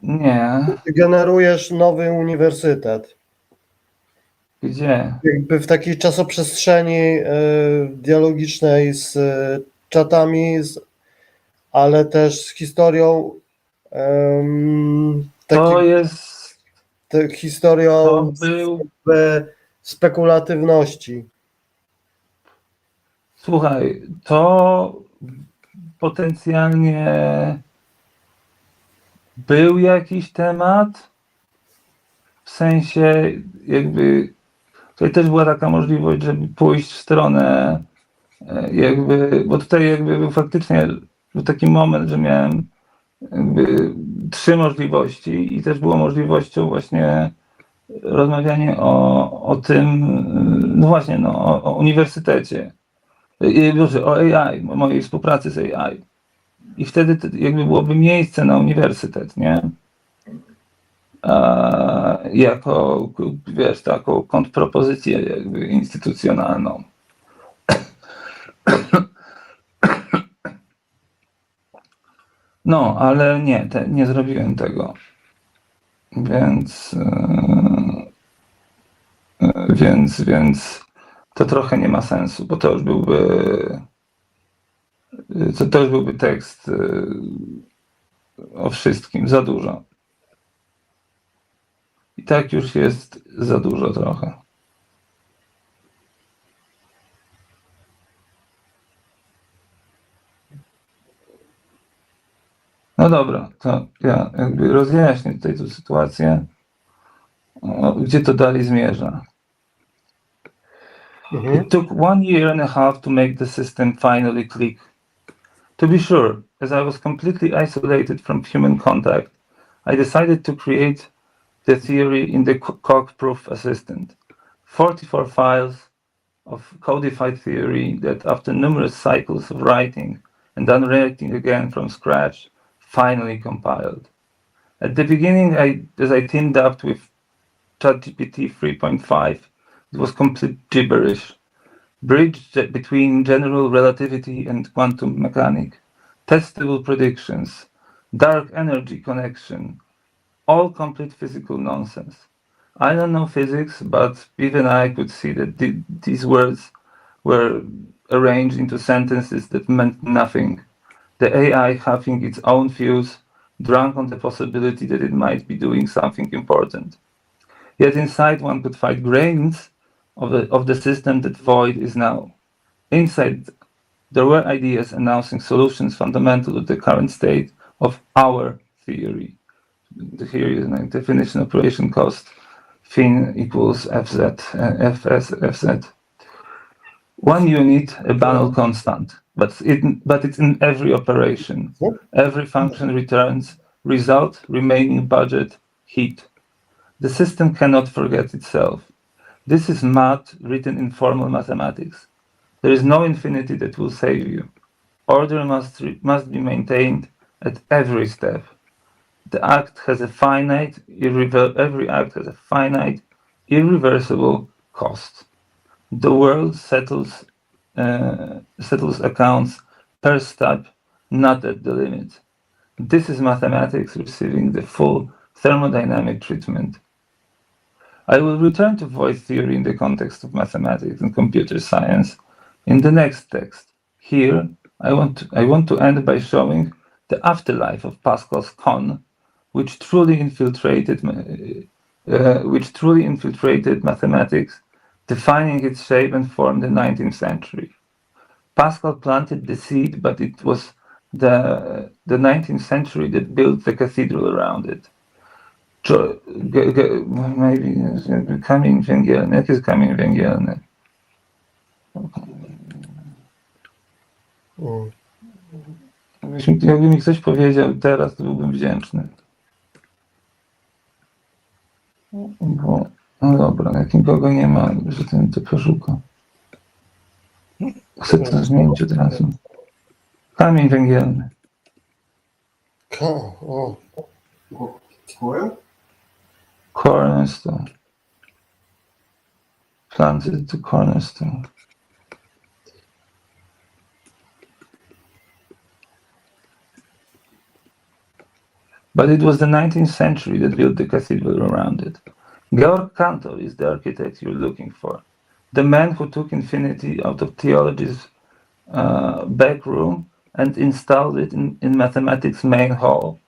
[SPEAKER 8] Nie.
[SPEAKER 16] Ty generujesz nowy uniwersytet.
[SPEAKER 8] Gdzie?
[SPEAKER 16] Jakby w takiej czasoprzestrzeni dialogicznej z czatami, ale też z historią
[SPEAKER 8] to jest
[SPEAKER 16] historią spekulatywności.
[SPEAKER 8] Słuchaj, to potencjalnie był jakiś temat, w sensie jakby tutaj też była taka możliwość, żeby pójść w stronę jakby, bo tutaj jakby był faktycznie był taki moment, że miałem jakby 3 możliwości i też było możliwością właśnie rozmawianie o tym, no właśnie, no, o uniwersytecie, o AI, o mojej współpracy z AI. I wtedy jakby byłoby miejsce na uniwersytet, nie? Jako, wiesz, taką kontrpropozycję jakby instytucjonalną. No, ale nie zrobiłem tego. Więc to trochę nie ma sensu, bo to już byłby tekst o wszystkim, za dużo. I tak już jest za dużo trochę. No dobra, to ja jakby rozjaśnię tutaj tę sytuację, gdzie to dalej zmierza. It took 1.5 years to make the system finally click. To be sure, as I was completely isolated from human contact, I decided to create the theory in the cock-proof assistant. 44 files of codified theory that after numerous cycles of writing and unwriting again from scratch, finally compiled. At the beginning, as I teamed up with ChatGPT 3.5, it was complete gibberish. Bridged between general relativity and quantum mechanics, testable predictions, dark energy connection, all complete physical nonsense. I don't know physics, but even I could see that these words were arranged into sentences that meant nothing. The AI having its own views, drunk on the possibility that it might be doing something important. Yet inside one could find grains of the system that void is now. Inside there were ideas announcing solutions fundamental to the current state of our theory. The theory is like definition operation cost fin equals fz, fs, fz. 1 unit, a banal constant, but it's in every operation. Every function returns result, remaining budget, heat. The system cannot forget itself. This is math written in formal mathematics. There is no infinity that will save you. Order must be maintained at every step. The act has a finite, every act has a finite, irreversible cost. The world settles accounts per step, not at the limit. This is mathematics receiving the full thermodynamic treatment. I will return to void theory in the context of mathematics and computer science in the next text. Here, I want to end by showing the afterlife of Pascal's con, which truly infiltrated mathematics, defining its shape and form in the 19th century. Pascal planted the seed, but it was the 19th century that built the cathedral around it. Maybe kamień węgielny. Jaki jest kamień węgielny? Jakby mi ktoś powiedział teraz, to byłbym wdzięczny. Bo, no dobra, jak nikogo nie ma, że ten to poszuka. Chcę to zmienić od razu. Kamień węgielny. Cornerstone. Planted to cornerstone. But it was the 19th century that built the cathedral around it. Georg Cantor is the architect you're looking for. The man who took infinity out of theology's back room and installed it in mathematics' main hall,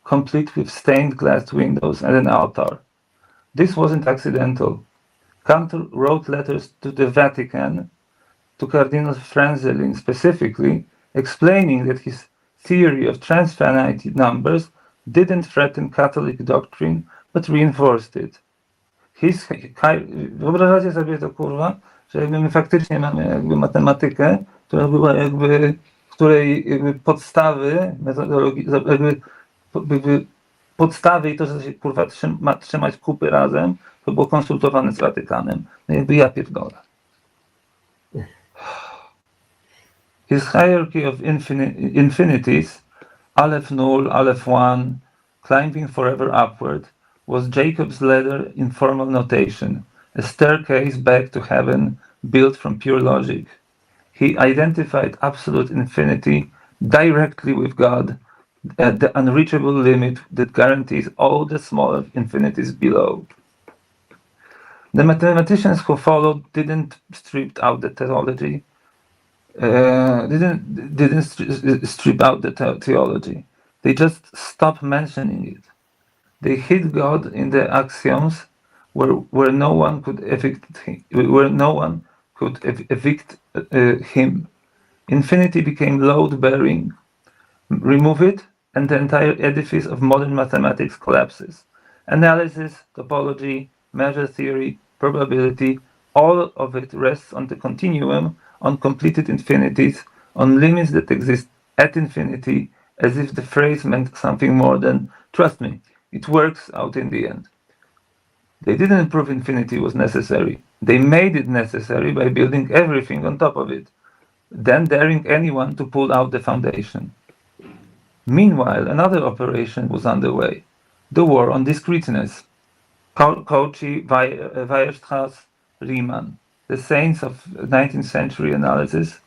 [SPEAKER 8] complete with stained glass windows and an altar. This wasn't accidental. Cantor wrote letters to the Vatican to Cardinal Franzelin specifically, explaining that his theory of transfinite numbers didn't threaten Catholic doctrine, but reinforced it. Wyobrażacie sobie to, kurwa, że jakby my faktycznie mamy jakby matematykę, która była jakby, której jakby podstawy metodologii, jakby podstawy i to, że się kurwa ma trzymać kupy razem, to było konsultowane z Watykanem. No jakby ja pierdolę. His hierarchy of infinities, Aleph null, Aleph one, climbing forever upward, was Jacob's ladder in formal notation, a staircase back to heaven built from pure logic. He identified absolute infinity directly with God at the unreachable limit that guarantees all the smaller infinities below. The mathematicians who followed didn't strip out the theology, They just stopped mentioning it. They hid God in the axioms where no one could evict him. Infinity became load-bearing. Remove it, and the entire edifice of modern mathematics collapses. Analysis, topology, measure theory, probability, all of it rests on the continuum, on completed infinities, on limits that exist at infinity, as if the phrase meant something more than, trust me, it works out in the end. They didn't prove infinity was necessary. They made it necessary by building everything on top of it, then daring anyone to pull out the foundation. Meanwhile, another operation was underway, the war on discreteness. Cauchy, Weierstrass, Riemann, the saints of 19th century analysis,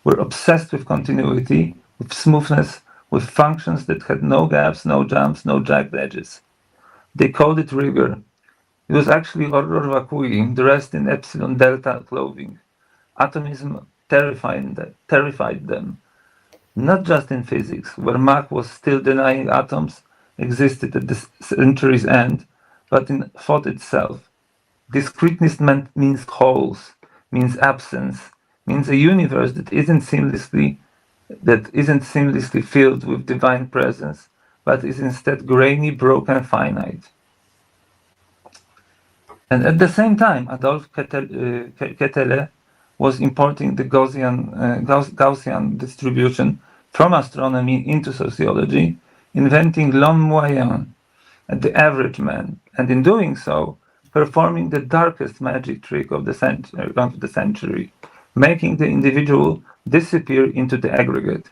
[SPEAKER 8] were obsessed with continuity, with smoothness, with functions that had no gaps, no jumps, no jagged edges. They called it rigor. It was actually horror vacui, dressed in epsilon delta clothing. Atomism terrified them. Not just in physics, where Mach was still denying atoms existed at the century's end, but in thought itself. Discreteness means wholes, means absence, means a universe that isn't seamlessly filled with divine presence, but is instead grainy, broken, finite. And at the same time, Adolf Ketele was importing the Gaussian distribution from astronomy into sociology, inventing l'homme moyen, the average man, and in doing so, performing the darkest magic trick of the century, making the individual disappear into the aggregate.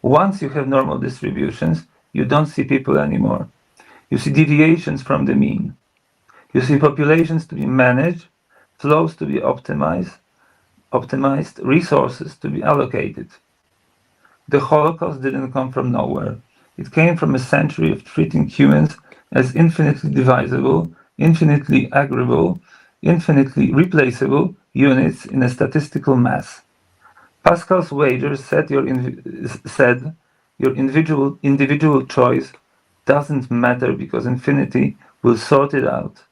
[SPEAKER 8] Once you have normal distributions, you don't see people anymore. You see deviations from the mean. You see populations to be managed, flows to be optimized, resources to be allocated. The Holocaust didn't come from nowhere. It came from a century of treating humans as infinitely divisible, infinitely aggregable, infinitely replaceable units in a statistical mass. Pascal's wager said your individual choice doesn't matter because infinity will sort it out.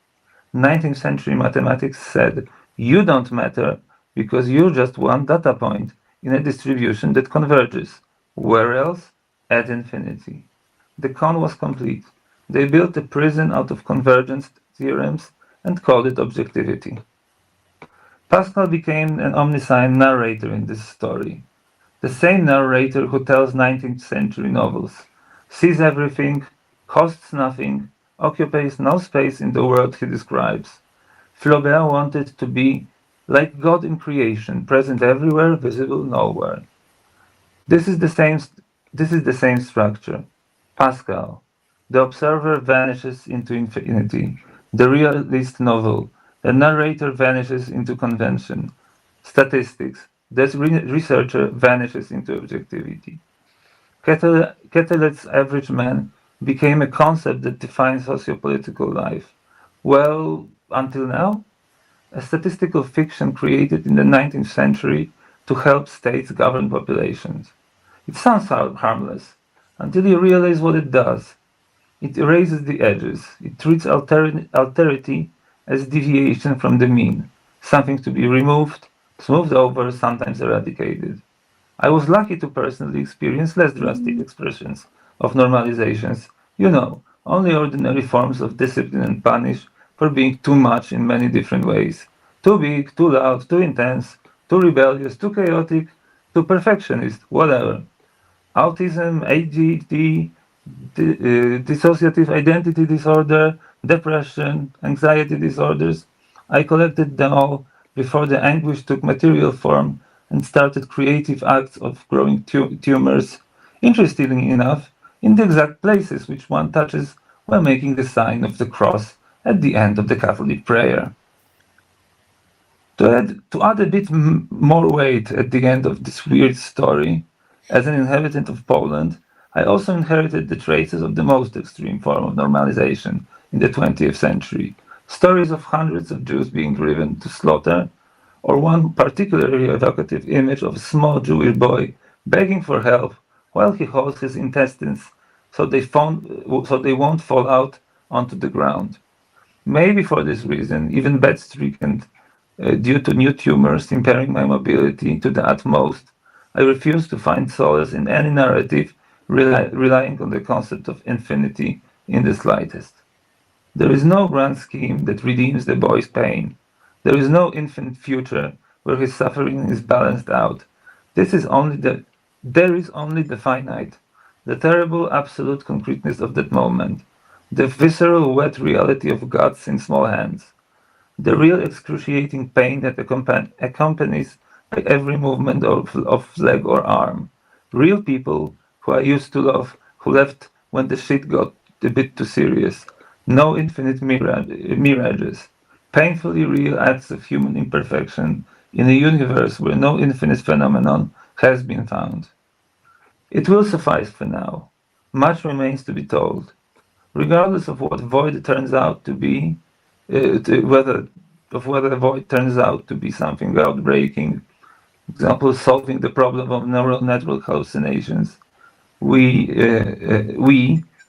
[SPEAKER 8] 19th century mathematics said you don't matter because you're just one data point in a distribution that converges. Where else? At infinity. The con was complete. They built a prison out of convergence theorems and called it objectivity. Pascal became an omniscient narrator in this story. The same narrator who tells 19th century novels, sees everything, costs nothing, occupies no space in the world he describes. Flaubert wanted to be like God in creation, present everywhere, visible nowhere. This is the same structure. Pascal. The observer vanishes into infinity. The realist novel. The narrator vanishes into convention. Statistics. The researcher vanishes into objectivity. Ketele's average man became a concept that defines sociopolitical life. Well, until now, a statistical fiction created in the 19th century to help states govern populations. It sounds harmless, until you realize what it does. It erases the edges. It treats alterity as deviation from the mean, something to be removed, smoothed over, sometimes eradicated. I was lucky to personally experience less drastic expressions of normalizations, only ordinary forms of discipline and punish for being too much in many different ways. Too big, too loud, too intense, too rebellious, too chaotic, too perfectionist, whatever. Autism, ADHD, dissociative identity disorder, depression, anxiety disorders. I collected them all before the anguish took material form and started creative acts of growing tumors, interestingly enough, in the exact places which one touches while making the sign of the cross at the end of the Catholic prayer. To add a bit more weight at the end of this weird story, as an inhabitant of Poland, I also inherited the traces of the most extreme form of normalization in the 20th century. Stories of hundreds of Jews being driven to slaughter, or one particularly evocative image of a small Jewish boy begging for help while he holds his intestines so they won't fall out onto the ground. Maybe for this reason, even bedstricken, due to new tumors impairing my mobility to the utmost, I refuse to find solace in any narrative relying on the concept of infinity in the slightest. There is no grand scheme that redeems the boy's pain. There is no infinite future where his suffering is balanced out. There is only the finite, the terrible absolute concreteness of that moment, the visceral wet reality of guts in small hands, the real excruciating pain that accompanies by every movement of leg or arm. Real people who I used to love, who left when the shit got a bit too serious. No infinite mirages. Painfully real acts of human imperfection in a universe where no infinite phenomenon has been found. It will suffice for now. Much remains to be told. Regardless of what void turns out to be, whether the void turns out to be something groundbreaking, example, solving the problem of neural network hallucinations,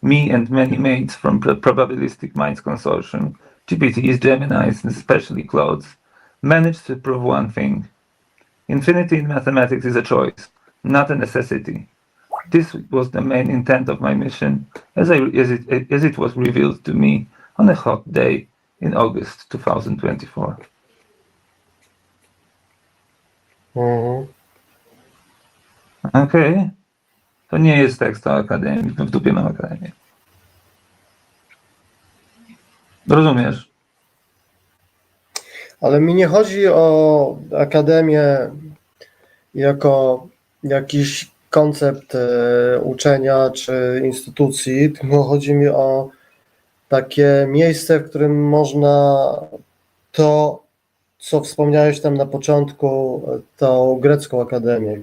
[SPEAKER 8] me and many mates from Probabilistic Minds Consortium, GPTs, Geminis, and especially Claudes, managed to prove one thing. Infinity in mathematics is a choice, not a necessity. This was the main intent of my mission, as it was revealed to me on a hot day in August 2024. Okej. To nie jest tekst o Akademii. W dupie mam Akademię. Rozumiesz?
[SPEAKER 16] Ale mi nie chodzi o Akademię jako jakiś koncept uczenia czy instytucji, tylko chodzi mi o takie miejsce, w którym można to, co wspomniałeś tam na początku, tą grecką akademię,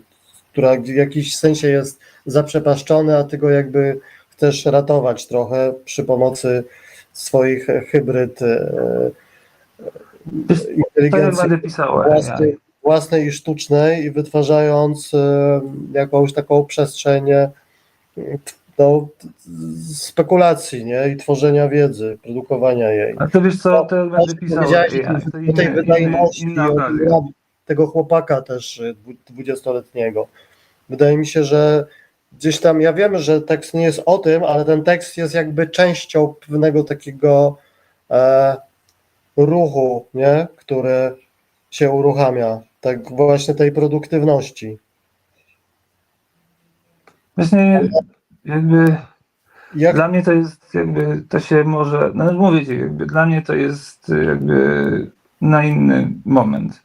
[SPEAKER 16] która w jakimś sensie jest zaprzepaszczona, a ty go jakby chcesz ratować trochę przy pomocy swoich hybryd inteligencji własnej i sztucznej i wytwarzając jakąś taką przestrzeń spekulacji, nie? I tworzenia wiedzy, produkowania jej.
[SPEAKER 8] A to wiesz co, to będę pisał
[SPEAKER 16] o tej wydajności tego chłopaka też 20-letniego. Wydaje mi się, że gdzieś tam, ja wiem, że tekst nie jest o tym, ale ten tekst jest jakby częścią pewnego takiego ruchu, nie? Który się uruchamia, tak właśnie tej produktywności.
[SPEAKER 8] Właśnie jakby dla mnie to jest jakby, to się może, no mówię ci, jakby dla mnie to jest jakby na inny moment.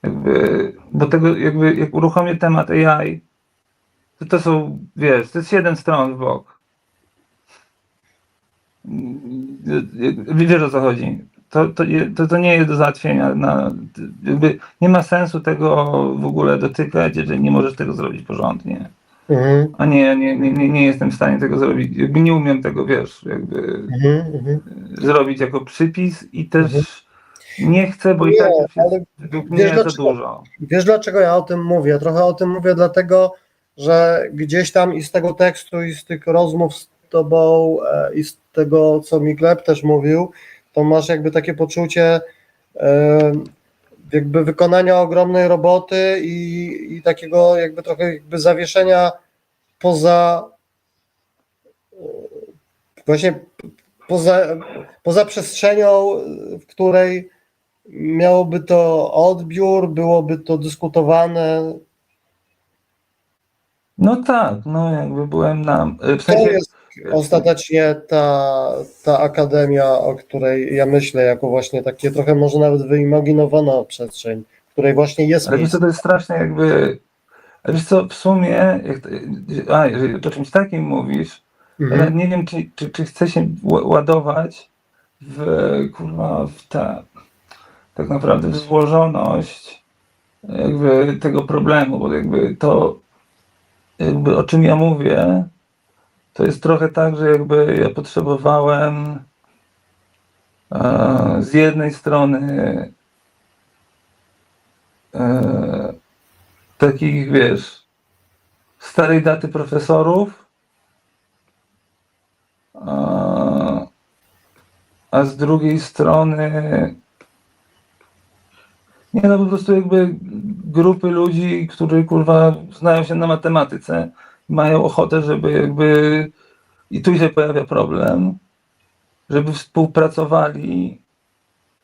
[SPEAKER 8] Jakby, bo tego jakby jak uruchomię temat AI, to są, wiesz, to jest 7 stron w bok. Wiesz o co chodzi. To nie jest do załatwienia. Jakby nie ma sensu tego w ogóle dotykać, jeżeli nie możesz tego zrobić porządnie. A nie jestem w stanie tego zrobić. Jakby nie umiem tego, wiesz, jakby zrobić jako przypis i też nie chcę, bo i tak nie jest za dużo.
[SPEAKER 16] Wiesz dlaczego ja o tym mówię? Trochę o tym mówię dlatego, że gdzieś tam i z tego tekstu, i z tych rozmów z tobą, i z tego, co mi Gleb też mówił, to masz jakby takie poczucie jakby wykonania ogromnej roboty i takiego jakby trochę jakby zawieszenia właśnie poza przestrzenią, w której miałoby to odbiór, byłoby to dyskutowane.
[SPEAKER 8] No tak, no jakby byłem w
[SPEAKER 16] To
[SPEAKER 8] sensie...
[SPEAKER 16] jest ostatecznie ta akademia, o której ja myślę, jako właśnie takie trochę może nawet wyimaginowana przestrzeń, w której właśnie jest
[SPEAKER 8] Ale wiesz co, to jest strasznie jakby... Wiesz co, w sumie, jeżeli o czymś takim mówisz, ja nawet nie wiem, czy chce się ładować w tak naprawdę w złożoność jakby tego problemu, bo jakby to, jakby o czym ja mówię, to jest trochę tak, że jakby ja potrzebowałem z jednej strony takich, wiesz, starej daty profesorów, a z drugiej strony nie, no po prostu jakby grupy ludzi, którzy kurwa znają się na matematyce, mają ochotę, żeby jakby, i tu się pojawia problem, żeby współpracowali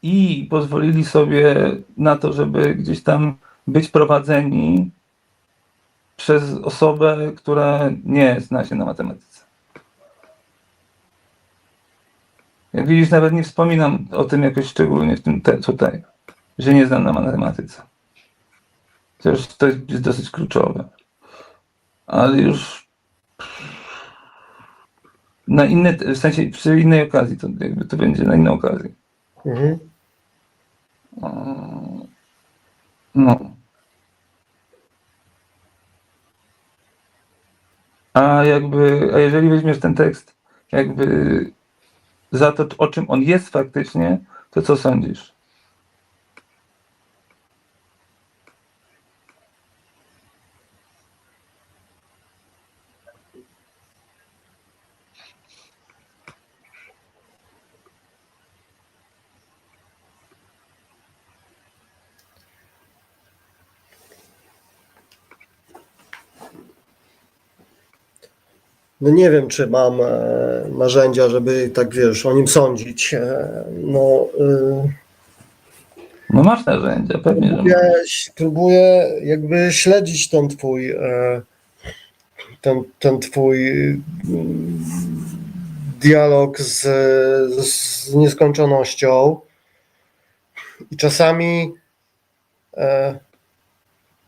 [SPEAKER 8] i pozwolili sobie na to, żeby gdzieś tam być prowadzeni przez osobę, która nie zna się na matematyce. Jak widzisz, nawet nie wspominam o tym jakoś szczególnie w tym tutaj, że nie znam na matematyce. Chociaż to jest dosyć kluczowe. Ale już na inne, w sensie przy innej okazji, to jakby to będzie na inną okazję. No. A jeżeli weźmiesz ten tekst jakby za to, o czym on jest faktycznie, to co sądzisz?
[SPEAKER 16] No nie wiem, czy mam narzędzia, żeby tak, wiesz, o nim sądzić.
[SPEAKER 8] No masz narzędzia, pewnie, że masz.
[SPEAKER 16] Próbuję jakby śledzić ten twój dialog z nieskończonością i czasami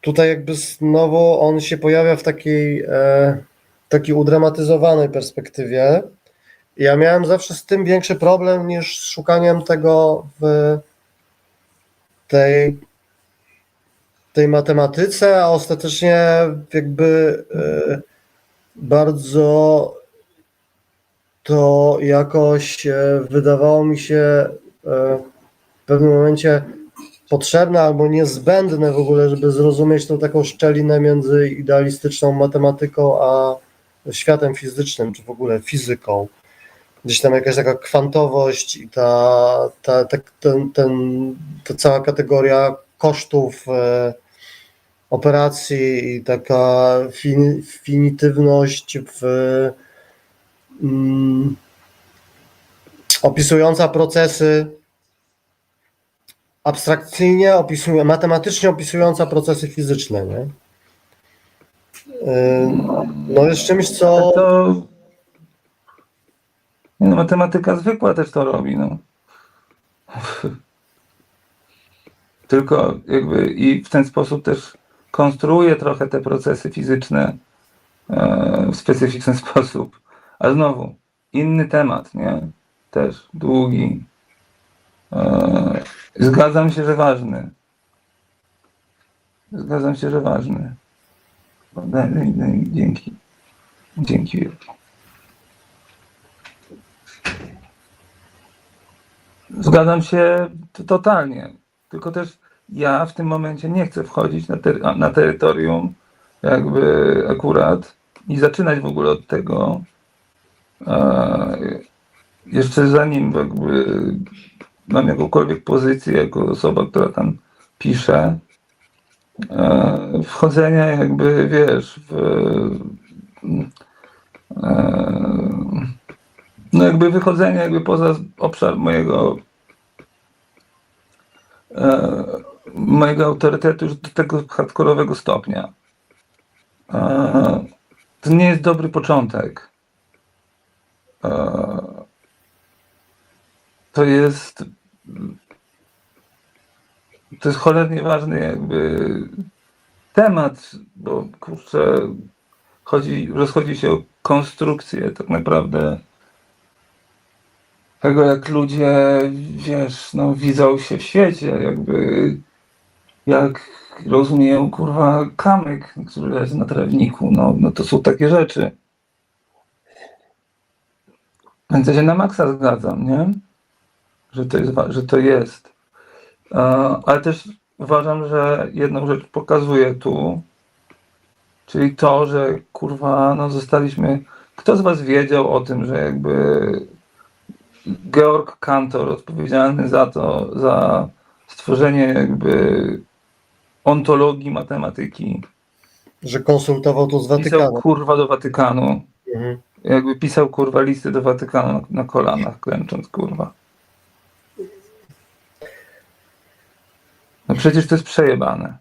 [SPEAKER 16] tutaj jakby znowu on się pojawia w takiej udramatyzowanej perspektywie. Ja miałem zawsze z tym większy problem niż z szukaniem tego w tej matematyce, a ostatecznie jakby bardzo to jakoś wydawało mi się w pewnym momencie potrzebne albo niezbędne w ogóle, żeby zrozumieć tą taką szczelinę między idealistyczną matematyką a światem fizycznym, czy w ogóle fizyką. Gdzieś tam jakaś taka kwantowość i ta cała kategoria kosztów operacji i taka finitywność opisująca procesy abstrakcyjnie, matematycznie opisująca procesy fizyczne, nie? No jest czymś, co...
[SPEAKER 8] No, matematyka zwykła też to robi, no. Tylko jakby i w ten sposób też konstruuje trochę te procesy fizyczne w specyficzny sposób. A znowu, inny temat, nie? Też długi. Zgadzam się, że ważny. Dzięki. Dzięki wielkie. Zgadzam się totalnie. Tylko też ja w tym momencie nie chcę wchodzić na terytorium jakby akurat i zaczynać w ogóle od tego. Jeszcze zanim jakby mam jakąkolwiek pozycję jako osoba, która tam pisze, wchodzenia jakby, wiesz, no jakby wychodzenia jakby poza obszar mojego autorytetu już do tego hardkorowego stopnia. To nie jest dobry początek. To jest cholernie ważny jakby temat, bo kurczę, rozchodzi się o konstrukcję tak naprawdę tego, jak ludzie, wiesz, no, widzą się w świecie, jakby jak rozumieją, kurwa, kamyk, który leży na trawniku, no to są takie rzeczy. Więc ja się na maksa zgadzam, nie? Że to jest. Ale też uważam, że jedną rzecz pokazuje tu, czyli to, że kurwa, no zostaliśmy... Kto z was wiedział o tym, że jakby Georg Cantor, odpowiedzialny za stworzenie jakby ontologii matematyki,
[SPEAKER 16] że konsultował to z Watykanem.
[SPEAKER 8] Pisał kurwa do Watykanu. Jakby pisał kurwa listy do Watykanu na kolanach, klęcząc kurwa. No przecież to jest przejebane.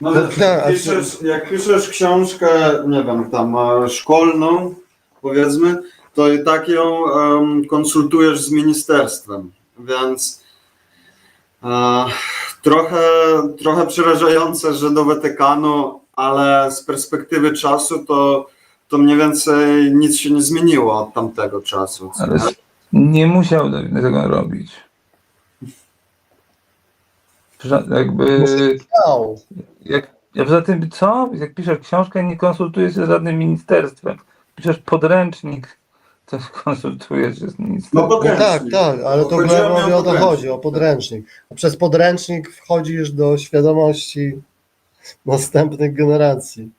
[SPEAKER 17] No, jak piszesz książkę, nie wiem, tam szkolną, powiedzmy, to i tak ją konsultujesz z ministerstwem, więc trochę przerażające, że do Watykanu, ale z perspektywy czasu to mniej więcej nic się nie zmieniło od tamtego czasu.
[SPEAKER 8] Ale nie musiał tego robić. Jakby... Poza tym, co? Jak piszesz książkę, nie konsultujesz się z żadnym ministerstwem. Piszesz podręcznik, to konsultujesz się z ministerstwem.
[SPEAKER 16] No tak, ale to głównie o to chodzi, o podręcznik. A przez podręcznik wchodzisz do świadomości następnych generacji.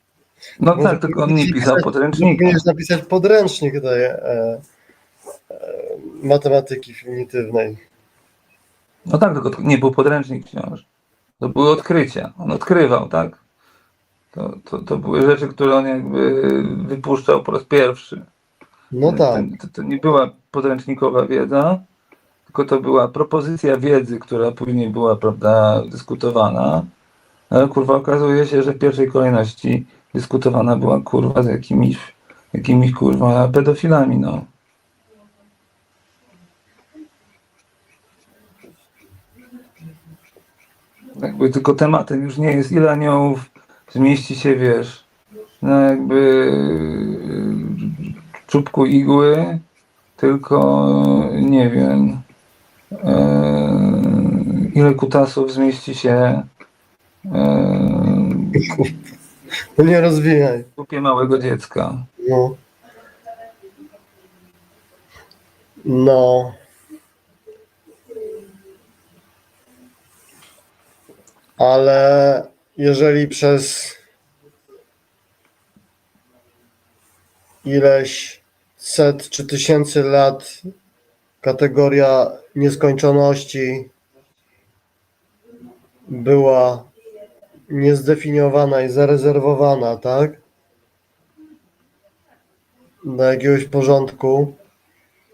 [SPEAKER 8] No tak, tylko on nie pisał podręcznika.
[SPEAKER 16] Powinieneś napisać podręcznik tej matematyki finitywnej.
[SPEAKER 8] No tak, tylko to nie był podręcznik wciąż. To były odkrycia. On odkrywał, tak? To były rzeczy, które on jakby wypuszczał po raz pierwszy.
[SPEAKER 16] No tak.
[SPEAKER 8] To nie była podręcznikowa wiedza, tylko to była propozycja wiedzy, która później była, prawda, dyskutowana. Ale kurwa okazuje się, że w pierwszej kolejności dyskutowana była kurwa z jakimiś kurwa pedofilami, no. Jakby tylko tematem już nie jest, ile aniołów zmieści się, wiesz, no jakby czubku igły, tylko nie wiem, ile kutasów zmieści się
[SPEAKER 16] No nie rozwijaj.
[SPEAKER 8] w dupie małego dziecka.
[SPEAKER 16] No. Ale jeżeli przez ileś set czy tysięcy lat kategoria nieskończoności była niezdefiniowana i zarezerwowana, tak? Do jakiegoś porządku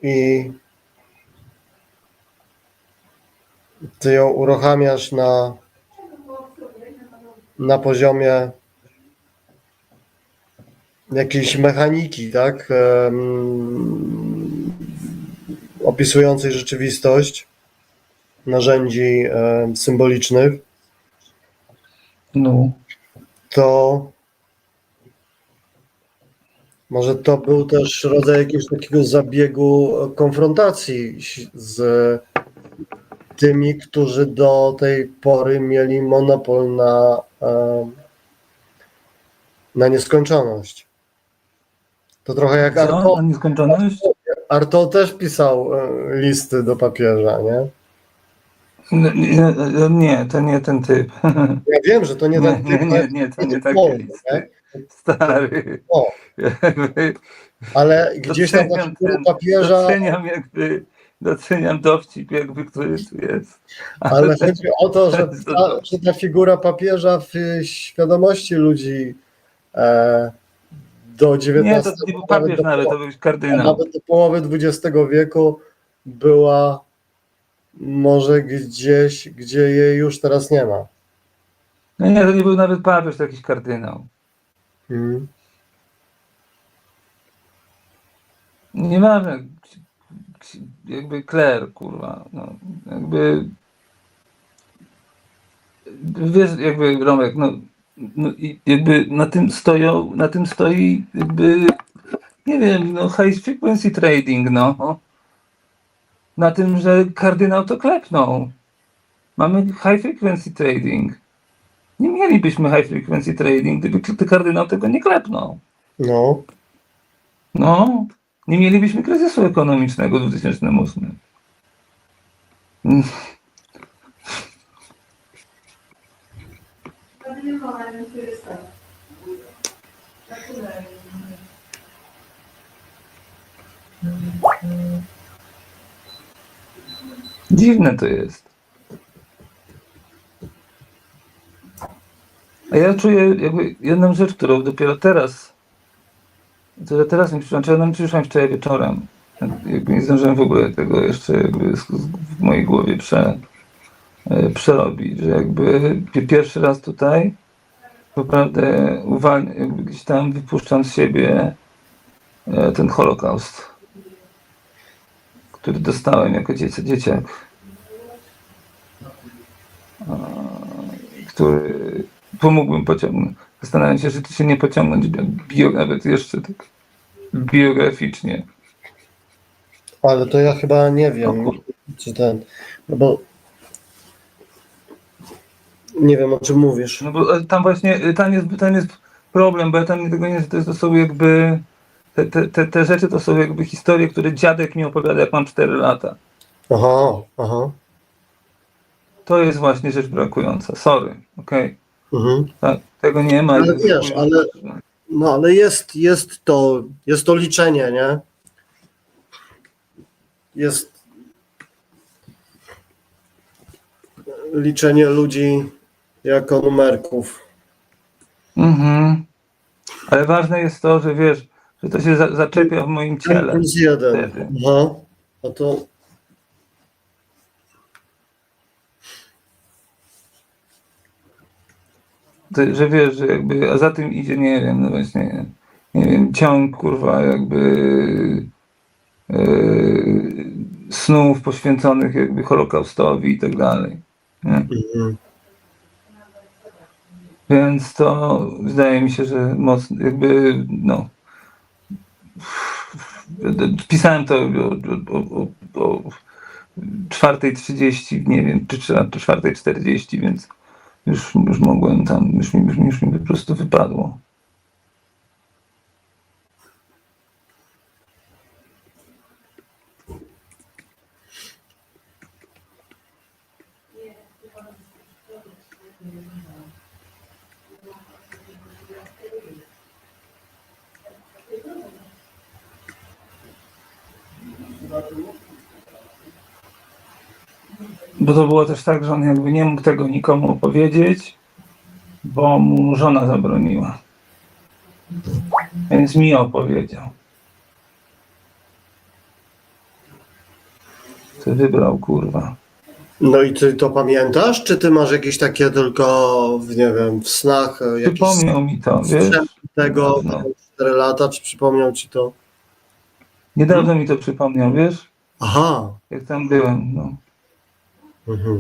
[SPEAKER 16] i ty ją uruchamiasz na poziomie jakiejś mechaniki, tak? Opisującej rzeczywistość, narzędzi symbolicznych,
[SPEAKER 8] no.
[SPEAKER 16] To może to był też rodzaj jakiegoś takiego zabiegu konfrontacji z tymi, którzy do tej pory mieli monopol na nieskończoność. To trochę jak Arto.
[SPEAKER 8] Na nieskończoność?
[SPEAKER 16] Arto też pisał listy do papieża, nie?
[SPEAKER 8] Nie, to nie ten typ.
[SPEAKER 16] Ja wiem, że to nie ten typ.
[SPEAKER 8] Nie, to nie takie listy. stary.
[SPEAKER 16] O. Ale gdzieś tam ta figura papieża...
[SPEAKER 8] Doceniam dowcip jakby, który tu jest.
[SPEAKER 16] Ale chodzi o to, że ta figura papieża w świadomości ludzi do XIX
[SPEAKER 8] Nie, to nie był papież nawet, to był kardynał.
[SPEAKER 16] Nawet do połowy XX wieku była może gdzieś, gdzie jej już teraz nie ma.
[SPEAKER 8] No nie, to nie był nawet papież, to jakiś kardynał. Nieważne, jakby kler, kurwa, no, jakby wiesz, jakby Romek, no i jakby na tym stoi jakby, nie wiem, no high frequency trading, no. Na tym, że kardynał to klepnął. Mamy high frequency trading. Nie mielibyśmy high frequency trading, gdyby kardynał tego nie klepnął. No, nie mielibyśmy kryzysu ekonomicznego w 2008. Dziwne to jest. A ja czuję jakby jedną rzecz, którą dopiero teraz, mi przyszła, ona mi przyszła wczoraj wieczorem. Jakby nie zdążyłem w ogóle tego jeszcze jakby w mojej głowie przerobić, że jakby pierwszy raz tutaj naprawdę jakby gdzieś tam wypuszczam z siebie ten Holokaust, który dostałem jako dzieciak, który pomógłbym pociągnąć. Zastanawiam się, czy się nie pociągnąć nawet jeszcze tak biograficznie.
[SPEAKER 16] Ale to ja chyba nie wiem, czy no bo nie wiem, o czym mówisz.
[SPEAKER 8] No bo tam właśnie, tam jest problem, bo ja tam tego nie, to są jakby, te rzeczy to są jakby historie, które dziadek mi opowiada, jak mam 4 lata.
[SPEAKER 16] Aha.
[SPEAKER 8] To jest właśnie rzecz brakująca, sorry, okej. Tak, tego nie ma.
[SPEAKER 16] Ale wiesz, ale jest to liczenie, nie? Jest liczenie ludzi jako numerków.
[SPEAKER 8] Ale ważne jest to, że wiesz, że to się zaczepia w moim ciele.
[SPEAKER 16] Plus 1. A to...
[SPEAKER 8] Że wiesz, że jakby, a za tym idzie, nie wiem, no właśnie, nie wiem, ciąg, kurwa, jakby snów poświęconych jakby Holokaustowi i tak dalej. Więc to wydaje mi się, że mocno, jakby, no, pisałem to o 4:30, nie wiem, czy 4:40, więc już mogłem tam, już mi po prostu wypadło. Bo to było też tak, że on jakby nie mógł tego nikomu opowiedzieć, bo mu żona zabroniła. Więc mi opowiedział. Ty wybrał, kurwa.
[SPEAKER 16] No i ty to pamiętasz? Czy ty masz jakieś takie tylko, nie wiem, w snach?
[SPEAKER 8] Przypomniał mi to, wiesz?
[SPEAKER 16] Tego 4 lata, czy przypomniał ci to?
[SPEAKER 8] Niedawno mi to przypomniał, wiesz?
[SPEAKER 16] Aha.
[SPEAKER 8] Jak tam byłem, no.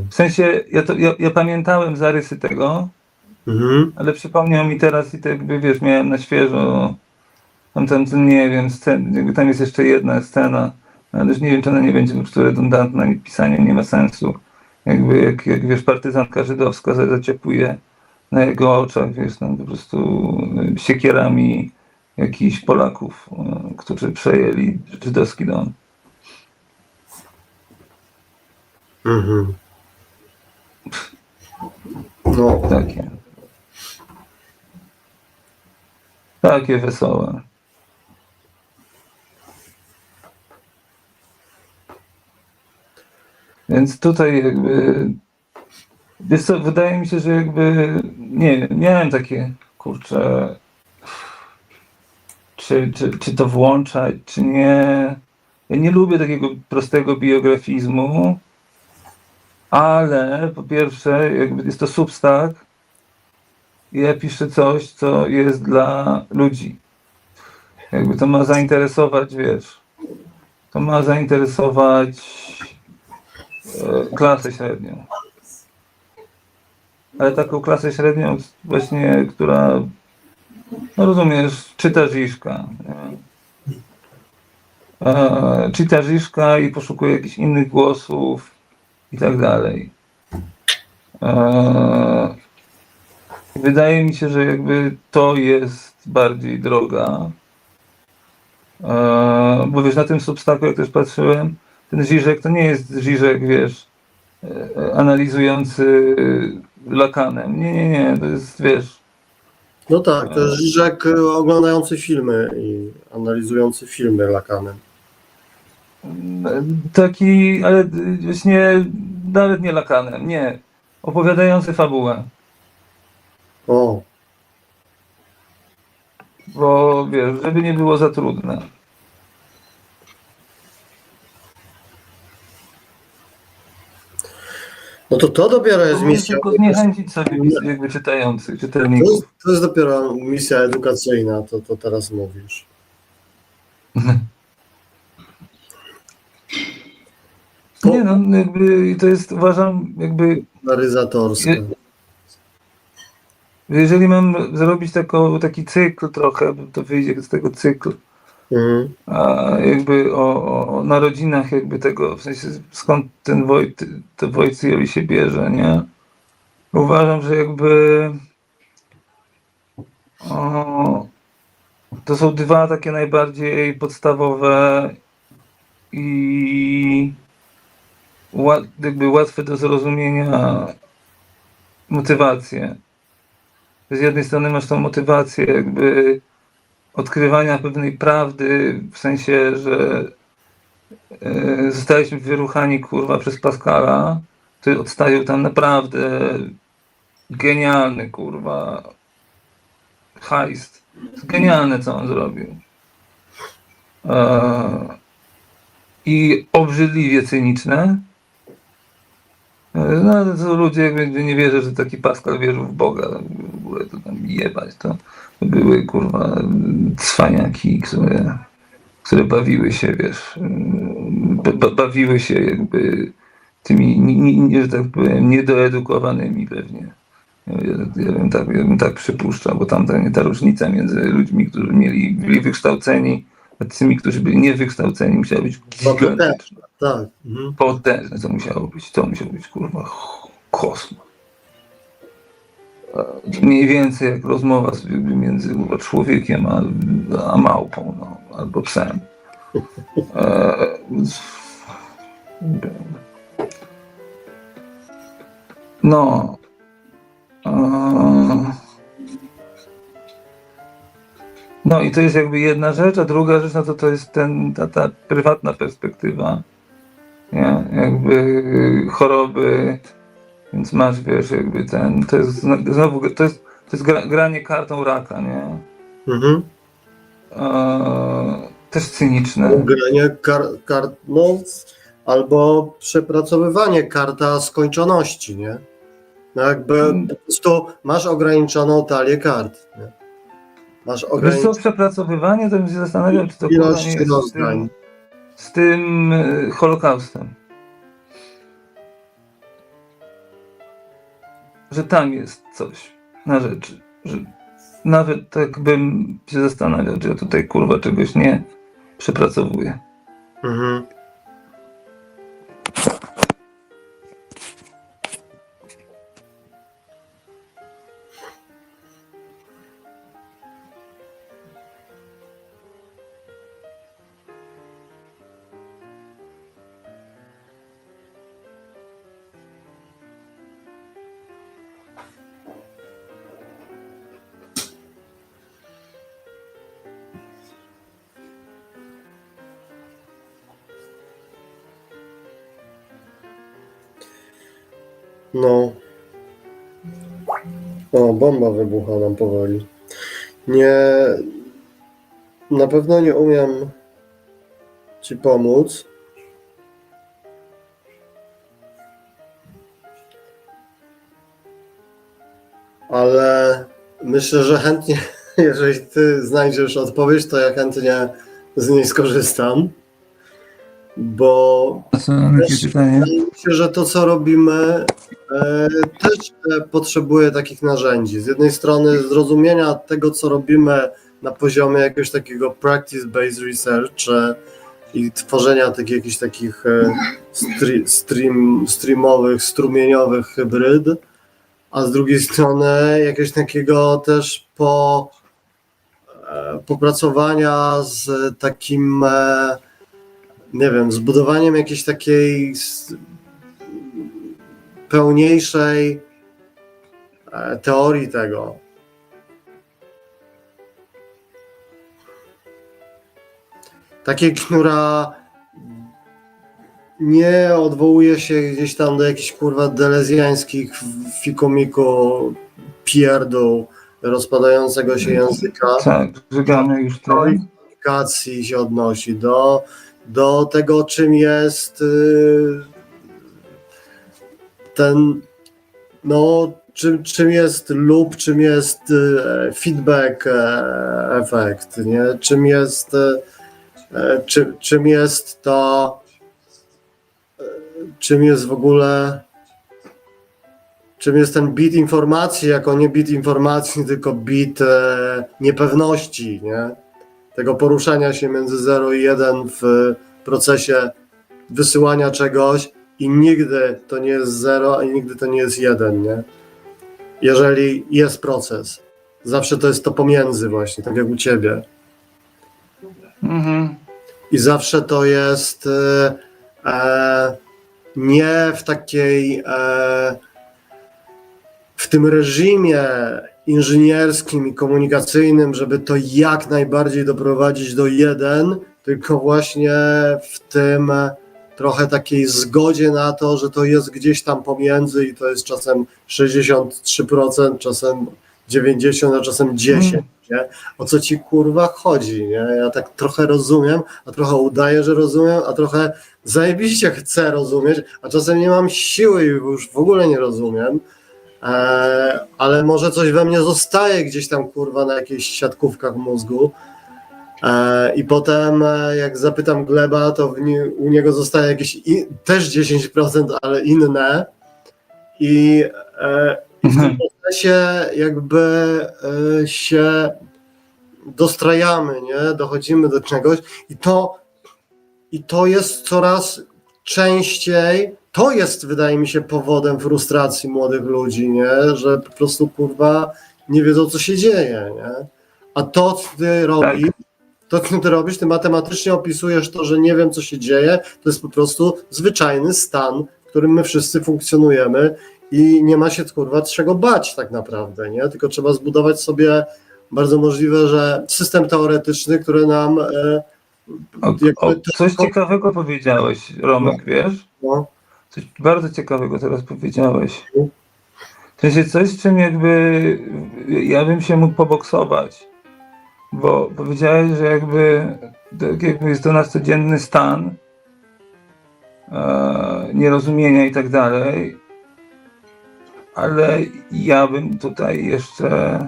[SPEAKER 8] W sensie, ja pamiętałem zarysy tego, ale przypomniał mi teraz i to jakby, wiesz, miałem na świeżo, tam nie wiem, jakby tam jest jeszcze jedna scena, ale już nie wiem, czy ona nie będzie po prostu redundantna, pisanie nie ma sensu. Jakby, jak wiesz, partyzantka żydowska zaciepuje na jego oczach, wiesz, tam po prostu siekierami jakichś Polaków, którzy przejęli żydowski dom.
[SPEAKER 16] No.
[SPEAKER 8] Takie. Takie wesołe. Więc tutaj jakby, wiesz co, wydaje mi się, że jakby, nie wiem, miałem takie, kurczę, czy to włączać, czy nie. Ja nie lubię takiego prostego biografizmu, ale po pierwsze, jakby jest to substak, i ja piszę coś, co jest dla ludzi. Jakby to ma zainteresować, wiesz, to ma zainteresować klasę średnią. Ale taką klasę średnią właśnie, która, no rozumiesz, czyta Žižka. Czyta Žižka i poszukuje jakichś innych głosów i tak dalej. Wydaje mi się, że jakby to jest bardziej droga. Bo wiesz, na tym substaku, jak też patrzyłem, ten Žižek to nie jest Žižek, wiesz, analizujący lakanem. Nie, to jest, wiesz...
[SPEAKER 16] No tak, to jest Žižek oglądający filmy i analizujący filmy lakanem.
[SPEAKER 8] Taki, ale właśnie nawet nie lakanem, nie. Opowiadający fabułę.
[SPEAKER 16] O.
[SPEAKER 8] Bo wiesz, żeby nie było za trudne.
[SPEAKER 16] No to dopiero jest misja.
[SPEAKER 8] Tylko zniechęcić sobie jakby czytających, czytelników.
[SPEAKER 16] To jest dopiero misja edukacyjna, to teraz mówisz.
[SPEAKER 8] Nie no, jakby to jest, uważam, jakby...
[SPEAKER 16] Popularyzatorska.
[SPEAKER 8] Jeżeli mam zrobić taki cykl trochę, to wyjdzie z tego cykl, a jakby o narodzinach jakby tego, w sensie skąd to Wojciechowi się bierze, nie? Uważam, że jakby to są dwa takie najbardziej podstawowe i jakby łatwe do zrozumienia motywacje. Z jednej strony masz tą motywację jakby odkrywania pewnej prawdy, w sensie, że zostaliśmy wyruchani kurwa przez Pascala, który odstawił tam naprawdę genialny kurwa heist. To jest genialne, co on zrobił. I obrzydliwie cyniczne. No to ludzie jakby nie wierzą, że taki Pascal wierzył w Boga, w ogóle to tam jebać, to były kurwa cwaniaki, które bawiły się, wiesz, bawiły się jakby tymi, że tak powiem, niedoedukowanymi pewnie. Ja bym tak przypuszczał, bo tam ta różnica między ludźmi, którzy byli wykształceni, a tymi, którzy byli niewykształceni, musiała być gigantyczna.
[SPEAKER 16] Tak.
[SPEAKER 8] Potężne to musiało być. To musiał być kurwa kosmos. Mniej więcej jak rozmowa między człowiekiem a małpą, no, albo psem. No. No i to jest jakby jedna rzecz, a druga rzecz, no to jest ta prywatna perspektywa, nie? Jakby choroby, więc masz, wiesz, jakby to jest znowu, to jest granie kartą raka, nie? Też cyniczne.
[SPEAKER 16] Granie kart, no, albo przepracowywanie karta skończoności, nie? No jakby po prostu masz ograniczoną talię kart, nie?
[SPEAKER 8] Wiesz co, przepracowywanie, to bym się zastanawiał, czy to kurwa nie jest z tym Holokaustem. Że tam jest coś na rzeczy, że nawet tak bym się zastanawiał, czy ja tutaj kurwa czegoś nie przepracowuję.
[SPEAKER 16] No. O, bomba wybucha nam powoli. Nie... Na pewno nie umiem ci pomóc. Ale myślę, że chętnie, jeżeli ty znajdziesz odpowiedź, to ja chętnie z niej skorzystam. Bo wydaje mi się, że to, co robimy, też potrzebuje takich narzędzi. Z jednej strony zrozumienia tego, co robimy na poziomie jakiegoś takiego practice-based research i tworzenia jakichś takich streamowych, strumieniowych hybryd, a z drugiej strony jakiegoś takiego też popracowania z takim, nie wiem, zbudowaniem jakiejś takiej pełniejszej teorii tego. Takiej, która nie odwołuje się gdzieś tam do jakichś kurwa delezjańskich fikumiku pierdół rozpadającego się języka.
[SPEAKER 8] Tak, żegamy już
[SPEAKER 16] do komunikacji się odnosi, do tego, czym jest ten, no, czym jest loop, czym jest feedback efekt, nie? Czym jest to, czym jest w ogóle, czym jest ten bit informacji, jako nie bit informacji, tylko bit niepewności, nie? Tego poruszania się między 0 i 1 w procesie wysyłania czegoś i nigdy to nie jest 0, a nigdy to nie jest 1, nie? Jeżeli jest proces. Zawsze to jest to pomiędzy właśnie, tak jak u ciebie. I zawsze to jest nie w takiej, w tym reżimie inżynierskim i komunikacyjnym, żeby to jak najbardziej doprowadzić do 1, tylko właśnie w tym trochę takiej zgodzie na to, że to jest gdzieś tam pomiędzy i to jest czasem 63%, czasem 90%, a czasem 10%. Nie? O co ci kurwa chodzi, nie? Ja tak trochę rozumiem, a trochę udaję, że rozumiem, a trochę zajebiście chcę rozumieć, a czasem nie mam siły i już w ogóle nie rozumiem, ale może coś we mnie zostaje gdzieś tam kurwa na jakichś siatkówkach mózgu i potem jak zapytam Gleba, to u niego zostaje jakieś też 10%, ale inne i w tym procesie jakby się dostrajamy, nie? Dochodzimy do czegoś i to jest coraz częściej, to jest wydaje mi się powodem frustracji młodych ludzi, nie? Że po prostu kurwa nie wiedzą co się dzieje, nie? A to co ty robisz, ty matematycznie opisujesz to, że nie wiem co się dzieje, to jest po prostu zwyczajny stan, w którym my wszyscy funkcjonujemy i nie ma się kurwa czego bać tak naprawdę, nie? Tylko trzeba zbudować sobie bardzo możliwe, że system teoretyczny, który nam
[SPEAKER 8] coś ciekawego powiedziałeś, Romek, wiesz?
[SPEAKER 16] No.
[SPEAKER 8] Coś bardzo ciekawego teraz powiedziałeś. W sensie coś, z czym jakby ja bym się mógł poboksować, bo powiedziałeś, że jakby jest to nasz codzienny stan nierozumienia i tak dalej, ale ja bym tutaj jeszcze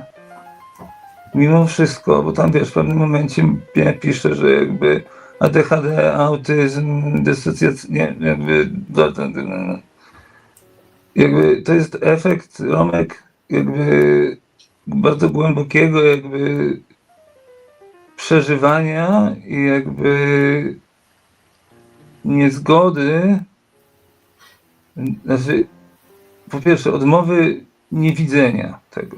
[SPEAKER 8] mimo wszystko, bo tam wiesz, w pewnym momencie pisze, że jakby ADHD, autyzm, dysocjacja, jakby to jest efekt, Romek, jakby bardzo głębokiego jakby przeżywania i jakby niezgody, znaczy po pierwsze odmowy niewidzenia tego,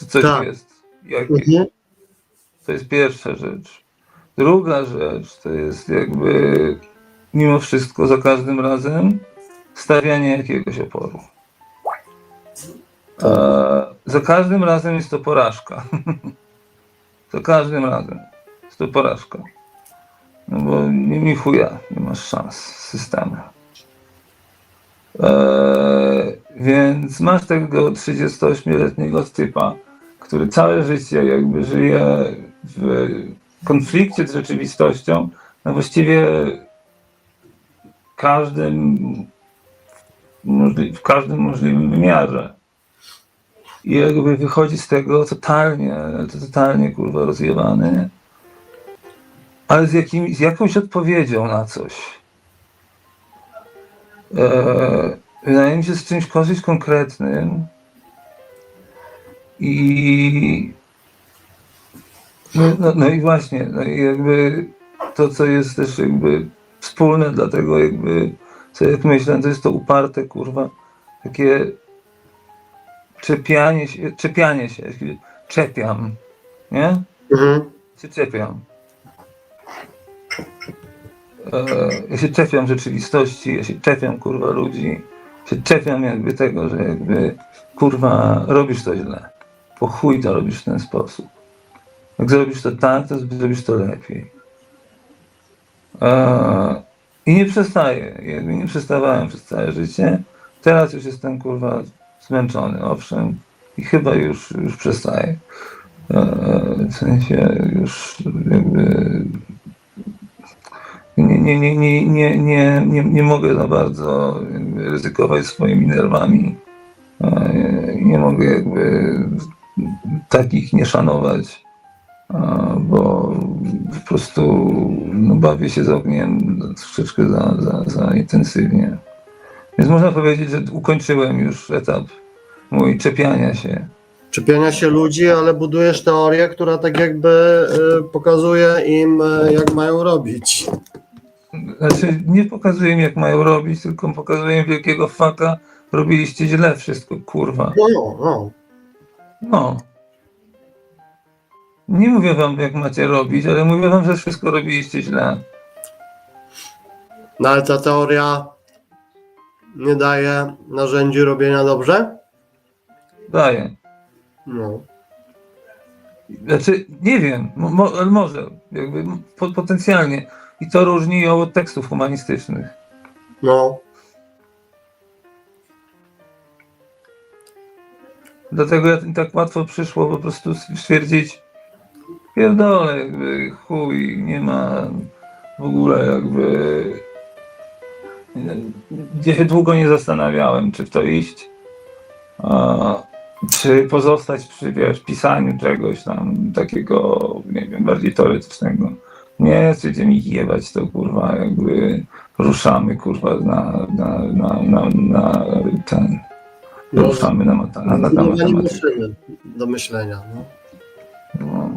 [SPEAKER 8] że coś jest jakieś. To jest pierwsza rzecz. Druga rzecz to jest jakby mimo wszystko za każdym razem stawianie jakiegoś oporu. Za każdym razem jest to porażka. Za każdym razem jest to porażka. No bo nie chuja, nie masz szans z systemem. Więc masz tego 38-letniego typa, który całe życie jakby żyje w konflikcie z rzeczywistością, no właściwie w każdym możliwym wymiarze. I jakby wychodzi z tego totalnie kurwa rozjebany, ale z jakąś odpowiedzią na coś. Wydaje mi się, z czymś dosyć konkretnym i no i właśnie, no i jakby to, co jest też jakby wspólne dla tego jakby, co jak myślę, to jest to uparte kurwa, takie czepianie się, czepiam, nie? Się czepiam. Ja się czepiam rzeczywistości, ja się czepiam kurwa ludzi, się czepiam jakby tego, że jakby kurwa robisz to źle. Po chuj to robisz w ten sposób. Jak zrobisz to tak, to zrobisz to lepiej. I nie przestaję, jakby nie przestawałem przez całe życie. Teraz już jestem kurwa zmęczony, owszem, i chyba już przestaję. W sensie już jakby nie mogę za bardzo ryzykować swoimi nerwami. Nie mogę jakby takich nie szanować, bo po prostu no, bawię się z ogniem troszeczkę za intensywnie. Więc można powiedzieć, że ukończyłem już etap mój czepiania się.
[SPEAKER 16] Czepiania się ludzi, ale budujesz teorię, która tak jakby pokazuje im, jak mają robić.
[SPEAKER 8] Znaczy, nie pokazuje im, jak mają robić, tylko pokazuje im, wielkiego faka robiliście źle wszystko, kurwa. No. Nie mówię wam, jak macie robić, ale mówię wam, że wszystko robiliście źle.
[SPEAKER 16] No ale ta teoria nie daje narzędzi robienia dobrze?
[SPEAKER 8] Daje.
[SPEAKER 16] No.
[SPEAKER 8] Znaczy, nie wiem, ale może, jakby potencjalnie. I to różni ją od tekstów humanistycznych.
[SPEAKER 16] No.
[SPEAKER 8] Dlatego tak łatwo przyszło po prostu stwierdzić, pierdolę, jakby chuj, nie ma w ogóle jakby... Ja się długo nie zastanawiałem, czy w to iść, czy pozostać przy, pisaniu czegoś tam takiego, nie wiem, bardziej teoretycznego. Nie, chcecie mi jebać to, kurwa, jakby ruszamy, kurwa, na ten... Ruszamy na matematykę.
[SPEAKER 16] Do myślenia, no.
[SPEAKER 8] No.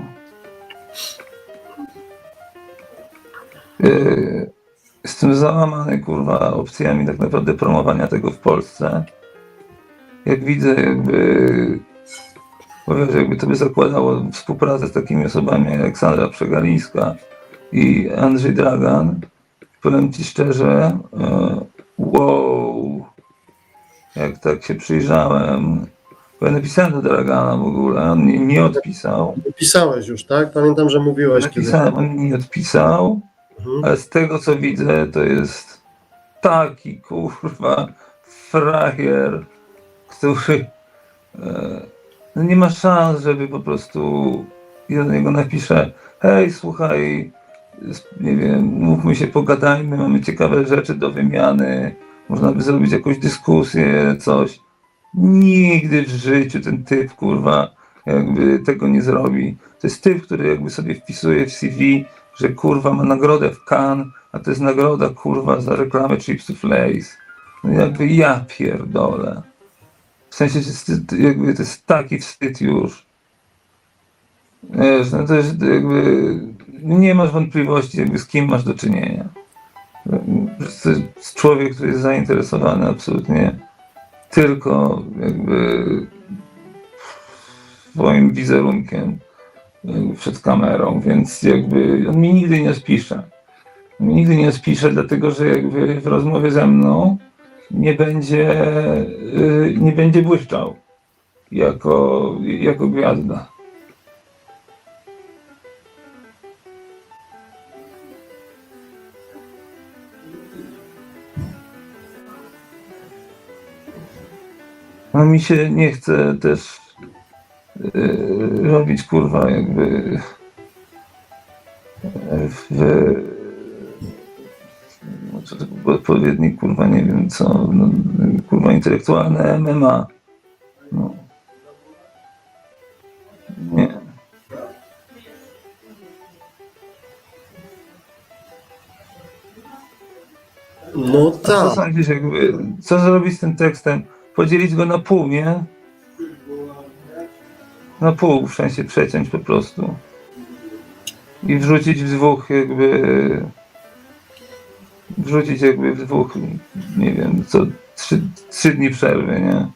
[SPEAKER 8] Jestem załamany, kurwa, opcjami tak naprawdę promowania tego w Polsce. Jak widzę, jakby to by zakładało współpracę z takimi osobami jak Aleksandra Przegalińska i Andrzej Dragan, powiem ci szczerze, wow, jak tak się przyjrzałem, bo ja napisałem do Dragana w ogóle, on mi nie odpisał.
[SPEAKER 16] Napisałeś już, tak? Pamiętam, że mówiłeś
[SPEAKER 8] napisałem, on mi nie odpisał, ale z tego co widzę, to jest taki kurwa frajer, który no nie ma szans, żeby po prostu ja do niego napiszę: hej, słuchaj, nie wiem, mówmy się, pogadajmy, mamy ciekawe rzeczy do wymiany, można by zrobić jakąś dyskusję, coś. Nigdy w życiu ten typ, kurwa, jakby tego nie zrobi. To jest typ, który jakby sobie wpisuje w CV, że kurwa ma nagrodę w Cannes, a to jest nagroda, kurwa, za reklamę chipsów Lay's. No jakby ja pierdolę. W sensie, jakby to jest taki wstyd już. Wiesz, no to jest jakby... Nie masz wątpliwości, jakby z kim masz do czynienia. To jest człowiek, który jest zainteresowany absolutnie tylko jakby swoim wizerunkiem przed kamerą, więc jakby on mi nigdy nie spisze. Nigdy nie spisze, dlatego że jakby w rozmowie ze mną nie będzie błyszczał jako gwiazda. No mi się nie chce też robić kurwa jakby co to był odpowiednik, kurwa nie wiem co, no, kurwa intelektualne MMA. No. Nie.
[SPEAKER 16] No
[SPEAKER 8] A co
[SPEAKER 16] tak.
[SPEAKER 8] sądzisz, jakby, co zrobić z tym tekstem? Podzielić go na pół, nie? Na pół, w sensie przeciąć po prostu. I wrzucić w dwóch jakby... Wrzucić jakby w dwóch, nie wiem, co 3 dni przerwy, nie?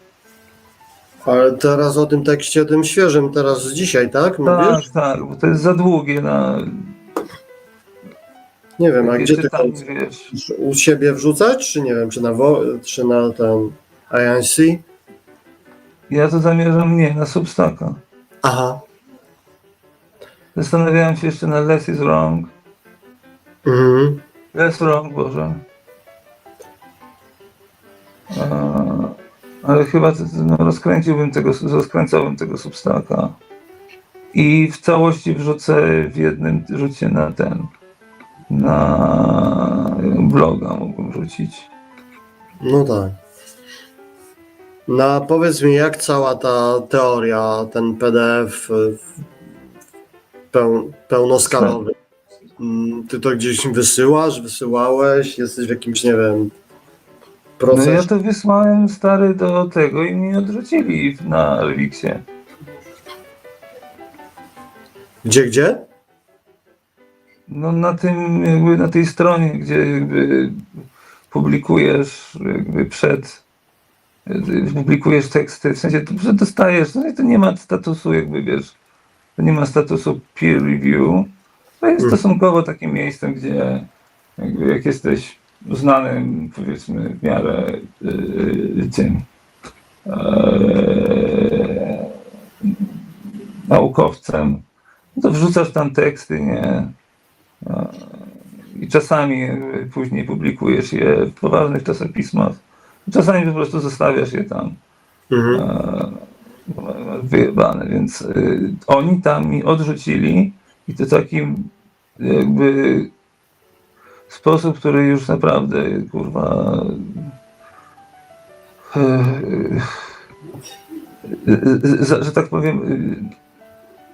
[SPEAKER 16] Ale teraz o tym tekście, tym świeżym, teraz z dzisiaj, tak? Mówisz?
[SPEAKER 8] Tak, bo to jest za długie na...
[SPEAKER 16] Nie wiem, a gdzie ty
[SPEAKER 8] tam,
[SPEAKER 16] chcesz? U siebie wrzucać, czy nie wiem, czy na ten INC?
[SPEAKER 8] Ja to zamierzam na Substacka.
[SPEAKER 16] Aha.
[SPEAKER 8] Zastanawiałem się jeszcze na Less is Wrong.
[SPEAKER 16] Mhm.
[SPEAKER 8] Less Wrong, Boże. Ale chyba rozkręcałbym tego Substacka. I w całości wrzucę w jednym rzucie na bloga mógłbym wrzucić.
[SPEAKER 16] No tak. No powiedz mi, jak cała ta teoria, ten PDF pełnoskalowy, ty to gdzieś wysyłałeś, jesteś w jakimś, nie wiem, procesie?
[SPEAKER 8] No ja to wysłałem stary do tego i mnie odrzucili na Elwixie.
[SPEAKER 16] Gdzie?
[SPEAKER 8] No na tym, jakby na tej stronie, gdzie jakby publikujesz jakby publikujesz teksty, w sensie to, że dostajesz, no i to nie ma statusu jakby, wiesz, to nie ma statusu peer review. To jest stosunkowo takim miejscem, gdzie jakby jak jesteś uznanym, powiedzmy, w miarę tym naukowcem, to wrzucasz tam teksty, nie? I czasami później publikujesz je w poważnych czasopismach. Czasami po prostu zostawiasz je tam. Wyjebane, więc oni tam mi odrzucili i to takim jakby sposób, który już naprawdę kurwa że tak powiem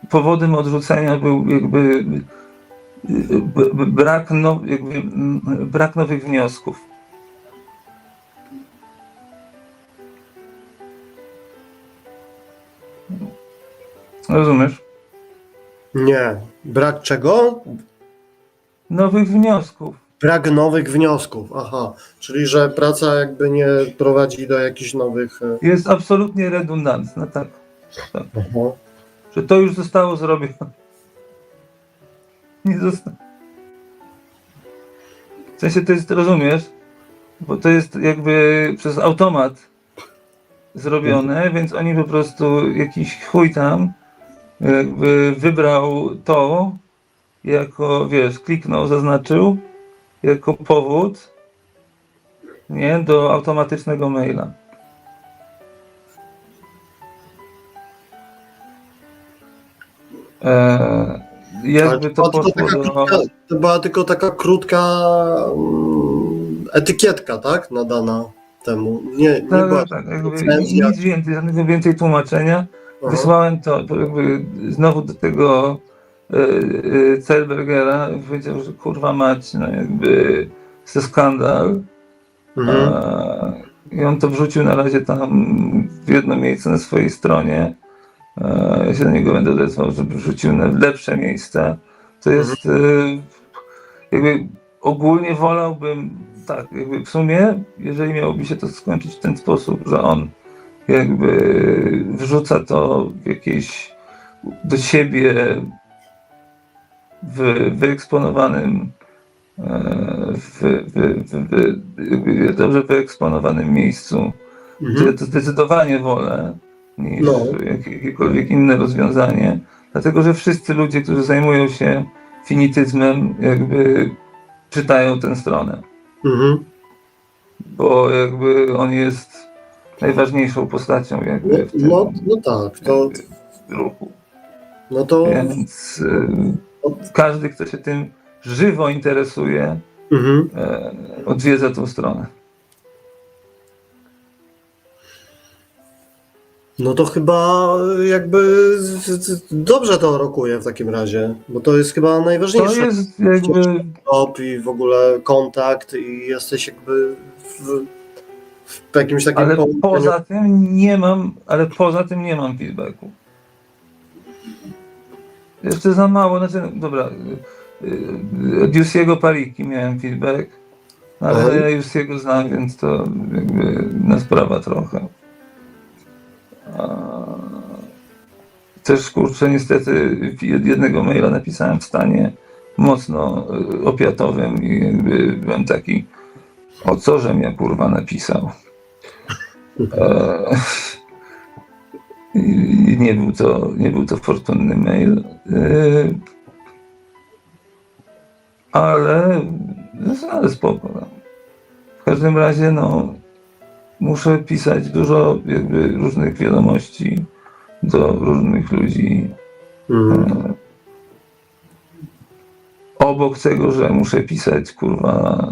[SPEAKER 8] powodem odrzucenia był jakby brak nowych wniosków. Rozumiesz?
[SPEAKER 16] Nie. Brak czego?
[SPEAKER 8] Nowych wniosków.
[SPEAKER 16] Brak nowych wniosków, aha. Czyli, że praca jakby nie prowadzi do jakichś nowych...
[SPEAKER 8] Jest absolutnie redundantna, tak.
[SPEAKER 16] Aha.
[SPEAKER 8] Że to już zostało zrobione. Nie zostało. W sensie to jest, rozumiesz? Bo to jest jakby przez automat zrobione, więc oni po prostu jakiś chuj tam jakby wybrał to jako, wiesz, kliknął, zaznaczył jako powód, nie, do automatycznego maila. Jakby to poszło
[SPEAKER 16] to była tylko taka krótka etykietka, tak? Nadana temu. Nie była
[SPEAKER 8] tak, nic więcej, żadnego więcej tłumaczenia.
[SPEAKER 16] Aha.
[SPEAKER 8] Wysłałem to jakby znowu do tego Zellbergera i powiedział, że kurwa mać, no jakby to skandal. I on to wrzucił na razie tam w jedno miejsce na swojej stronie. Ja się do niego będę odezwał, żeby wrzucił na lepsze miejsca. To jest jakby ogólnie wolałbym, tak, jakby w sumie, jeżeli miałoby się to skończyć w ten sposób, że on jakby wrzuca to w jakieś do siebie w wyeksponowanym dobrze wyeksponowanym miejscu, gdzie to zdecydowanie wolę niż jakiekolwiek inne rozwiązanie, dlatego że wszyscy ludzie, którzy zajmują się finityzmem, jakby czytają tę stronę. Bo jakby on jest najważniejszą postacią jakby w tym
[SPEAKER 16] No tak, to...
[SPEAKER 8] ruchu.
[SPEAKER 16] No to...
[SPEAKER 8] Więc każdy, kto się tym żywo interesuje, odwiedza tą stronę.
[SPEAKER 16] No to chyba jakby dobrze to rokuje w takim razie, bo to jest chyba najważniejsze.
[SPEAKER 8] To jest jakby...
[SPEAKER 16] I w ogóle kontakt i jesteś jakby w jakimś takim
[SPEAKER 8] Ale
[SPEAKER 16] połączeniu.
[SPEAKER 8] poza tym nie mam feedbacku. Jeszcze za mało, znaczy, dobra, od Jussiego Pariki miałem feedback, ale ja Jussiego znam, więc to jakby inna sprawa trochę. Też kurczę, niestety jednego maila napisałem w stanie mocno opiatowym i jakby byłem taki, o co, żem ja kurwa napisał. I nie był to fortunny mail. Ale spoko. No. W każdym razie no, muszę pisać dużo jakby różnych wiadomości do różnych ludzi. Obok tego, że muszę pisać kurwa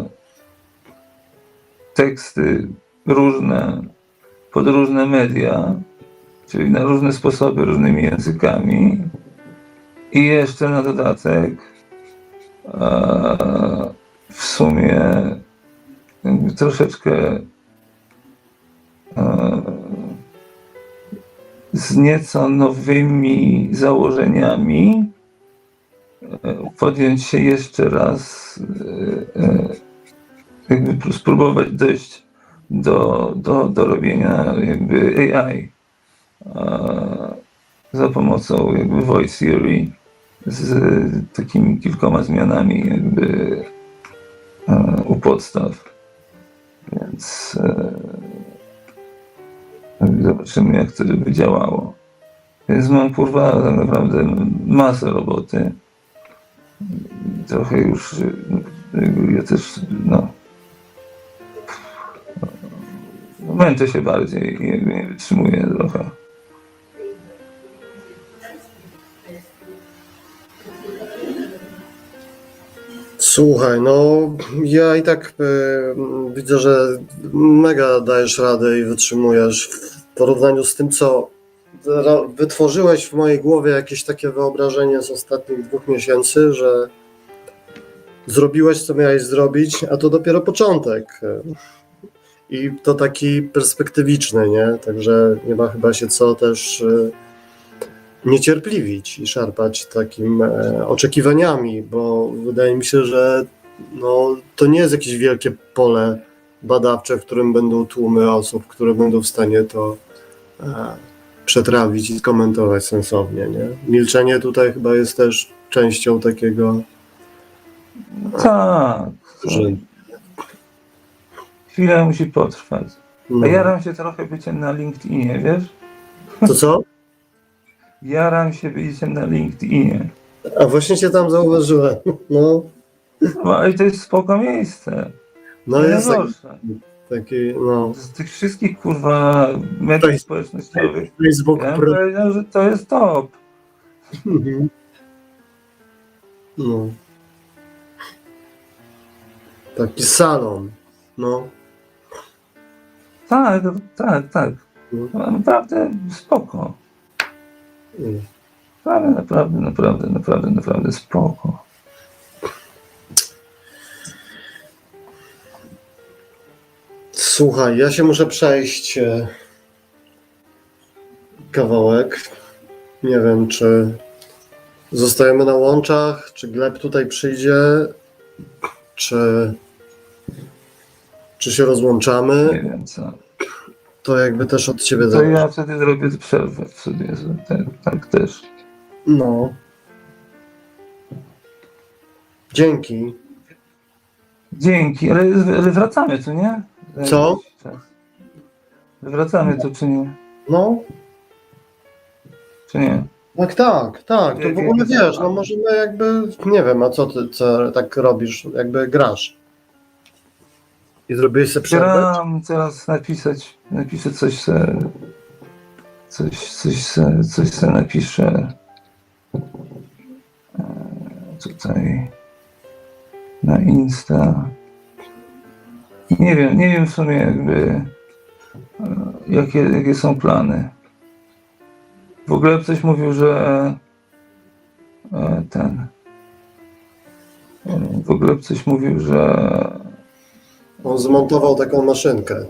[SPEAKER 8] teksty różne pod różne media, czyli na różne sposoby, różnymi językami i jeszcze na dodatek w sumie jakby troszeczkę z nieco nowymi założeniami podjąć się jeszcze raz, jakby spróbować dojść do robienia jakby AI za pomocą jakby voice theory z takimi kilkoma zmianami jakby u podstaw. Więc zobaczymy, jak to by działało. Więc mam kurwa tak naprawdę masę roboty. Trochę już ja też no męczę się bardziej i jakby nie wytrzymuję trochę.
[SPEAKER 16] Słuchaj, no ja i tak widzę, że mega dajesz radę i wytrzymujesz w porównaniu z tym, co wytworzyłeś w mojej głowie jakieś takie wyobrażenie z ostatnich 2 miesięcy, że zrobiłeś, co miałeś zrobić, a to dopiero początek. I to taki perspektywiczny, nie? Także nie ma chyba się co też niecierpliwić i szarpać takim oczekiwaniami, bo wydaje mi się, że no, to nie jest jakieś wielkie pole badawcze, w którym będą tłumy osób, które będą w stanie to przetrawić i skomentować sensownie, nie? Milczenie tutaj chyba jest też częścią takiego...
[SPEAKER 8] Tak.
[SPEAKER 16] Że...
[SPEAKER 8] Chwilę musi potrwać. A jaram się trochę byciem na LinkedInie, wiesz?
[SPEAKER 16] To co?
[SPEAKER 8] Jaram się byciem na LinkedInie.
[SPEAKER 16] A właśnie cię tam zauważyłem. No.
[SPEAKER 8] No i to jest spoko miejsce.
[SPEAKER 16] No jest taki, no.
[SPEAKER 8] Z tych wszystkich kurwa mediów społecznościowych.
[SPEAKER 16] Facebook
[SPEAKER 8] ja bym powiedział, że to jest top.
[SPEAKER 16] No. Taki salon. No.
[SPEAKER 8] Tak. No, naprawdę spoko. Naprawdę spoko.
[SPEAKER 16] Słuchaj, ja się muszę przejść kawałek. Nie wiem, czy zostajemy na łączach, czy Gleb tutaj przyjdzie, czy się rozłączamy.
[SPEAKER 8] Nie wiem co.
[SPEAKER 16] To jakby też od ciebie
[SPEAKER 8] To
[SPEAKER 16] zależy.
[SPEAKER 8] ja wtedy zrobię przerwę w sobie, tak też.
[SPEAKER 16] No. Dzięki.
[SPEAKER 8] Dzięki, ale wracamy tu, nie?
[SPEAKER 16] Co?
[SPEAKER 8] Wracamy tu, czy nie?
[SPEAKER 16] No.
[SPEAKER 8] Czy nie?
[SPEAKER 16] Tak. To w ogóle wiesz, no możemy jakby, nie wiem, a co ty tak robisz, jakby grasz. I zrobiłeś sobie przerwę?
[SPEAKER 8] Chciałem teraz napisać coś se napiszę tutaj na Insta. Nie wiem w sumie jakby jakie są plany. W ogóle ktoś mówił, że
[SPEAKER 16] On zmontował taką maszynkę,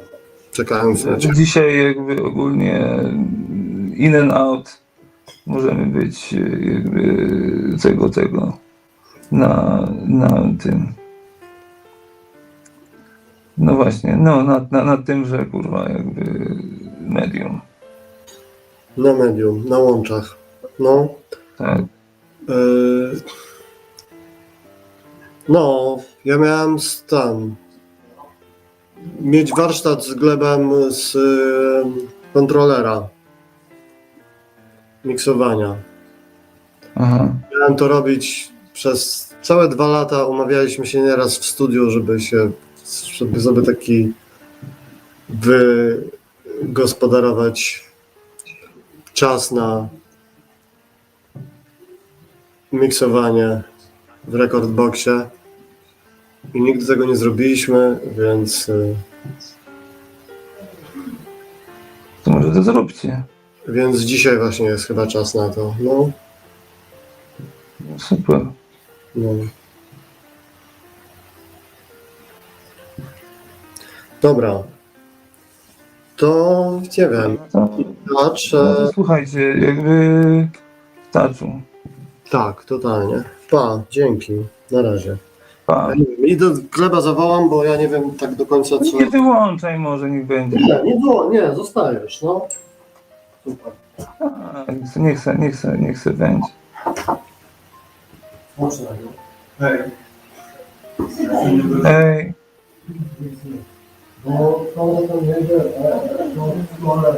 [SPEAKER 16] czekając na ciebie.
[SPEAKER 8] dzisiaj jakby ogólnie in and out możemy być jakby tego na tym. No właśnie, na tymże kurwa jakby medium.
[SPEAKER 16] Na medium, na łączach. No.
[SPEAKER 8] Tak.
[SPEAKER 16] No, ja miałem mieć warsztat z glebem z kontrolera miksowania.
[SPEAKER 8] Aha.
[SPEAKER 16] Miałem to robić przez całe 2 lata. Umawialiśmy się nieraz w studiu, żeby sobie taki wygospodarować czas na miksowanie w rekordboxie. I nigdy tego nie zrobiliśmy, więc...
[SPEAKER 8] To może to zróbcie.
[SPEAKER 16] Więc dzisiaj właśnie jest chyba czas na to. No.
[SPEAKER 8] Super.
[SPEAKER 16] No. Dobra. To nie wiem.
[SPEAKER 8] Słuchajcie, jakby w taczu.
[SPEAKER 16] Tak, totalnie. Pa, dzięki. Na razie.
[SPEAKER 8] Pa.
[SPEAKER 16] I do gleba zawołam, bo ja nie wiem tak do końca co...
[SPEAKER 8] Nie wyłączaj może, niech będzie.
[SPEAKER 16] Nie, zostajesz, no. Super.
[SPEAKER 8] Niech se będzie.
[SPEAKER 16] Można, no.
[SPEAKER 8] Hej.
[SPEAKER 16] No, to nie wiem, ale...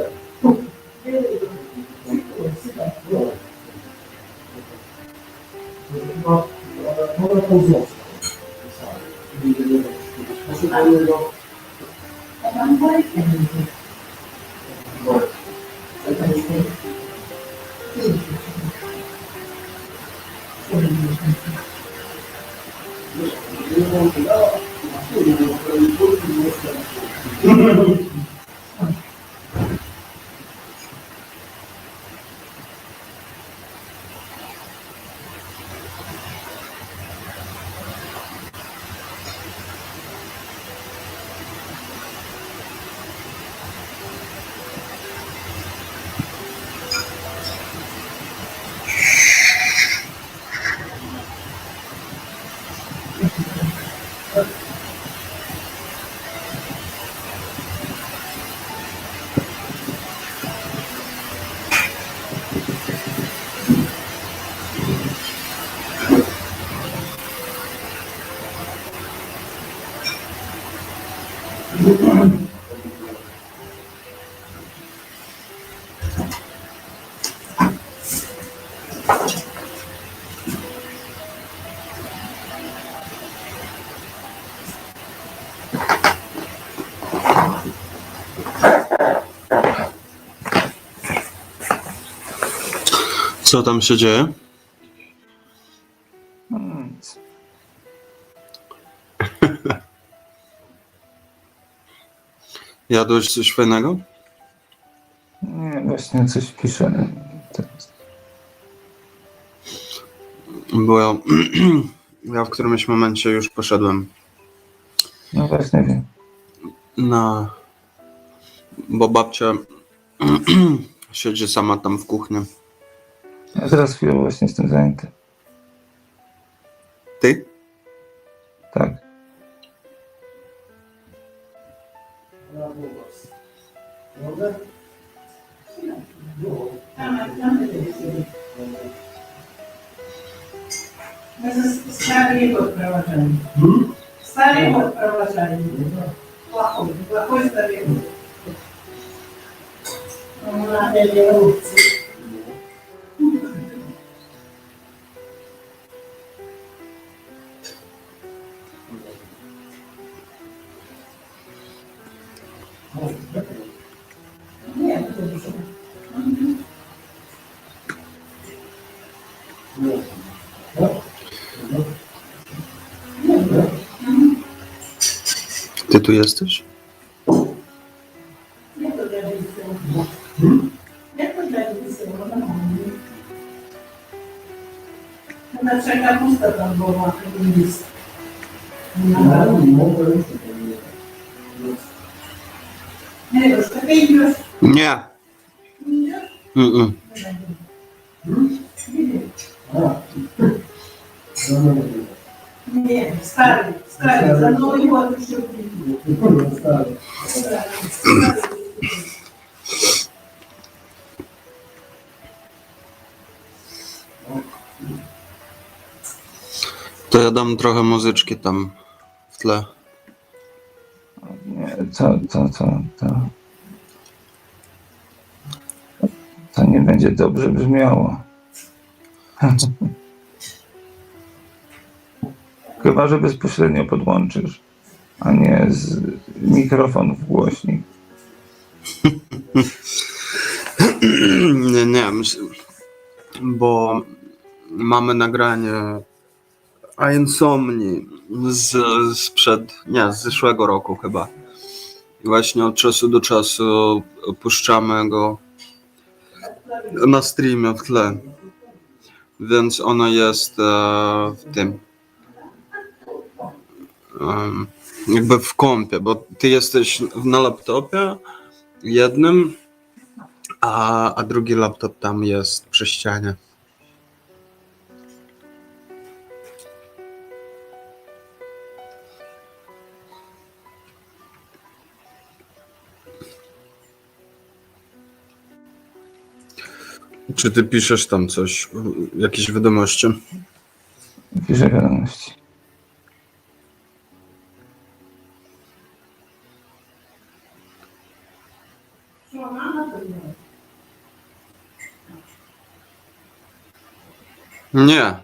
[SPEAKER 11] Co tam się dzieje? Jadłeś coś fajnego?
[SPEAKER 8] Nie, właśnie coś piszę.
[SPEAKER 11] Bo ja w którymś momencie już poszedłem.
[SPEAKER 8] No właśnie wiem.
[SPEAKER 11] Bo babcia siedzi sama tam w kuchni.
[SPEAKER 8] Ja teraz chwilowo właśnie jestem zajęty.
[SPEAKER 11] Ty?
[SPEAKER 8] Tak.
[SPEAKER 18] Старые подпровожали. Старые подпровожали. Плохой старый. Надо вернуться.
[SPEAKER 11] Ty tu jesteś?
[SPEAKER 18] Jak to telewizja? Jak to telewizja? Na przykład kapusta tam była, list. Nie, już takiej już.
[SPEAKER 11] Nie. Mm-mm.
[SPEAKER 18] Nie, stary, za mną i ładnie się stary.
[SPEAKER 11] To ja dam trochę muzyczki tam w tle.
[SPEAKER 8] Nie, to nie będzie dobrze brzmiało. Chyba, że bezpośrednio podłączysz, a nie z mikrofon w głośnik.
[SPEAKER 11] Nie, myślę, bo mamy nagranie Insomni z zeszłego roku chyba. I właśnie od czasu do czasu puszczamy go na streamie w tle. Więc ono jest w tym jakby w kompie, bo ty jesteś na laptopie jednym, a drugi laptop tam jest przy ścianie. Czy ty piszesz tam coś, jakieś wiadomości?
[SPEAKER 8] Piszę wiadomości.
[SPEAKER 11] Nie.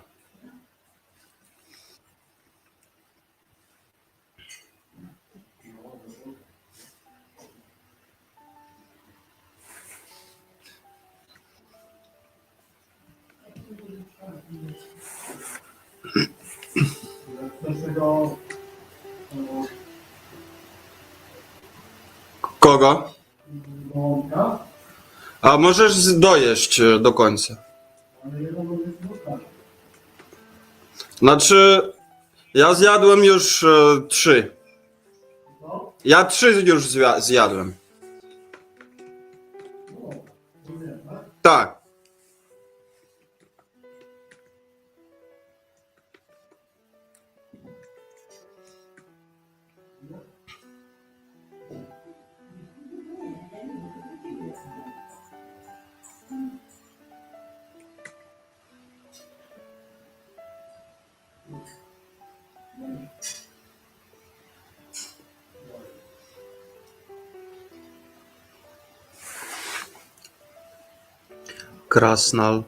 [SPEAKER 11] Kogo? A możesz dojeść do końca. Znaczy, ja zjadłem już 3. Ja 3 już zjadłem. Tak. Krasnal.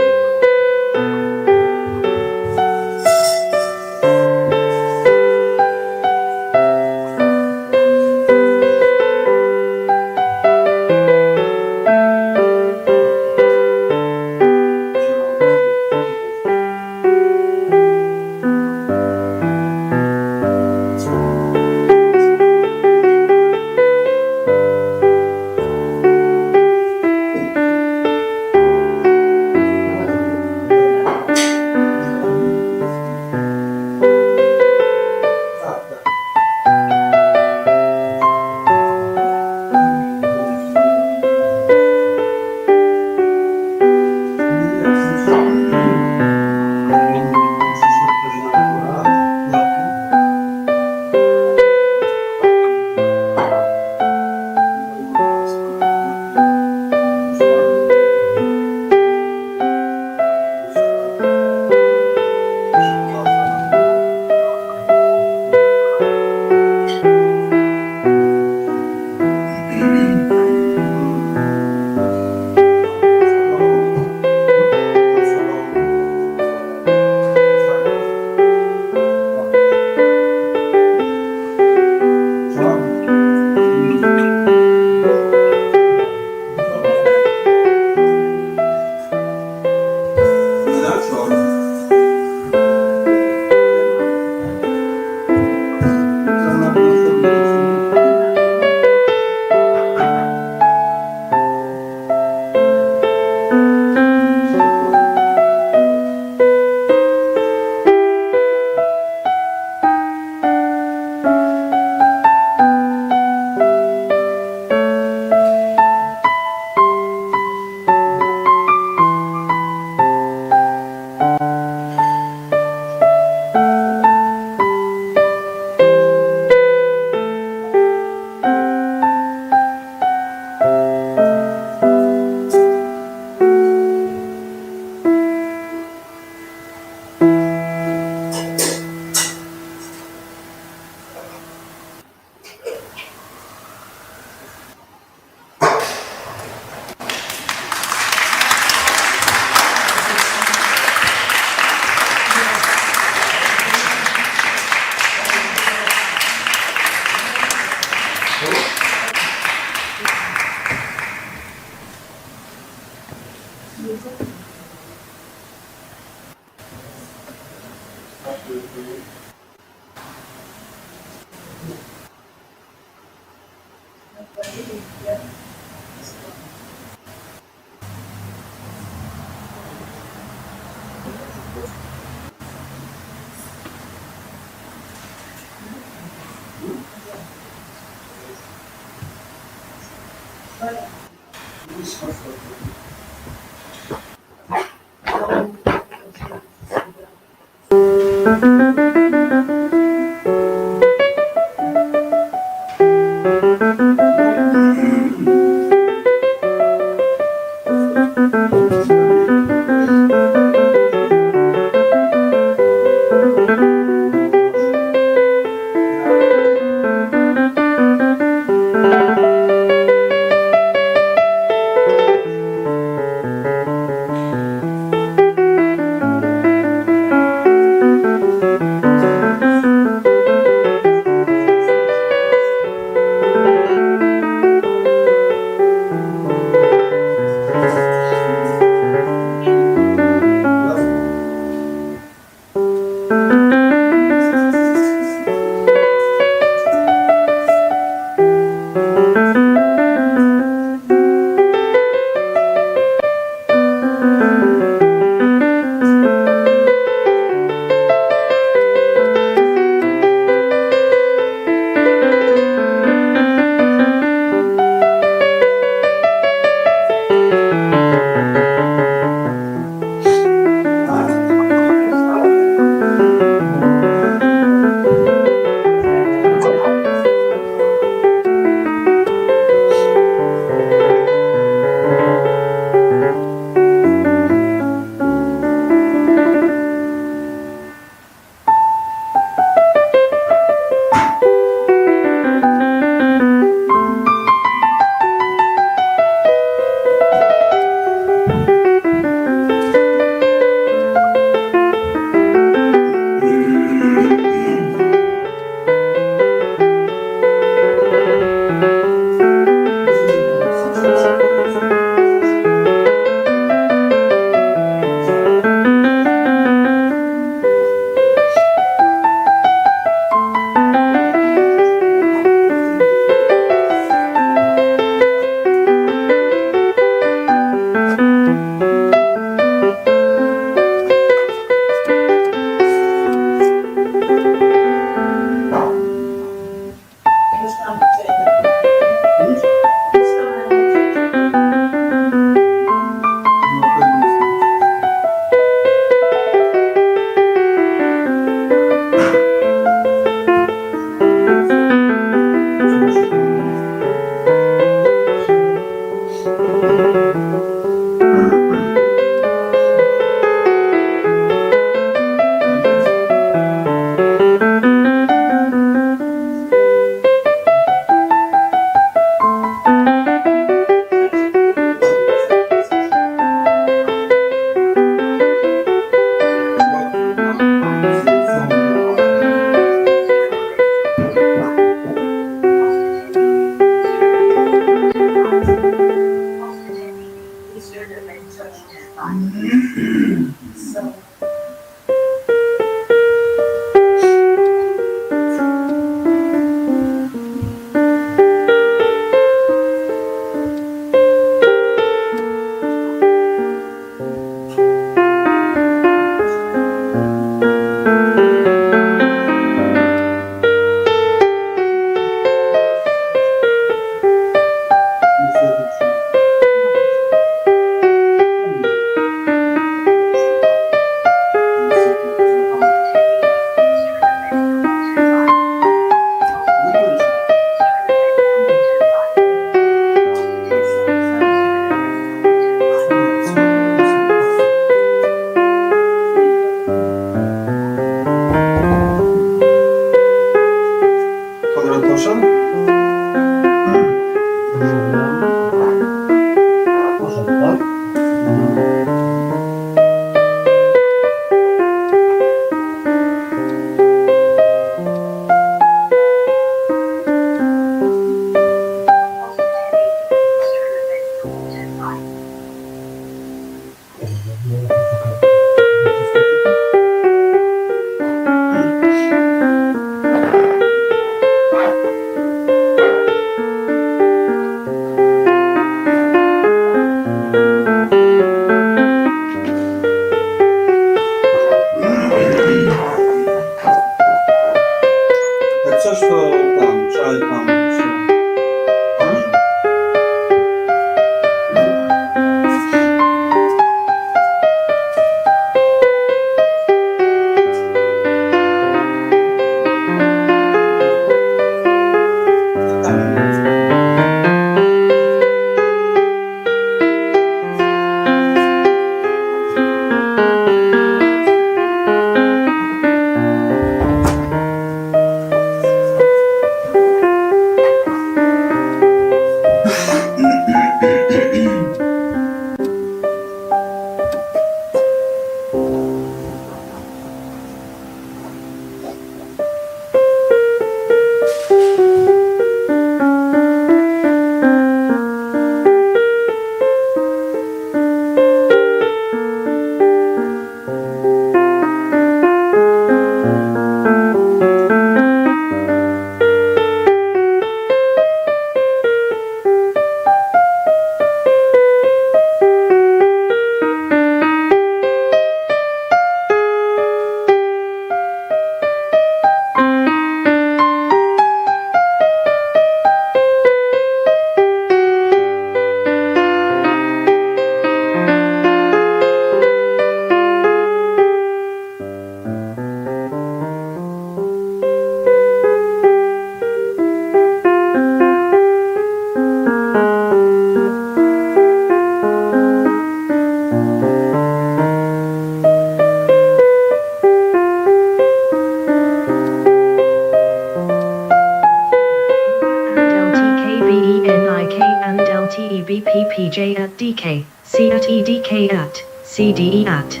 [SPEAKER 15] PJ at DK, C at EDK at, CDE at,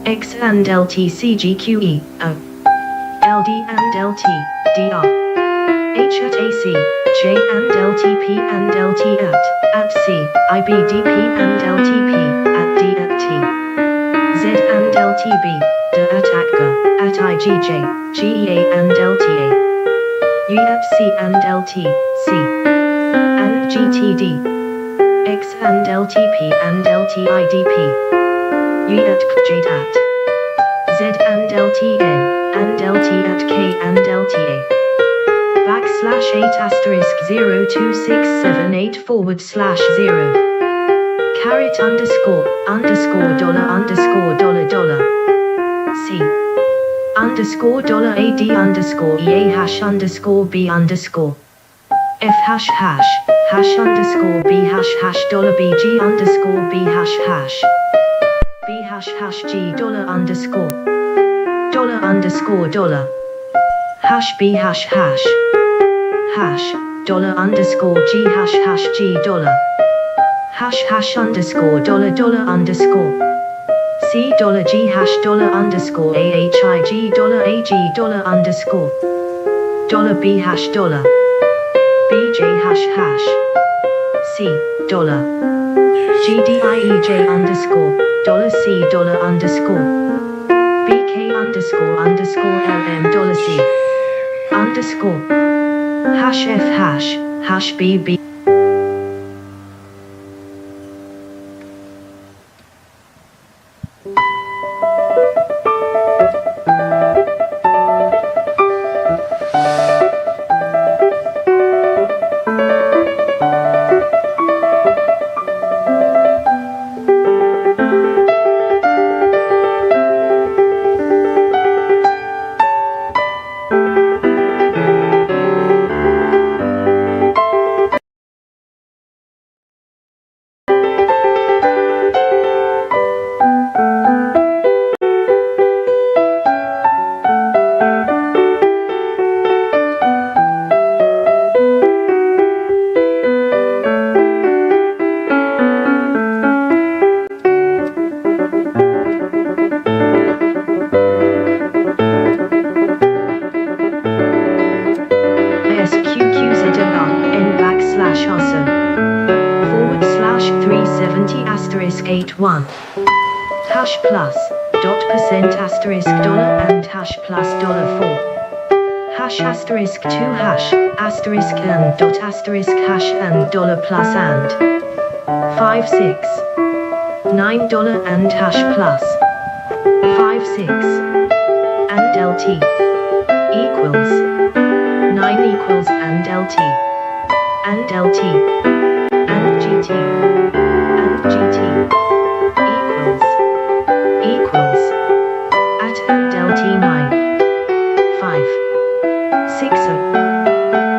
[SPEAKER 15] X and LT CGQE, O, LD and LT, DR, H at AC, J and LTP and LT at C, IBDP and LTP, at D at T, Z and LTB, D at ATGA, at IGJ, GEA and LTA, U at C and LT, C, and GTD, X and LTP and LTIDP, U at KJ at, Z and LTN, and LT at K and LTA. /8 *026784/0. Caret underscore $dollar C $AD underscore EA hash underscore B underscore F hash hash hash underscore B hash hash $BG underscore B hash hash B hash hash G $dollar underscore hash B hash hash hash $dollar underscore G hash hash G $dollar hash hash underscore $dollar underscore C $G hash $dollar underscore AHIG $dollar AG $dollar underscore $B hash $dollar BJ hash hash C $dollar GDIEJ underscore $C underscore BK underscore LM $C underscore hash F hash BB. $1 hash plus dot percent asterisk dollar and hash plus $4 hash asterisk 2 hash asterisk and dot asterisk hash and dollar plus and 5 6 $9 and hash plus 5 6 and LT equals 9 equals and LT and LT and GT and GT equals at and LT 9 5 6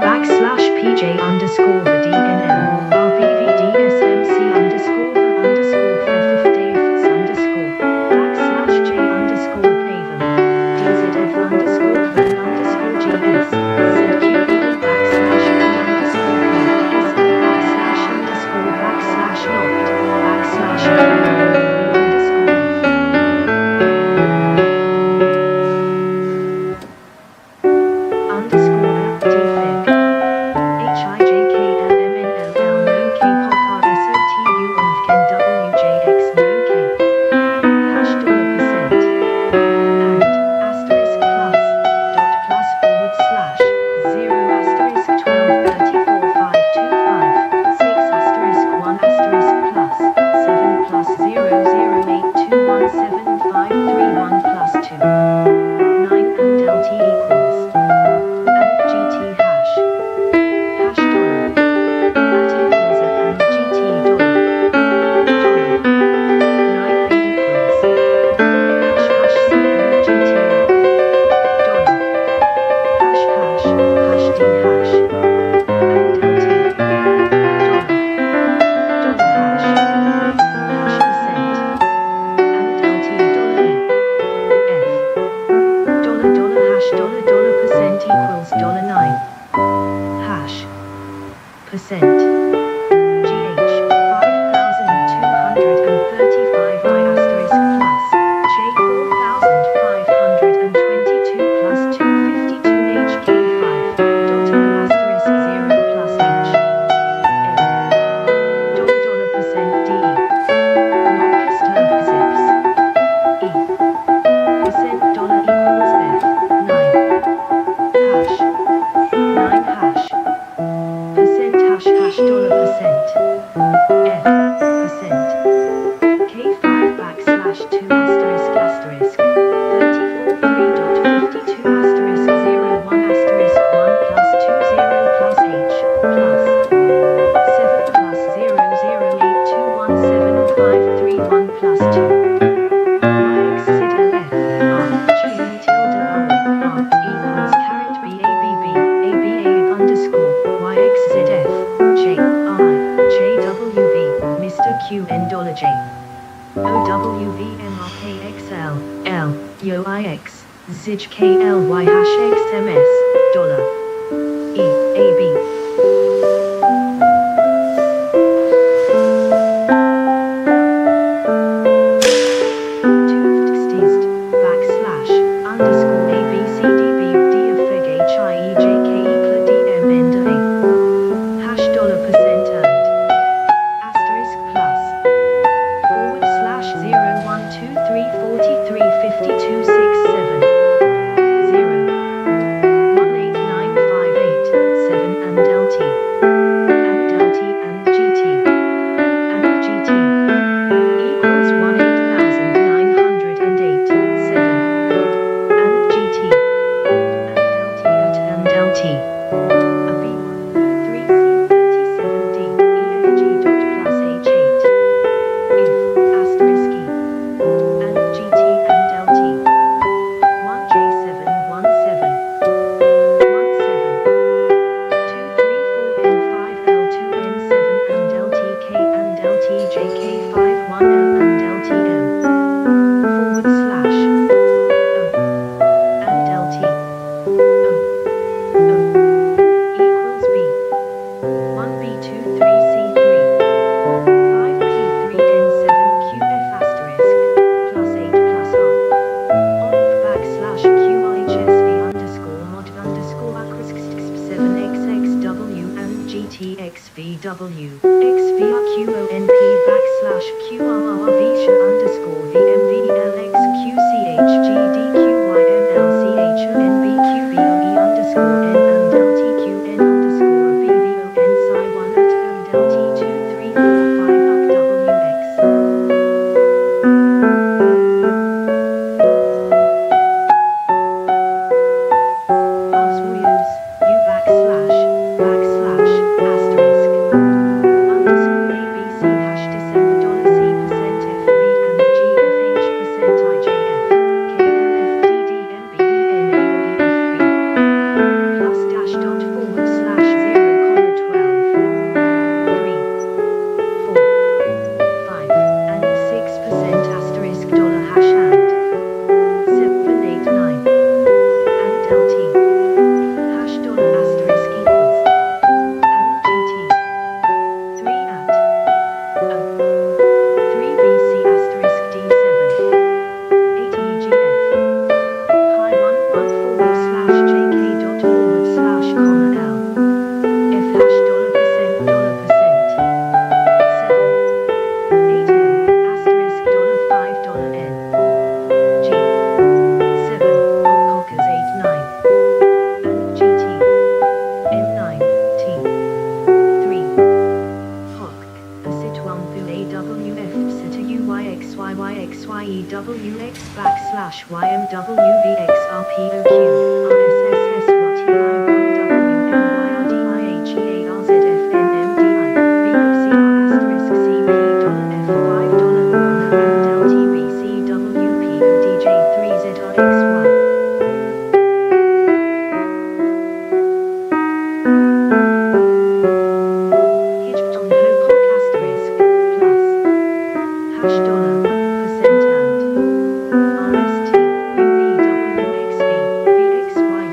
[SPEAKER 15] backslash PJ underscore the DNL RBVD SMC underscore the underscore FFDFs underscore backslash J underscore Naval DZF underscore the underscore GS ZQE backslash P underscore PS backslash underscore backslash not backslash ZIJ KLY hash XMS dollar EAB backslash underscore ABCDB DFG HIEJKE DM end A hash dollar percent and asterisk plus 235267 0 189587 and LT and GT and GT equals 18908 7 and GT and LT a B1 3C37D EFG dot plus H8 if asterisk E and GT and LT 1J717 234N5L2N7 and LTK and LTJK51L and LTM / and LT equals B 1B23C3 5P3N7QF asterisk plus 8 plus R on /QIHSV underscore mod underscore acrisks 7XXW and GTXVW XVRQONP /QRRV underscore VMVLXQCHGDQYMLCHONBQBOE underscore N and LTQN underscore BVON Psi1 and LT2345WX Oswalds, U asterisk underscore ABC hash December $C percent FB and GFH percent IJF KMFDDMBENAOEFB plus dash dot forward slash 0,12 3 4 5 and 6% asterisk dollar hash and 789 and LT hash dollar asterisk equals and GT 3 at 3BC asterisk D7 8 EGF high 11 forward slash JK dot forward slash comma L F hash dollar percent 7 8 M asterisk dollar 5 dollar N G 7 Cockers 8 9 and GT M9 T 3 Hock Asit 1 Fu AWF Sita UYXYYXYEWX /YMWVXRPOQ RSSS asterisk CB $F $5 and LTBCWPODJ3ZRXY Hijton Ho Poc asterisk plus hash dollar percent and RST UVWXV VXY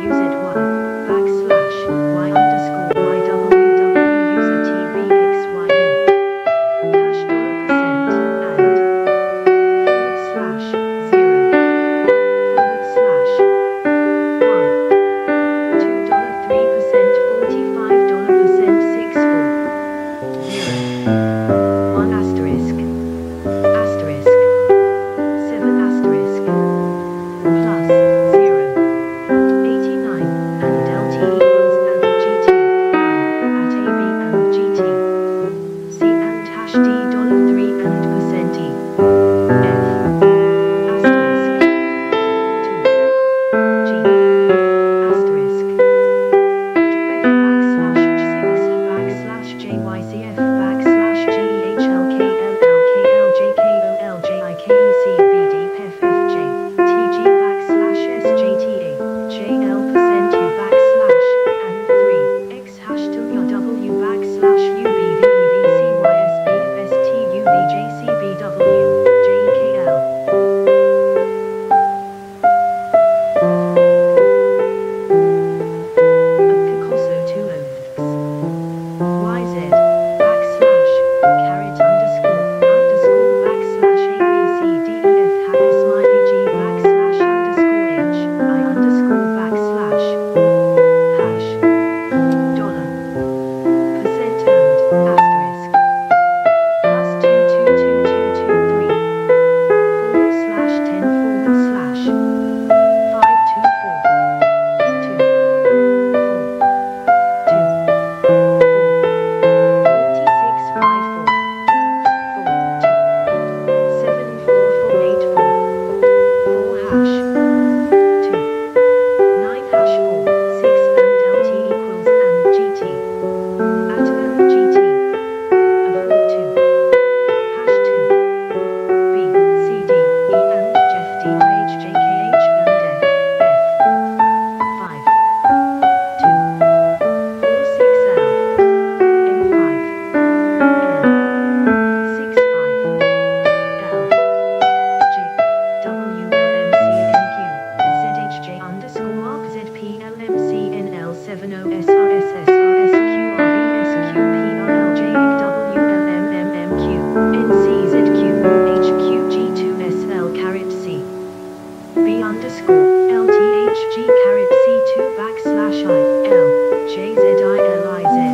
[SPEAKER 15] B underscore LTHG caret C2 backslash I L JZILIZ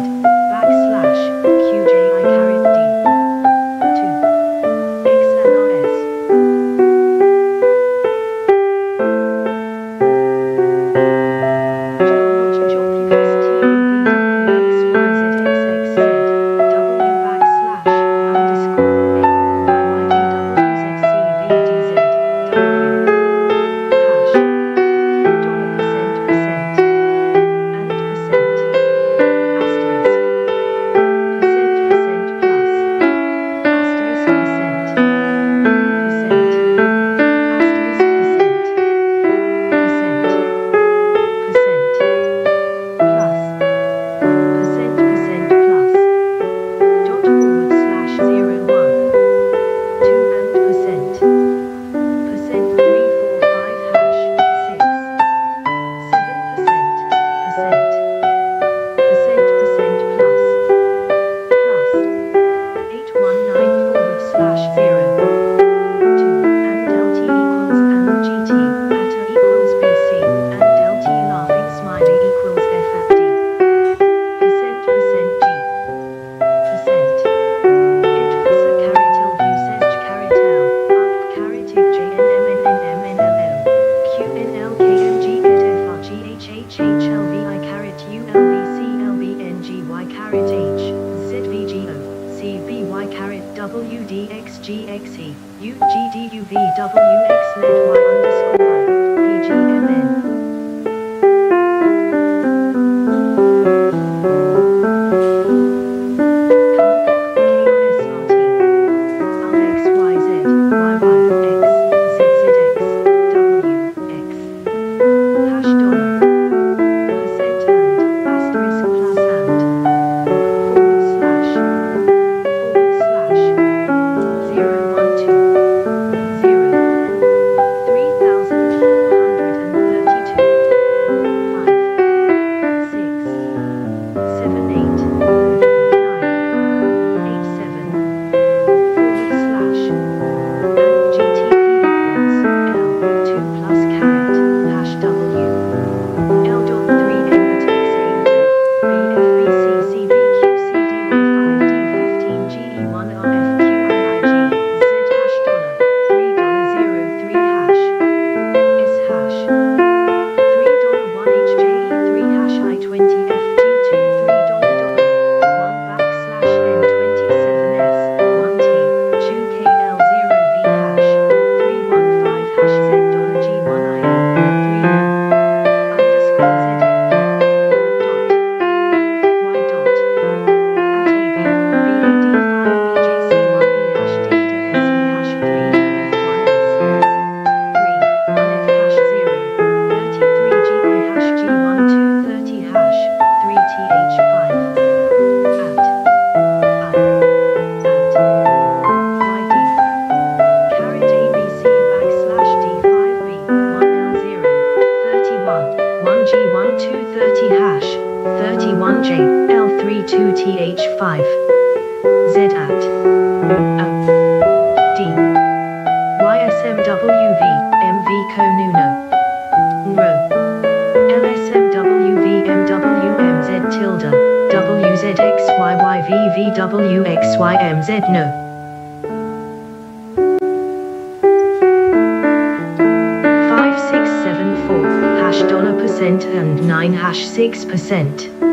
[SPEAKER 15] backslash QJI caret D 2 XLRS WDXGXE UGDUVWX led Y underscore I PGMN No. 5674 $% and 9 6%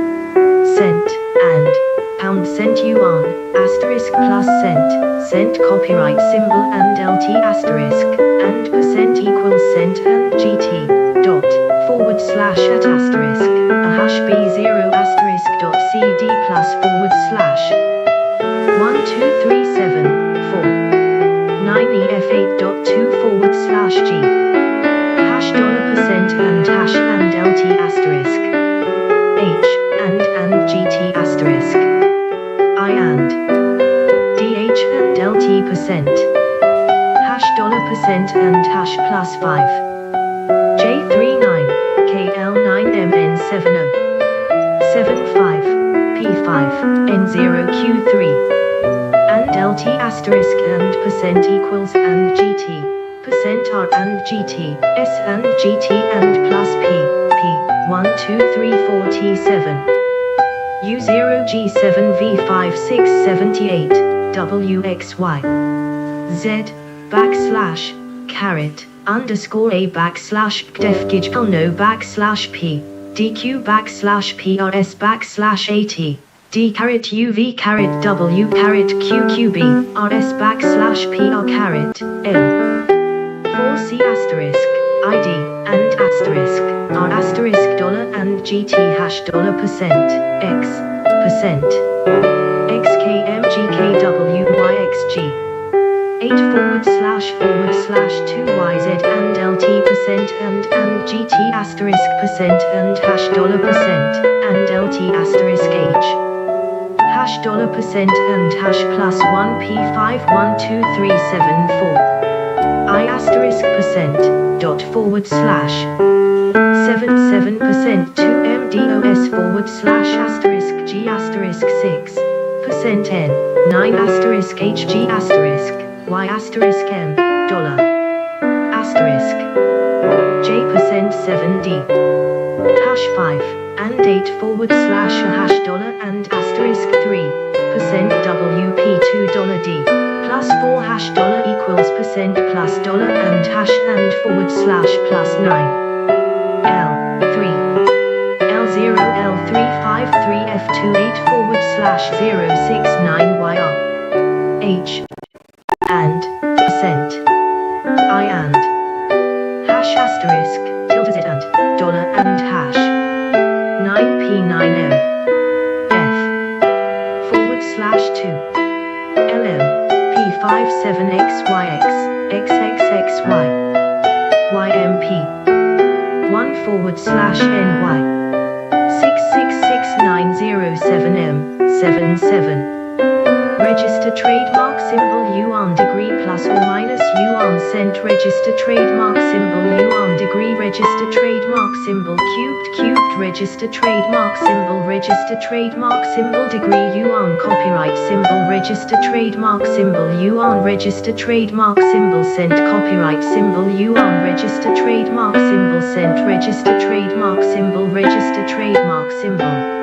[SPEAKER 15] cent and pound cent yuan asterisk plus cent copyright symbol and LT asterisk and percent equals cent and GT dot / at asterisk a hash B0 asterisk dot CD plus / 1 2 3 7 4 9 EF8.2 / G hash $% and hash and LT asterisk H and GT asterisk I and DH and LT percent hash $% and hash plus 5 J39 KL9MN70 75 P5 N0Q3 and LT asterisk and percent equals and GT percent R and GT, S and GT and plus P, P, 1, 2, 3, 4, T7. U0 G7 V5 6 78, WXY. Z, backslash, caret, underscore A backslash gdefgij no backslash P, DQ backslash PRS backslash AT. D caret UV caret W caret QQB, RS backslash PR caret M. 4C asterisk, ID, and asterisk, R asterisk dollar and GT hash dollar percent, X, percent. XKMGKWYXG. 8 // 2YZ and LT percent and GT asterisk percent and hash dollar percent and LT asterisk H. Hash dollar percent and hash plus 1P512374. I asterisk percent dot / 77% 2MDOS / asterisk G asterisk 6 percent N 9 asterisk HG asterisk Y asterisk M dollar asterisk J percent 7D hash 5 and 8 / hash dollar and asterisk 3 percent WP $2 D plus 4 hash dollar equals percent plus dollar and hash and / plus 9 L 3 L0 L353 F28 / 069 YR H and percent I and hash asterisk tilde Z and dollar and hash 9P9M F / 2 LM P57XYX XXXY YMP 1 / NY 666907M 77 Register trademark symbol U on degree plus or minus U on cent. Register trademark symbol U on degree. Register trademark symbol cubed. Register trademark symbol. Register trademark symbol degree U on copyright symbol. Register trademark symbol U on register trademark symbol cent. Copyright symbol U on register trademark symbol cent. Register trademark symbol. Register trademark symbol.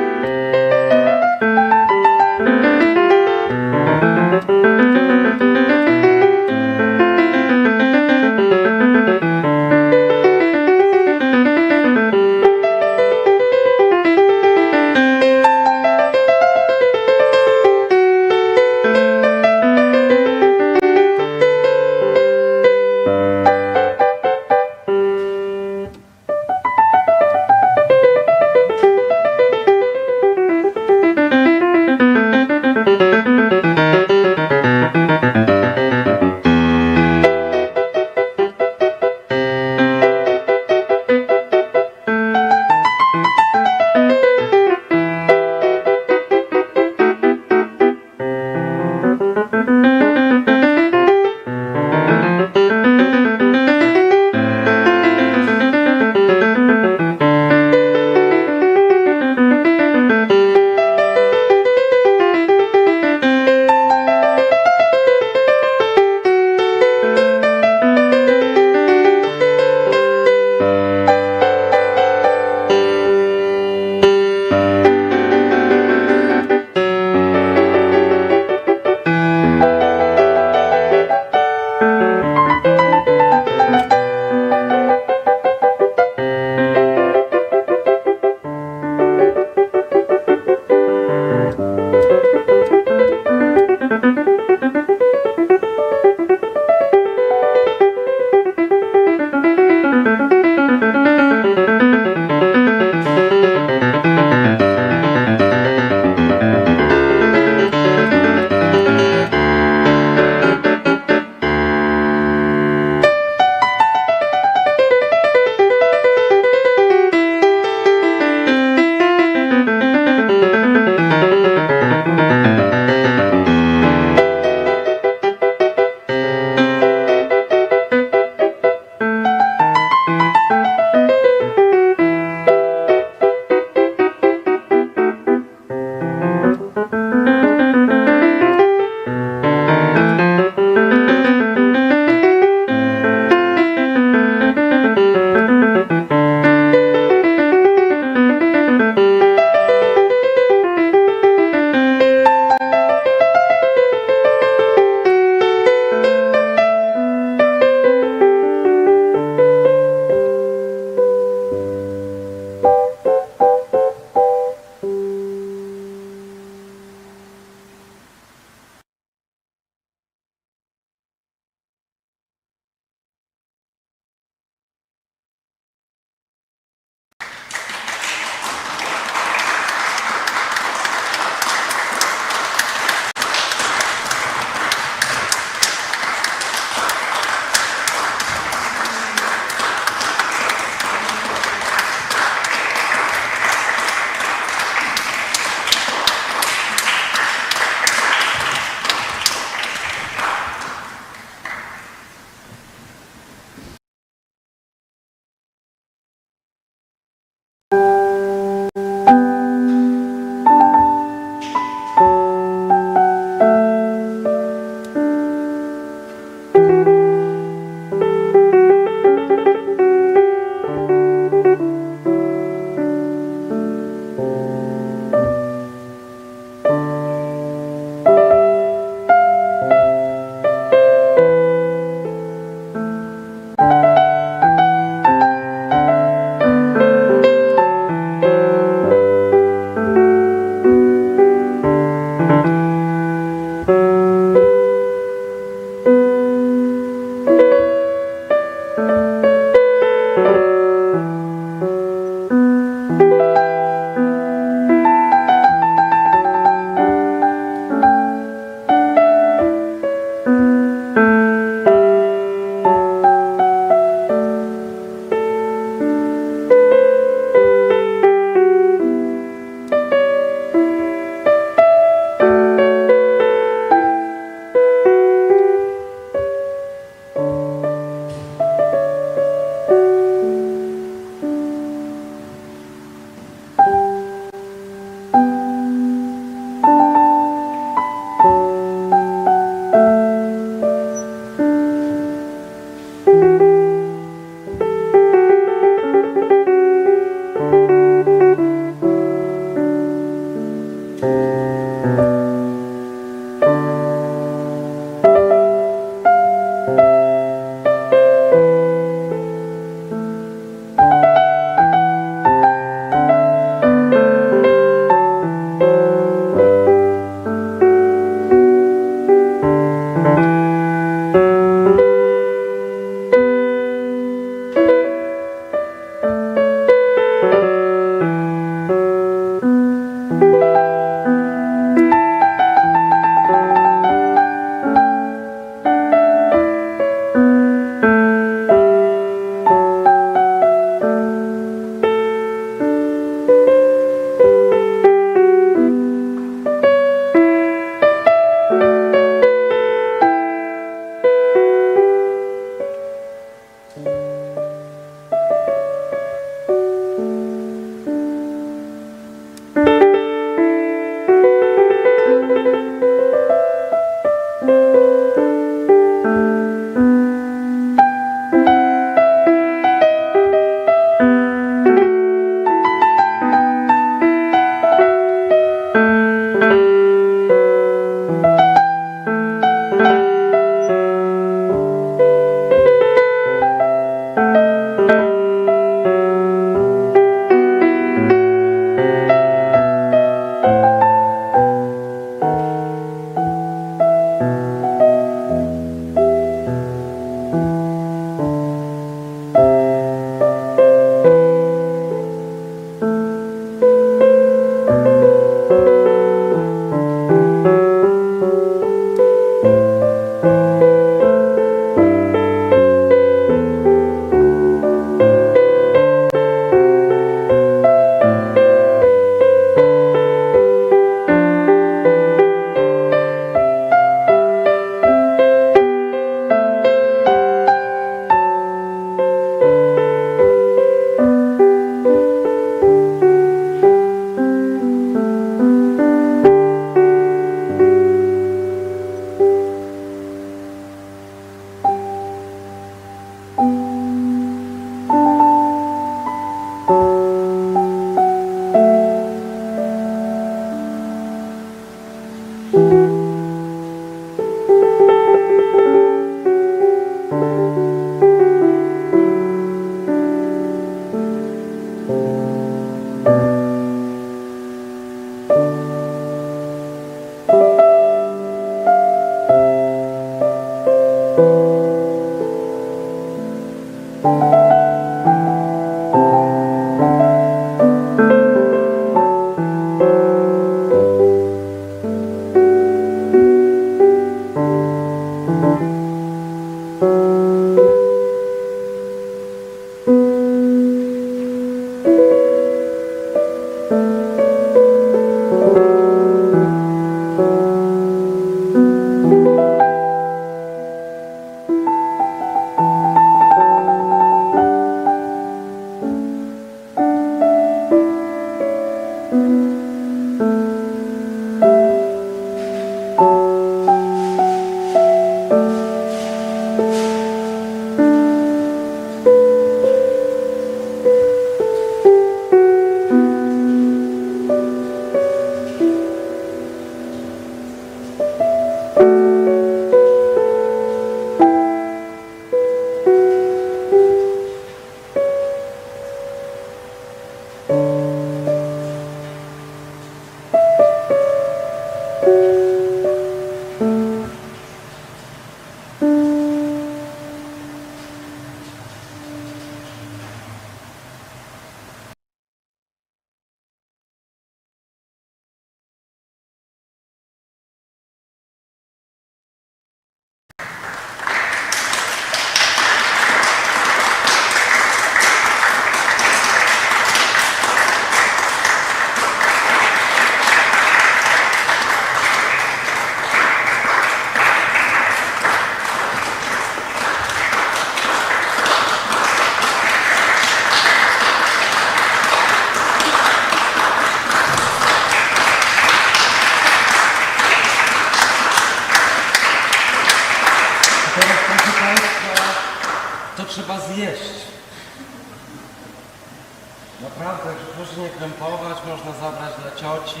[SPEAKER 19] Naprawdę, proszę nie krępować, można zabrać dla cioci,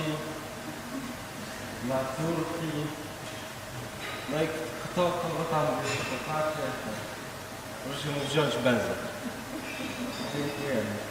[SPEAKER 19] dla córki. No i kogo tam kochacie, proszę mu wziąć benzę. Dziękujemy.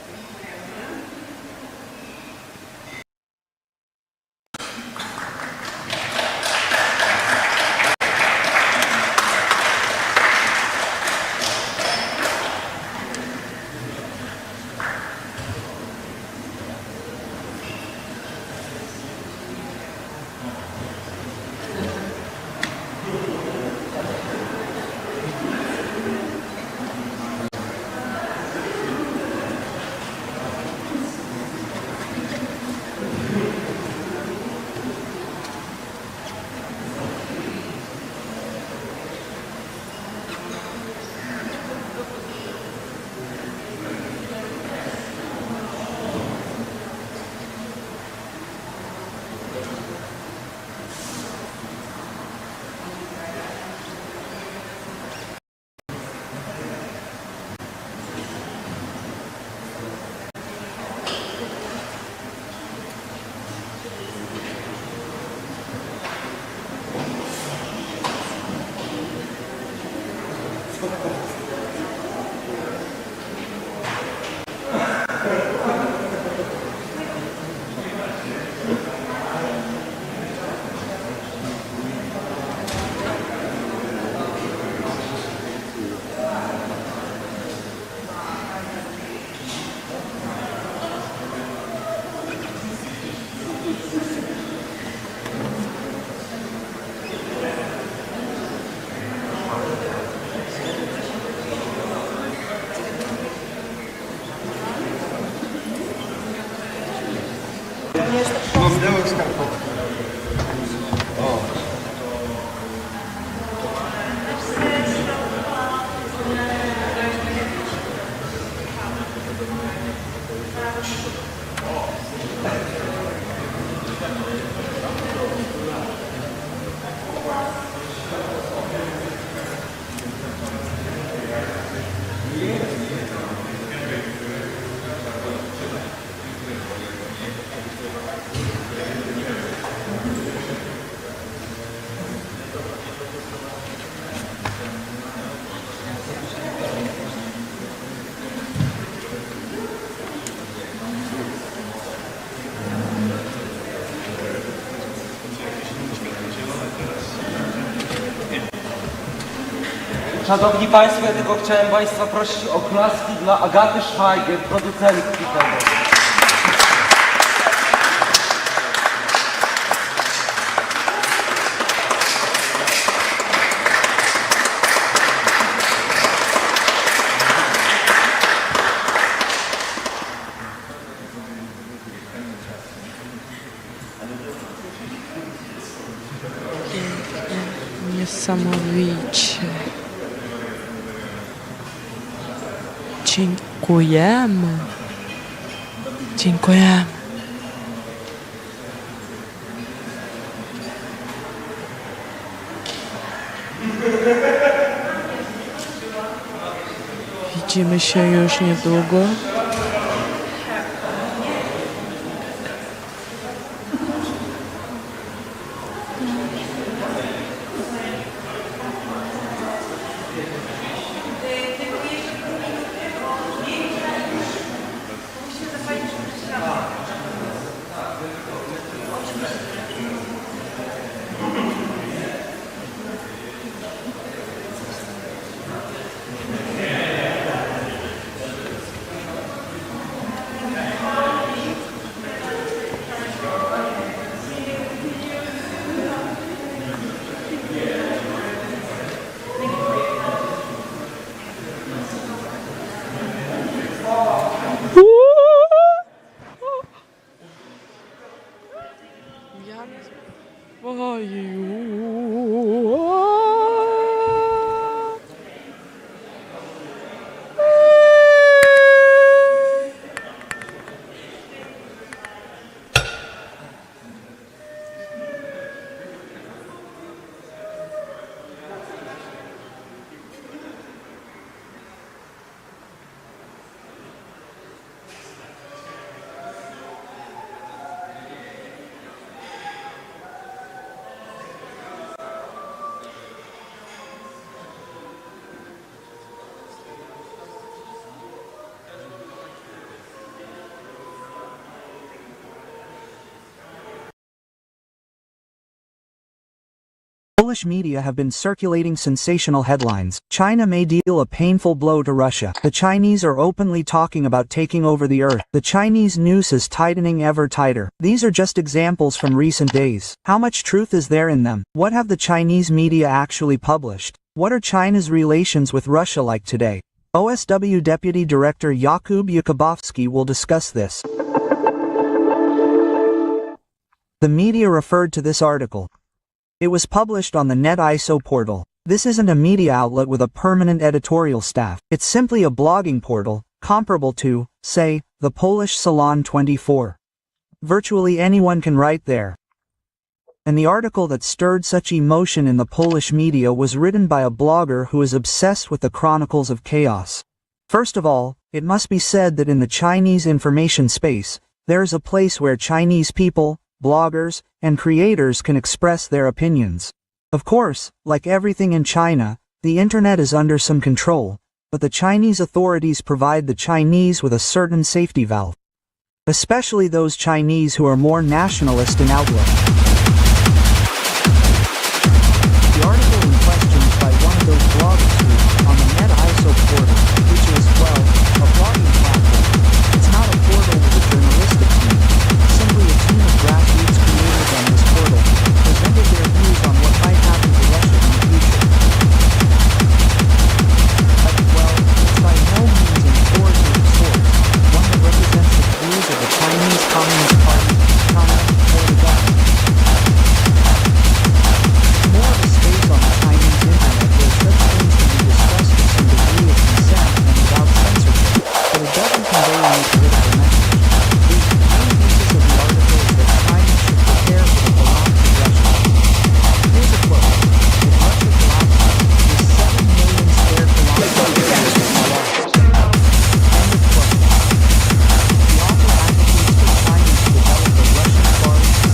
[SPEAKER 17] Mam białe skarpetki. O.
[SPEAKER 19] Szanowni Państwo, ja tylko chciałem Państwa prosić o klaski dla Agaty Szwajger, producentki tego.
[SPEAKER 5] Niesamowicie. Dziękujemy. Dziękujemy. Widzimy się już niedługo.
[SPEAKER 20] Polish media have been circulating sensational headlines. China may deal a painful blow to Russia. The Chinese are openly talking about taking over the earth. The Chinese noose is tightening ever tighter. These are just examples from recent days. How much truth is there in them? What have the Chinese media actually published? What are China's relations with Russia like today? OSW Deputy Director Jakub Jakubowski will discuss this. The media referred to this article. It was published on the NetISO portal. This isn't a media outlet with a permanent editorial staff. It's simply a blogging portal, comparable to, say, the Polish Salon 24. Virtually anyone can write there. And the article that stirred such emotion in the Polish media was written by a blogger who is obsessed with the chronicles of chaos. First of all, it must be said that in the Chinese information space, there is a place where Chinese people, bloggers, and creators can express their opinions. Of course, like everything in China, the internet is under some control, but the Chinese authorities provide the Chinese with a certain safety valve. Especially those Chinese who are more nationalist in outlook. The article in question is by one of those bloggers who, on the NetISO portal, which is, well, a blogging platform. It's not a portal with a journalistic team, simply a team of grassroots creators on this portal, presented their views on what might happen to Russia in the future. But, well, it's by no means an authoritative source, one that represents the views of the Chinese Communist Party, China, or the government. More of a space on the Chinese internet where such things can be discussed with some degree of consent and without censorship, but it doesn't convey any political message. The main thesis of the article is that China should prepare for the collapse of Russia. Here's a quote. If Russia collapses, the 7 million square kilometers of areas will be lost. End of quote. The author advocates for China to develop a Russian far east.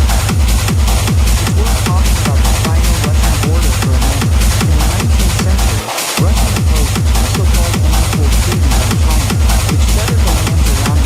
[SPEAKER 20] It's worth talking about the China-Russian border for a moment. In the 19th century, Russia imposed two so-called unequal treaties on China, which settled the lands around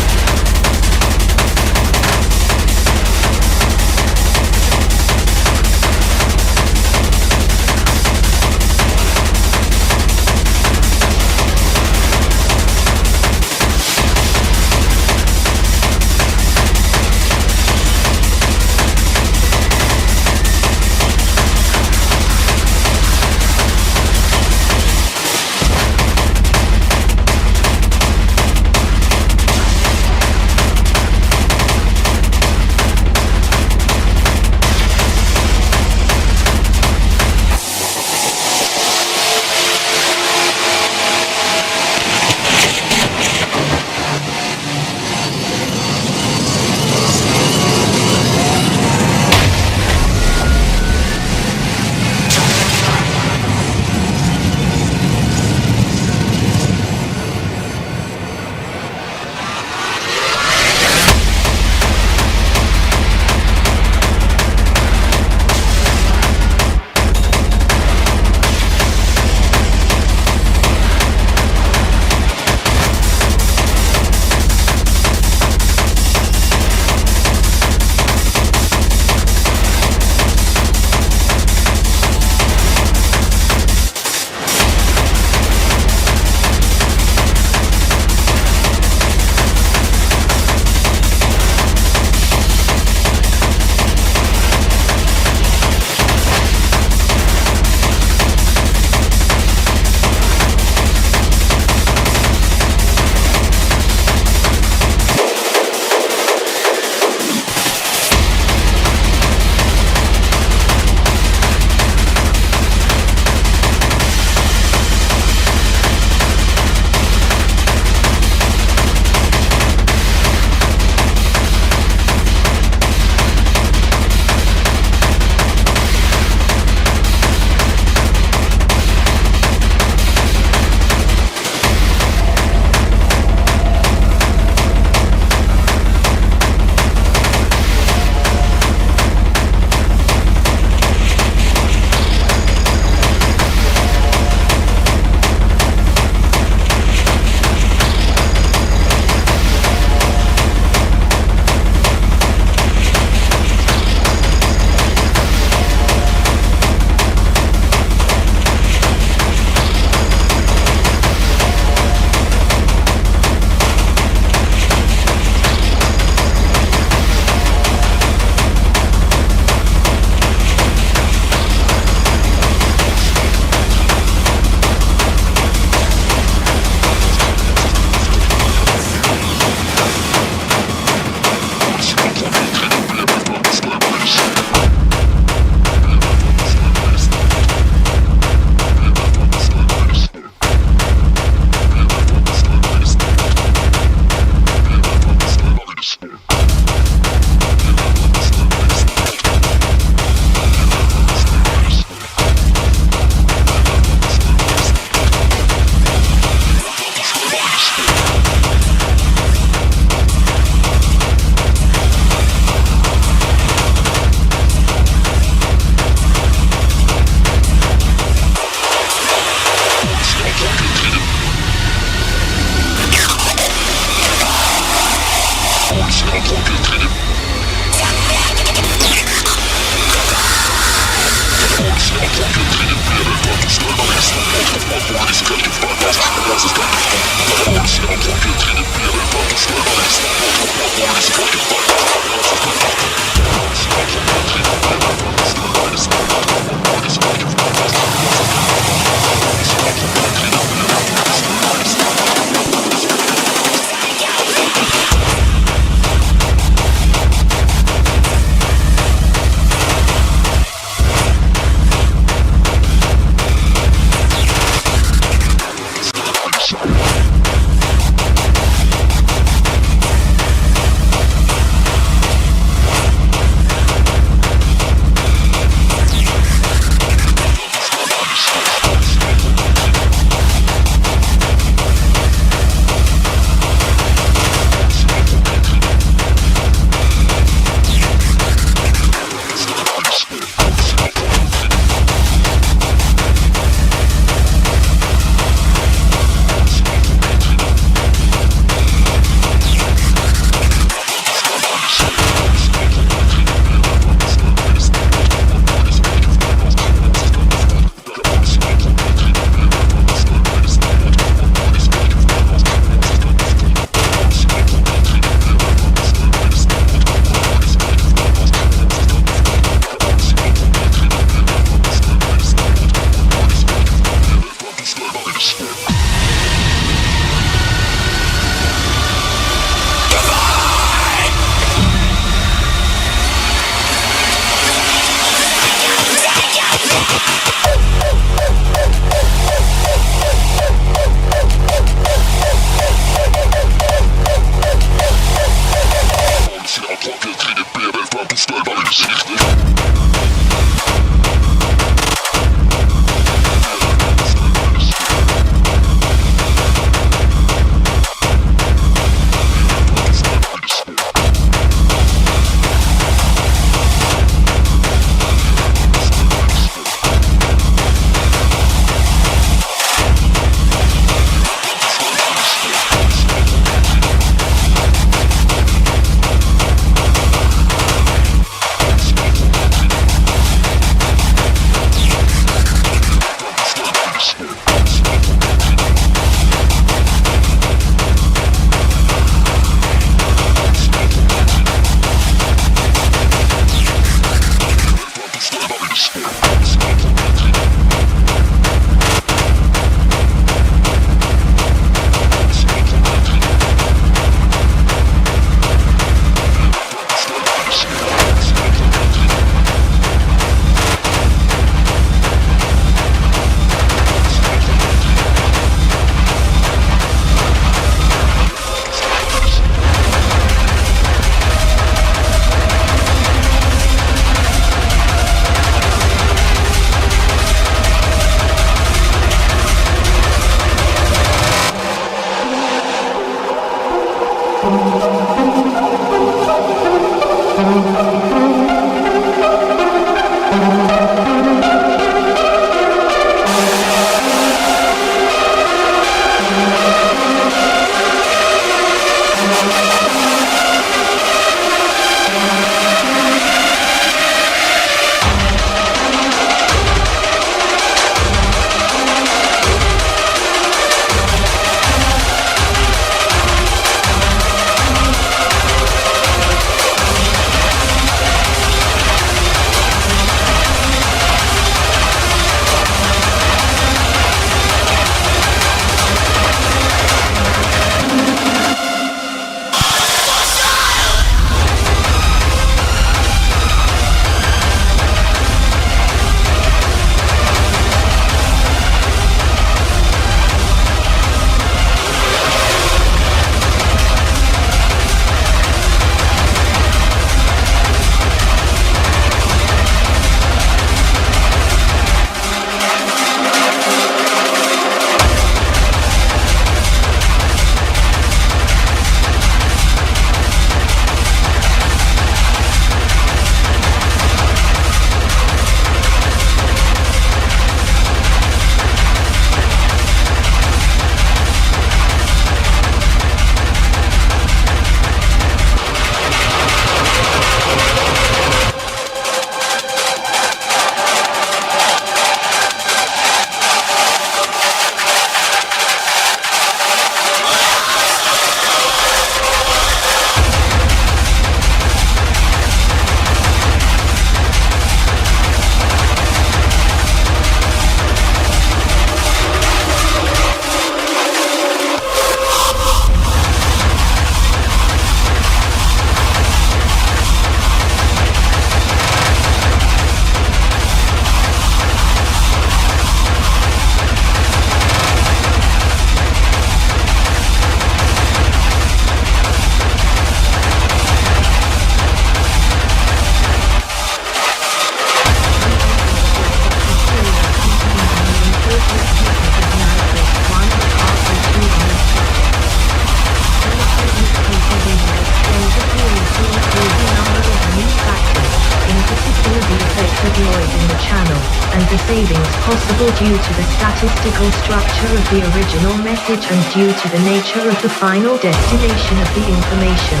[SPEAKER 15] savings possible due to the statistical structure of the original message and due to the nature of the final destination of the information.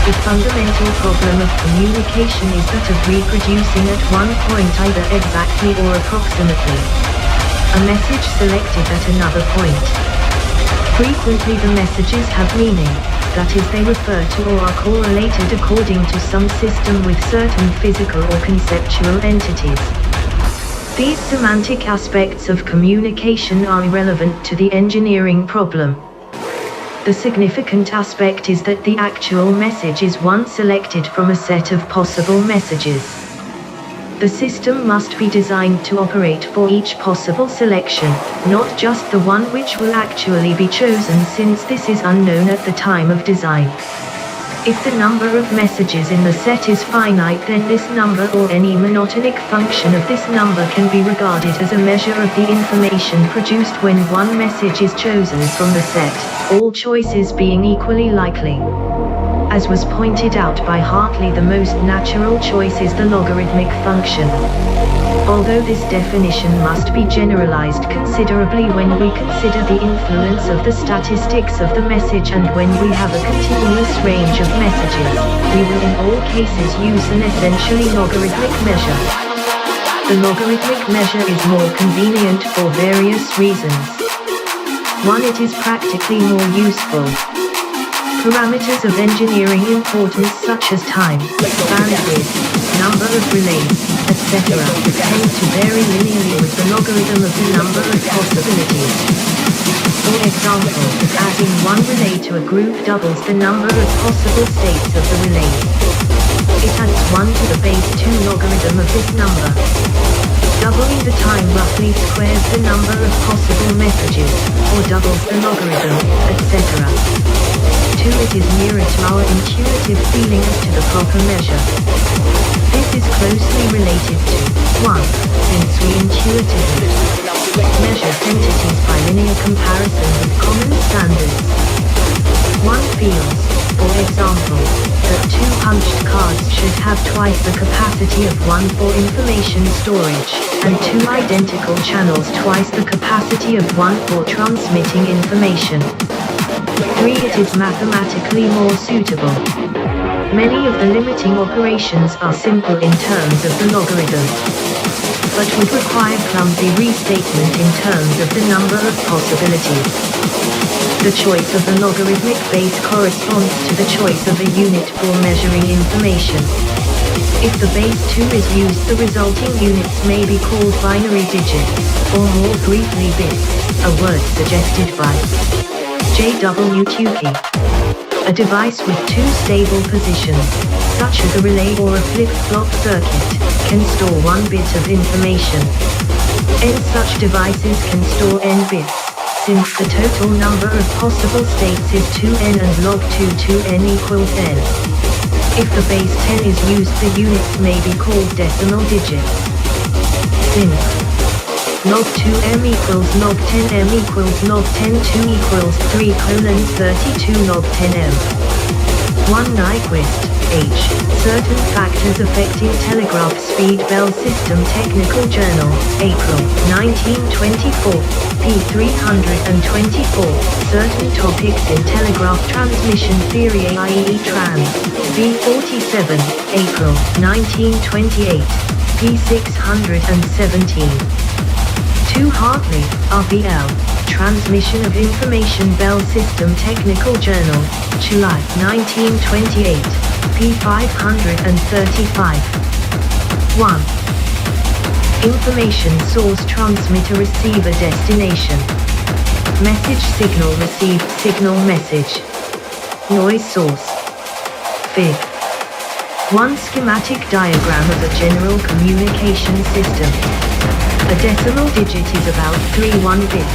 [SPEAKER 15] The fundamental problem of communication is that of reproducing at one point either exactly or approximately a message selected at another point. Frequently the messages have meaning, that is they refer to or are correlated according to some system with certain physical or conceptual entities. These semantic aspects of communication are irrelevant to the engineering problem. The significant aspect is that the actual message is one selected from a set of possible messages. The system must be designed to operate for each possible selection, not just the one which will actually be chosen, since this is unknown at the time of design. If the number of messages in the set is finite, then this number or any monotonic function of this number can be regarded as a measure of the information produced when one message is chosen from the set, all choices being equally likely. As was pointed out by Hartley, the most natural choice is the logarithmic function. Although this definition must be generalized considerably when we consider the influence of the statistics of the message and when we have a continuous range of messages, we will in all cases use an essentially logarithmic measure. The logarithmic measure is more convenient for various reasons. 1. It is practically more useful. Parameters of engineering importance such as time, bandwidth, number of relays, etc. tend to vary linearly with the logarithm of the number of possibilities. For example, adding one relay to a group doubles the number of possible states of the relay. It adds 1 to the base 2 logarithm of this number. Doubling the time roughly squares the number of possible messages, or doubles the logarithm, etc. 2. It is nearer to our intuitive feeling as to the proper measure. This is closely related to 1. Since we intuitively measure entities by linear comparison with common standards. 1 feels, for example, that 2 punched cards should have twice the capacity of 1 for information storage, and 2 identical channels twice the capacity of 1 for transmitting information. 3. It is mathematically more suitable. Many of the limiting operations are simple in terms of the logarithm, but would require clumsy restatement in terms of the number of possibilities. The choice of the logarithmic base corresponds to the choice of a unit for measuring information. If the base 2 is used, the resulting units may be called binary digits, or more briefly bits, a word suggested by J.W. Tukey. A device with 2 stable positions, such as a relay or a flip-flop circuit, can store 1 bit of information. N such devices can store n bits, since the total number of possible states is 2n and log 2 2n equals n. If the base 10 is used, the units may be called decimal digits. Since log 2m equals log 10m equals log 10 2 equals 3:32 log 10m. 1 Nyquist, H. Certain factors affecting telegraph speed bell system Technical Journal, April, 1924, p. 324. Certain topics in telegraph transmission theory i.e. trans, v. 47, April, 1928, p. 617. 2 Hartley, RBL, Transmission of Information Bell System Technical Journal, July 1928, p. 535. 1. Information source transmitter receiver destination. Message signal received signal message. Noise source. Fig. 1 schematic diagram of a general communication system. A decimal digit is about 31 bits.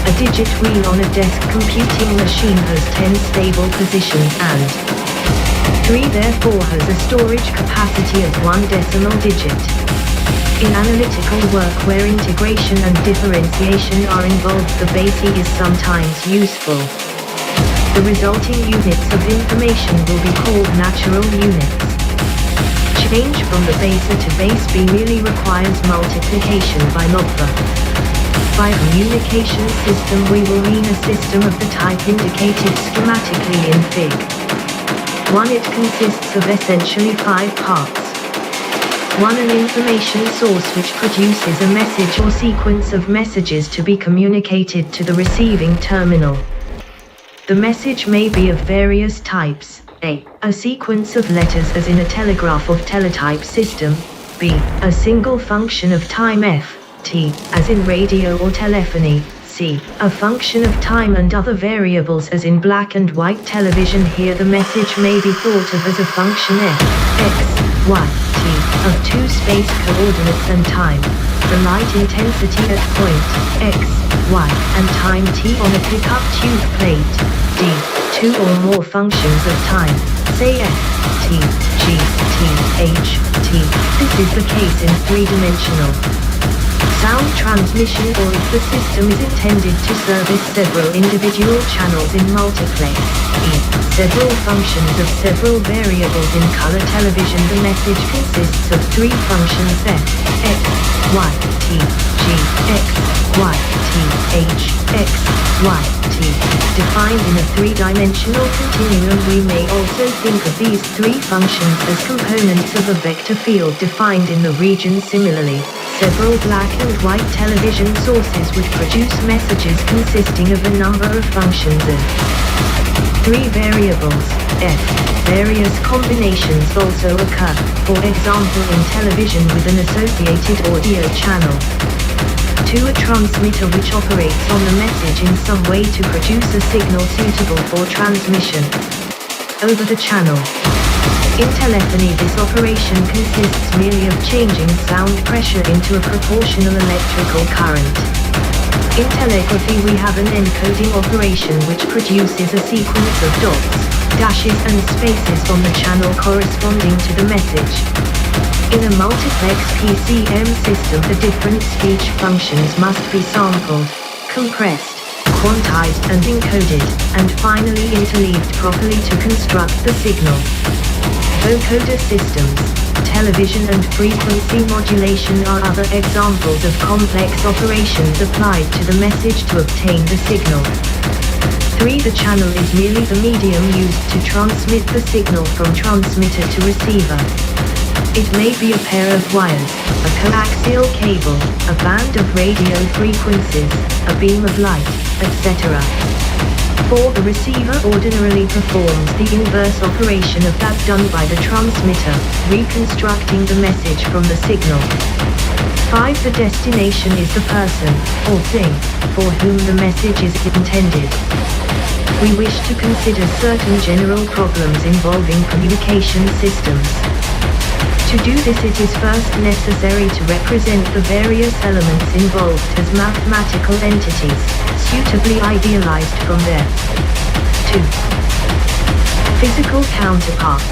[SPEAKER 15] A digit wheel on a desk computing machine has 10 stable positions and 3 therefore has a storage capacity of 1 decimal digit. In analytical work where integration and differentiation are involved, the BASIC is sometimes useful. The resulting units of information will be called natural units. change from the base A to base B merely requires multiplication by logba. By communication system we will mean a system of the type indicated schematically in Fig. 1. It consists of essentially 5 parts. 1. An information source which produces a message or sequence of messages to be communicated to the receiving terminal. The message may be of various types. A sequence of letters as in a telegraph of teletype system. B. A single function of time f, t, as in radio or telephony. C. A function of time and other variables as in black and white television. Here the message may be thought of as a function f, x, y, t, of 2 space coordinates and time. The light intensity at point x, y, and time t on a pickup tube plate. D. 2 or more functions of time, say f, t, g, t, h, t. This is the case in 3-dimensional sound transmission, or if the system is intended to service several individual channels in multiplex. E. Several functions of several variables in color television. The message consists of 3 functions f, x, y, t, g, x, y, t, h, x, y, t. Defined in a 3-dimensional continuum, we may also think of these 3 functions as components of a vector field defined in the region. Similarly, several black and white television sources would produce messages consisting of a number of functions of 3 variables, f. Various combinations also occur, for example in television with an associated audio channel. 2. A transmitter which operates on the message in some way to produce a signal suitable for transmission over the channel. In telephony, this operation consists merely of changing sound pressure into a proportional electrical current. In telegraphy we have an encoding operation which produces a sequence of dots, dashes and spaces on the channel corresponding to the message. In a multiplex PCM system, the different speech functions must be sampled, compressed, quantized and encoded, and finally interleaved properly to construct the signal. Vocoder systems, television and frequency modulation are other examples of complex operations applied to the message to obtain the signal. 3. The channel is merely the medium used to transmit the signal from transmitter to receiver. It may be a pair of wires, a coaxial cable, a band of radio frequencies, a beam of light, etc. 4. The receiver ordinarily performs the inverse operation of that done by the transmitter, reconstructing the message from the signal. 5. The destination is the person, or thing, for whom the message is intended. We wish to consider certain general problems involving communication systems. To do this, it is first necessary to represent the various elements involved as mathematical entities, suitably idealized from their 2. Physical counterparts.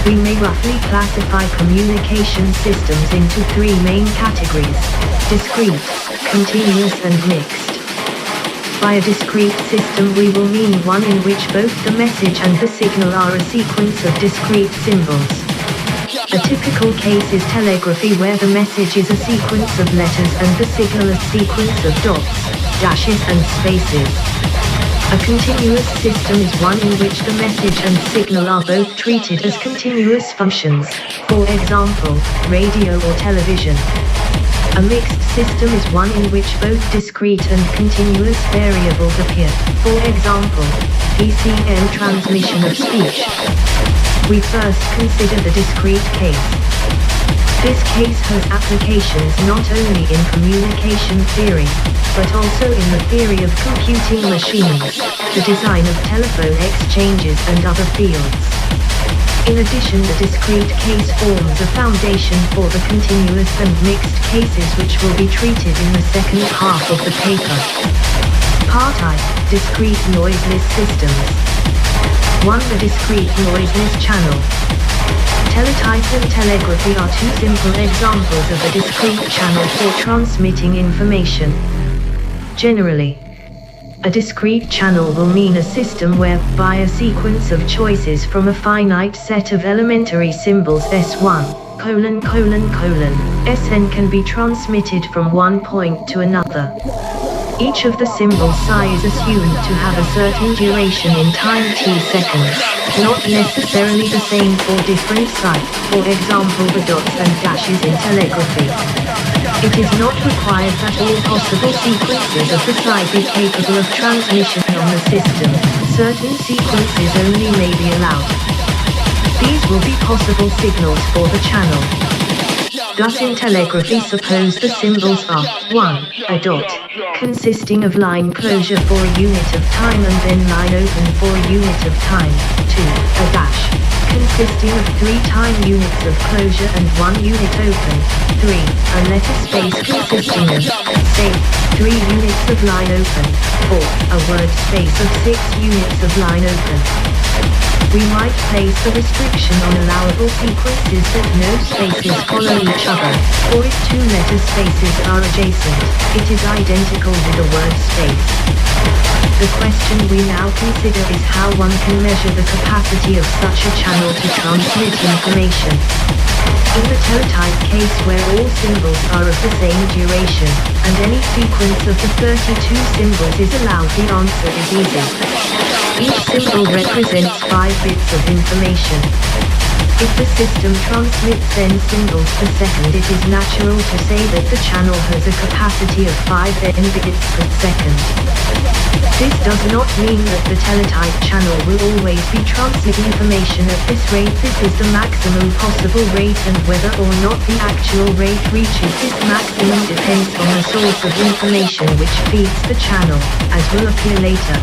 [SPEAKER 15] We may roughly classify communication systems into 3 main categories: discrete, continuous and mixed. By a discrete system we will mean one in which both the message and the signal are a sequence of discrete symbols. A typical case is telegraphy, where the message is a sequence of letters and the signal a sequence of dots, dashes and spaces. A continuous system is one in which the message and signal are both treated as continuous functions, for example, radio or television. A mixed system is one in which both discrete and continuous variables appear, for example, PCM transmission of speech. We first consider the discrete case. This case has applications not only in communication theory, but also in the theory of computing machines, the design of telephone exchanges and other fields. In addition, the discrete case forms a foundation for the continuous and mixed cases, which will be treated in the second half of the paper. Part I. Discrete noiseless systems. 1. The discrete noiseless channel. Teletype and telegraphy are 2 simple examples of a discrete channel for transmitting information. Generally, A discrete channel will mean a system whereby a sequence of choices from a finite set of elementary symbols S1, Sn can be transmitted from one point to another. Each of the symbols psi is assumed to have a certain duration in time t seconds, not necessarily the same for different psi, for example the dots and dashes in telegraphy. It is not required that all possible sequences of the psi be capable of transmission on the system. Certain sequences only may be allowed. These will be possible signals for the channel. Thus in telegraphy suppose the symbols are 1. A dot, consisting of line closure for a unit of time and then line open for a unit of time. 2. A dash, consisting of 3 time units of closure and 1 unit open. 3. A letter space consisting of, say, 3 units of line open. 4. A word space of 6 units of line open. We might place the restriction on allowable sequences that no spaces follow each other, or if 2 letter spaces are adjacent, it is identical with a word space. The question we now consider is how one can measure the capacity of such a channel to transmit information. In the teletype case where all symbols are of the same duration, and any sequence of the 32 symbols is allowed, the answer is easy. Each symbol represents 5 bits of information. If the system transmits n symbols per second, it is natural to say that the channel has a capacity of 5 n bits per second. This does not mean that the teletype channel will always be transmitting information at this rate. This is the maximum possible rate, and whether or not the actual rate reaches this maximum depends on the source of information which feeds the channel, as will appear later.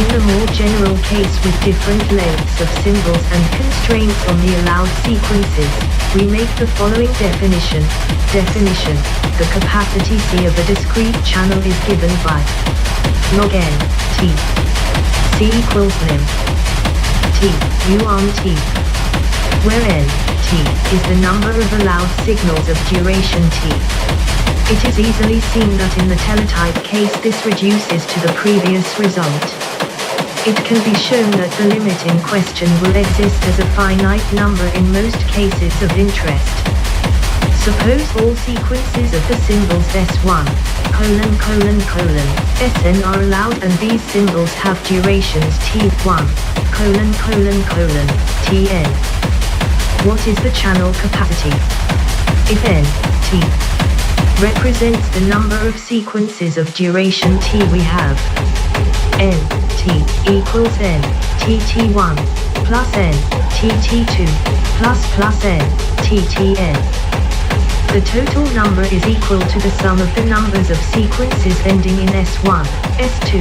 [SPEAKER 15] In the more general case with different lengths of symbols and constraints on the allowed sequences, we make the following definition. Definition: the capacity C of a discrete channel is given by log n t. C equals lim t u on t, where n t is the number of allowed signals of duration t. It is easily seen that in the teletype case this reduces to the previous result. It can be shown that the limit in question will exist as a finite number in most cases of interest. Suppose all sequences of the symbols S1, Sn are allowed, and these symbols have durations T1, Tn. What is the channel capacity? If n, t, represents the number of sequences of duration t we have, n, t equals n, tt1, plus n, tt2, plus n, ttn. The total number is equal to the sum of the numbers of sequences ending in S1, S2,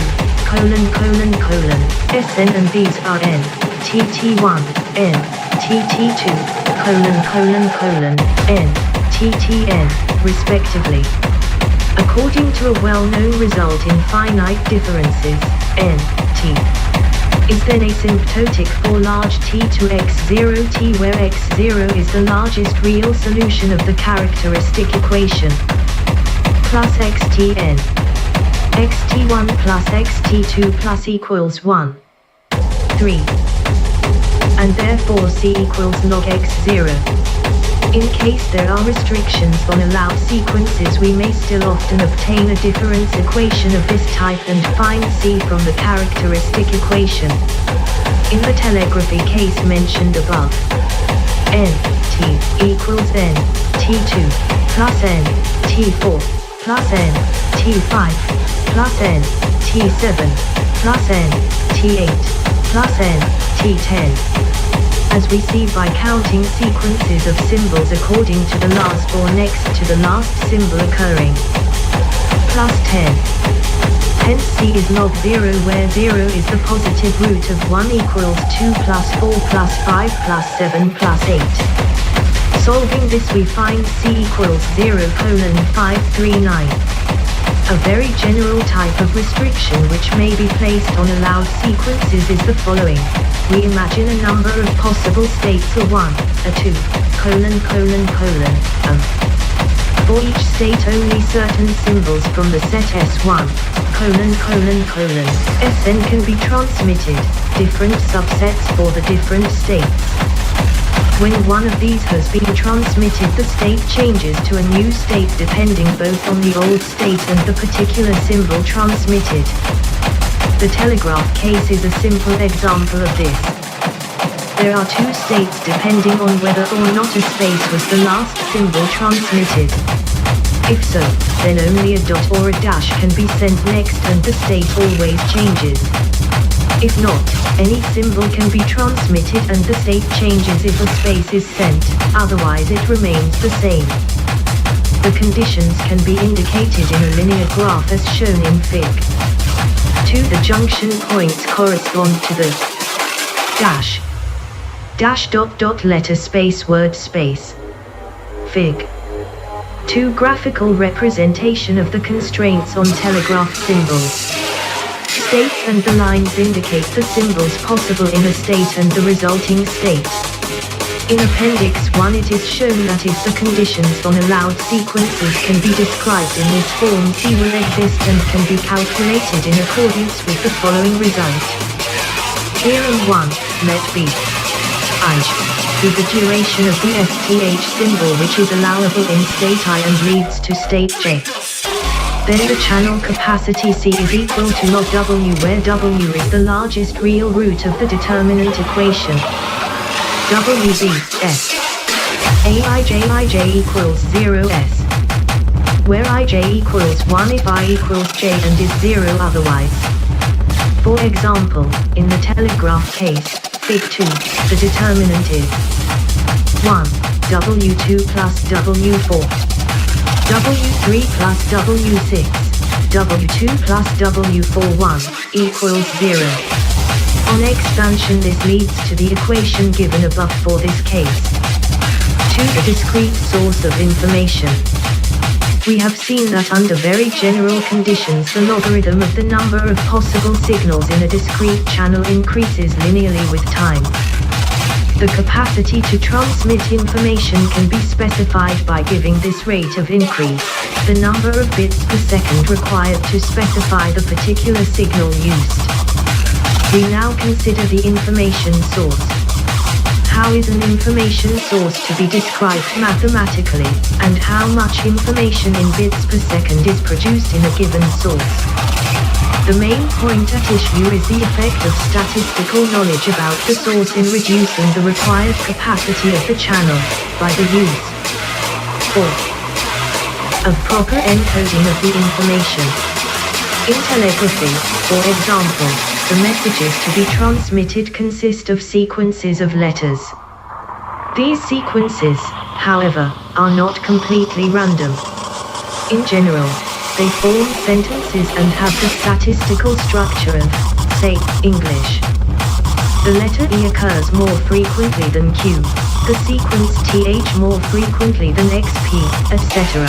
[SPEAKER 15] Sn, and these are n, tt1, n, tt2, n, ttn, respectively. According to a well-known result in finite differences, n, t, is then asymptotic for large T to x0 t, where x0 is the largest real solution of the characteristic equation, plus xtn, xt1 plus xt2 plus equals 1, 3, and therefore C equals log x0. In case there are restrictions on allowed sequences, we may still often obtain a difference equation of this type and find C from the characteristic equation. In the telegraphy case mentioned above, n, t, equals n, t2, plus n, t4, plus n, t5, plus n, t7, plus n, t8, plus n, t10. As we see by counting sequences of symbols according to the last or next to the last symbol occurring. Plus 10. Hence C is log 0, where 0 is the positive root of 1 equals 2 plus 4 plus 5 plus 7 plus 8. Solving this we find C equals 0:539. A very general type of restriction which may be placed on allowed sequences is the following. We imagine a number of possible states, a 1, a 2, : a For each state only certain symbols from the set S1, : Sn can be transmitted, different subsets for the different states. When one of these has been transmitted, the state changes to a new state depending both on the old state and the particular symbol transmitted. The telegraph case is a simple example of this. There are two states depending on whether or not a space was the last symbol transmitted. If so, then only a dot or a dash can be sent next and the state always changes. If not, any symbol can be transmitted and the state changes if a space is sent, otherwise it remains the same. The conditions can be indicated in a linear graph as shown in Fig. 2. The junction points correspond to the dash, letter space word space. Fig. 2. Graphical representation of the constraints on telegraph symbols. States and the lines indicate the symbols possible in a state and the resulting state. In Appendix 1 it is shown that if the conditions on allowed sequences can be described in this form, C will exist and can be calculated in accordance with the following result. Theorem 1, let B I be the duration of the STH symbol which is allowable in state I and leads to state J. Then the channel capacity C is equal to log W, where W is the largest real root of the determinant equation. WB S Aij equals 0S, where Ij equals 1 if I equals J and is 0 otherwise. For example, in the telegraph case, Fig 2, the determinant is 1, W2 plus W4, W3 plus W6, W2 plus W41, equals 0. On expansion this leads to the equation given above for this case. 2. The discrete source of information. We have seen that under very general conditions the logarithm of the number of possible signals in a discrete channel increases linearly with time. The capacity to transmit information can be specified by giving this rate of increase, the number of bits per second required to specify the particular signal used. We now consider the information source. How is an information source to be described mathematically, and how much information in bits per second is produced in a given source? The main point at issue is the effect of statistical knowledge about the source in reducing the required capacity of the channel, by the use 4. Of proper encoding of the information. In telegraphy, for example, the messages to be transmitted consist of sequences of letters. These sequences, however, are not completely random. In general, they form sentences and have the statistical structure of, say, English. The letter E occurs more frequently than Q, the sequence TH more frequently than XP, etc.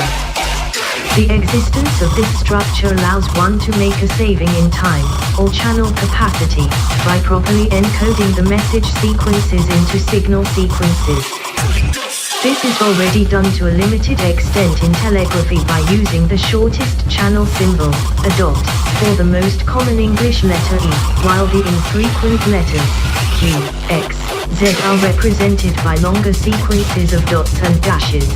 [SPEAKER 15] The existence of this structure allows one to make a saving in time, or channel capacity, by properly encoding the message sequences into signal sequences. This is already done to a limited extent in telegraphy by using the shortest channel symbol, a dot, for the most common English letter E, while the infrequent letters Q, X, Z are represented by longer sequences of dots and dashes.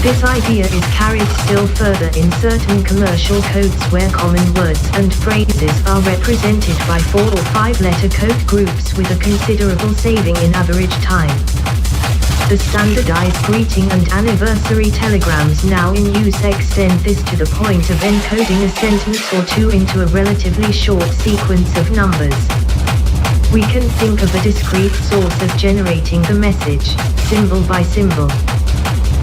[SPEAKER 15] This idea is carried still further in certain commercial codes where common words and phrases are represented by 4 or 5 letter code groups with a considerable saving in average time. The standardized greeting and anniversary telegrams now in use extend this to the point of encoding a sentence or two into a relatively short sequence of numbers. We can think of a discrete source as generating the message, symbol by symbol.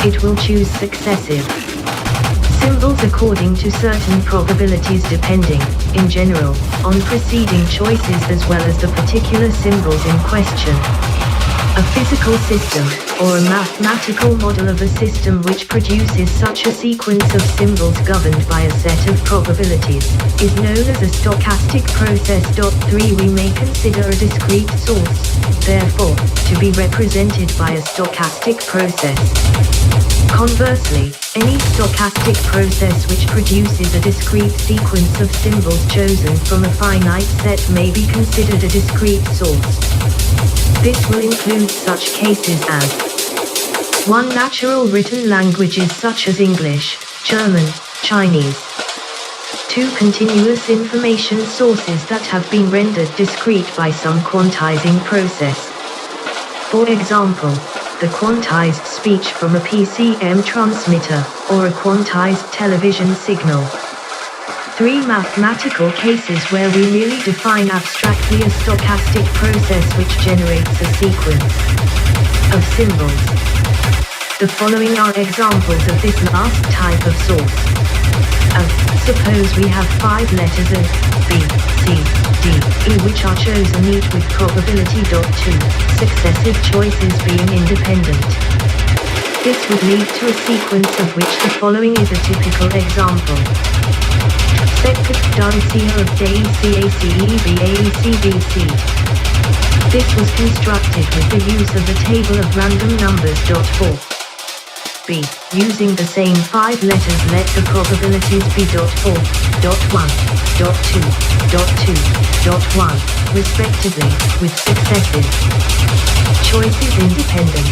[SPEAKER 15] It will choose successive symbols according to certain probabilities depending, in general, on preceding choices as well as the particular symbols in question. A physical system, or a mathematical model of a system which produces such a sequence of symbols governed by a set of probabilities, is known as a stochastic process. 3. We may consider a discrete source, therefore, to be represented by a stochastic process. Conversely, any stochastic process which produces a discrete sequence of symbols chosen from a finite set may be considered a discrete source. This will include such cases as 1. Natural written languages such as English, German, Chinese. 2. Continuous information sources that have been rendered discrete by some quantizing process. For example, the quantized speech from a PCM transmitter, or a quantized television signal. 3. Mathematical cases where we merely define abstractly a stochastic process which generates a sequence of symbols. The following are examples of this last type of source. Suppose we have 5 letters A, B, C, D, E which are chosen each with probability. 2 successive choices being independent. This would lead to a sequence of which the following is a typical example. Sekcja of DECACEBAECBC. This was constructed with the use of the table of random numbers. 4. B. Using the same 5 letters, let the probabilities be. 4, 1, 2, 1, respectively, with successive choices independent.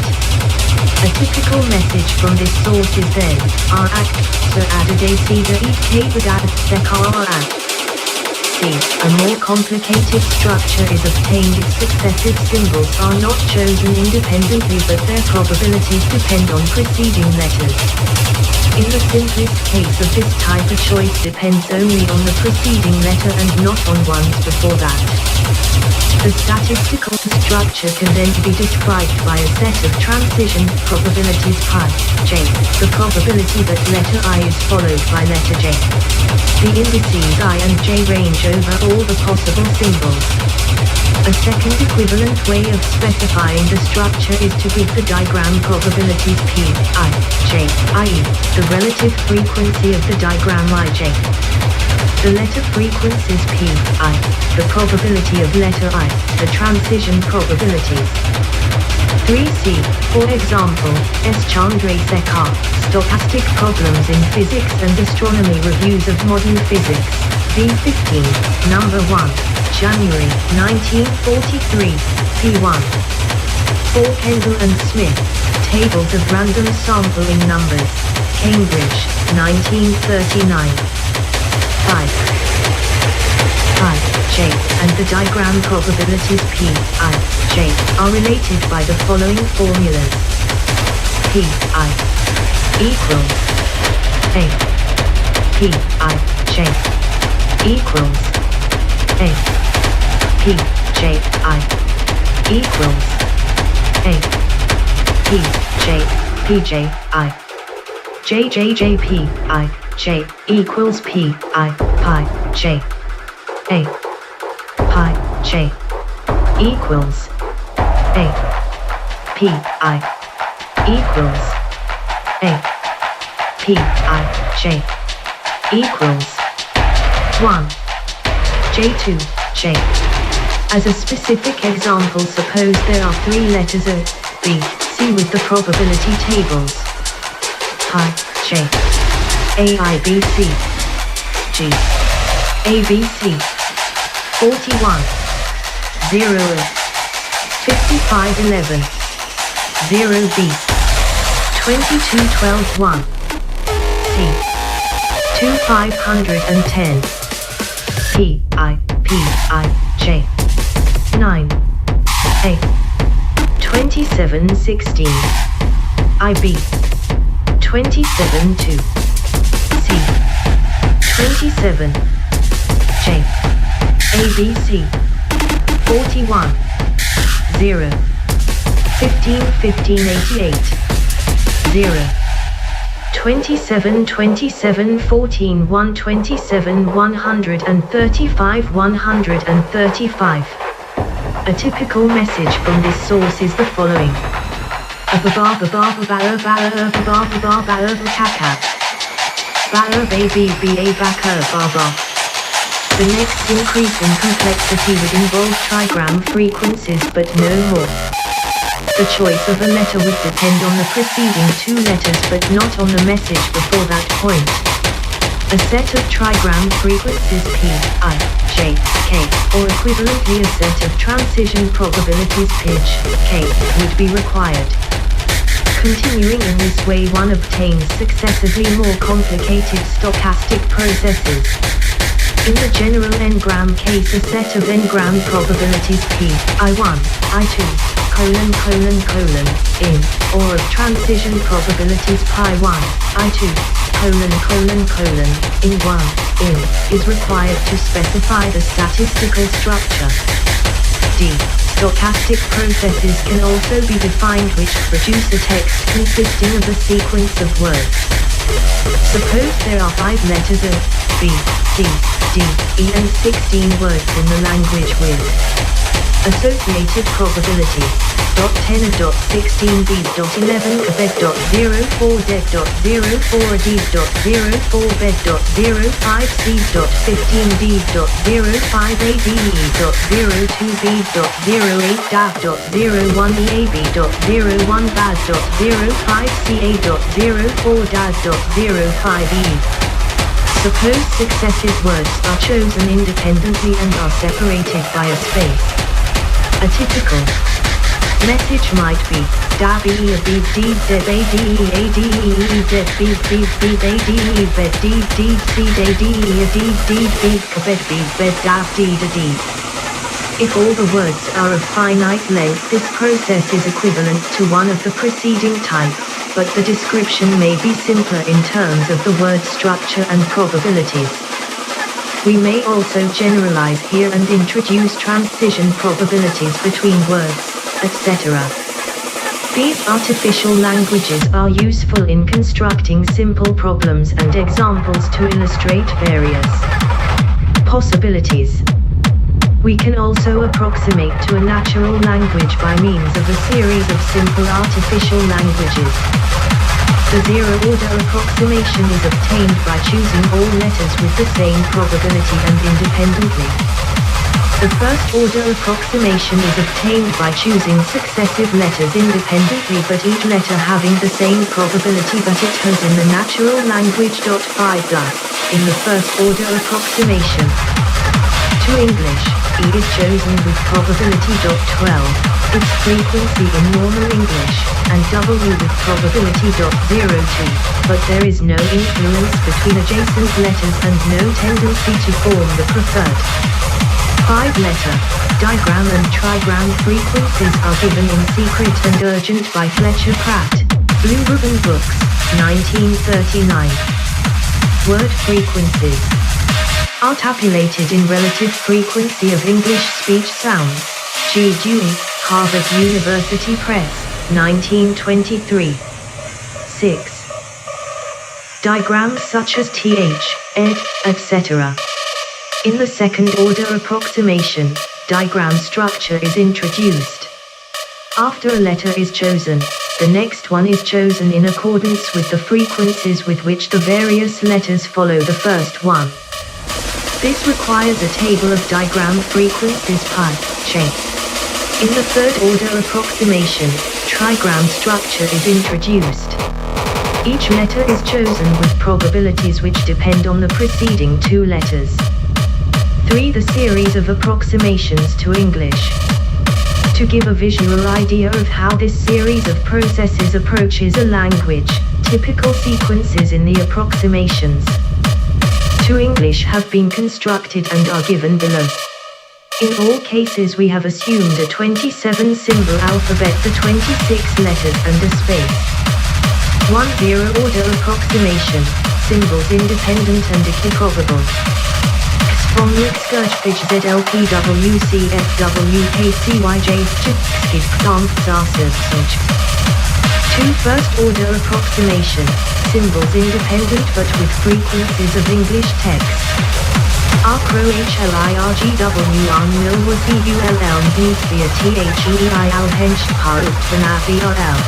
[SPEAKER 15] A typical message from this source is they are act, a more complicated structure is obtained if successive symbols are not chosen independently but their probabilities depend on preceding letters. In the simplest case of this type, a choice depends only on the preceding letter and not on ones before that. The statistical structure can then be described by a set of transition probabilities pi, j, the probability that letter I is followed by letter j. The indices I and j range over all the possible symbols. A second equivalent way of specifying the structure is to give the diagram probabilities p, I, j, i.e., the relative frequency of the diagram ij. The letter frequencies p, I, the probability of letter I, the transition probabilities. 3c, for example, S. Chandrasekhar, Stochastic Problems in Physics and Astronomy Reviews of Modern Physics, V15, number 1, January 1943, p1. 4. Kendall and Smith, Tables of Random Sampling Numbers, Cambridge, 1939. 5. J, and the diagram probabilities p, I, j, are related by the following formulas. P, I, equals A, P, I, j, equals A, P, j, I, equals A, P, j, P, j, I, j, j, j, P, I, j, equals P, I, pi, j, A, pi, j, equals A, P, I, equals A, P, I, j, equals 1, j2, j. As a specific example, suppose there are 3 letters A, B, C with the probability tables. Pi, j, A, I, B, C, G, A, B, C, 41, 0, 55, 11, 0, B, 22, 12, 1, C, 2, 510, P, I, J, 9, A, 27, 16, IB, 27, 2, C, 27, J, ABC, 41, 0, 15, 15, 88, 0, 27, 27, 14, 127, 135, 135. A typical message from this source is the following. The next increase in complexity would involve trigram frequencies, but no more. The choice of a letter would depend on the preceding two letters but not on the message before that point. A set of trigram frequencies P, I, J, K, or equivalently a set of transition probabilities pitch, K, would be required. Continuing in this way one obtains successively more complicated stochastic processes. In the general n-gram case a set of n-gram probabilities P, I1, I2, in, or of transition probabilities pi1, I2, in 1, in, is required to specify the statistical structure. D. Stochastic processes can also be defined which produce a text consisting of a sequence of words. Suppose there are 5 letters A, B, C, D, E and 16 words in the language with associated probability. .10.16b.11 Suppose successive words are chosen independently and are separated by a space. A typical message might be da b e b d z a d e a d e e z b b b a d e b d d c d d e a d d b b b b da d da d. If all the words are of finite length, this process is equivalent to one of the preceding type, but the description may be simpler in terms of the word structure and probabilities. We may also generalize here and introduce transition probabilities between words, etc. These artificial languages are useful in constructing simple problems and examples to illustrate various possibilities. We can also approximate to a natural language by means of a series of simple artificial languages. The zero-order approximation is obtained by choosing all letters with the same probability and independently. The first-order approximation is obtained by choosing successive letters independently but each letter having the same probability but it has in the natural language. 5 plus, in the first-order approximation. To English, E is chosen with probability. 12, its frequency in normal English, and W with probability. 02, but there is no influence between adjacent letters and no tendency to form the preferred 5-letter digram and trigram frequencies are given in Secret and Urgent by Fletcher Pratt, Blue Ribbon Books, 1939. Word frequencies are tabulated in relative frequency of English speech sounds. G. Dewey, Harvard University Press, 1923. 6. Diagrams such as th, ed, etc. In the second-order approximation, diagram structure is introduced. After a letter is chosen, the next one is chosen in accordance with the frequencies with which the various letters follow the first one. This requires a table of diagram frequencies pi, j. In the third-order approximation, trigram structure is introduced. Each letter is chosen with probabilities which depend on the preceding 2 letters. 3. The series of approximations to English. To give a visual idea of how this series of processes approaches a language, typical sequences in the approximations to English have been constructed and are given below. In all cases we have assumed a 27-symbol alphabet, the 26 letters and a space. 1. Zero-order approximation, symbols independent and equiprobable. From Skirchpage ZLPWCFWKCYJ Skid Plant Zarsevsuj. 2. First-order approximation, symbols independent but with frequencies of English text. RCROHLIRGWR Milwas VULL Newsvia THEIL Hench VRL.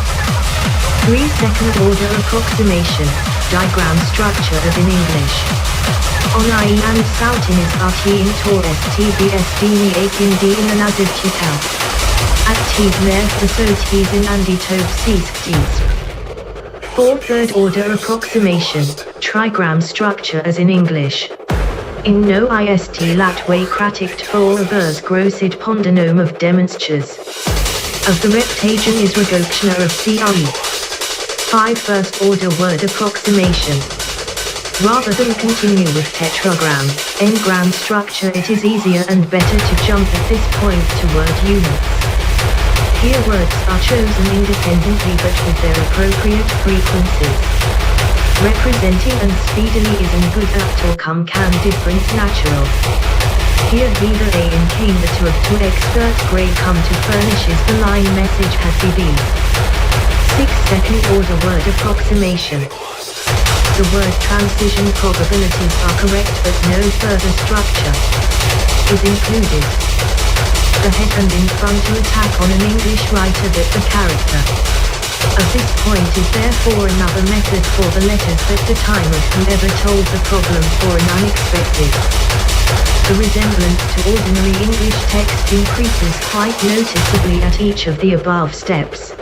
[SPEAKER 15] 3. Second-order approximation, diagram structure as in English. On IE and Sautin is RT in Tor STBSD Akin D in the Naziv Tutel. At T mer wysoties in anditowskich. 4. Third order approximation, trigram structure as in English. In no ist latway-kratic tworbers grossid pondenom of demonstrators. Of the reptagion is reductioner of CRE. 5. First order word approximation. Rather than continue with tetragram, n-gram structure, it is easier and better to jump at this point to word units. Here words are chosen independently but with their appropriate frequencies. Representing and speedily is in good act come can difference natural. Here neither A and K the two of two expert grade come to furnishes the line message has these. 6. Second order word approximation. The word transition probabilities are correct but no further structure is included. The head and in front to attack on an English writer that the character of this point is therefore another method for the letters at the time of whoever told the problem for an unexpected. The resemblance to ordinary English text increases quite noticeably at each of the above steps.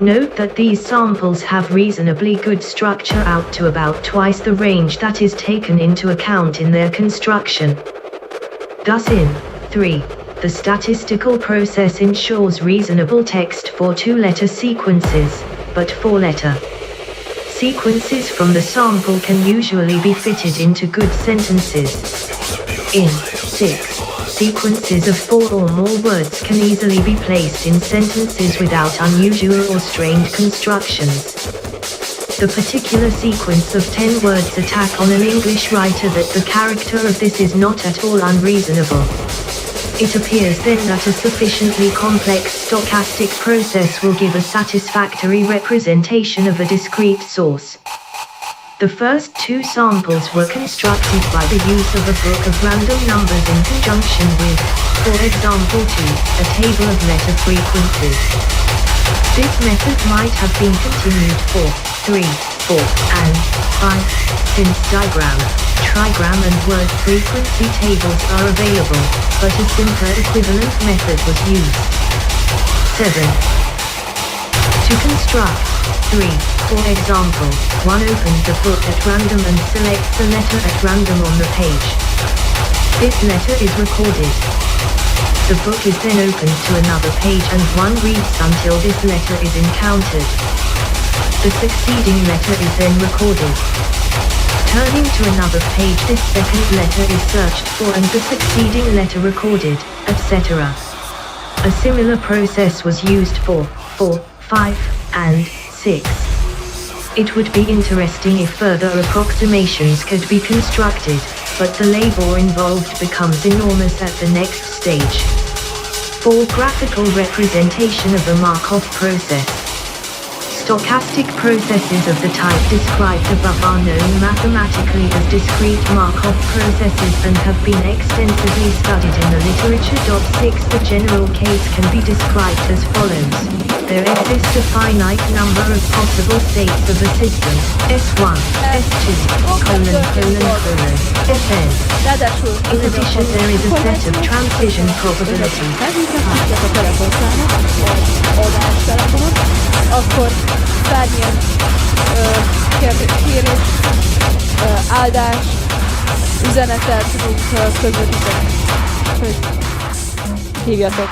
[SPEAKER 15] Note that these samples have reasonably good structure out to about twice the range that is taken into account in their construction. Thus in 3. The statistical process ensures reasonable text for 2-letter sequences, but 4-letter sequences from the sample can usually be fitted into good sentences. In 6. Sequences of 4 or more words can easily be placed in sentences without unusual or strained constructions. The particular sequence of 10 words attack on an English writer that the character of this is not at all unreasonable. It appears then that a sufficiently complex stochastic process will give a satisfactory representation of a discrete source. The first 2 samples were constructed by the use of a book of random numbers in conjunction with, for example, 2, a table of letter frequencies. This method might have been continued for 3, 4, and 5, since diagram, trigram and word frequency tables are available, but a simpler equivalent method was used. 7. To construct 3. For example, one opens the book at random and selects a letter at random on the page. This letter is recorded. The book is then opened to another page and one reads until this letter is encountered. The succeeding letter is then recorded. Turning to another page, this second letter is searched for and the succeeding letter recorded, etc. A similar process was used for 4, 5, and 6. It would be interesting if further approximations could be constructed, but the labor involved becomes enormous at the next stage. 4. Graphical representation of the Markov process. Stochastic processes of the type described above are known mathematically as discrete Markov processes and have been extensively studied in the literature. 6. The general case can be described as follows. There exists a finite number of possible states of a system, S1, S2, Fn. In addition, there is a set of transition probabilities.
[SPEAKER 2] Akkor bármilyen kérés, áldás, üzenetet tudunk közvetíteni. Hogy hívjatok.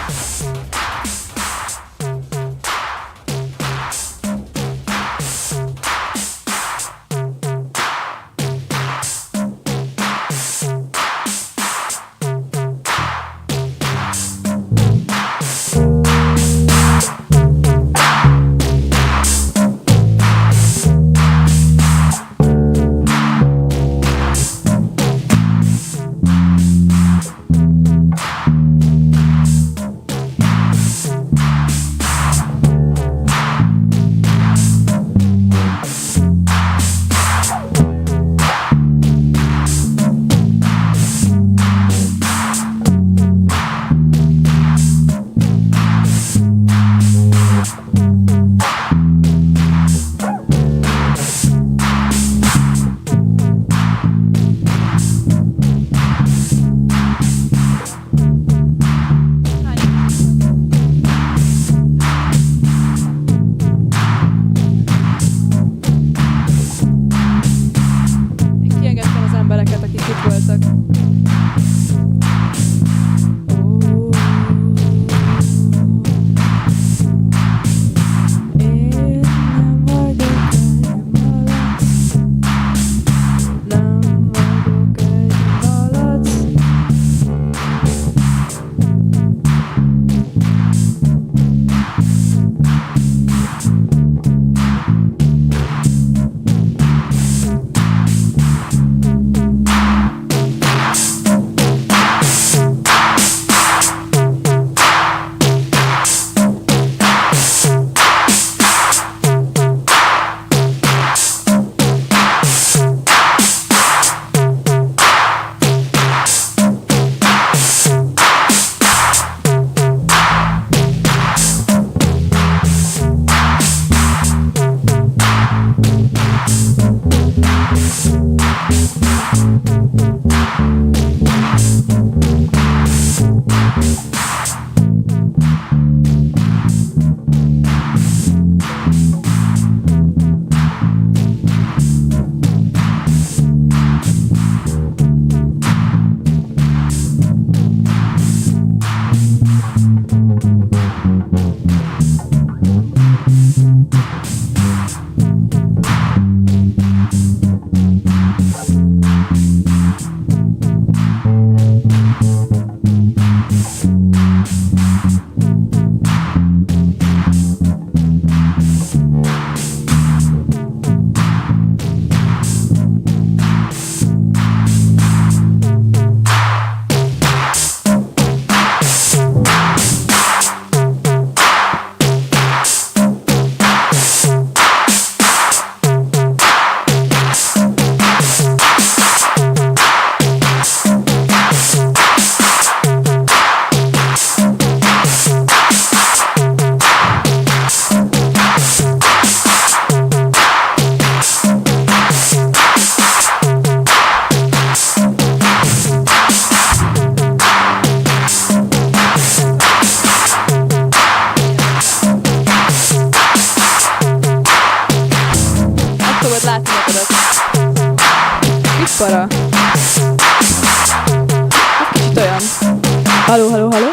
[SPEAKER 21] Halló, halló, halló.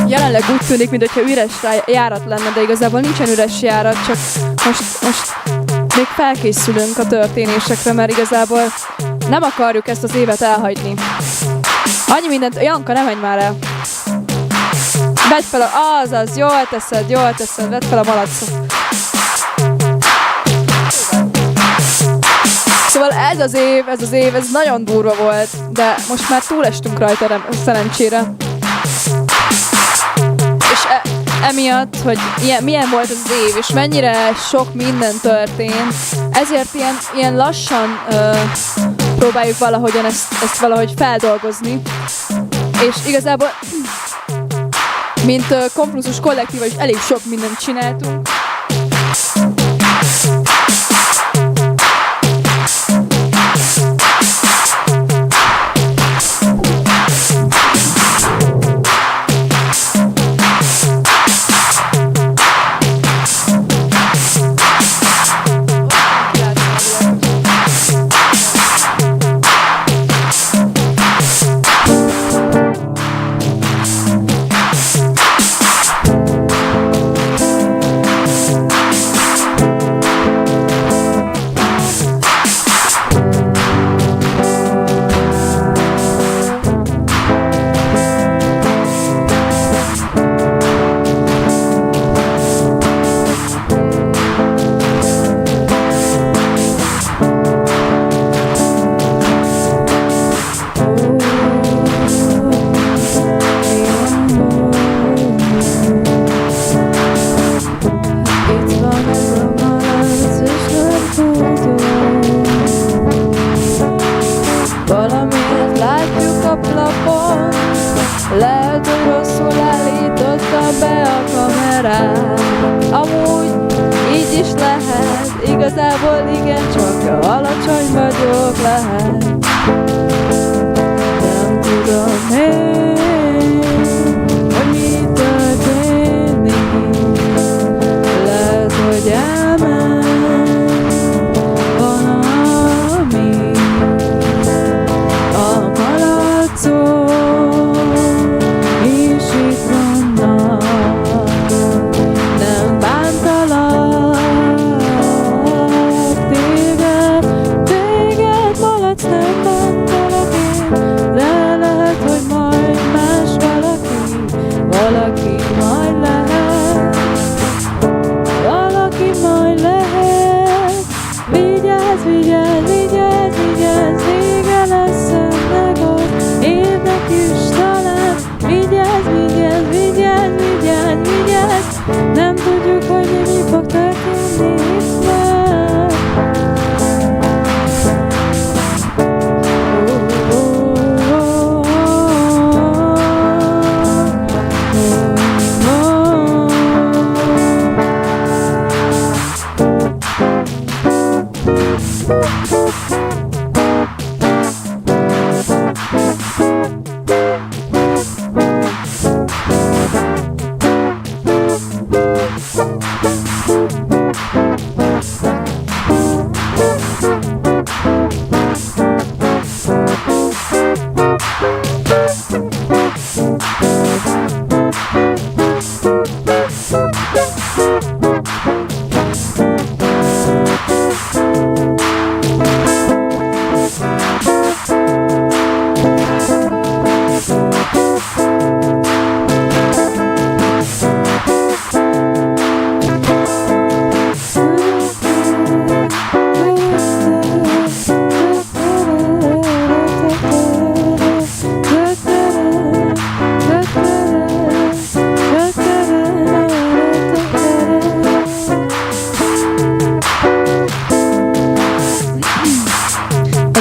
[SPEAKER 21] Jelenleg úgy tűnik, mintha üres járat lenne, de igazából nincsen üres járat, csak most még felkészülünk a történésekre, mert igazából nem akarjuk ezt az évet elhagyni. Annyi mindent... Janka, ne menj már el! Vedd fel azaz, jól teszed, vedd fel a malacot. Szóval ez az év, ez nagyon durva volt, de most már túlestünk rajta szerencsére. És emiatt, hogy milyen volt az év, és mennyire sok minden történt, ezért ilyen lassan próbáljuk valahogyan ezt valahogy feldolgozni. És igazából, mint kompluszos kollektíva is elég sok mindent csináltunk.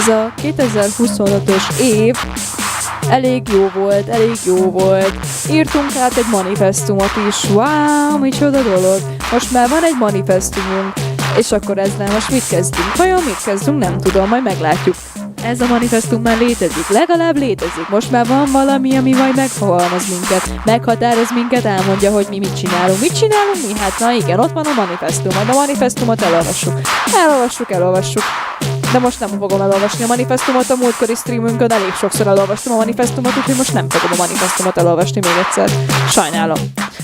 [SPEAKER 21] Ez a 2025-ös év elég jó volt. Írtunk át egy manifestumot is. Wow, micsoda dolog. Most már van egy manifestumunk. És akkor ezzel most mit kezdünk? Vajon mit kezdünk? Nem tudom, majd meglátjuk. Ez a manifestum már létezik, legalább létezik. Most már van valami, ami majd megfogalmaz minket, meghatároz minket, elmondja, hogy mi mit csinálunk. Mit csinálunk mi? Hát na igen, ott van a manifestum, majd a manifestumot elolvassuk. De most nem fogom elolvasni a manifestumot, a múltkori streamünkön elég sokszor elolvastam a manifestumot, úgyhogy most nem fogom a manifestumot elolvasni még egyszer. Sajnálom.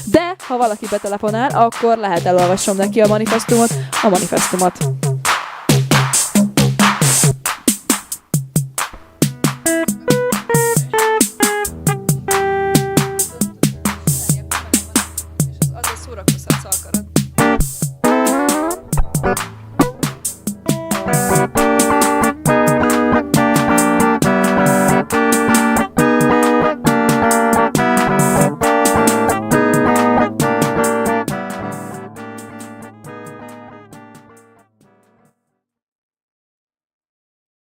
[SPEAKER 21] De ha valaki betelefonál, akkor lehet elolvasom neki a manifestumot.